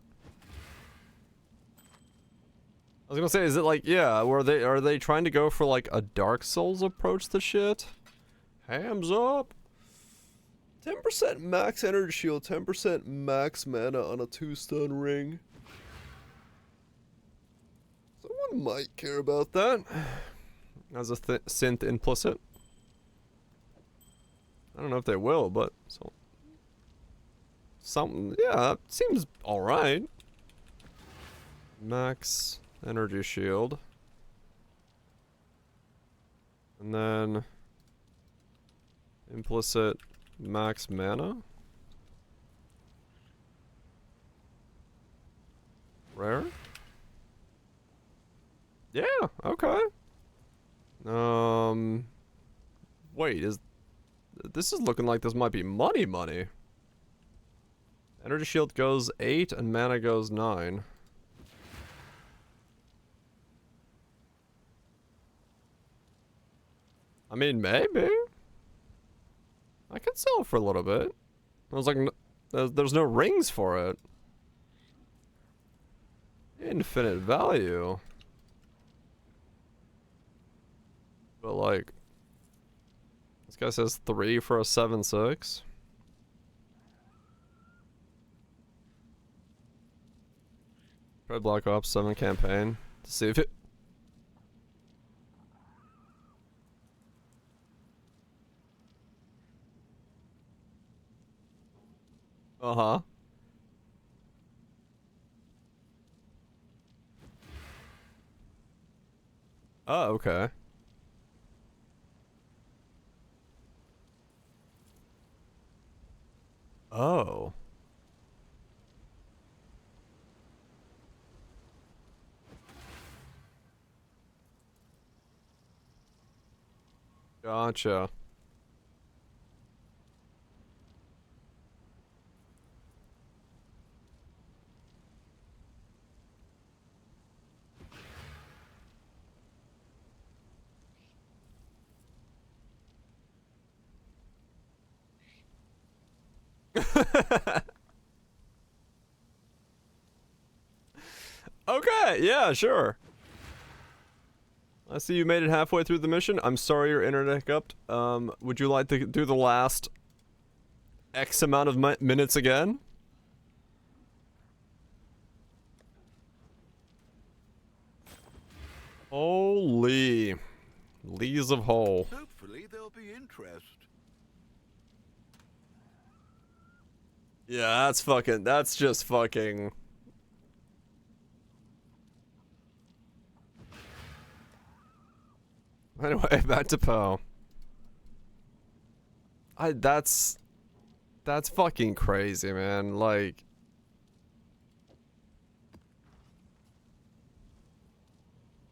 I was gonna say, is it like, yeah, are they trying to go for like a Dark Souls approach to shit? Hams up. 10% max energy shield, 10% max mana on a 2-stun ring. Someone might care about that. As a synth implicit. I don't know if they will, but so something, yeah, that seems alright. Max energy shield. And then implicit max mana. Rare? Yeah, okay. Wait, this is looking like this might be money. Energy shield goes 8 and mana goes 9. I mean, maybe. I could sell it for a little bit. I was like, there's no rings for it. Infinite value. But like, this guy says 3 for a 7/6. Try Black Ops 7 campaign to see if it. Uh-huh. Oh, okay. Oh. Gotcha. Okay, yeah, sure. I see you made it halfway through the mission. I'm sorry your internet hiccuped. Would you like to do the last X amount of minutes again? Holy. Lees of Hole. Hopefully there'll be interest. Yeah, that's just fucking. Anyway, back to Poe. That's fucking crazy, man. Like,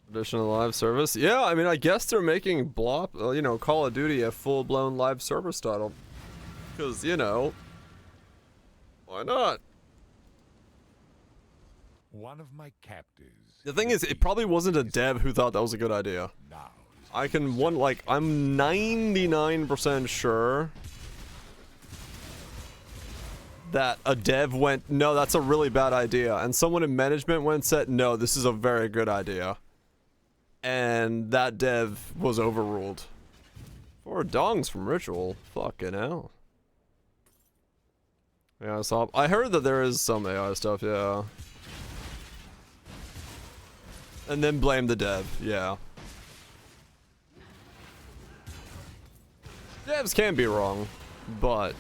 additional live service. Yeah, I mean, I guess they're making you know, Call of Duty a full-blown live service title. Cause, you know, why not? One of my captors. The thing is, it probably wasn't a dev who thought that was a good idea. Now I can I'm 99% sure that a dev went, no, that's a really bad idea. And someone in management went and said, no, this is a very good idea. And that dev was overruled. 4 dongs from Ritual. Fucking hell. Yeah, so I heard that there is some AI stuff, yeah. And then blame the dev, yeah. Devs can be wrong, but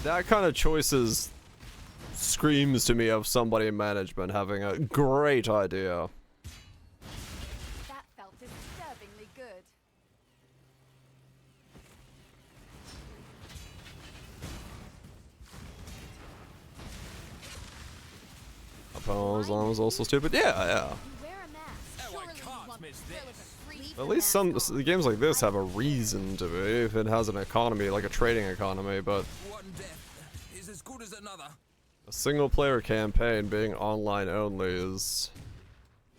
that kind of choices screams to me of somebody in management having a great idea. That felt disturbingly good. As also stupid. Yeah, yeah. At least some games like this have a reason to be, if it has an economy, like a trading economy, but One death is as good as another. a single player campaign being online only is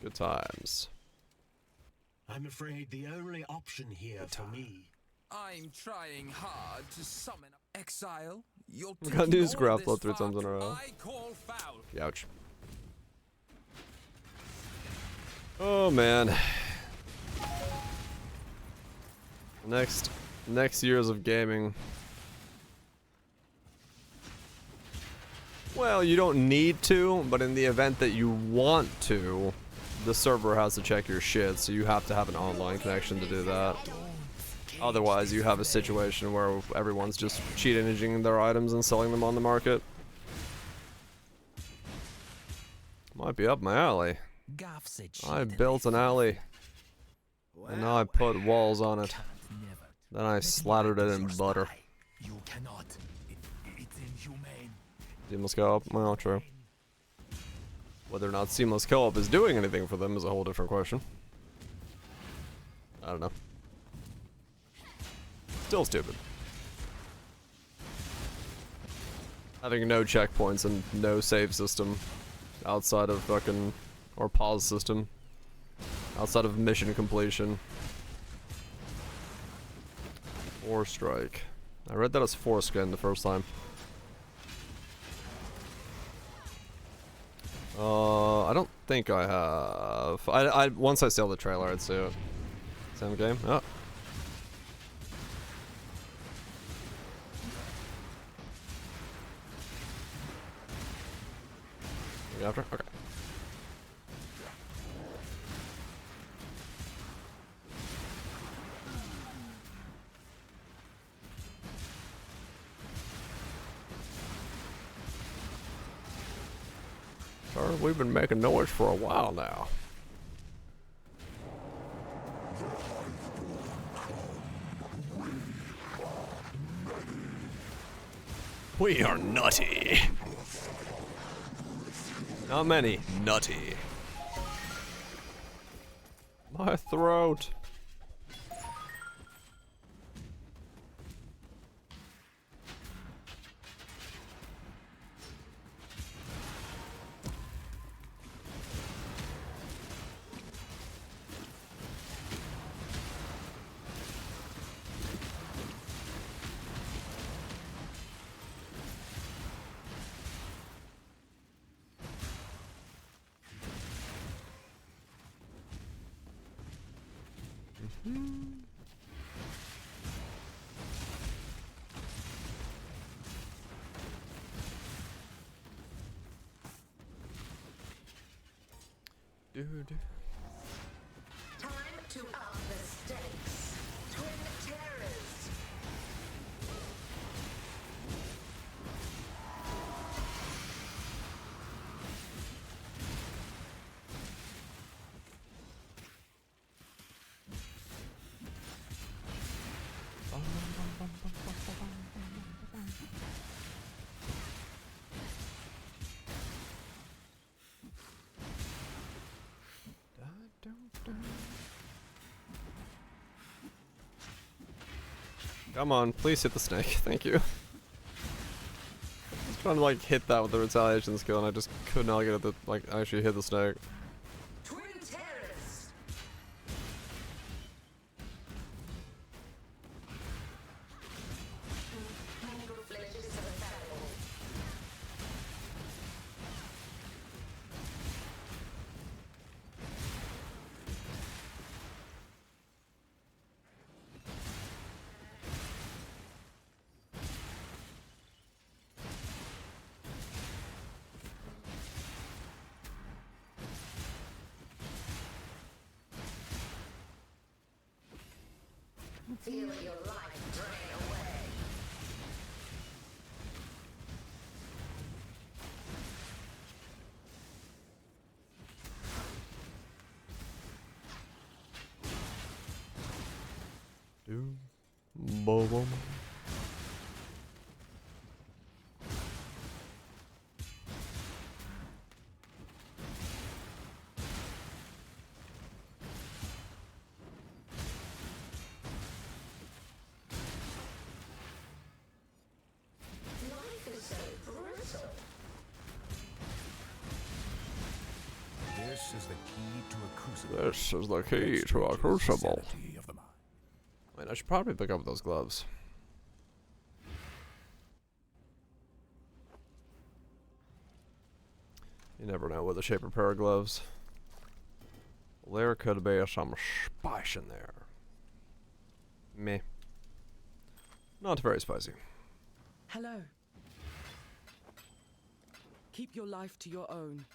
good times. I'm afraid the only option here for me. I'm trying hard to summon exile. You're We got news graph load 3 times in a row. I call foul. Ouch. Oh man. Next years of gaming. Well, you don't need to, but in the event that you want to, the server has to check your shit, so you have to have an online connection to do that. Otherwise, you have a situation where everyone's just cheat engaging their items and selling them on the market. Might be up my alley. I built an alley, and now I put walls on it. Then I slathered it in butter. You cannot. It's inhumane. Seamless co-op? Well, true. Whether or not seamless co-op is doing anything for them is a whole different question. I don't know. Still stupid. Having no checkpoints and no save system outside of fucking, or pause system outside of mission completion. 4 strike. I read that as foreskin the first time. I don't think I have. I once I saw the trailer, I'd see it. Same game? Oh. You after? Okay. Sir, we've been making noise for a while now. We are nutty. Not many. Nutty. My throat. Time to up the stakes. Twin terrors. Come on, please hit the snake. Thank you. I was trying to like hit that with the retaliation skill and I just could not get it to like actually hit the snake. Twin terrors. Feel your life drain away. Boom. Life is so brutal. This is the key to a crucible. This is the key to a crucible. Wait, I should probably pick up those gloves. You never know with a shaper pair of gloves. There could be some spice in there. Meh. Not very spicy. Hello. Keep your life to your own.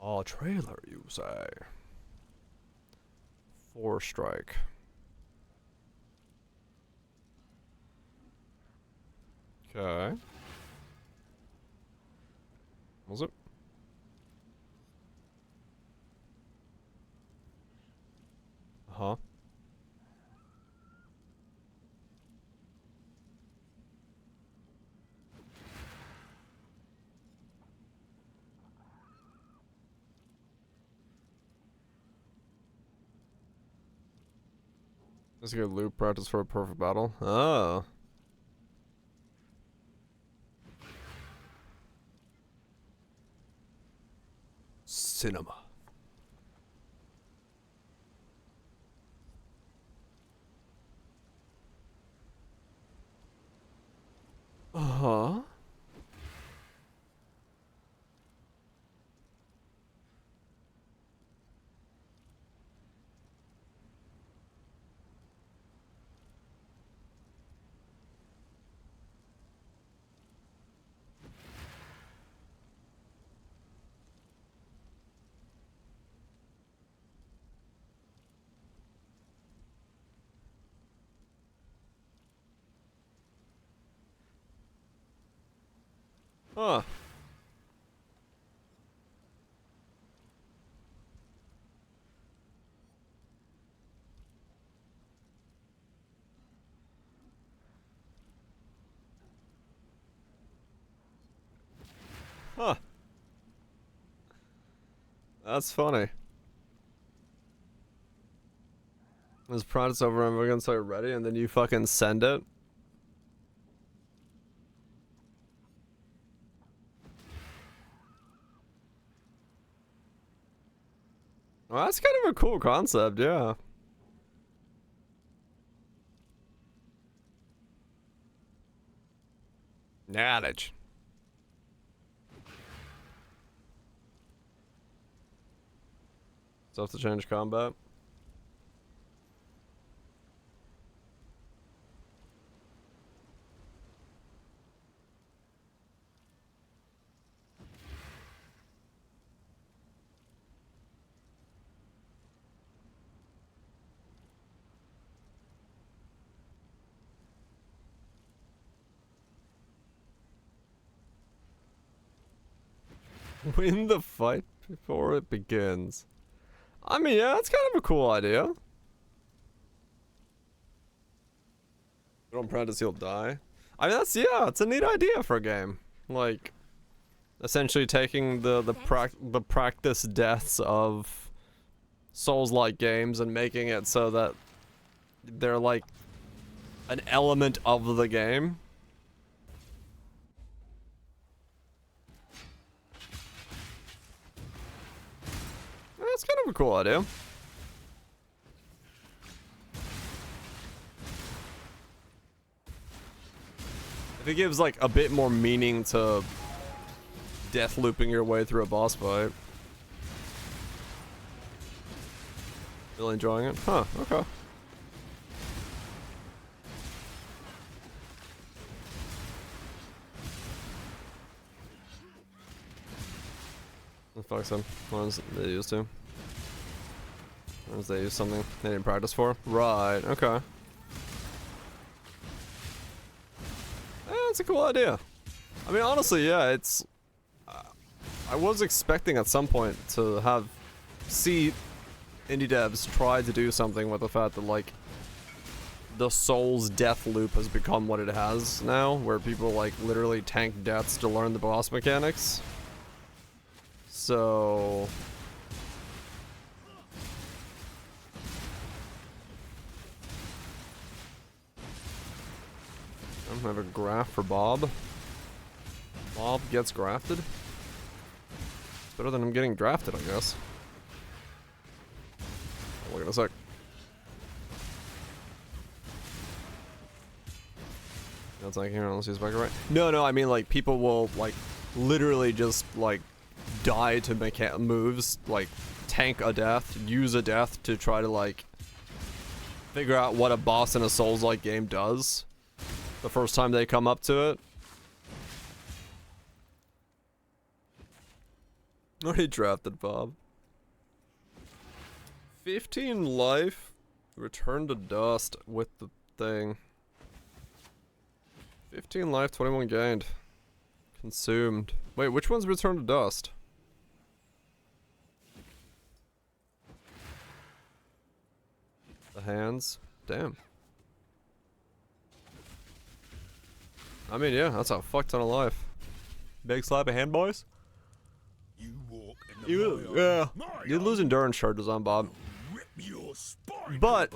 A trailer, you say? 4 strike. Okay. Was it? Uh-huh. Let's get loop practice for a perfect battle. Oh. Cinema. Uh-huh. Huh. Huh. That's funny. This product's over and we're gonna start ready and then you fucking send it? Well, that's kind of a cool concept, yeah. Knowledge. Stuff to change combat. Win the fight before it begins. I mean, yeah, that's kind of a cool idea. Don't practice, you'll die. I mean, that's, yeah, it's a neat idea for a game. Like, essentially taking the practice deaths of Souls-like games and making it so that they're like an element of the game. That's kind of a cool idea. If it gives like a bit more meaning to death looping your way through a boss fight. Really enjoying it? Huh, okay. Fuck some ones they used to. Ones they use something they didn't practice for. Right, okay. it's a cool idea. I mean, honestly, yeah, it's... I was expecting at some point to see indie devs try to do something with the fact that, like, the Souls death loop has become what it has now, where people, like, literally tank deaths to learn the boss mechanics. So... I'm gonna have a graph for Bob. Bob gets grafted. It's better than him getting drafted, I guess. Look at a sec. That's like here, let's use back right. No, I mean like people will like literally just like die to moves, like tank a death, use a death to try to like figure out what a boss in a Souls-like game does the first time they come up to it. Already drafted Bob. 15 life, return to dust with the thing. 15 life, 21 gained. Consumed. Wait, which one's return to dust? The hands? Damn. I mean, yeah, that's a fuck ton of life. Big slap of hand, boys? You walk in the Yeah. You lose endurance charges on Bob. But,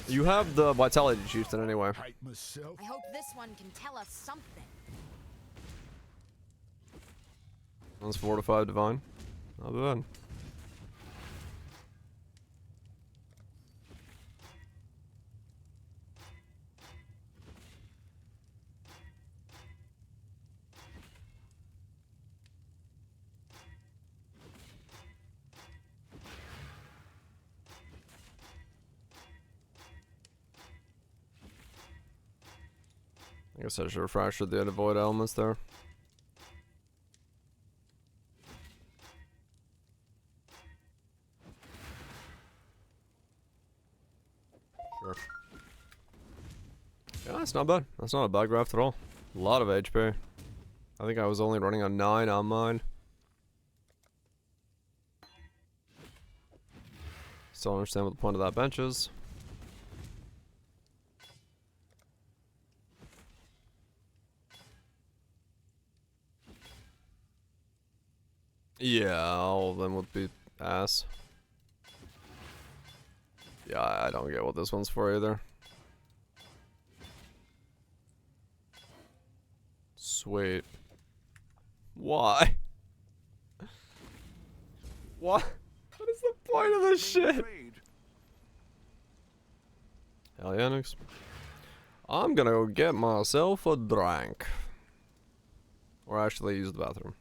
you have the Vitality Chieftain anyway. I hope this one can tell us something. That's Fortified Divine. Not bad. I guess I should have fractured the avoid elements there. Sure. Yeah, that's not bad. That's not a bad graft at all. A lot of HP. I think I was only running on 9 on mine. Still don't understand what the point of that bench is. Yeah, all of them would be ass. Yeah, I don't get what this one's for either. Sweet. Why? What? What is the point of this shit? Hell yeah, Nix. I'm gonna go get myself a drink. Or actually use the bathroom.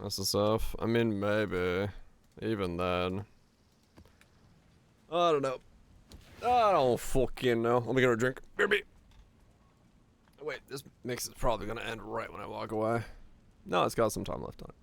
That's the stuff. I mean, maybe. Even then. I don't know. I don't fucking know. Let me get a drink. Baby. Wait, this mix is probably gonna end right when I walk away. No, it's got some time left on it.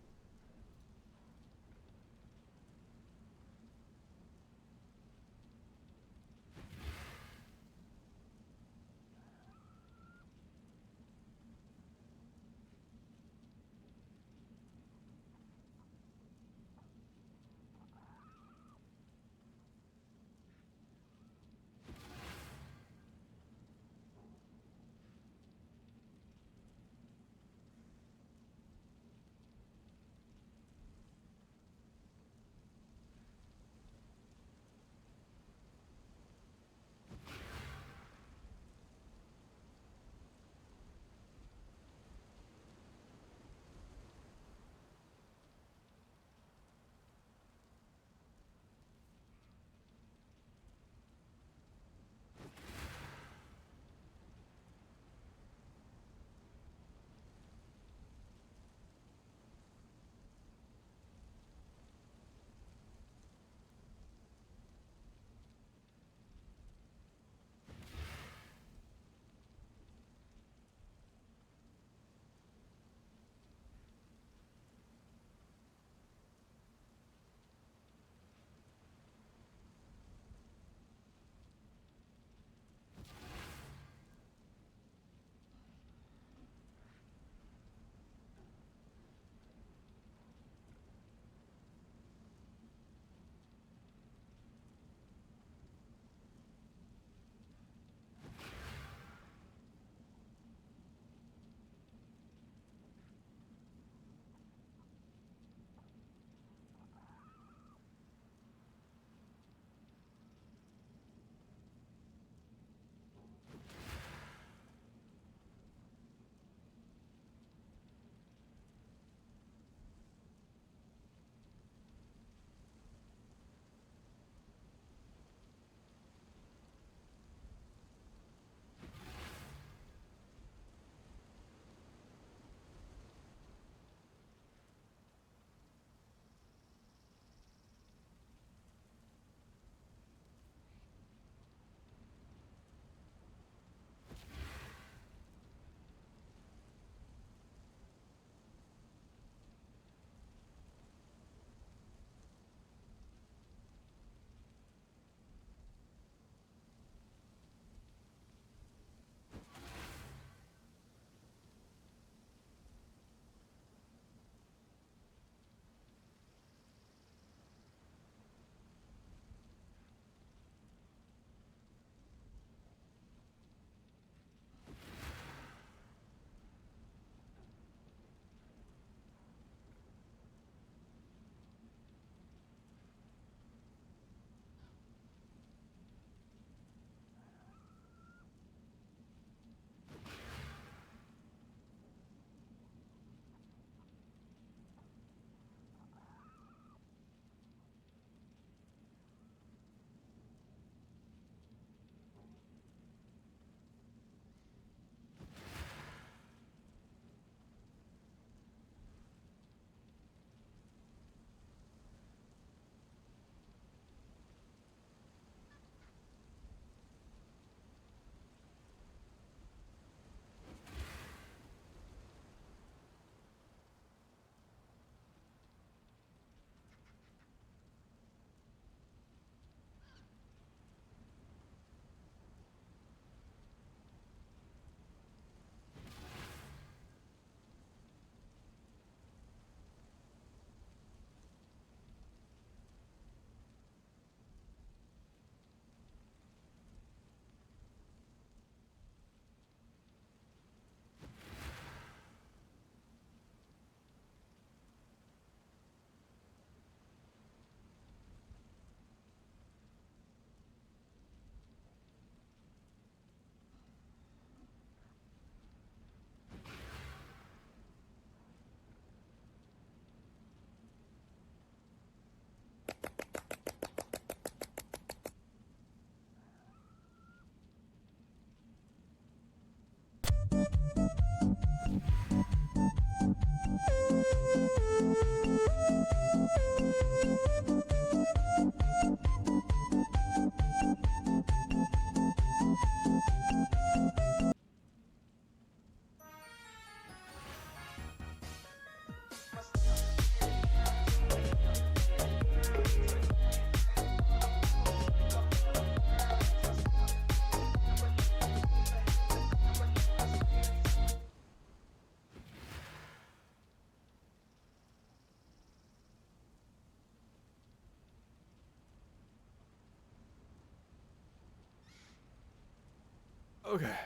Okay.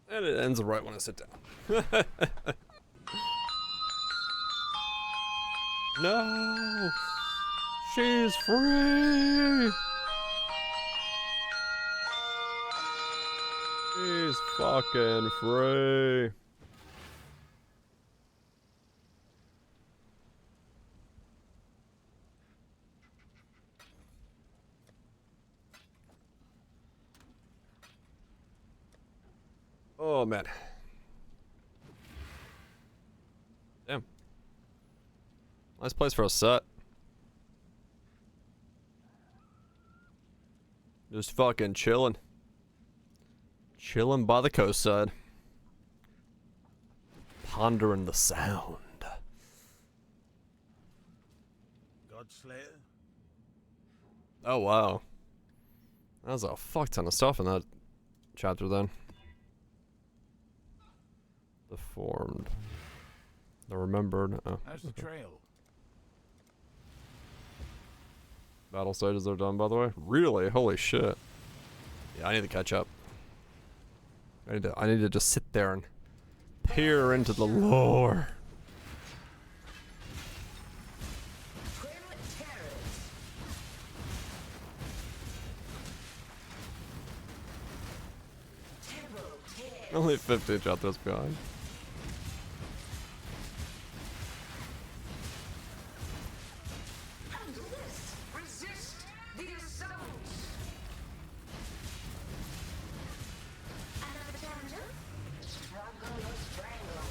And it ends right when I sit down. No! She's free! She's fucking free. Oh man. Damn. Nice place for a set. Just fucking chilling. Chilling by the coastside. Pondering the sound. Godslayer? Oh wow. That was a fuck ton of stuff in that chapter then. The formed. The remembered. Oh, How's the trail? Battle stages are done, by the way. Really? Holy shit. Yeah, I need to catch up. I need to just sit there and peer into the lore. Only 15 chapters behind. Resist the assault. Another challenger? Struggle or strangle.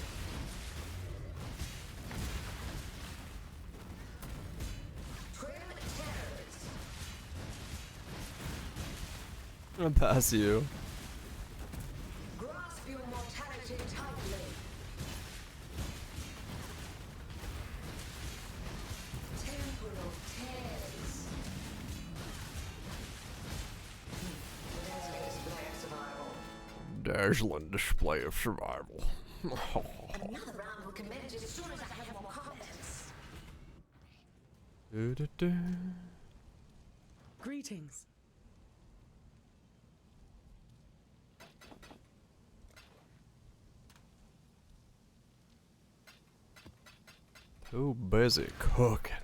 Twin terrors. I'm gonna pass you. Grasp your mortality tightly. Temporal tears. Dazzling display of survival. Another round will commence as soon as I have more confidence. Greetings. Too busy cooking.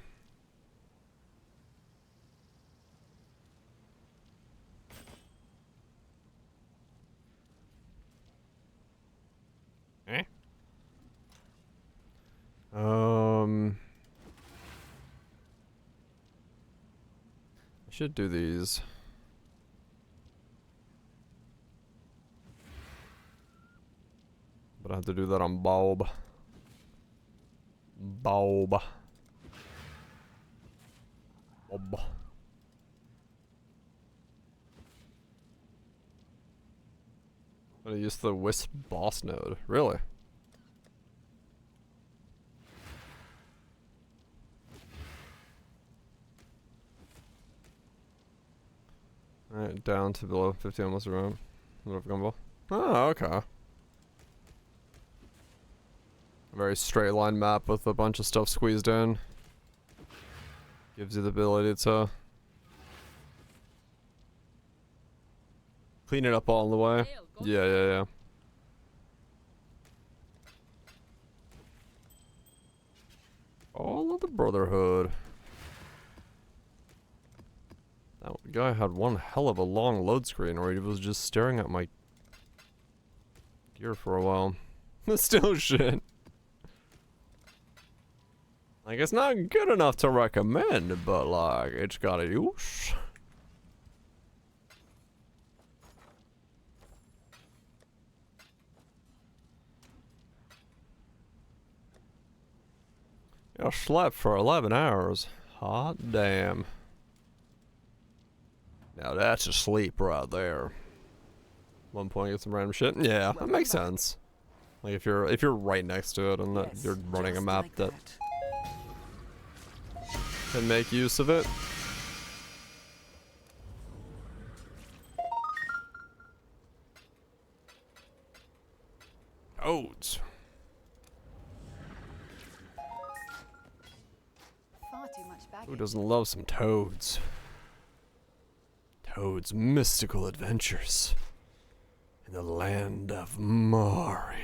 Eh? I should do these. But I have to do that on Bob. Bob. Bob. I'm gonna use the Wisp boss node. Really? Alright, down to below 50 almost around. Little gumball. Oh, okay. A very straight line map with a bunch of stuff squeezed in. Gives you the ability to clean it up all the way. Yeah. All of the Brotherhood. That guy had one hell of a long load screen where he was just staring at my gear for a while. Still shit. Like, it's not good enough to recommend, but like, it's got a use. I slept for 11 hours. Hot damn. Now that's a sleep right there. 1 point, get some random shit. Yeah, that makes sense. Like if you're right next to it and that you're running a map that can make use of it. Toads. Far too much baggage. Who doesn't love some toads? Toad's mystical adventures in the land of Mario.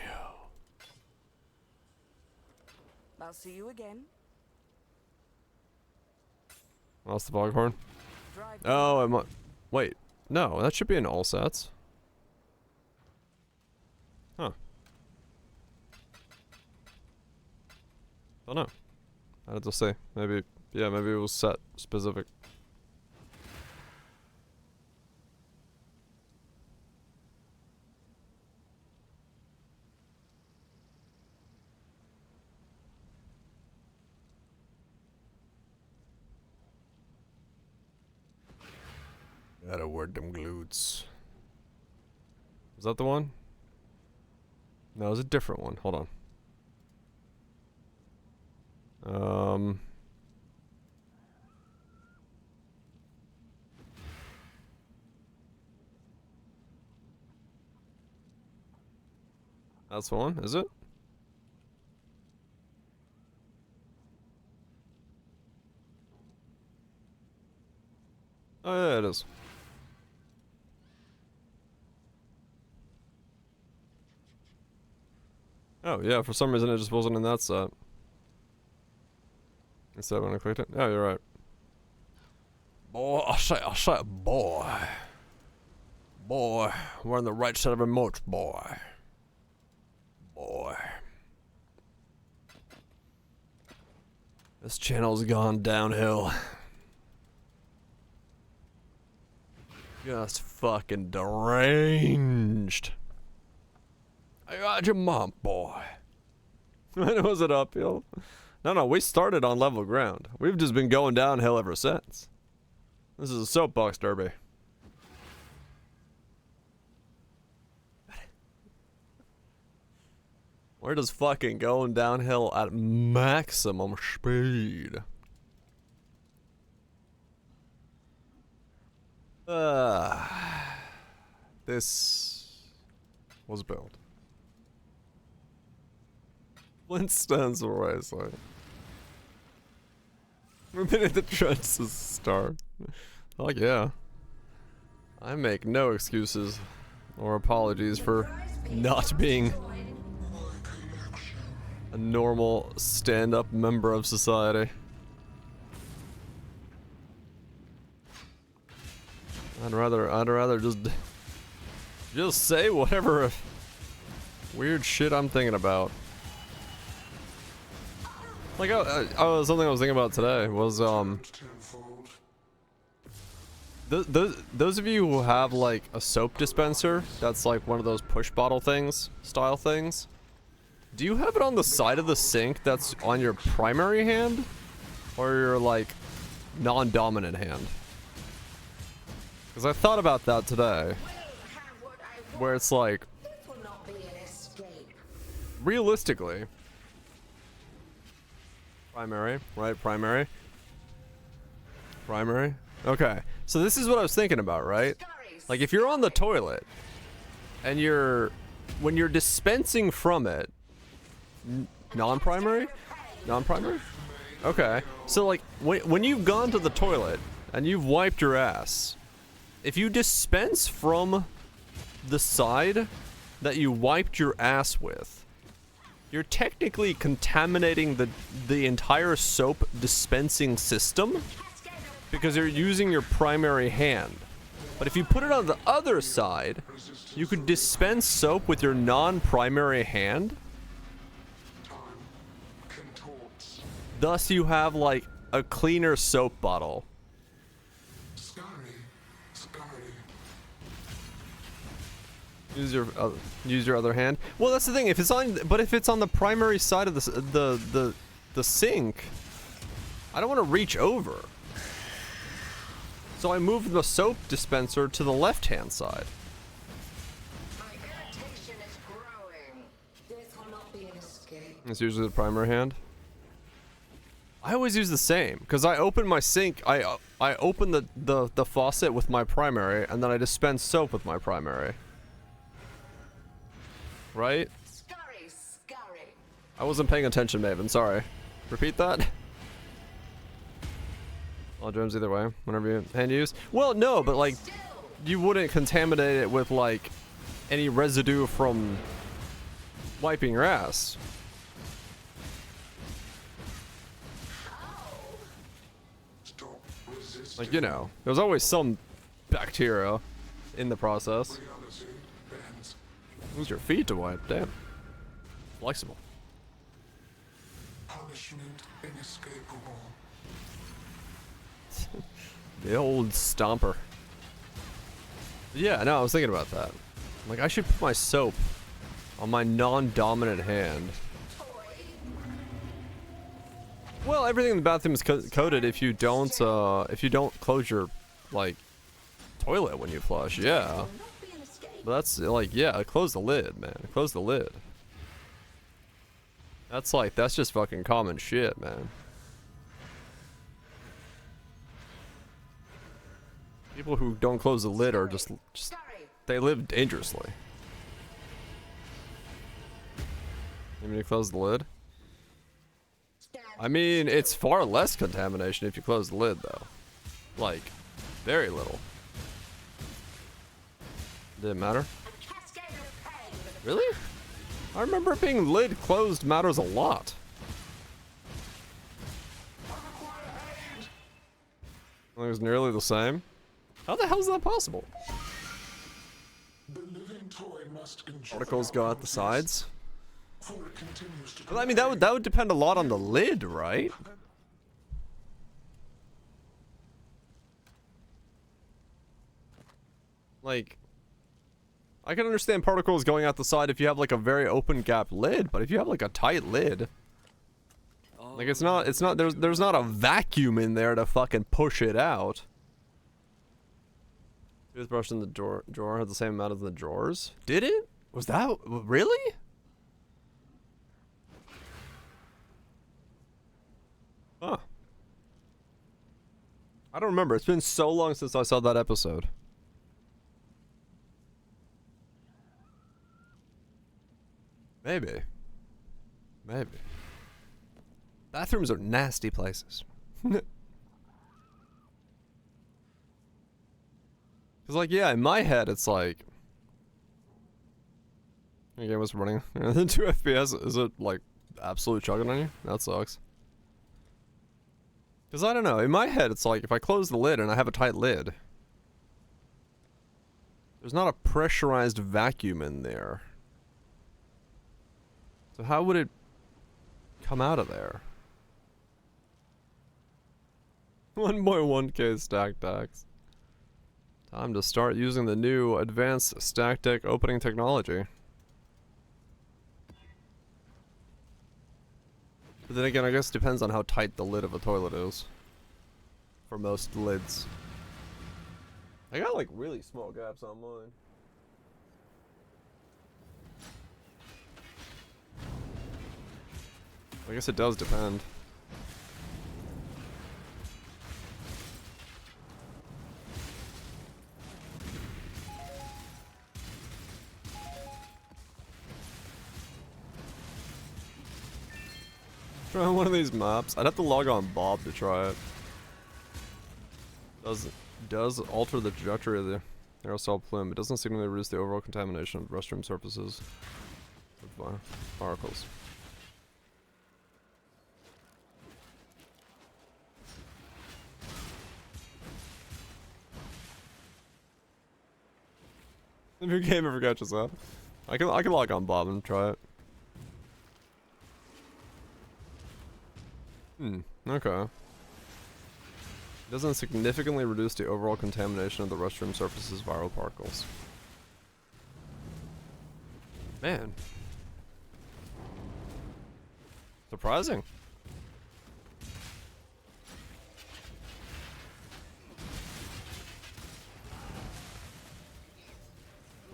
I'll see you again. Lost the foghorn. Oh, I might. Wait, no, that should be in all sets. Huh. Don't know. I had to say. Maybe, yeah, maybe it was set specific. Gotta word them glutes. Is that the one? No, it's a different one. Hold on. That's the one, is it? Oh yeah, it is. Oh yeah, for some reason it just wasn't in that set. Instead when I clicked it. Oh, you're right. Boy, I say, boy. Boy, we're on the right side of remote, boy. Boy. This channel's gone downhill. Just fucking deranged. I got your mom, boy. Was it uphill? No, we started on level ground. We've just been going downhill ever since. This is a soapbox derby. We're just fucking going downhill at maximum speed. This was built. Flintstones Racing. We've been in the trenches to start. Oh yeah. I make no excuses or apologies for not being a normal stand-up member of society. I'd rather just say whatever weird shit I'm thinking about. Like something I was thinking about today was those of you who have like a soap dispenser that's like one of those push bottle things style things, do you have it on the side of the sink that's on your primary hand or your like non-dominant hand? Because I thought about that today, where it's like, realistically, primary, right? Primary. Okay, so this is what I was thinking about, right? Like if you're on the toilet and when you're dispensing from it, non-primary? Okay, so like when you've gone to the toilet and you've wiped your ass, if you dispense from the side that you wiped your ass with, you're technically contaminating the entire soap dispensing system because you're using your primary hand. But if you put it on the other side, you could dispense soap with your non-primary hand. Thus you have like a cleaner soap bottle. Use your other hand. Well, that's the thing. If it's on the primary side of the sink, I don't want to reach over. So I moved the soap dispenser to the left-hand side. It's usually the primary hand. I always use the same because I open my sink. I open the faucet with my primary, and then I dispense soap with my primary. Right? I wasn't paying attention, Maven. Sorry. Repeat that. All germs either way, whenever you hand use. Well, no, but like, you wouldn't contaminate it with like any residue from wiping your ass. Like, you know, there's always some bacteria in the process. Use your feet to wipe, damn. Flexible. Punishment inescapable. The old stomper. Yeah, no, I was thinking about that. Like, I should put my soap on my non-dominant hand. Well, everything in the bathroom is coated if you don't close your, like, toilet when you flush, yeah. But that's, like, yeah, close the lid, man. Close the lid. That's like, that's just fucking common shit, man. People who don't close the lid are just they live dangerously. You mean you close the lid? I mean, it's far less contamination if you close the lid, though. Like, very little. Did it matter? Really? I remember it being lid closed matters a lot. It was nearly the same. How the hell is that possible? The living toy must Particles go out the sides. Well, I mean, that would depend a lot on the lid, right? Like, I can understand particles going out the side if you have like a very open gap lid, but if you have like a tight lid, like it's not there's not a vacuum in there to fucking push it out. Toothbrush in the drawer had the same amount as the drawers. Did it? Was that really? Huh. I don't remember. It's been so long since I saw that episode. Maybe. Maybe. Bathrooms are nasty places. Cause like, yeah, in my head it's like, the game was running and then 2 FPS. Is it like absolute chugging on you? That sucks. Cause I don't know, in my head it's like if I close the lid and I have a tight lid, there's not a pressurized vacuum in there. So how would it come out of there? 1.1k stack decks. Time to start using the new advanced stack deck opening technology. But then again, I guess it depends on how tight the lid of a toilet is. For most lids. I got like really small gaps on mine. I guess it does depend. Try one of these maps. I'd have to log on Bob to try it. Does alter the trajectory of the aerosol plume. It doesn't seemingly reduce the overall contamination of restroom surfaces with particles. If your game ever catches up, I can log on Bob and try it. Okay. Doesn't significantly reduce the overall contamination of the restroom surface's viral particles. Man. Surprising.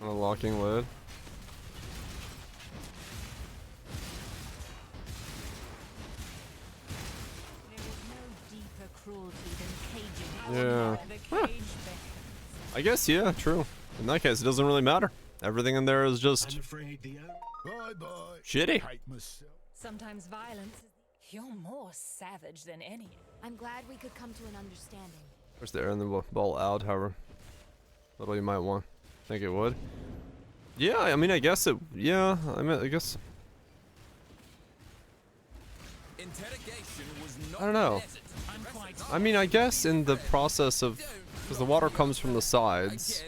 Unlocking lid. Yeah. Huh. I guess, yeah, true. In that case, it doesn't really matter. Everything in there is just shitty. Sometimes violence is You're more savage than any. I'm glad we could come to an understanding. Push the air and the ball out, however little you might want. Think it would. Yeah, I mean, I guess it. Yeah, I mean, I guess. Interrogation was not I don't know. I mean, I guess in the process of, because the water comes from the sides.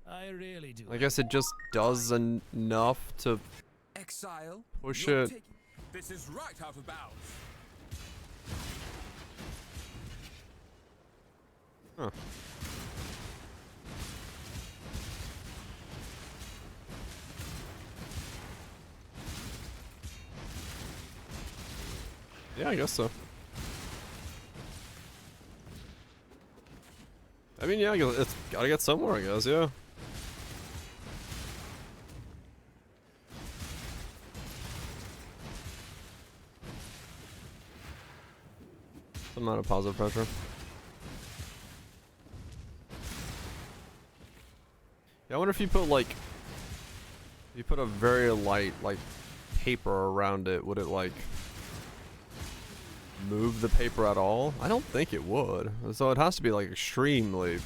I really do. I guess it just does enough to Exile. push You're it. This is right out of bounds. Huh. Yeah, I guess so. I mean, yeah, it's gotta get somewhere, I guess, yeah. Some amount of positive pressure. Yeah, I wonder if you put, like, if you put a very light, like, paper around it, would it, like, move the paper at all? I don't think it would. So it has to be like extremely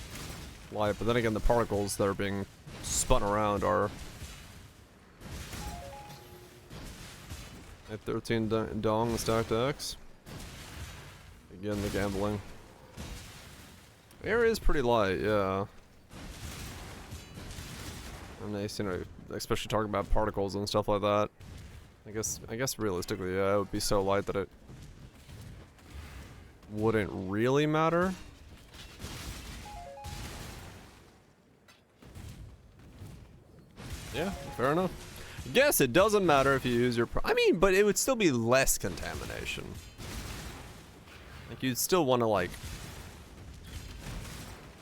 light, but then again the particles that are being spun around are at 13 dong the stacked X. Again, the gambling. Air is pretty light, yeah. And they, you know, especially talking about particles and stuff like that. I guess realistically, yeah, it would be so light that it wouldn't really matter. Yeah, fair enough. Guess it doesn't matter if you use your I mean, but it would still be less contamination. Like, you'd still want to, like...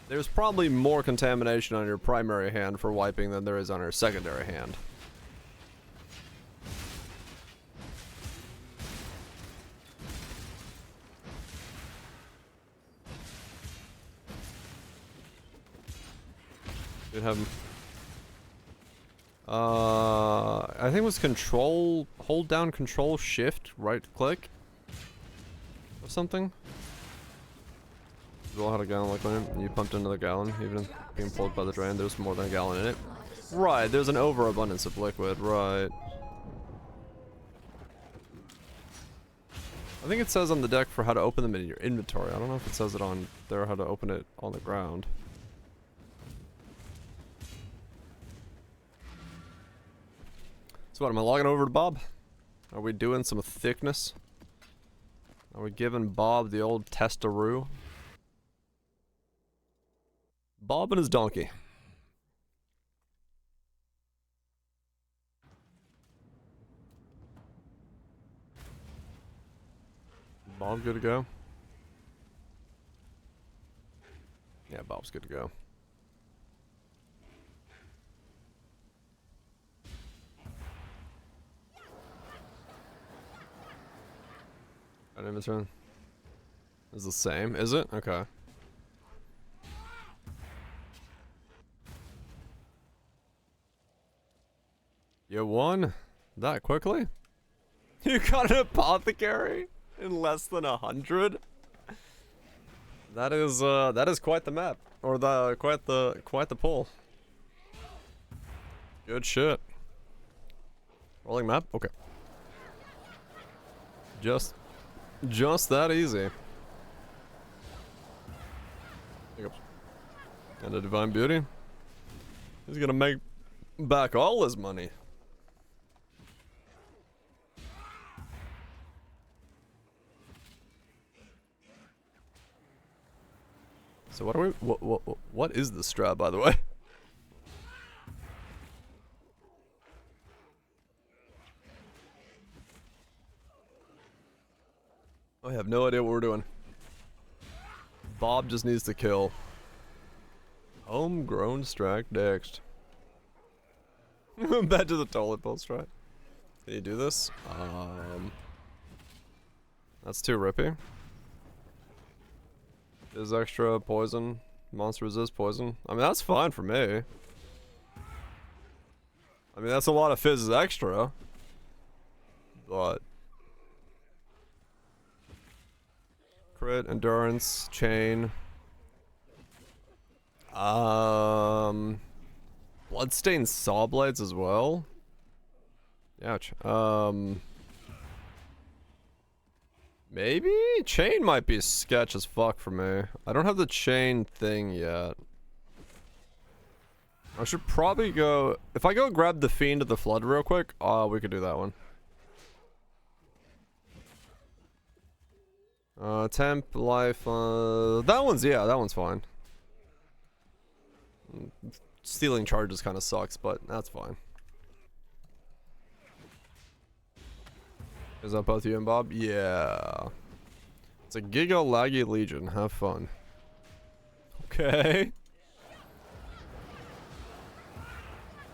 There's probably more contamination on your primary hand for wiping than there is on your secondary hand. You'd have... I think it was control... Hold down control shift, right click? Or something? You all had a gallon of liquid in it, and you pumped into the gallon, even being pulled by the drain, there's more than a gallon in it. Right, there's an overabundance of liquid, right. I think it says on the deck for how to open them in your inventory. I don't know if it says it on there how to open it on the ground. So what, am I logging over to Bob? Are we doing some thickness? Are we giving Bob the old testaroo? Bob and his donkey. Bob good to go? Yeah, Bob's good to go. Got an turn. Is the same, is it? Okay. You won? That quickly? You got an apothecary in less than 100? That is quite the map. Or quite the pull. Good shit. Rolling map? Okay. Just that easy. And a divine beauty. He's gonna make back all his money. So what are we? What is the strat, by the way? I have no idea what we're doing. Bob just needs to kill. Homegrown strat next. Back to the toilet bowl strat. Can you do this? That's too rippy. Is extra poison. Monster resist poison. I mean, that's fine for me. I mean, that's a lot of fizz extra. But Crit, endurance, chain. Bloodstained saw blades as well. Ouch. Maybe chain might be sketch as fuck for me. I don't have the chain thing yet. I should probably go. If I go grab the Fiend of the Flood real quick, we could do that one. Temp, life, that one's fine. Stealing charges kind of sucks, but that's fine. Is that both you and Bob? Yeah. It's a Giga Laggy Legion. Have fun. Okay.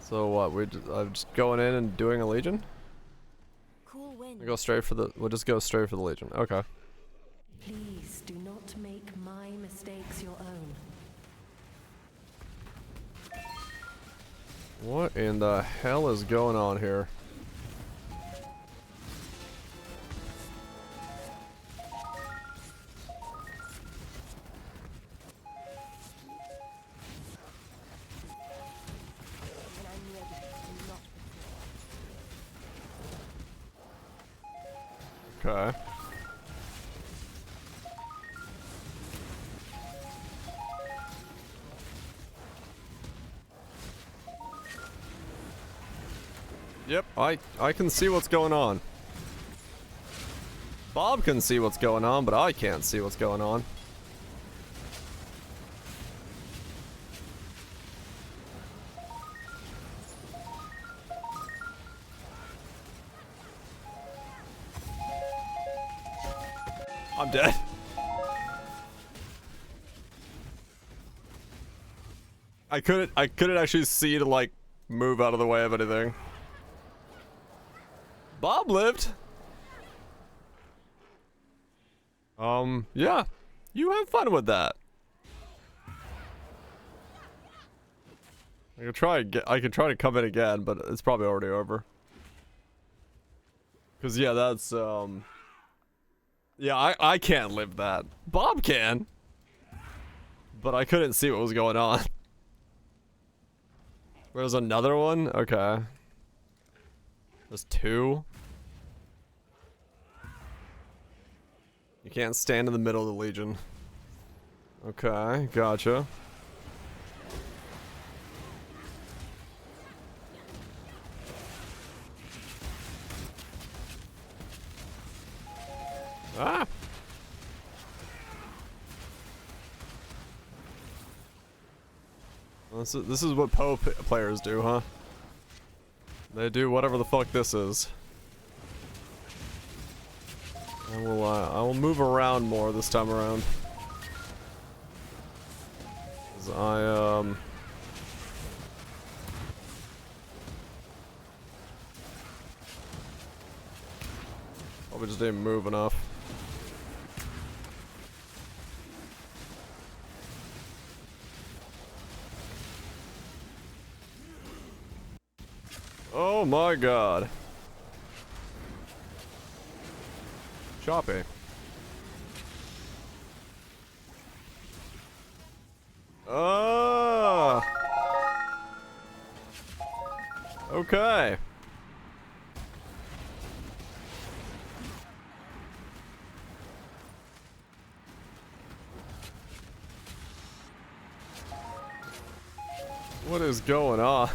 So what? I'm just going in and doing a Legion? Cool wind. We'll just go straight for the Legion. Okay. Please do not make my mistakes your own. What in the hell is going on here? Okay. Yep, I can see what's going on. Bob can see what's going on, but I can't see what's going on. I'm dead. I couldn't actually see to like move out of the way of anything. Bob lived. Yeah. You have fun with that. I could try to come in again, but it's probably already over. Cause yeah, that's yeah, I can't live that. Bob can. But I couldn't see what was going on. There's another one? Okay. There's two. You can't stand in the middle of the Legion. Okay, gotcha. Ah! This is what Poe players do, huh? They do whatever the fuck this is. I will move around more this time around. 'Cause probably just didn't move enough. Oh my god. Choppy. Oh. Okay. What is going on?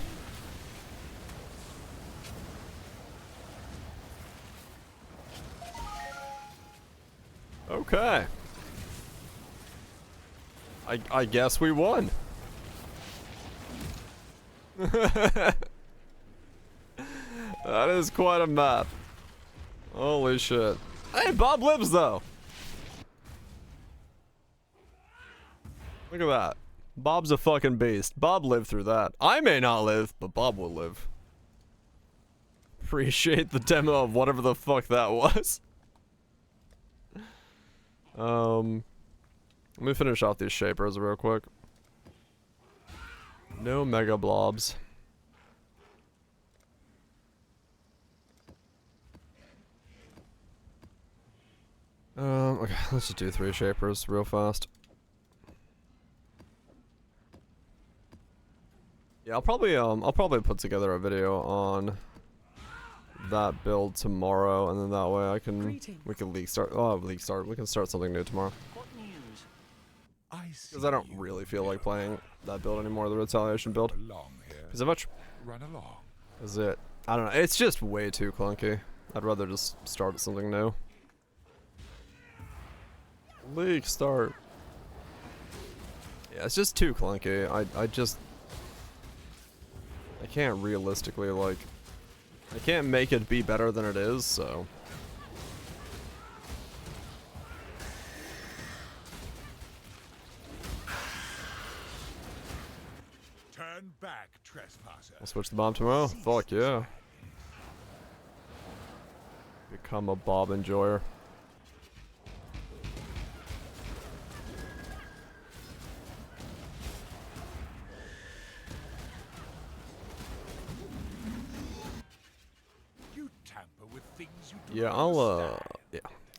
Okay. I guess we won. That is quite a map. Holy shit. Hey, Bob lives though. Look at that. Bob's a fucking beast. Bob lived through that. I may not live, but Bob will live. Appreciate the demo of whatever the fuck that was. Let me finish off these shapers real quick. No mega blobs. Okay, let's just do 3 shapers real fast. Yeah, I'll probably put together a video on that build tomorrow, and then that way we can league start. Oh, league start. We can start something new tomorrow. Because I don't really feel like playing that build anymore, the retaliation build. Because how much? Run along. Is it? I don't know. It's just way too clunky. I'd rather just start something new. League start. Yeah, it's just too clunky. I can't realistically, like, I can't make it be better than it is, so. Turn back, trespasser. I'll switch the bomb tomorrow? Fuck yeah. Become a Bob enjoyer. Yeah, I'll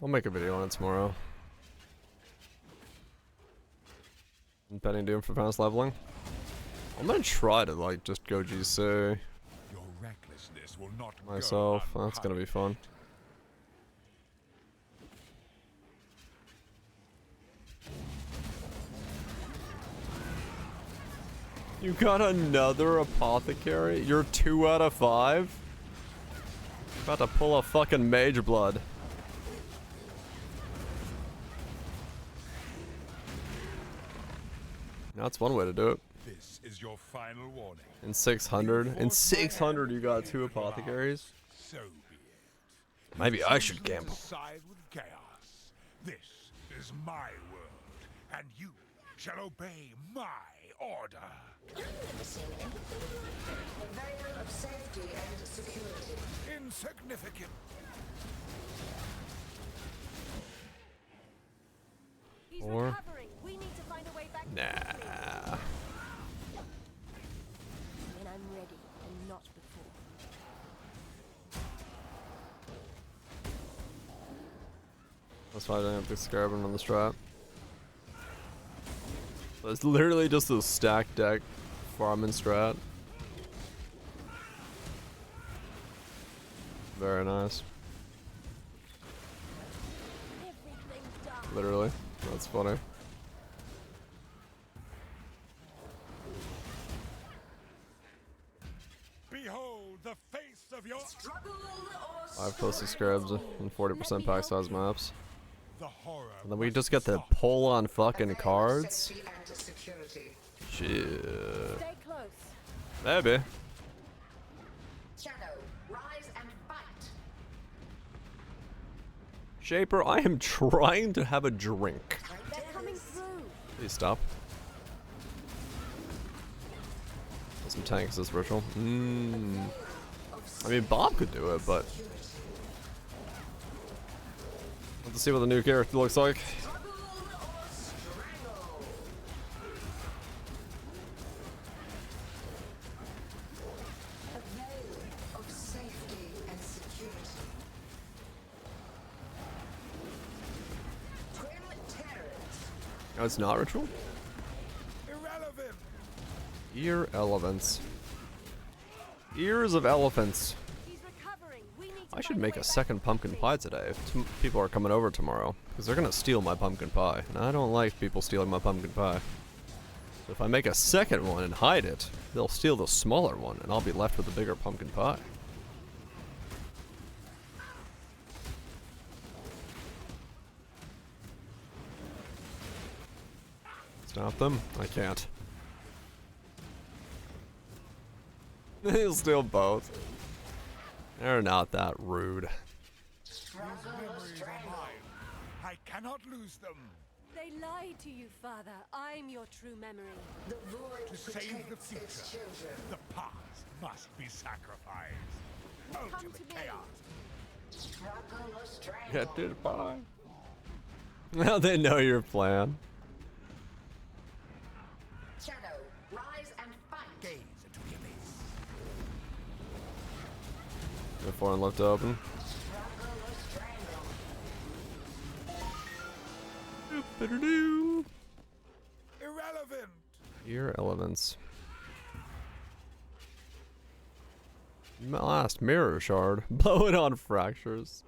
make a video on it tomorrow. Impending doom for fast leveling. I'm gonna try to like just go GC Your recklessness will not myself. go That's gonna be fun. You got another apothecary? You're 2 out of 5? About to pull a fucking mage blood. That's one way to do it. This is your final warning. In 600? In 600 you got 2 apothecaries? So be it. Maybe I should gamble. Side with chaos. This is my world, and you shall obey my order. A veil of safety and security. Insignificant. Or We need to find a way back. nah. When I'm ready, and not before. That's why I didn't have the Scarabin on the strat. So it's literally just a stack deck farming strat. Very nice. Literally. That's funny. Behold the face of your 5 posted scarabs and 40% pack size maps. the horror. And then we just get to pull on fucking cards. Shit. Stay close. Maybe. Shadow, rise and fight. Shaper, I am trying to have a drink. They're coming through. Please stop. Some tanks this ritual. I mean, Bob could do it, but let's see what the new character looks like. A veil of safety and security. Twin terrors. Oh, it's not ritual? Irrelevant. Ear elephants. Ears of elephants. I should make a second pumpkin pie today if people are coming over tomorrow, because they're gonna steal my pumpkin pie, and I don't like people stealing my pumpkin pie. So if I make a second one and hide it, they'll steal the smaller one, and I'll be left with a bigger pumpkin pie. Stop them? I can't. They'll steal both. They're not that rude. I cannot lose them. They lied to you, Father. I'm your true memory. The void To save the protects its future, children. the past must be sacrificed. Ultimate chaos. Struggle or strangle. Get to the pie. Now they know your plan. Shadow, rise and fight. Gaze into the abyss. The foreign left open. Struggle or strangle. Ba-da-doo. Irrelevant. Ear elements. Last mirror shard. Blow it on fractures.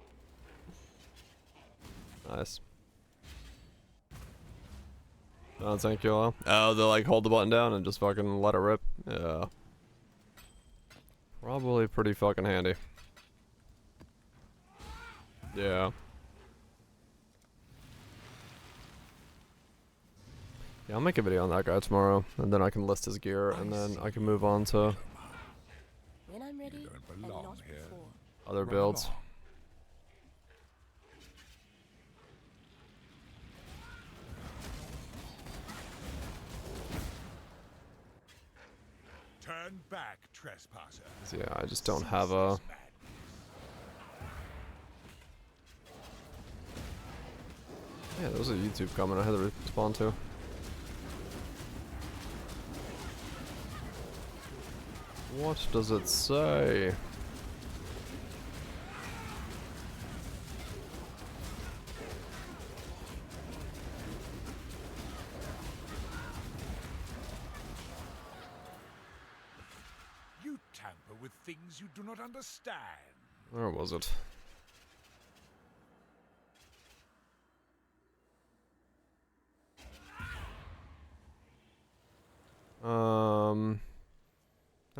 Nice. Oh, thank you all. Oh, they like hold the button down and just fucking let it rip. Yeah. Probably pretty fucking handy. Yeah. Yeah, I'll make a video on that guy tomorrow, and then I can list his gear, and then I can move on to When I'm ready, and not here. before. other builds. Turn back, trespasser. So yeah, I just don't have a... Yeah, there was a YouTube comment I had to respond to. What does it say? You tamper with things you do not understand. Where was it? I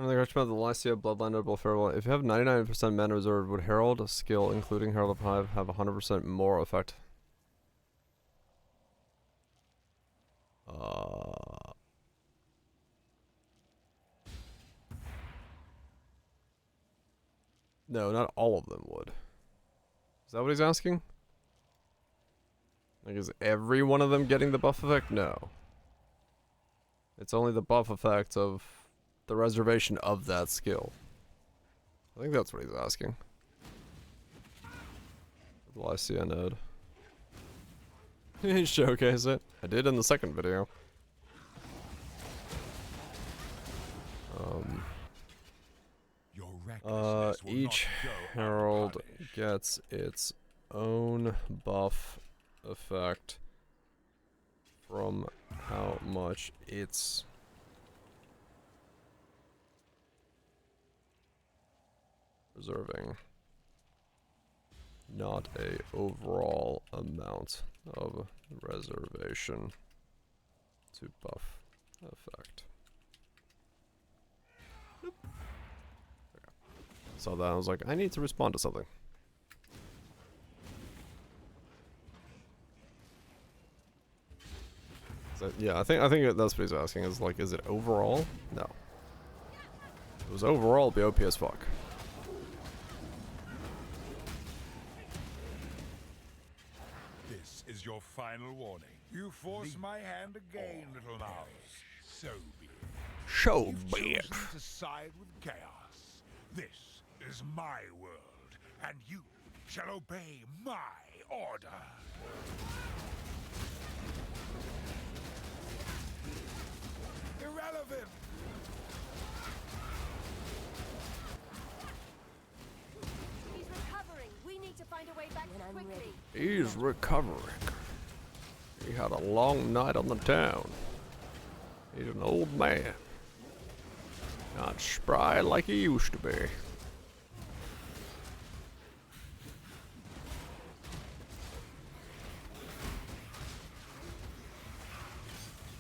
don't think I talked about the Lycia Bloodline Notable Farewell. If you have 99% mana reserved, would Herald, a skill including Herald of Hive, have 100% more effect? No, not all of them would. Is that what he's asking? Like, is every one of them getting the buff effect? No. It's only the buff effect of the reservation of that skill. I think that's what he's asking. The Lycia node. Showcase it. I did in the second video. Each herald gets its own buff effect from how much it's reserving, not a overall amount of reservation to buff effect. Okay. Saw that, I was like, I need to respond to something. Yeah, I think that's what he's asking, is like, is it overall? No. If it was overall, it'd be OP as fuck. This is your final warning. You force my hand again, little mouse. So be it. So be it. You've chosen to side with chaos. This is my world, and you shall obey my order. Irrelevant. He's recovering. We need to find a way back quickly. He's recovering. He had a long night on the town. He's an old man. Not spry like he used to be.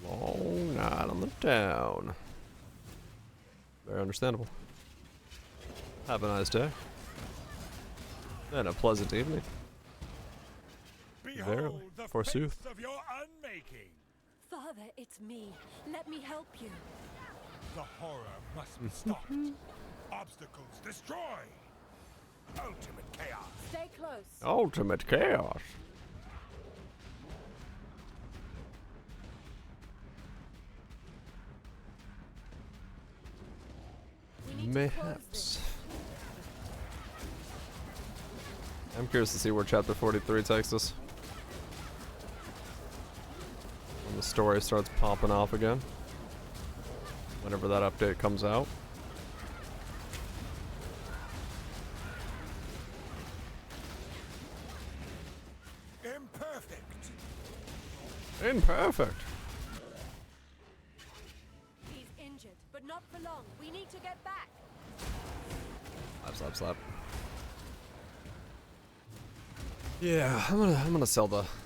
Long night on the town. Very understandable. Have a nice day. And a pleasant evening. Behold the forsooth. face of your unmaking. Father, it's me. Let me help you. The horror must be stopped. Obstacles destroyed. Ultimate chaos. Stay close. Ultimate chaos. Mayhaps. I'm curious to see where chapter 43 takes us. When the story starts popping off again. Whenever that update comes out. Imperfect. Imperfect. He's injured, but not for long. We need to get back. Slap, slap, slap. Yeah, I'm gonna sell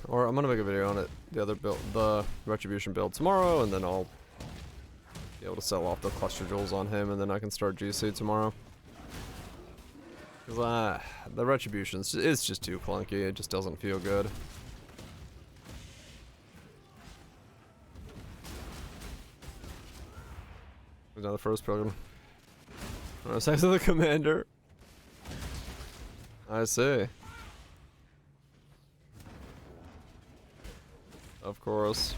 I'm gonna make a video on it, the other build, the Retribution build tomorrow, and then I'll be able to sell off the cluster jewels on him, and then I can start GC tomorrow. Cause the Retribution is just too clunky. It just doesn't feel good. Another first pilgrim. Sex with the commander. I see. Of course.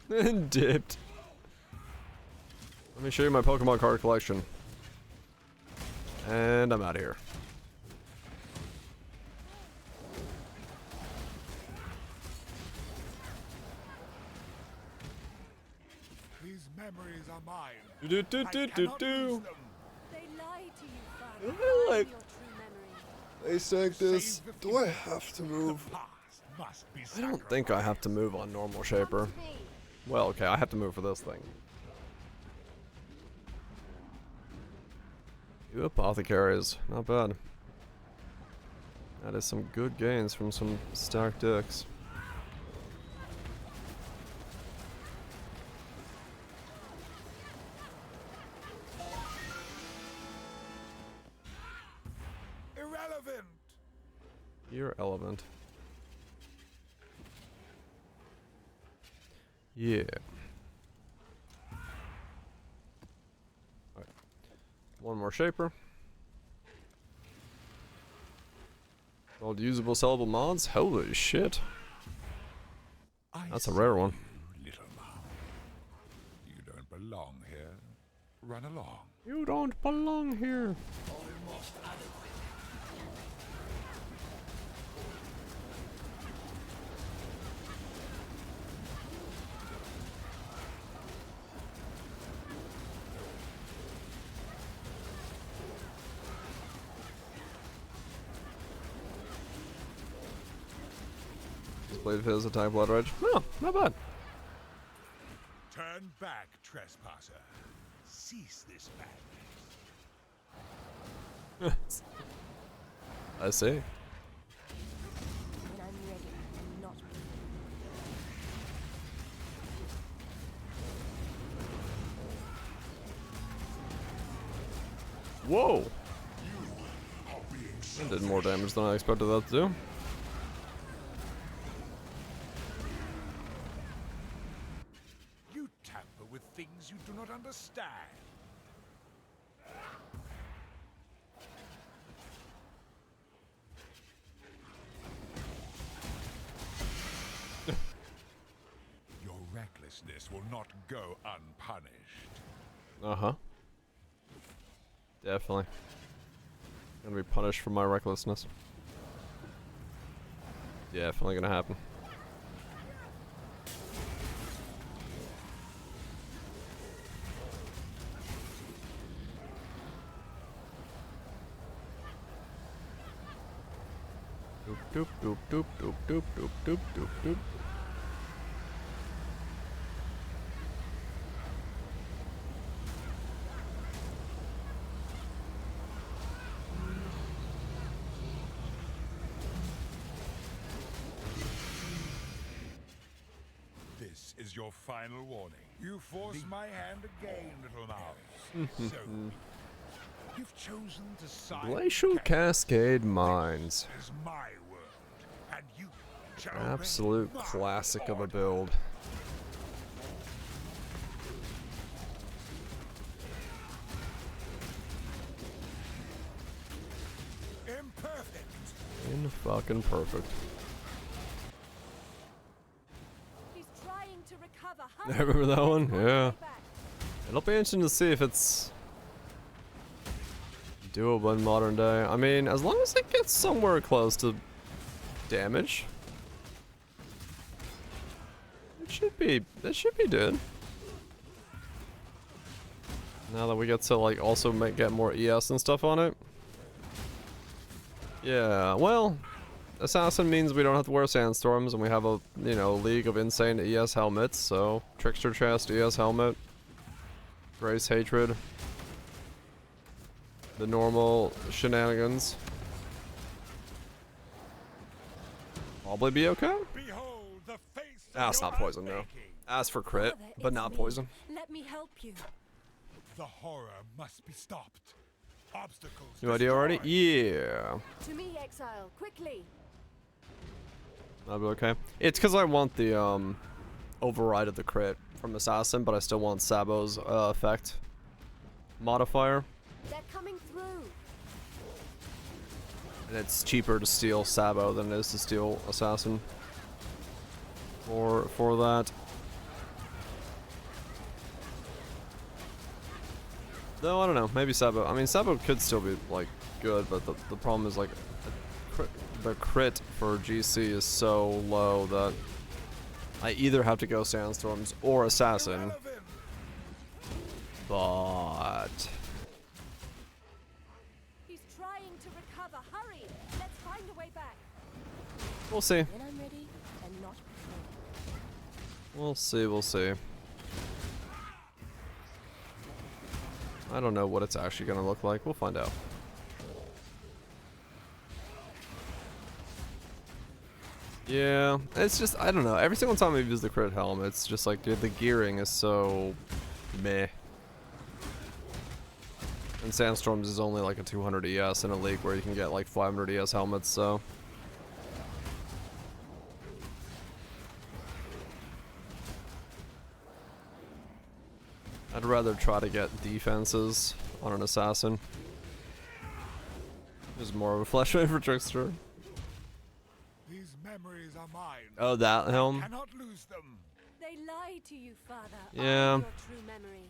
And dipped. Let me show you my Pokemon card collection. And I'm out of here. These memories are mine. Do do do do do. They lied to you, Father. I like. I'm your true memory. They sank this. Do I have to move? I don't think I have to move on normal Shaper. Well, okay, I have to move for this thing. Two apothecaries, not bad. That is some good gains from some stacked decks. Irrelevant. You're relevant. Yeah. Alright. One more Shaper. All usable sellable mods? Holy shit. That's a rare one. Little mouse. You don't belong here. Run along. You don't belong here. Almost adequate. Blade of his attack blood rage. No, not bad. Turn back, trespasser. Cease this madness. I see. When I'm ready, I'm not. Whoa! That did more damage than I expected that to do. You tamper with things you do not understand. Your recklessness will not go unpunished. Uh-huh. Definitely. Gonna be punished for my recklessness. Definitely gonna happen. Doop doop doop doop doop doop doop doop doop. This is your final warning. You forced my hand again, little mouse. So, you've chosen to side Glacial Cascade Mines. This is my world, and you shall Absolute obey my classic of a order. build. Imperfect. In fucking perfect. He's trying to recover. I remember that one? Yeah. It'll be interesting to see if it's doable in modern day. I mean, as long as it gets somewhere close to damage, it should be good. Now that we get to like also get more ES and stuff on it. Yeah, well, Assassin means we don't have to wear sandstorms, and we have a, you know, league of insane ES helmets, so Trickster Chest, ES helmet, Grace Hatred, the normal shenanigans. Probably be okay. It's not poison, no. Ask for crit, but not poison. Let me help you. The horror must be stopped. Obstacles. New idea already? Yeah. To me, exile, quickly. That'll be okay. It's because I want the override of the crit from Assassin, but I still want Sabo's effect modifier. They're coming through. And it's cheaper to steal Sabo than it is to steal Assassin. For that. No, I don't know. Maybe Sabo. I mean, Sabo could still be like good, but the problem is like the crit for GC is so low that I either have to go Sandstorms or Assassin. But He's trying to recover. Hurry! Let's find a way back. we'll see. When I'm ready and not before. We'll see. We'll see. I don't know what it's actually gonna look like. We'll find out. Yeah, it's just, I don't know. Every single time I use the crit helmet, it's just like, dude, the gearing is so meh. And Sandstorms is only like a 200 ES in a league where you can get like 500 ES helmets, so. I'd rather try to get defenses on an Assassin. There's more of a flashlight for Trickster. These memories are mine. Oh, that helm? I cannot lose them. They lied to you, Father. Yeah. Your true memory.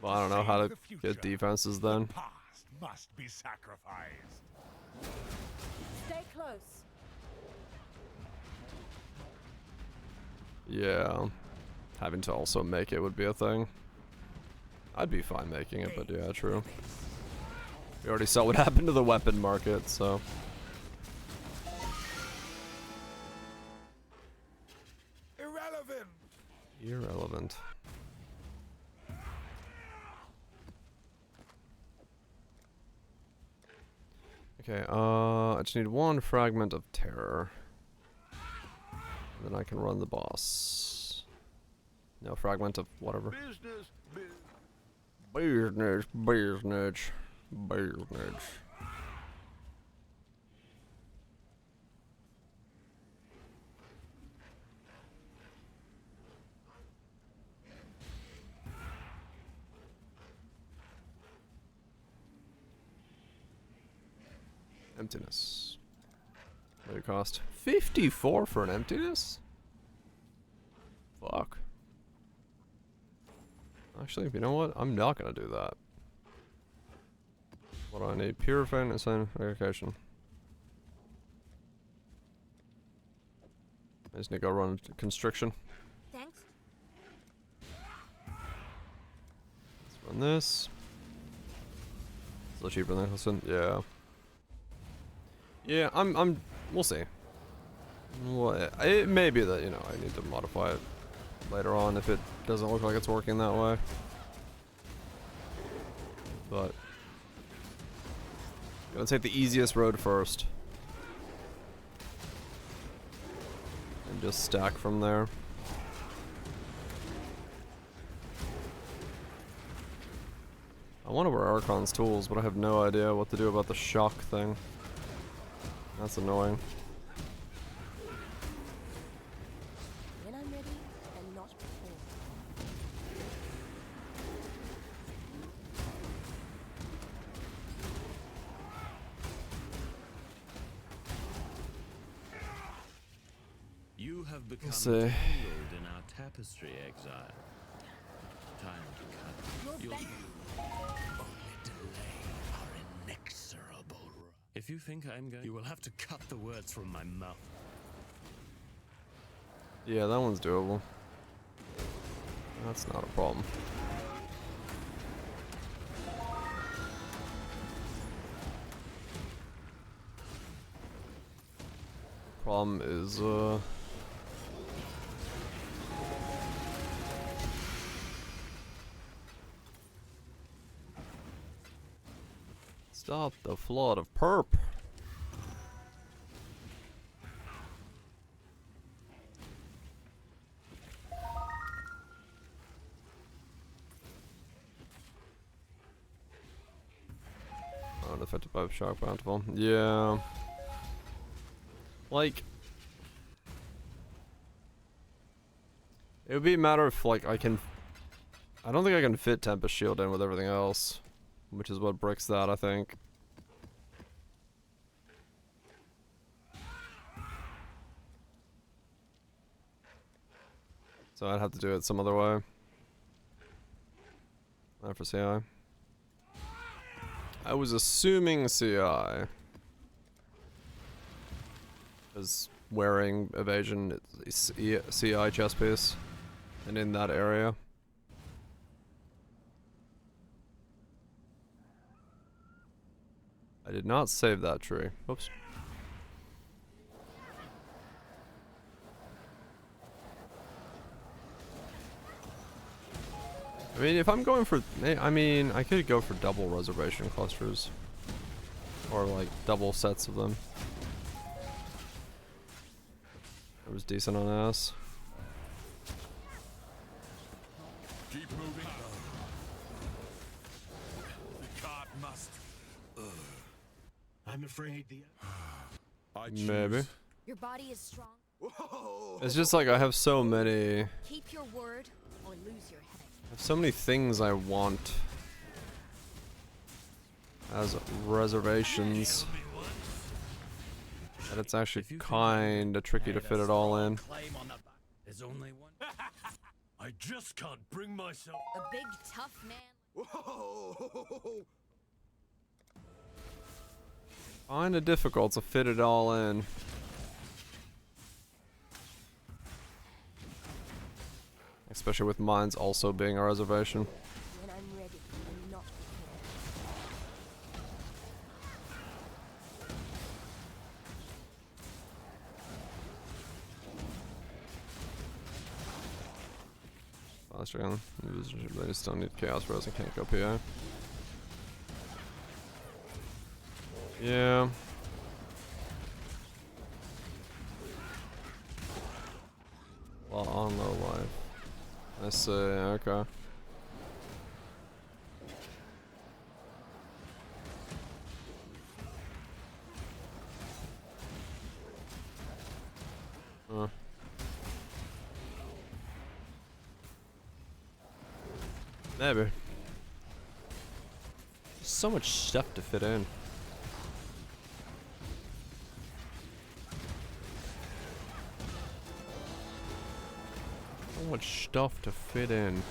Well, I don't know how to get defenses then. Past must be sacrificed. Stay close. Yeah. Having to also make it would be a thing. I'd be fine making it, but yeah, true. We already saw what happened to the weapon market, so. Irrelevant. Irrelevant. Okay, I just need one fragment of terror. And then I can run the boss. No fragment of whatever. Business. Business, business, business. Emptiness. What did it cost? 54 for an emptiness? Fuck. Actually, you know what? I'm not gonna do that. What do I need? Purifying and sanctification. I just need to go run constriction. Thanks. Let's run this. Still cheaper than Nicholson? Yeah. Yeah, we'll see. Well, it may be that, you know, I need to modify it later on if it doesn't look like it's working that way. But gonna take the easiest road first. And just stack from there. I want to wear Archon's tools, but I have no idea what to do about the shock thing. That's annoying. When I'm ready and not before. You have become see. tangled in our tapestry, exile. Time to cut. Your only delay are inexorable. If you think I'm going, you will have to cut the words from my mouth. Yeah, that one's doable. That's not a problem. Problem is, stop the flood of perp. Unaffected by Shark Bountiful. Yeah. Like, it would be a matter of, like, I don't think I can fit Tempest Shield in with everything else, which is what bricks that, I think. So I'd have to do it some other way. Not for CI. I was assuming CI. Is wearing evasion CI chest piece. And in that area. I did not save that tree. Oops. I mean, if I'm going for... I mean, I could go for double reservation clusters. Or, like, double sets of them. It was decent on ass. Keep moving. The cart must. I'm afraid the... Maybe. Your body is strong. It's just like I have so many... Keep your word or lose your head. I have so many things I want as reservations that it's actually kinda tricky to fit it all in. There's only one. I just can't bring myself. A big tough man. Whoa! Kinda difficult to fit it all in. Especially with mines also being a reservation. When I'm ready and not Faster gun. They just don't need Chaos Rose and can't go PI. Yeah. Well, on low life. I see, okay. Huh. Maybe. So much stuff to fit in. So much stuff to fit in.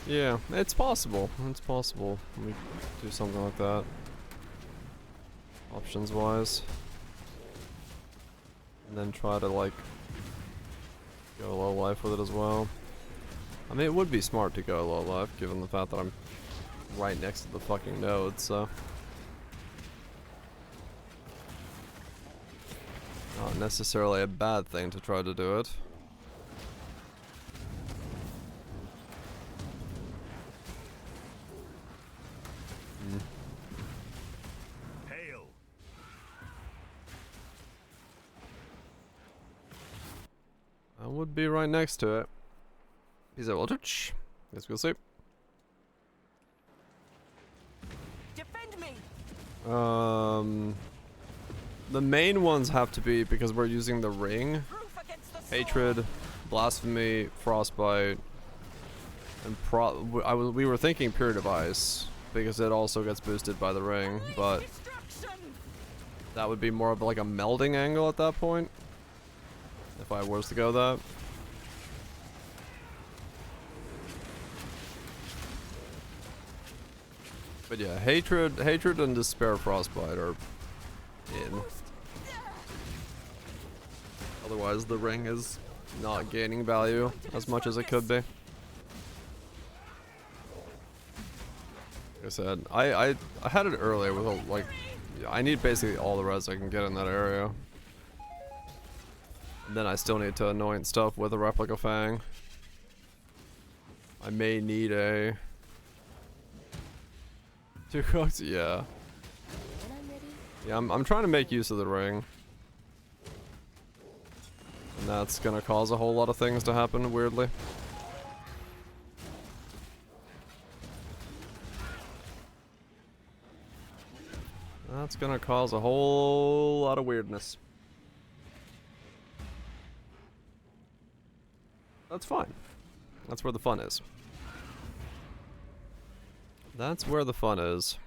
Yeah, it's possible. It's possible. We do something like that. Options wise. And then try to like go low life with it as well. I mean, it would be smart to go low life given the fact that I'm right next to the fucking node, so. Not necessarily a bad thing to try to do it. I would be right next to it. Peace out, voltage. Let's go sleep. Defend me. The main ones have to be because we're using the ring. Hatred, Blasphemy, Frostbite, and we were thinking Period of Ice because it also gets boosted by the ring, but that would be more of like a melding angle at that point. If I was to go that. But yeah, hatred and despair frostbite are in. Otherwise, the ring is not gaining value as much as it could be. Like I said, I had it earlier with like, I need basically all the res I can get in that area. And then I still need to annoyance stuff with a replica fang. I may need a 2 cooks, yeah. Yeah, I'm trying to make use of the ring. And that's gonna cause a whole lot of things to happen, weirdly. That's gonna cause a whole lot of weirdness. That's fine. That's where the fun is. That's where the fun is.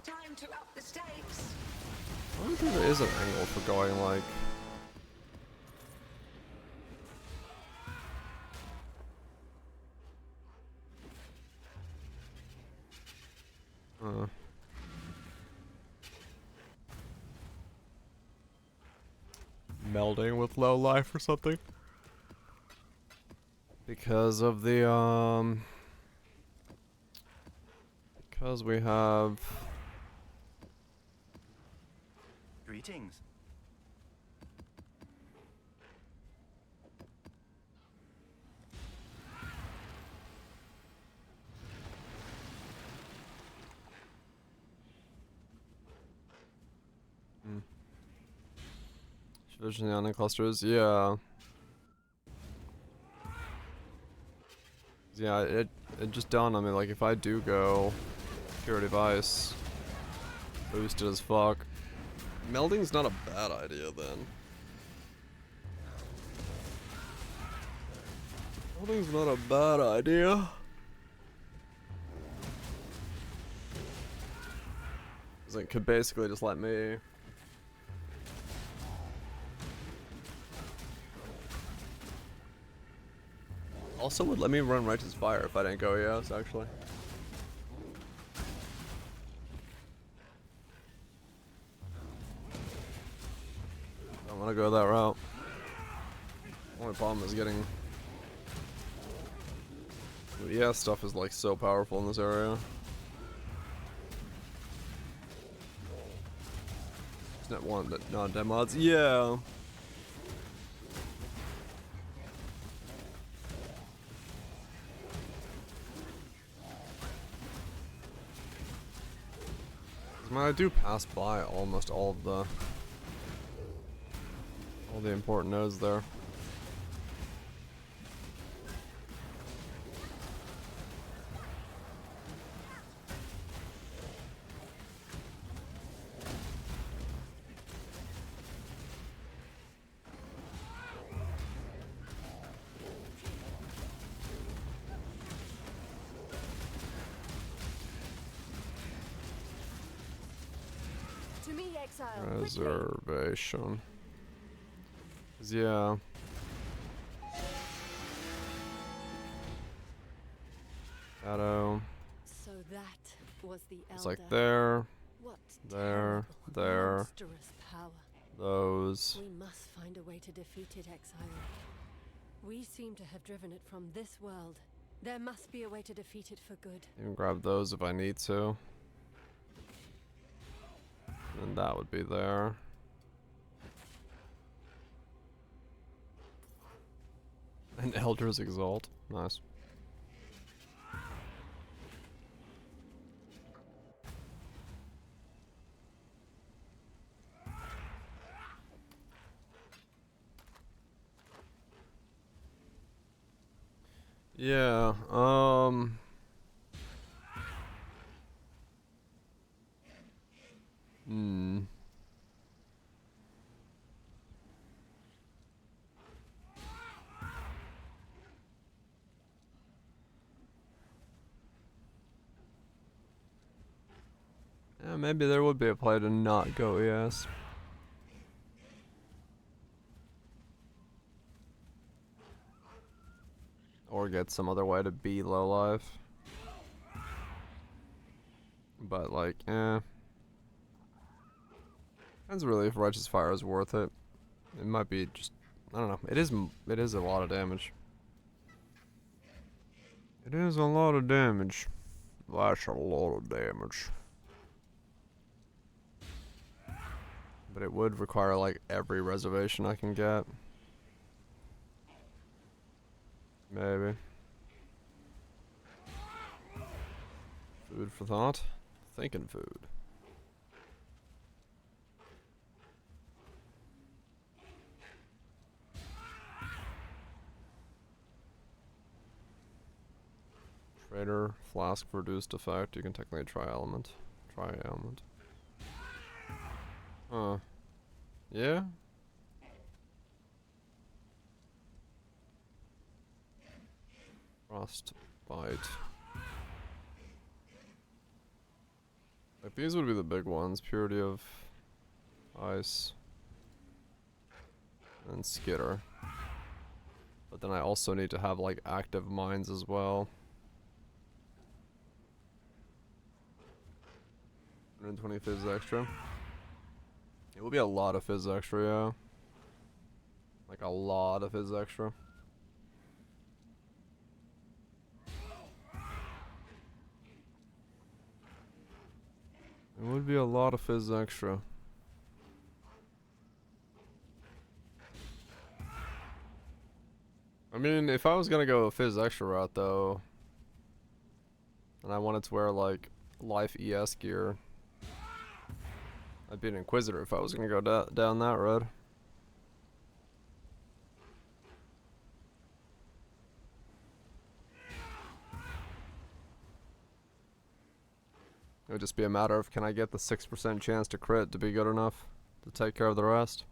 Time to up the stakes. I don't think there is an angle for going like... melding with low life or something. Because of the, because we have... Greetings. Vision the onion clusters, yeah. Yeah, it just dawned on me, like, if I do go Purity of Ice, boosted as fuck, melding's not a bad idea then. Melding's not a bad idea. Cause it could basically just let me... Also would let me run Righteous Fire if I didn't go yes, actually. I'm gonna go that route. Only problem is getting... Yeah, stuff is like so powerful in this area. Isn't it one that non-dem mods? Yeah. I mean, I do pass by almost all the important nodes there. To me, exile. Reservation. 'Cause yeah. Shadow. So that was the elder. It's like there. What there. There. Monstrous power. Those. We must find a way to defeat it, exile. We seem to have driven it from this world. There must be a way to defeat it for good. You can grab those if I need to. And that would be there. An Elder's Exalt. Nice. Yeah, Yeah, maybe there would be a play to not go ES. Or get some other way to be low life. But like, depends really if Righteous Fire is worth it. It might be just, I don't know. It is a lot of damage. It is a lot of damage. That's a lot of damage. But it would require like every reservation I can get. Maybe. Food for thought. Thinking food. Trader, flask for reduced effect. You can technically try element. Try element. Huh. Yeah? Frostbite. Like these would be the big ones. Purity of ice. And skitter. But then I also need to have like active mines as well. 120 fizz extra. It will be a lot of fizz extra, yeah. Like a lot of fizz extra. It would be a lot of fizz extra. I mean, if I was gonna go a fizz extra route though, and I wanted to wear like life ES gear, I'd be an Inquisitor if I was gonna go down that road. It would just be a matter of, can I get the 6% chance to crit to be good enough to take care of the rest?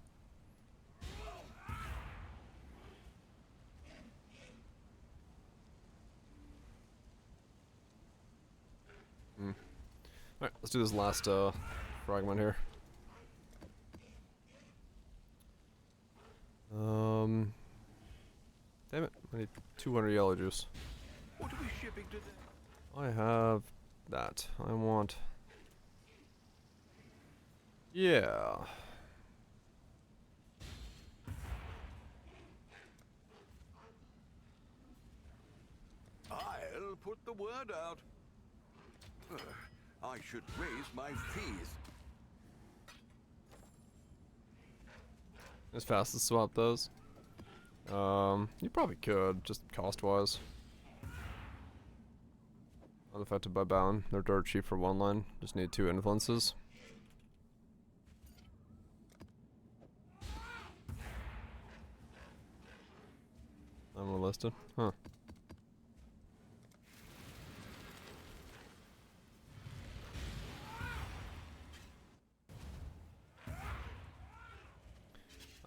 Alright, let's do this last fragment here. Damn it, I need 200 yellow juice. What are we shipping today? I have that. I want... Yeah. I'll put the word out. I should raise my fees. As fast as swap those. You probably could, just cost-wise. Unaffected by bound. They're dirt cheap for one line. Just need 2 influences. Unlisted? Huh.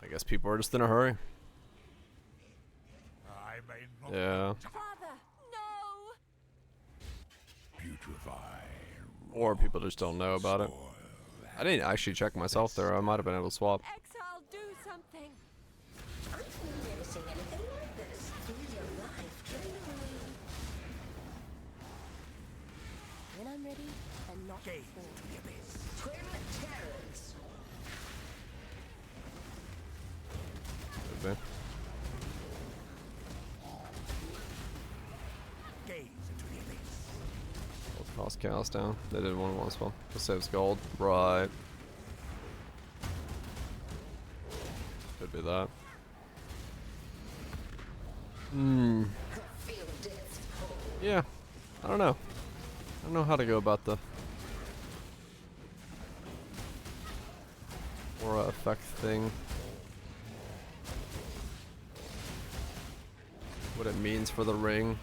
I guess people are just in a hurry. Yeah. Father, no! Or people just don't know about it. I didn't actually check myself there. I might have been able to swap. Exile, do something! I've never seen anything like this. Real life training. When I'm ready, and not Gaze before. to the abyss. Twin terrors. Could be. Gaze into the abyss. Let's cost chaos down. They did one as well. This saves gold. Right. Could be that. Feel death's pull. Yeah. I don't know. I don't know how to go about the aura effect thing. what it means for the ring.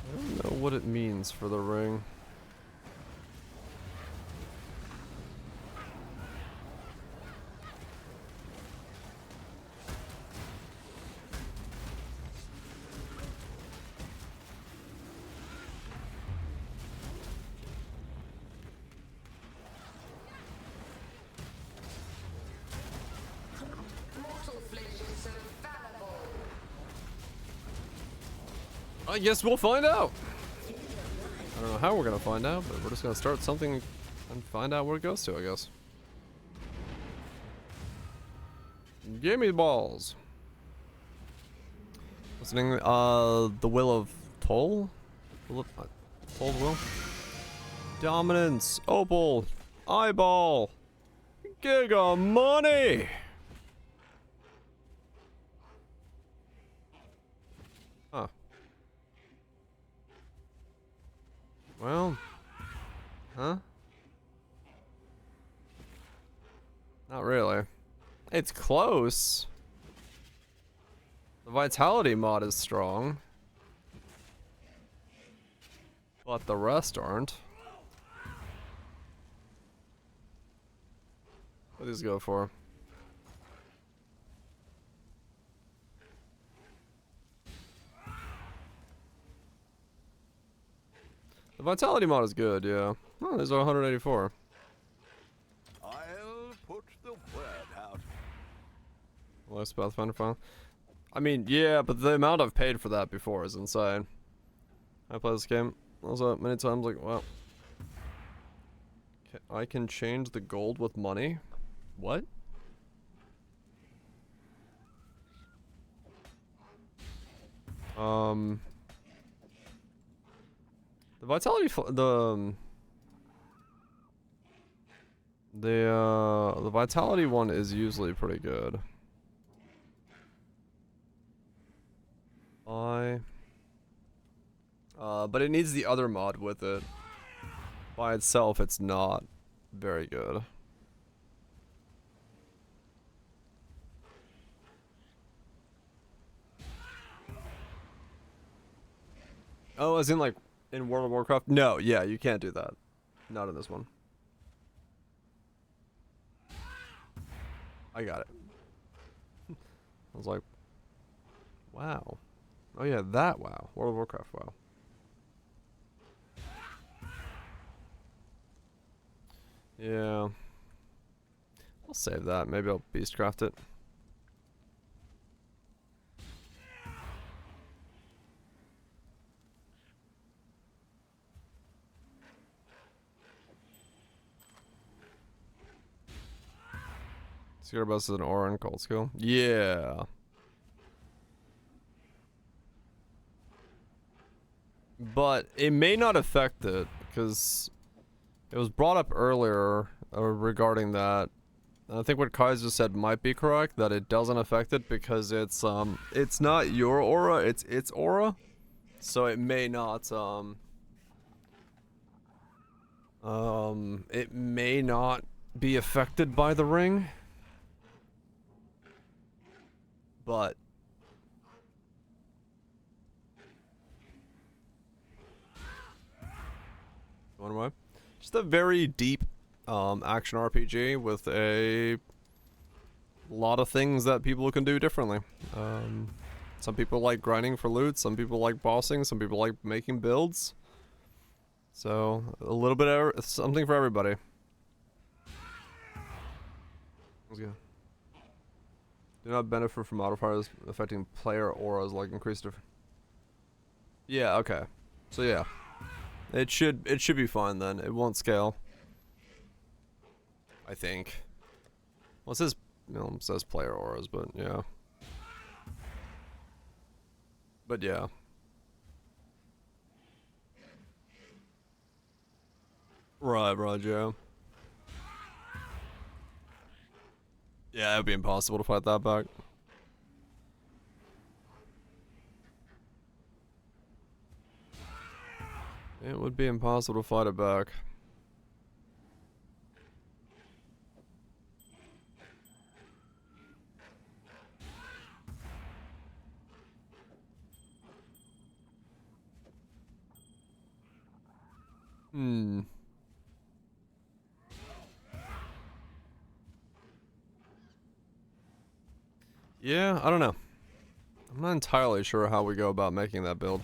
I don't know what it means for the ring. I guess we'll find out. I don't know how we're gonna find out, but we're just gonna start something and find out where it goes to, I guess. Give me the balls. What's the name? The Will of Toll? Toll Will? Dominance. Opal. Eyeball. Giga money. Huh. Well. Huh? Not really. It's close. The Vitality mod is strong. But the rest aren't. What do these go for? The Vitality mod is good, yeah. Oh, these are 184. I'll put the word out. Last Pathfinder file. I mean, yeah, but the amount I've paid for that before is insane. I play this game also many times, like, wow. Okay, I can change the gold with money? What? The Vitality, the Vitality one is usually pretty good. But it needs the other mod with it. By itself, it's not very good. Oh, as in like in World of Warcraft? No, yeah, you can't do that. Not in this one. I got it. I was like, wow. Oh yeah, that wow. World of Warcraft, wow. Yeah. I'll save that. Maybe I'll beastcraft it. Secret Bus is an aura and cold skill. Yeah. But it may not affect it, because it was brought up earlier regarding that. I think what Kaiser said might be correct, that it doesn't affect it because it's not your aura, it's its aura. So it may not it may not be affected by the ring. But one way. Just a very deep action RPG with a lot of things that people can do differently. Some people like grinding for loot, some people like bossing, some people like making builds. So a little bit of something for everybody. Let's go. Do not benefit from modifiers affecting player auras like increased. Yeah, okay. So yeah. It should be fine then. It won't scale. I think. Well, it says, you know, it says player auras, but yeah. But yeah. Right, Joe. Yeah, it would be impossible to fight that back. It would be impossible to fight it back. Hmm. Yeah, I don't know. I'm not entirely sure how we go about making that build.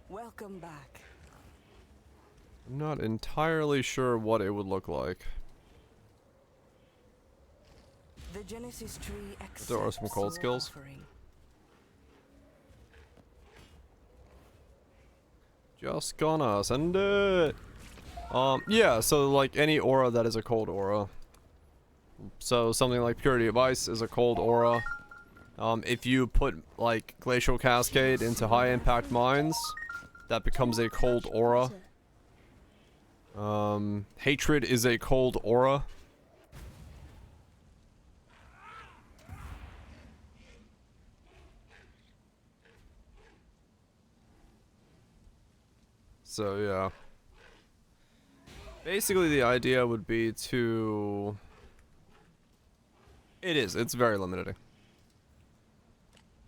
Welcome back. I'm not entirely sure what it would look like. The Genesis tree There are some accepts cold your skills. offering. Just gonna send it. Yeah, so like any aura that is a cold aura. So something like Purity of Ice is a cold aura. If you put like Glacial Cascade into high impact mines, that becomes a cold aura. Hatred is a cold aura. So yeah. Basically the idea would be to... It's very limiting.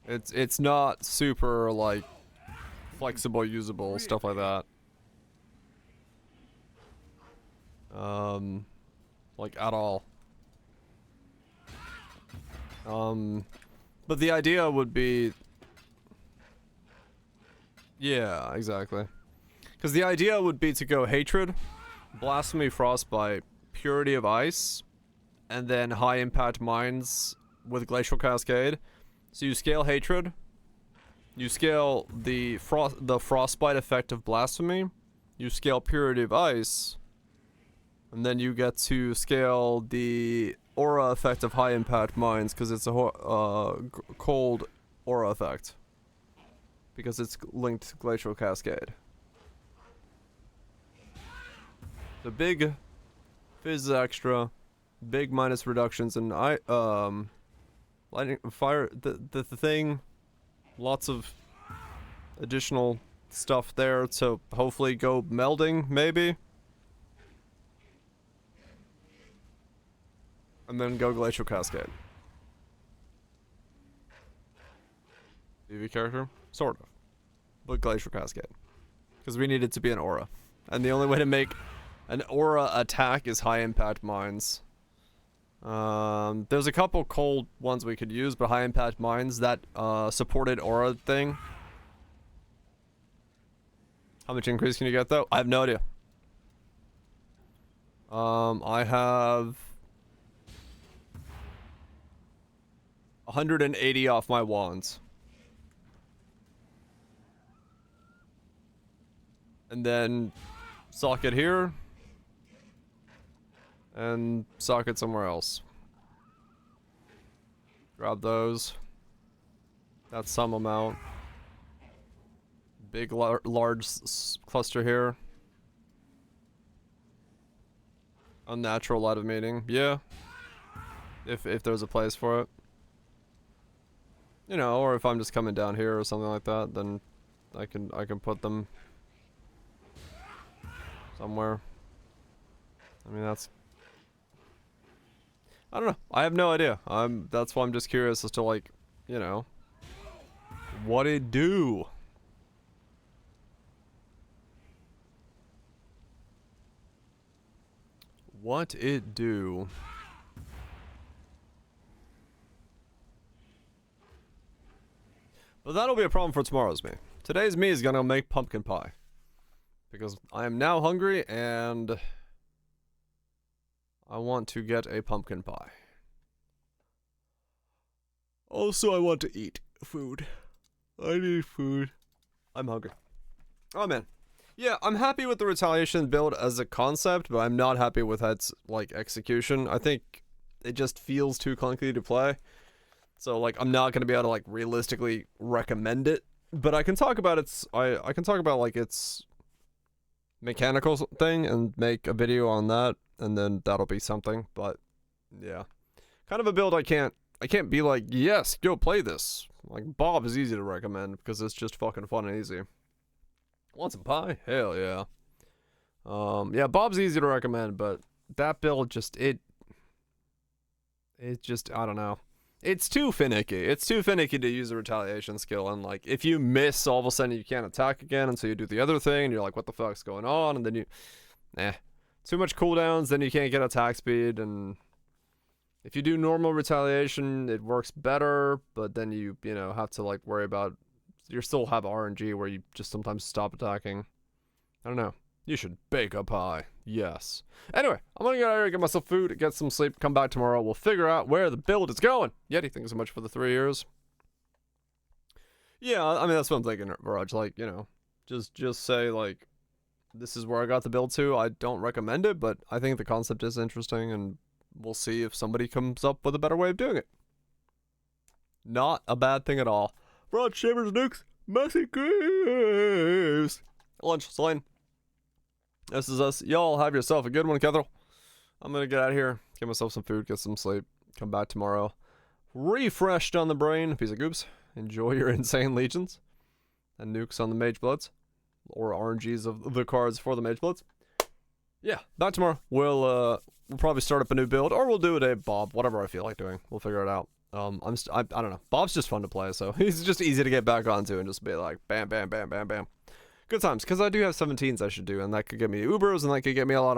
It's not super like flexible, usable, stuff like that. Like at all. But the idea would be... Yeah, exactly. Because the idea would be to go Hatred, Blasphemy, Frostbite, Purity of Ice, and then high impact mines with Glacial Cascade. So you scale Hatred, you scale the Frostbite effect of Blasphemy, you scale Purity of Ice, and then you get to scale the aura effect of high impact mines because it's a cold aura effect. Because it's linked to Glacial Cascade. The big fizz extra, big minus reductions, and lightning fire. The thing, lots of additional stuff there to hopefully go melding maybe, and then go Glacial Cascade. PV character, sort of, but Glacial Cascade, because we need it to be an aura, and the only way to make an aura attack is high impact mines. There's a couple cold ones we could use, but high impact mines, that supported aura thing. How much increase can you get though? I have no idea. I have 180 off my wands. And then socket here. And socket somewhere else. Grab those. That's some amount. Big large cluster here. Unnatural light of meaning. Yeah. If there's a place for it. You know, or if I'm just coming down here or something like that, then I can put them somewhere. I mean, that's... I don't know. I have no idea. That's why I'm just curious as to, like, you know, what it do. What it do. But that'll be a problem for tomorrow's me. Today's me is gonna make pumpkin pie. Because I am now hungry and I want to get a pumpkin pie. Also, I want to eat food. I need food. I'm hungry. Oh man. Yeah, I'm happy with the Retaliation build as a concept, but I'm not happy with its, like, execution. I think it just feels too clunky to play. So, like, I'm not going to be able to, like, realistically recommend it. But I can talk about its... I can talk about, like, its mechanical thing and make a video on that. and then that'll be something. But yeah, kind of a build I can't be like, yes, go play this. Like, Bob is easy to recommend because it's just fucking fun and easy. Want some pie? Hell yeah. Yeah, Bob's easy to recommend, but that build just, it just, I don't know. It's too finicky. It's too finicky to use a retaliation skill, and like, if you miss, all of a sudden you can't attack again, and so you do the other thing, and you're like, what the fuck's going on? And then you, too much cooldowns, then you can't get attack speed, and if you do normal retaliation, it works better, but then you know, have to like worry about, you still have RNG where you just sometimes stop attacking. I don't know. You should bake a pie. Yes. Anyway, I'm gonna get out here, get myself food, get some sleep, come back tomorrow. We'll figure out where the build is going. Yeti, thanks so much for the 3 years. Yeah, I mean, that's what I'm thinking, Viraj. Like, you know, just say, like, this is where I got the build to. I don't recommend it, but I think the concept is interesting, and we'll see if somebody comes up with a better way of doing it. Not a bad thing at all. Viraj, Shavers, Nukes, Messy Graves. Lunch, Slain. This is us. Y'all have yourself a good one, Kethril. I'm gonna get out of here, get myself some food, get some sleep, come back tomorrow. Refreshed on the brain, piece of goops. Enjoy your insane legions. And nukes on the Mage Bloods. Or RNGs of the cards for the Mage Bloods. Yeah, back tomorrow. We'll probably start up a new build, or we'll do a day Bob, whatever I feel like doing. We'll figure it out. I don't know. Bob's just fun to play, so he's just easy to get back onto and just be like, bam, bam, bam, bam, bam. Good times, because I do have 17s I should do, and that could get me Ubers, and that could get me a lot of money.